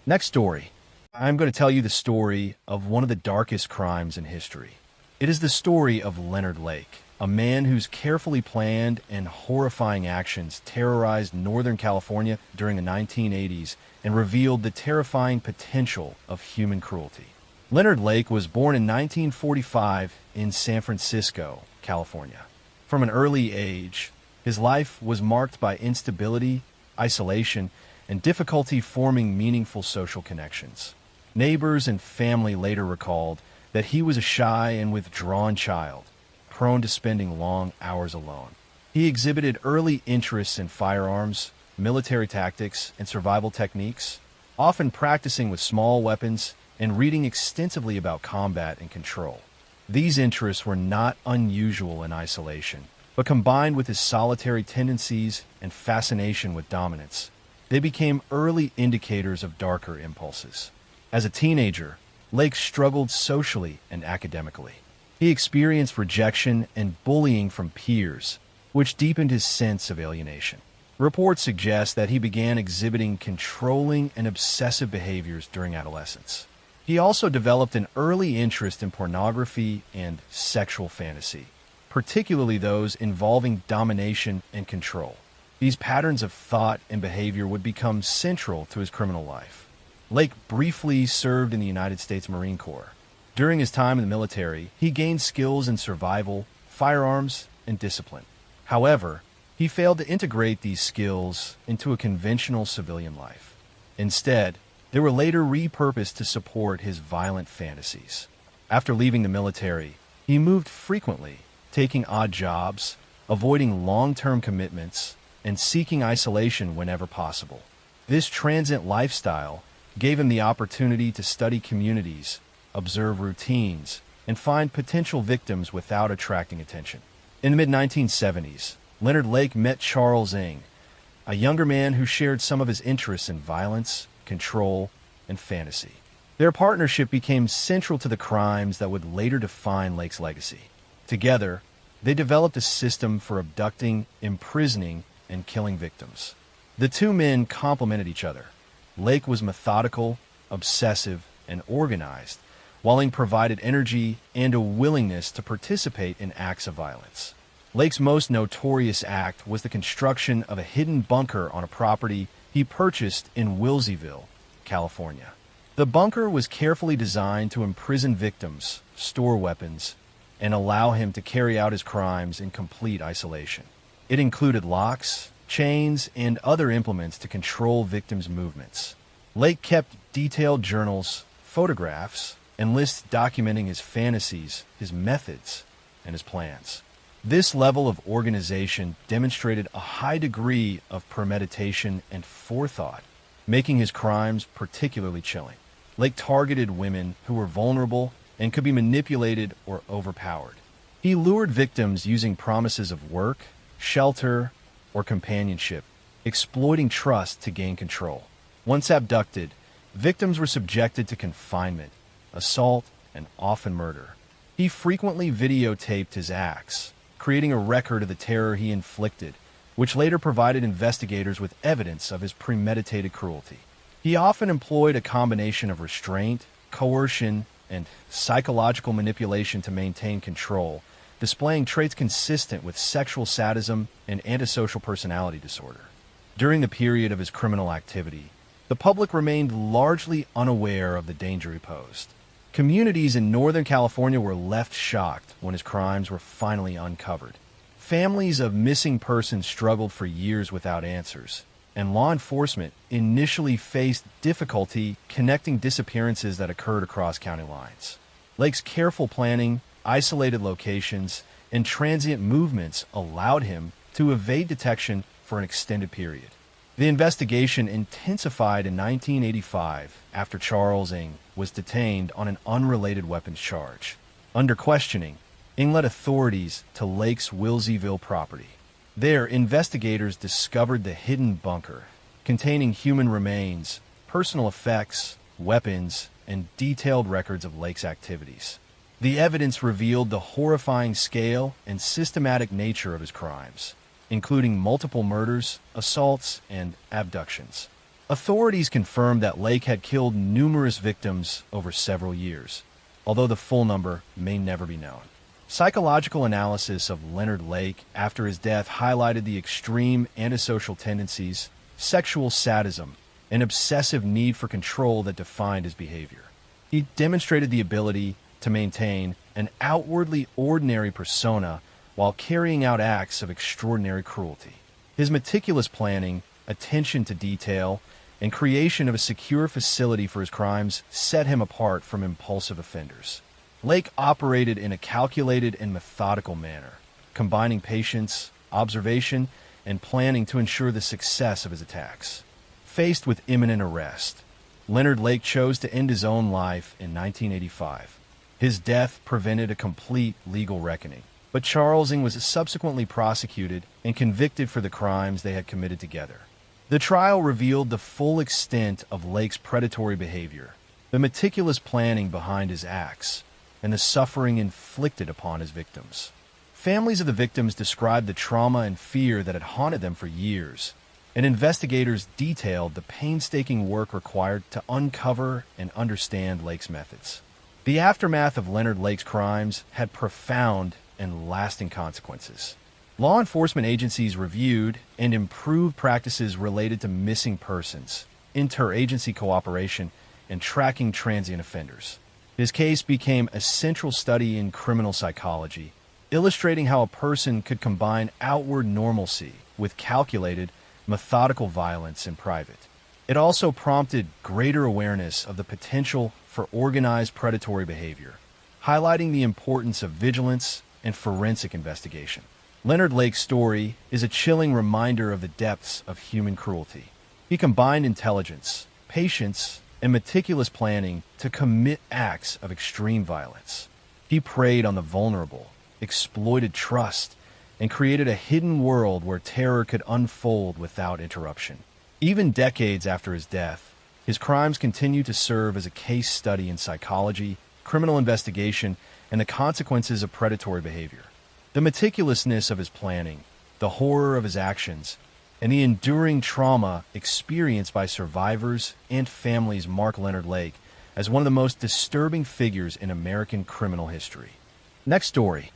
Next story. I'm going to tell you the story of one of the darkest crimes in history. It is the story of Leonard Lake, a man whose carefully planned and horrifying actions terrorized Northern California during the 1980s and revealed the terrifying potential of human cruelty. Leonard Lake was born in 1945 in San Francisco, California. From an early age, his life was marked by instability, isolation, and difficulty forming meaningful social connections. Neighbors and family later recalled that he was a shy and withdrawn child, prone to spending long hours alone. He exhibited early interests in firearms, military tactics, and survival techniques, often practicing with small weapons and reading extensively about combat and control. These interests were not unusual in isolation, but combined with his solitary tendencies and fascination with dominance, they became early indicators of darker impulses. As a teenager, Lake struggled socially and academically. He experienced rejection and bullying from peers, which deepened his sense of alienation. Reports suggest that he began exhibiting controlling and obsessive behaviors during adolescence. He also developed an early interest in pornography and sexual fantasy, particularly those involving domination and control. These patterns of thought and behavior would become central to his criminal life. Lake briefly served in the United States Marine Corps. During his time in the military, he gained skills in survival, firearms, and discipline. However, he failed to integrate these skills into a conventional civilian life. Instead, they were later repurposed to support his violent fantasies. After leaving the military, he moved frequently, taking odd jobs, avoiding long-term commitments, and seeking isolation whenever possible. This transient lifestyle gave him the opportunity to study communities, observe routines, and find potential victims without attracting attention. In the mid-1970s, Leonard Lake met Charles Ng, a younger man who shared some of his interests in violence, control, and fantasy. Their partnership became central to the crimes that would later define Lake's legacy. Together, they developed a system for abducting, imprisoning, and killing victims. The two men complemented each other. Lake was methodical, obsessive, and organized, while Ng provided energy and a willingness to participate in acts of violence. Lake's most notorious act was the construction of a hidden bunker on a property he purchased in Wilseyville, California. The bunker was carefully designed to imprison victims, store weapons, and allow him to carry out his crimes in complete isolation. It included locks, chains, and other implements to control victims' movements. Lake kept detailed journals, photographs, and lists documenting his fantasies, his methods, and his plans. This level of organization demonstrated a high degree of premeditation and forethought, making his crimes particularly chilling. Lake targeted women who were vulnerable and could be manipulated or overpowered. He lured victims using promises of work, shelter, or companionship, exploiting trust to gain control. Once abducted, victims were subjected to confinement, assault, and often murder. He frequently videotaped his acts, creating a record of the terror he inflicted, which later provided investigators with evidence of his premeditated cruelty. He often employed a combination of restraint, coercion, and psychological manipulation to maintain control, displaying traits consistent with sexual sadism and antisocial personality disorder. During the period of his criminal activity, the public remained largely unaware of the danger he posed. Communities in Northern California were left shocked when his crimes were finally uncovered. Families of missing persons struggled for years without answers, and law enforcement initially faced difficulty connecting disappearances that occurred across county lines. Lake's careful planning, isolated locations, and transient movements allowed him to evade detection for an extended period. The investigation intensified in 1985 after Charles Ng was detained on an unrelated weapons charge. Under questioning, Ng led authorities to Lake's Wilseyville property. There, investigators discovered the hidden bunker, containing human remains, personal effects, weapons, and detailed records of Lake's activities. The evidence revealed the horrifying scale and systematic nature of his crimes, including multiple murders, assaults, and abductions. Authorities confirmed that Lake had killed numerous victims over several years, although the full number may never be known. Psychological analysis of Leonard Lake after his death highlighted the extreme antisocial tendencies, sexual sadism, and obsessive need for control that defined his behavior. He demonstrated the ability to maintain an outwardly ordinary persona while carrying out acts of extraordinary cruelty. His meticulous planning, attention to detail, and creation of a secure facility for his crimes set him apart from impulsive offenders. Lake operated in a calculated and methodical manner, combining patience, observation, and planning to ensure the success of his attacks. Faced with imminent arrest, Leonard Lake chose to end his own life in 1985. His death prevented a complete legal reckoning, but Charles Ng was subsequently prosecuted and convicted for the crimes they had committed together. The trial revealed the full extent of Lake's predatory behavior, the meticulous planning behind his acts, and the suffering inflicted upon his victims. Families of the victims described the trauma and fear that had haunted them for years, and investigators detailed the painstaking work required to uncover and understand Lake's methods. The aftermath of Leonard Lake's crimes had profound and lasting consequences. Law enforcement agencies reviewed and improved practices related to missing persons, interagency cooperation, and tracking transient offenders. His case became a central study in criminal psychology, illustrating how a person could combine outward normalcy with calculated, methodical violence in private. It also prompted greater awareness of the potential for organized predatory behavior, highlighting the importance of vigilance and forensic investigation. Leonard Lake's story is a chilling reminder of the depths of human cruelty. He combined intelligence, patience, and meticulous planning to commit acts of extreme violence. He preyed on the vulnerable, exploited trust, and created a hidden world where terror could unfold without interruption. Even decades after his death, his crimes continue to serve as a case study in psychology, criminal investigation, and the consequences of predatory behavior. The meticulousness of his planning, the horror of his actions, and the enduring trauma experienced by survivors and families mark Leonard Lake as one of the most disturbing figures in American criminal history. Next story.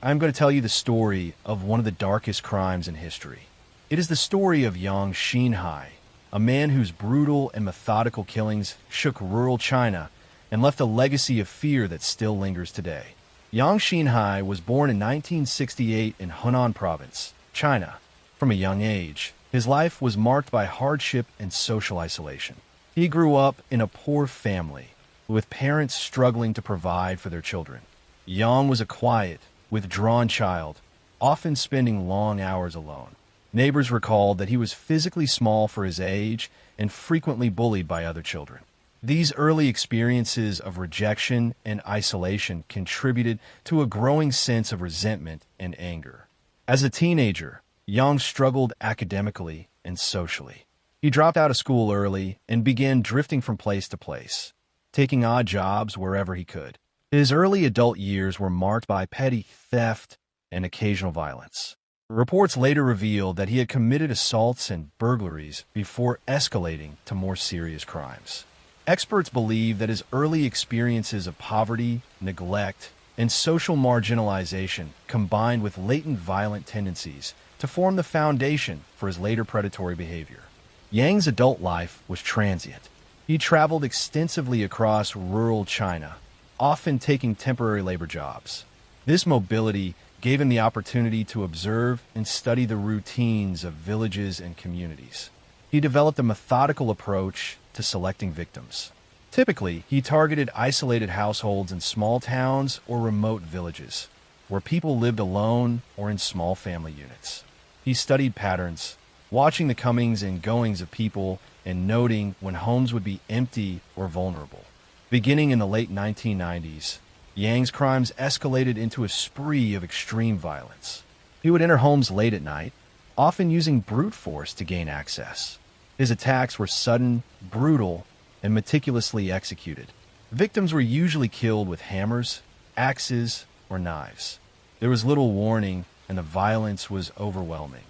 I'm going to tell you the story of one of the darkest crimes in history. It is the story of Yang Xinhai, a man whose brutal and methodical killings shook rural China and left a legacy of fear that still lingers today. Yang Xinhai was born in 1968 in Hunan Province, China. From a young age, his life was marked by hardship and social isolation. He grew up in a poor family, with parents struggling to provide for their children. Yang was a quiet, withdrawn child, often spending long hours alone. Neighbors recalled that he was physically small for his age and frequently bullied by other children. These early experiences of rejection and isolation contributed to a growing sense of resentment and anger. As a teenager, Yang struggled academically and socially. He dropped out of school early and began drifting from place to place, taking odd jobs wherever he could. His early adult years were marked by petty theft and occasional violence. Reports later revealed that he had committed assaults and burglaries before escalating to more serious crimes. Experts believe that his early experiences of poverty, neglect, and social marginalization combined with latent violent tendencies to form the foundation for his later predatory behavior. Yang's adult life was transient. He traveled extensively across rural China, often taking temporary labor jobs. This mobility gave him the opportunity to observe and study the routines of villages and communities. He developed a methodical approach to selecting victims. Typically, he targeted isolated households in small towns or remote villages, where people lived alone or in small family units. He studied patterns, watching the comings and goings of people and noting when homes would be empty or vulnerable. Beginning in the late 1990s, Yang's crimes escalated into a spree of extreme violence. He would enter homes late at night, often using brute force to gain access. His attacks were sudden, brutal, and meticulously executed. Victims were usually killed with hammers, axes, or knives. There was little warning, and the violence was overwhelming.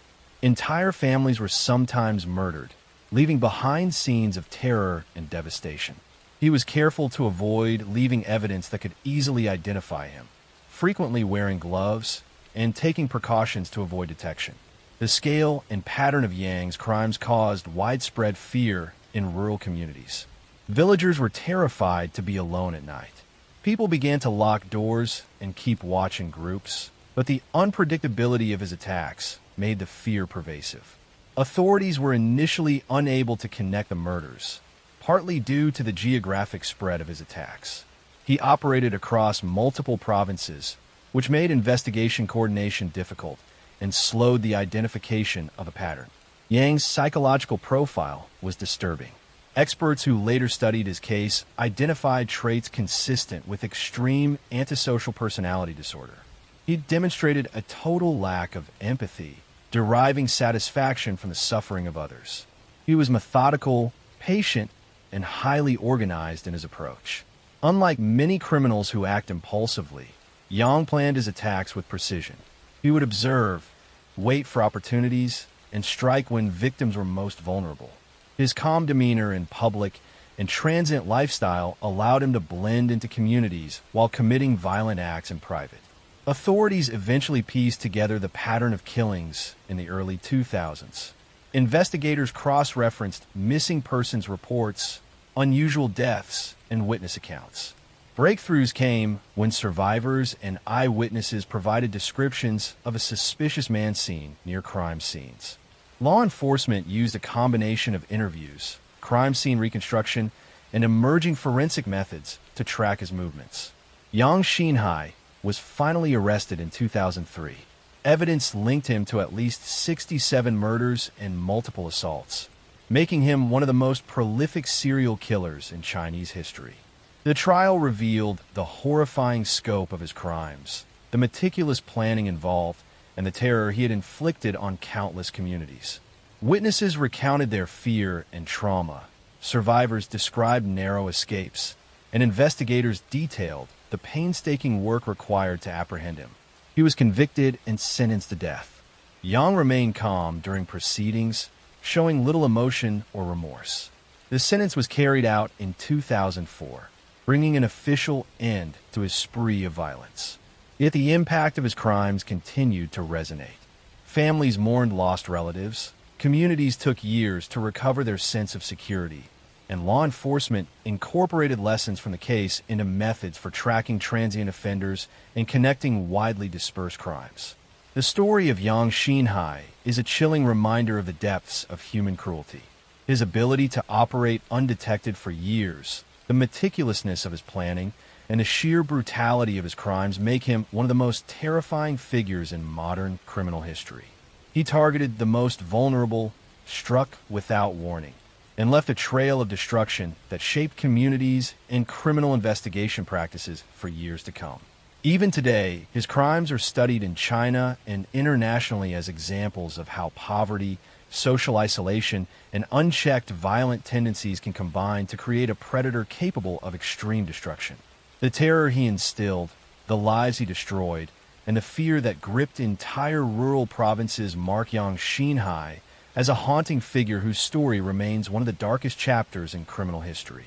Entire families were sometimes murdered, leaving behind scenes of terror and devastation. He was careful to avoid leaving evidence that could easily identify him, frequently wearing gloves and taking precautions to avoid detection. The scale and pattern of Yang's crimes caused widespread fear in rural communities. Villagers were terrified to be alone at night. People began to lock doors and keep watch in groups, but the unpredictability of his attacks made the fear pervasive. Authorities were initially unable to connect the murders, partly due to the geographic spread of his attacks. He operated across multiple provinces, which made investigation coordination difficult and slowed the identification of a pattern. Yang's psychological profile was disturbing. Experts who later studied his case identified traits consistent with extreme antisocial personality disorder. He demonstrated a total lack of empathy, deriving satisfaction from the suffering of others. He was methodical, patient, and highly organized in his approach. Unlike many criminals who act impulsively, Yang planned his attacks with precision. He would observe, wait for opportunities, and strike when victims were most vulnerable. His calm demeanor in public and transient lifestyle allowed him to blend into communities while committing violent acts in private. Authorities eventually pieced together the pattern of killings in the early 2000s. Investigators cross-referenced missing persons reports, unusual deaths, and witness accounts. Breakthroughs came when survivors and eyewitnesses provided descriptions of a suspicious man seen near crime scenes. Law enforcement used a combination of interviews, crime scene reconstruction, and emerging forensic methods to track his movements. Yang Xinhai was finally arrested in 2003. Evidence linked him to at least 67 murders and multiple assaults, making him one of the most prolific serial killers in Chinese history. The trial revealed the horrifying scope of his crimes, the meticulous planning involved, and the terror he had inflicted on countless communities. Witnesses recounted their fear and trauma, survivors described narrow escapes, and investigators detailed the painstaking work required to apprehend him. He was convicted and sentenced to death. Yang remained calm during proceedings, showing little emotion or remorse. The sentence was carried out in 2004, bringing an official end to his spree of violence. Yet the impact of his crimes continued to resonate. Families mourned lost relatives, communities took years to recover their sense of security, and law enforcement incorporated lessons from the case into methods for tracking transient offenders and connecting widely dispersed crimes. The story of Yang Xinhai is a chilling reminder of the depths of human cruelty. His ability to operate undetected for years, the meticulousness of his planning, and the sheer brutality of his crimes make him one of the most terrifying figures in modern criminal history. He targeted the most vulnerable, struck without warning, and left a trail of destruction that shaped communities and criminal investigation practices for years to come. Even today, his crimes are studied in China and internationally as examples of how poverty, social isolation, and unchecked violent tendencies can combine to create a predator capable of extreme destruction. The terror he instilled, the lives he destroyed, and the fear that gripped entire rural provinces mark Yang Xinhai as a haunting figure whose story remains one of the darkest chapters in criminal history.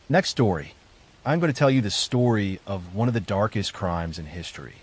Next story. I'm going to tell you the story of one of the darkest crimes in history.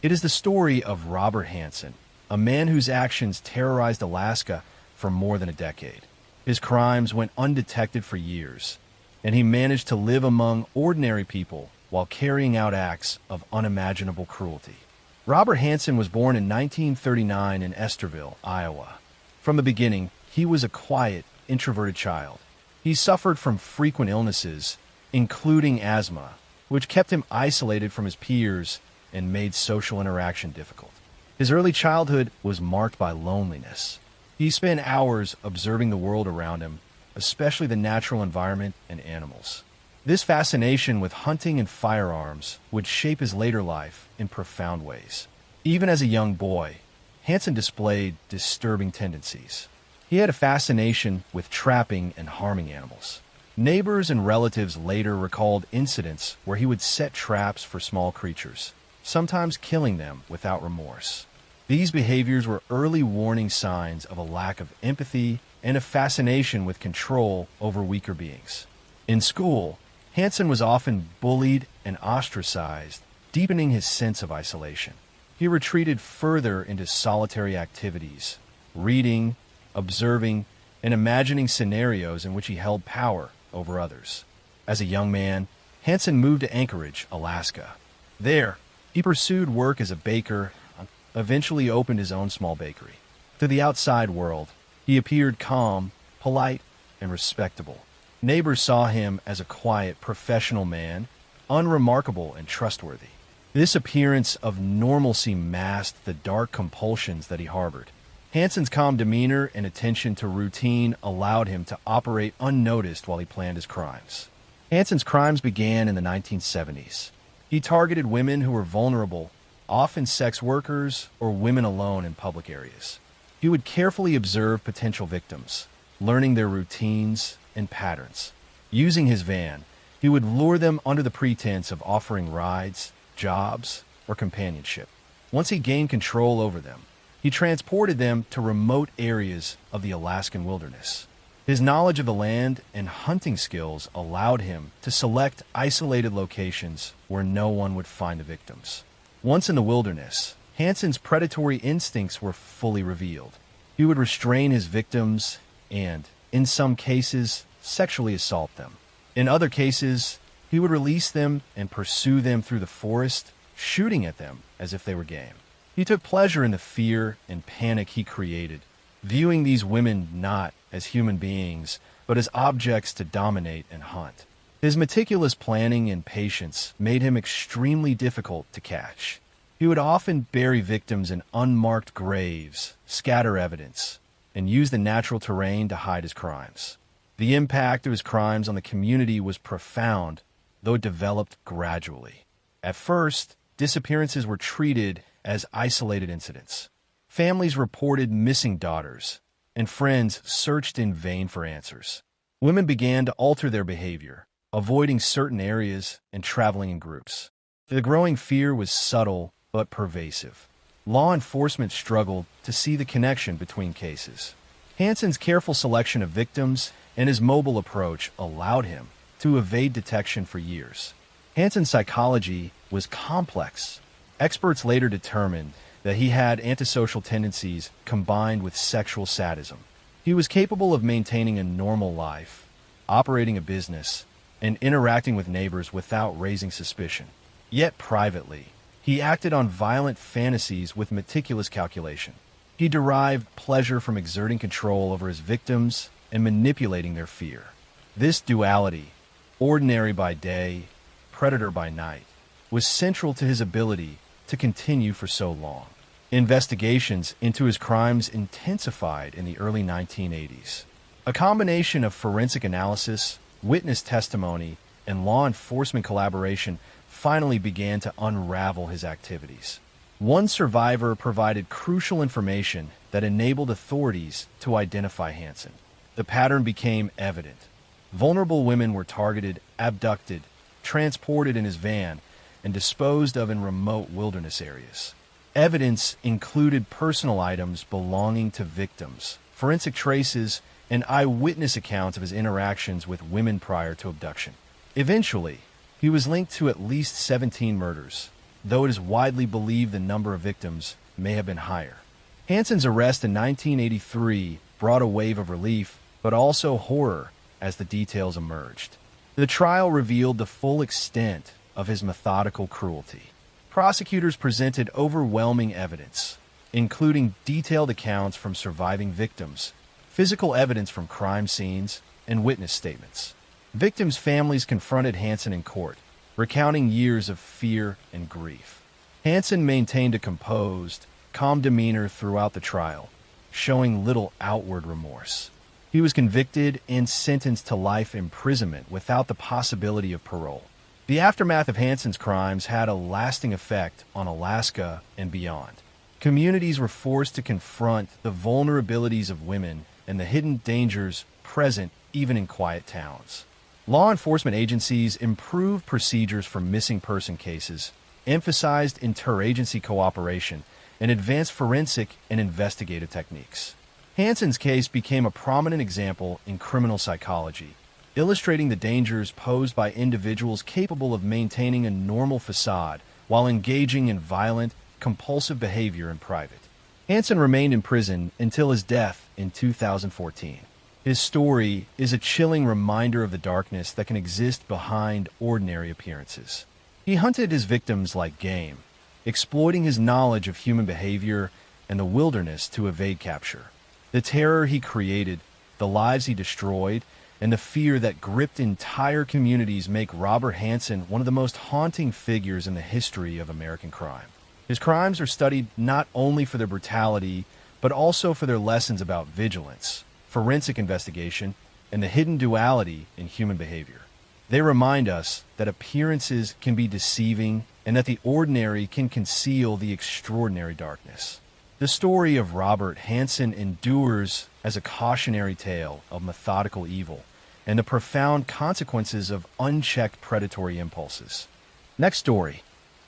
It is the story of Robert Hansen, a man whose actions terrorized Alaska for more than a decade. His crimes went undetected for years, and he managed to live among ordinary people while carrying out acts of unimaginable cruelty. Robert Hansen was born in 1939 in Esterville, Iowa. From the beginning, he was a quiet, introverted child. He suffered from frequent illnesses, including asthma, which kept him isolated from his peers and made social interaction difficult. His early childhood was marked by loneliness. He spent hours observing the world around him, especially the natural environment and animals. This fascination with hunting and firearms would shape his later life in profound ways. Even as a young boy, Hansen displayed disturbing tendencies. He had a fascination with trapping and harming animals. Neighbors and relatives later recalled incidents where he would set traps for small creatures, sometimes killing them without remorse. These behaviors were early warning signs of a lack of empathy and a fascination with control over weaker beings. In school, Hansen was often bullied and ostracized, deepening his sense of isolation. He retreated further into solitary activities, reading, observing, and imagining scenarios in which he held power over others. As a young man, Hansen moved to Anchorage, Alaska. There, he pursued work as a baker, eventually opened his own small bakery. To the outside world, he appeared calm, polite, and respectable. Neighbors saw him as a quiet, professional man, unremarkable and trustworthy. This appearance of normalcy masked the dark compulsions that he harbored. Hansen's calm demeanor and attention to routine allowed him to operate unnoticed while he planned his crimes. Hansen's crimes began in the 1970s. He targeted women who were vulnerable, often sex workers or women alone in public areas. He would carefully observe potential victims, learning their routines and patterns. Using his van, he would lure them under the pretense of offering rides, jobs, or companionship. Once he gained control over them, he transported them to remote areas of the Alaskan wilderness. His knowledge of the land and hunting skills allowed him to select isolated locations where no one would find the victims. Once in the wilderness, Hansen's predatory instincts were fully revealed. He would restrain his victims and, in some cases, sexually assault them. In other cases, he would release them and pursue them through the forest, shooting at them as if they were game. He took pleasure in the fear and panic he created, viewing these women not as human beings, but as objects to dominate and hunt. His meticulous planning and patience made him extremely difficult to catch. He would often bury victims in unmarked graves, scatter evidence, and use the natural terrain to hide his crimes. The impact of his crimes on the community was profound, though it developed gradually. At first, disappearances were treated as isolated incidents. Families reported missing daughters, and friends searched in vain for answers. Women began to alter their behavior, avoiding certain areas and traveling in groups. The growing fear was subtle but pervasive. Law enforcement struggled to see the connection between cases. Hansen's careful selection of victims and his mobile approach allowed him to evade detection for years. Hansen's psychology was complex. Experts later determined that he had antisocial tendencies combined with sexual sadism. He was capable of maintaining a normal life, operating a business, and interacting with neighbors without raising suspicion. Yet privately, he acted on violent fantasies with meticulous calculation. He derived pleasure from exerting control over his victims and manipulating their fear. This duality, ordinary by day, predator by night, was central to his ability to continue for so long. Investigations into his crimes intensified in the early 1980s. A combination of forensic analysis, witness testimony, and law enforcement collaboration finally began to unravel his activities. One survivor provided crucial information that enabled authorities to identify Hansen. The pattern became evident. Vulnerable women were targeted, abducted, transported in his van, and disposed of in remote wilderness areas. Evidence included personal items belonging to victims, forensic traces, and eyewitness accounts of his interactions with women prior to abduction. Eventually, he was linked to at least 17 murders, though it is widely believed the number of victims may have been higher. Hansen's arrest in 1983 brought a wave of relief, but also horror as the details emerged. The trial revealed the full extent of his methodical cruelty. Prosecutors presented overwhelming evidence, including detailed accounts from surviving victims, physical evidence from crime scenes, and witness statements. Victims' families confronted Hansen in court, recounting years of fear and grief. Hansen maintained a composed, calm demeanor throughout the trial, showing little outward remorse. He was convicted and sentenced to life imprisonment without the possibility of parole. The aftermath of Hansen's crimes had a lasting effect on Alaska and beyond. Communities were forced to confront the vulnerabilities of women and the hidden dangers present even in quiet towns. Law enforcement agencies improved procedures for missing person cases, emphasized interagency cooperation, and advanced forensic and investigative techniques. Hansen's case became a prominent example in criminal psychology, illustrating the dangers posed by individuals capable of maintaining a normal facade while engaging in violent, compulsive behavior in private. Hansen remained in prison until his death in 2014. His story is a chilling reminder of the darkness that can exist behind ordinary appearances. He hunted his victims like game, exploiting his knowledge of human behavior and the wilderness to evade capture. The terror he created, the lives he destroyed, and the fear that gripped entire communities make Robert Hansen one of the most haunting figures in the history of American crime. His crimes are studied not only for their brutality, but also for their lessons about vigilance, forensic investigation, and the hidden duality in human behavior. They remind us that appearances can be deceiving and that the ordinary can conceal the extraordinary darkness. The story of Robert Hansen endures as a cautionary tale of methodical evil and the profound consequences of unchecked predatory impulses. Next story.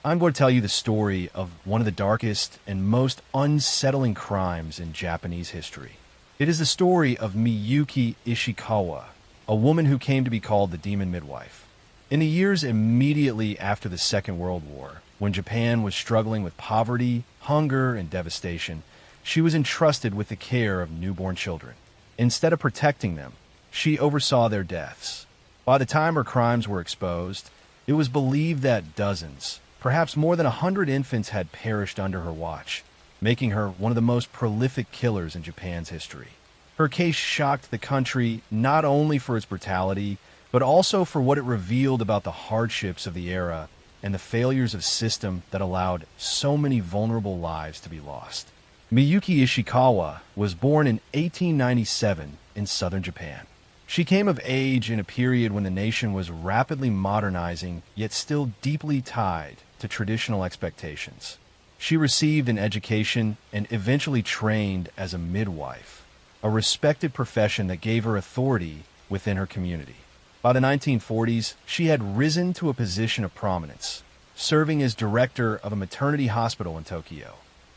I'm going to tell you the story of one of the darkest and most unsettling crimes in Japanese history. It is the story of Miyuki Ishikawa, a woman who came to be called the Demon Midwife. In the years immediately after the Second World War, when Japan was struggling with poverty, hunger, and devastation, she was entrusted with the care of newborn children. Instead of protecting them, she oversaw their deaths. By the time her crimes were exposed, it was believed that dozens, perhaps more than 100 infants had perished under her watch, making her one of the most prolific killers in Japan's history. Her case shocked the country not only for its brutality, but also for what it revealed about the hardships of the era and the failures of system that allowed so many vulnerable lives to be lost. Miyuki Ishikawa was born in 1897 in southern Japan. She came of age in a period when the nation was rapidly modernizing, yet still deeply tied to traditional expectations. She received an education and eventually trained as a midwife, a respected profession that gave her authority within her community. By the 1940s, she had risen to a position of prominence, serving as director of a maternity hospital in Tokyo.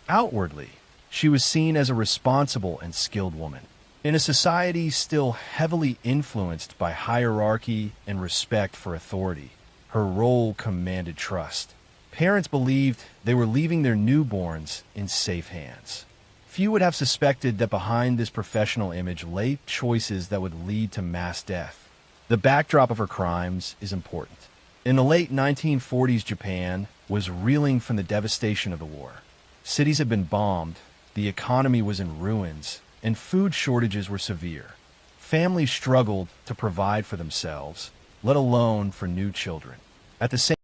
Outwardly, she was seen as a responsible and skilled woman. In a society still heavily influenced by hierarchy and respect for authority, her role commanded trust. Parents believed they were leaving their newborns in safe hands. Few would have suspected that behind this professional image lay choices that would lead to mass death. The backdrop of her crimes is important. In the late 1940s, Japan was reeling from the devastation of the war. Cities had been bombed, the economy was in ruins, and food shortages were severe. Families struggled to provide for themselves, let alone for new children. At the same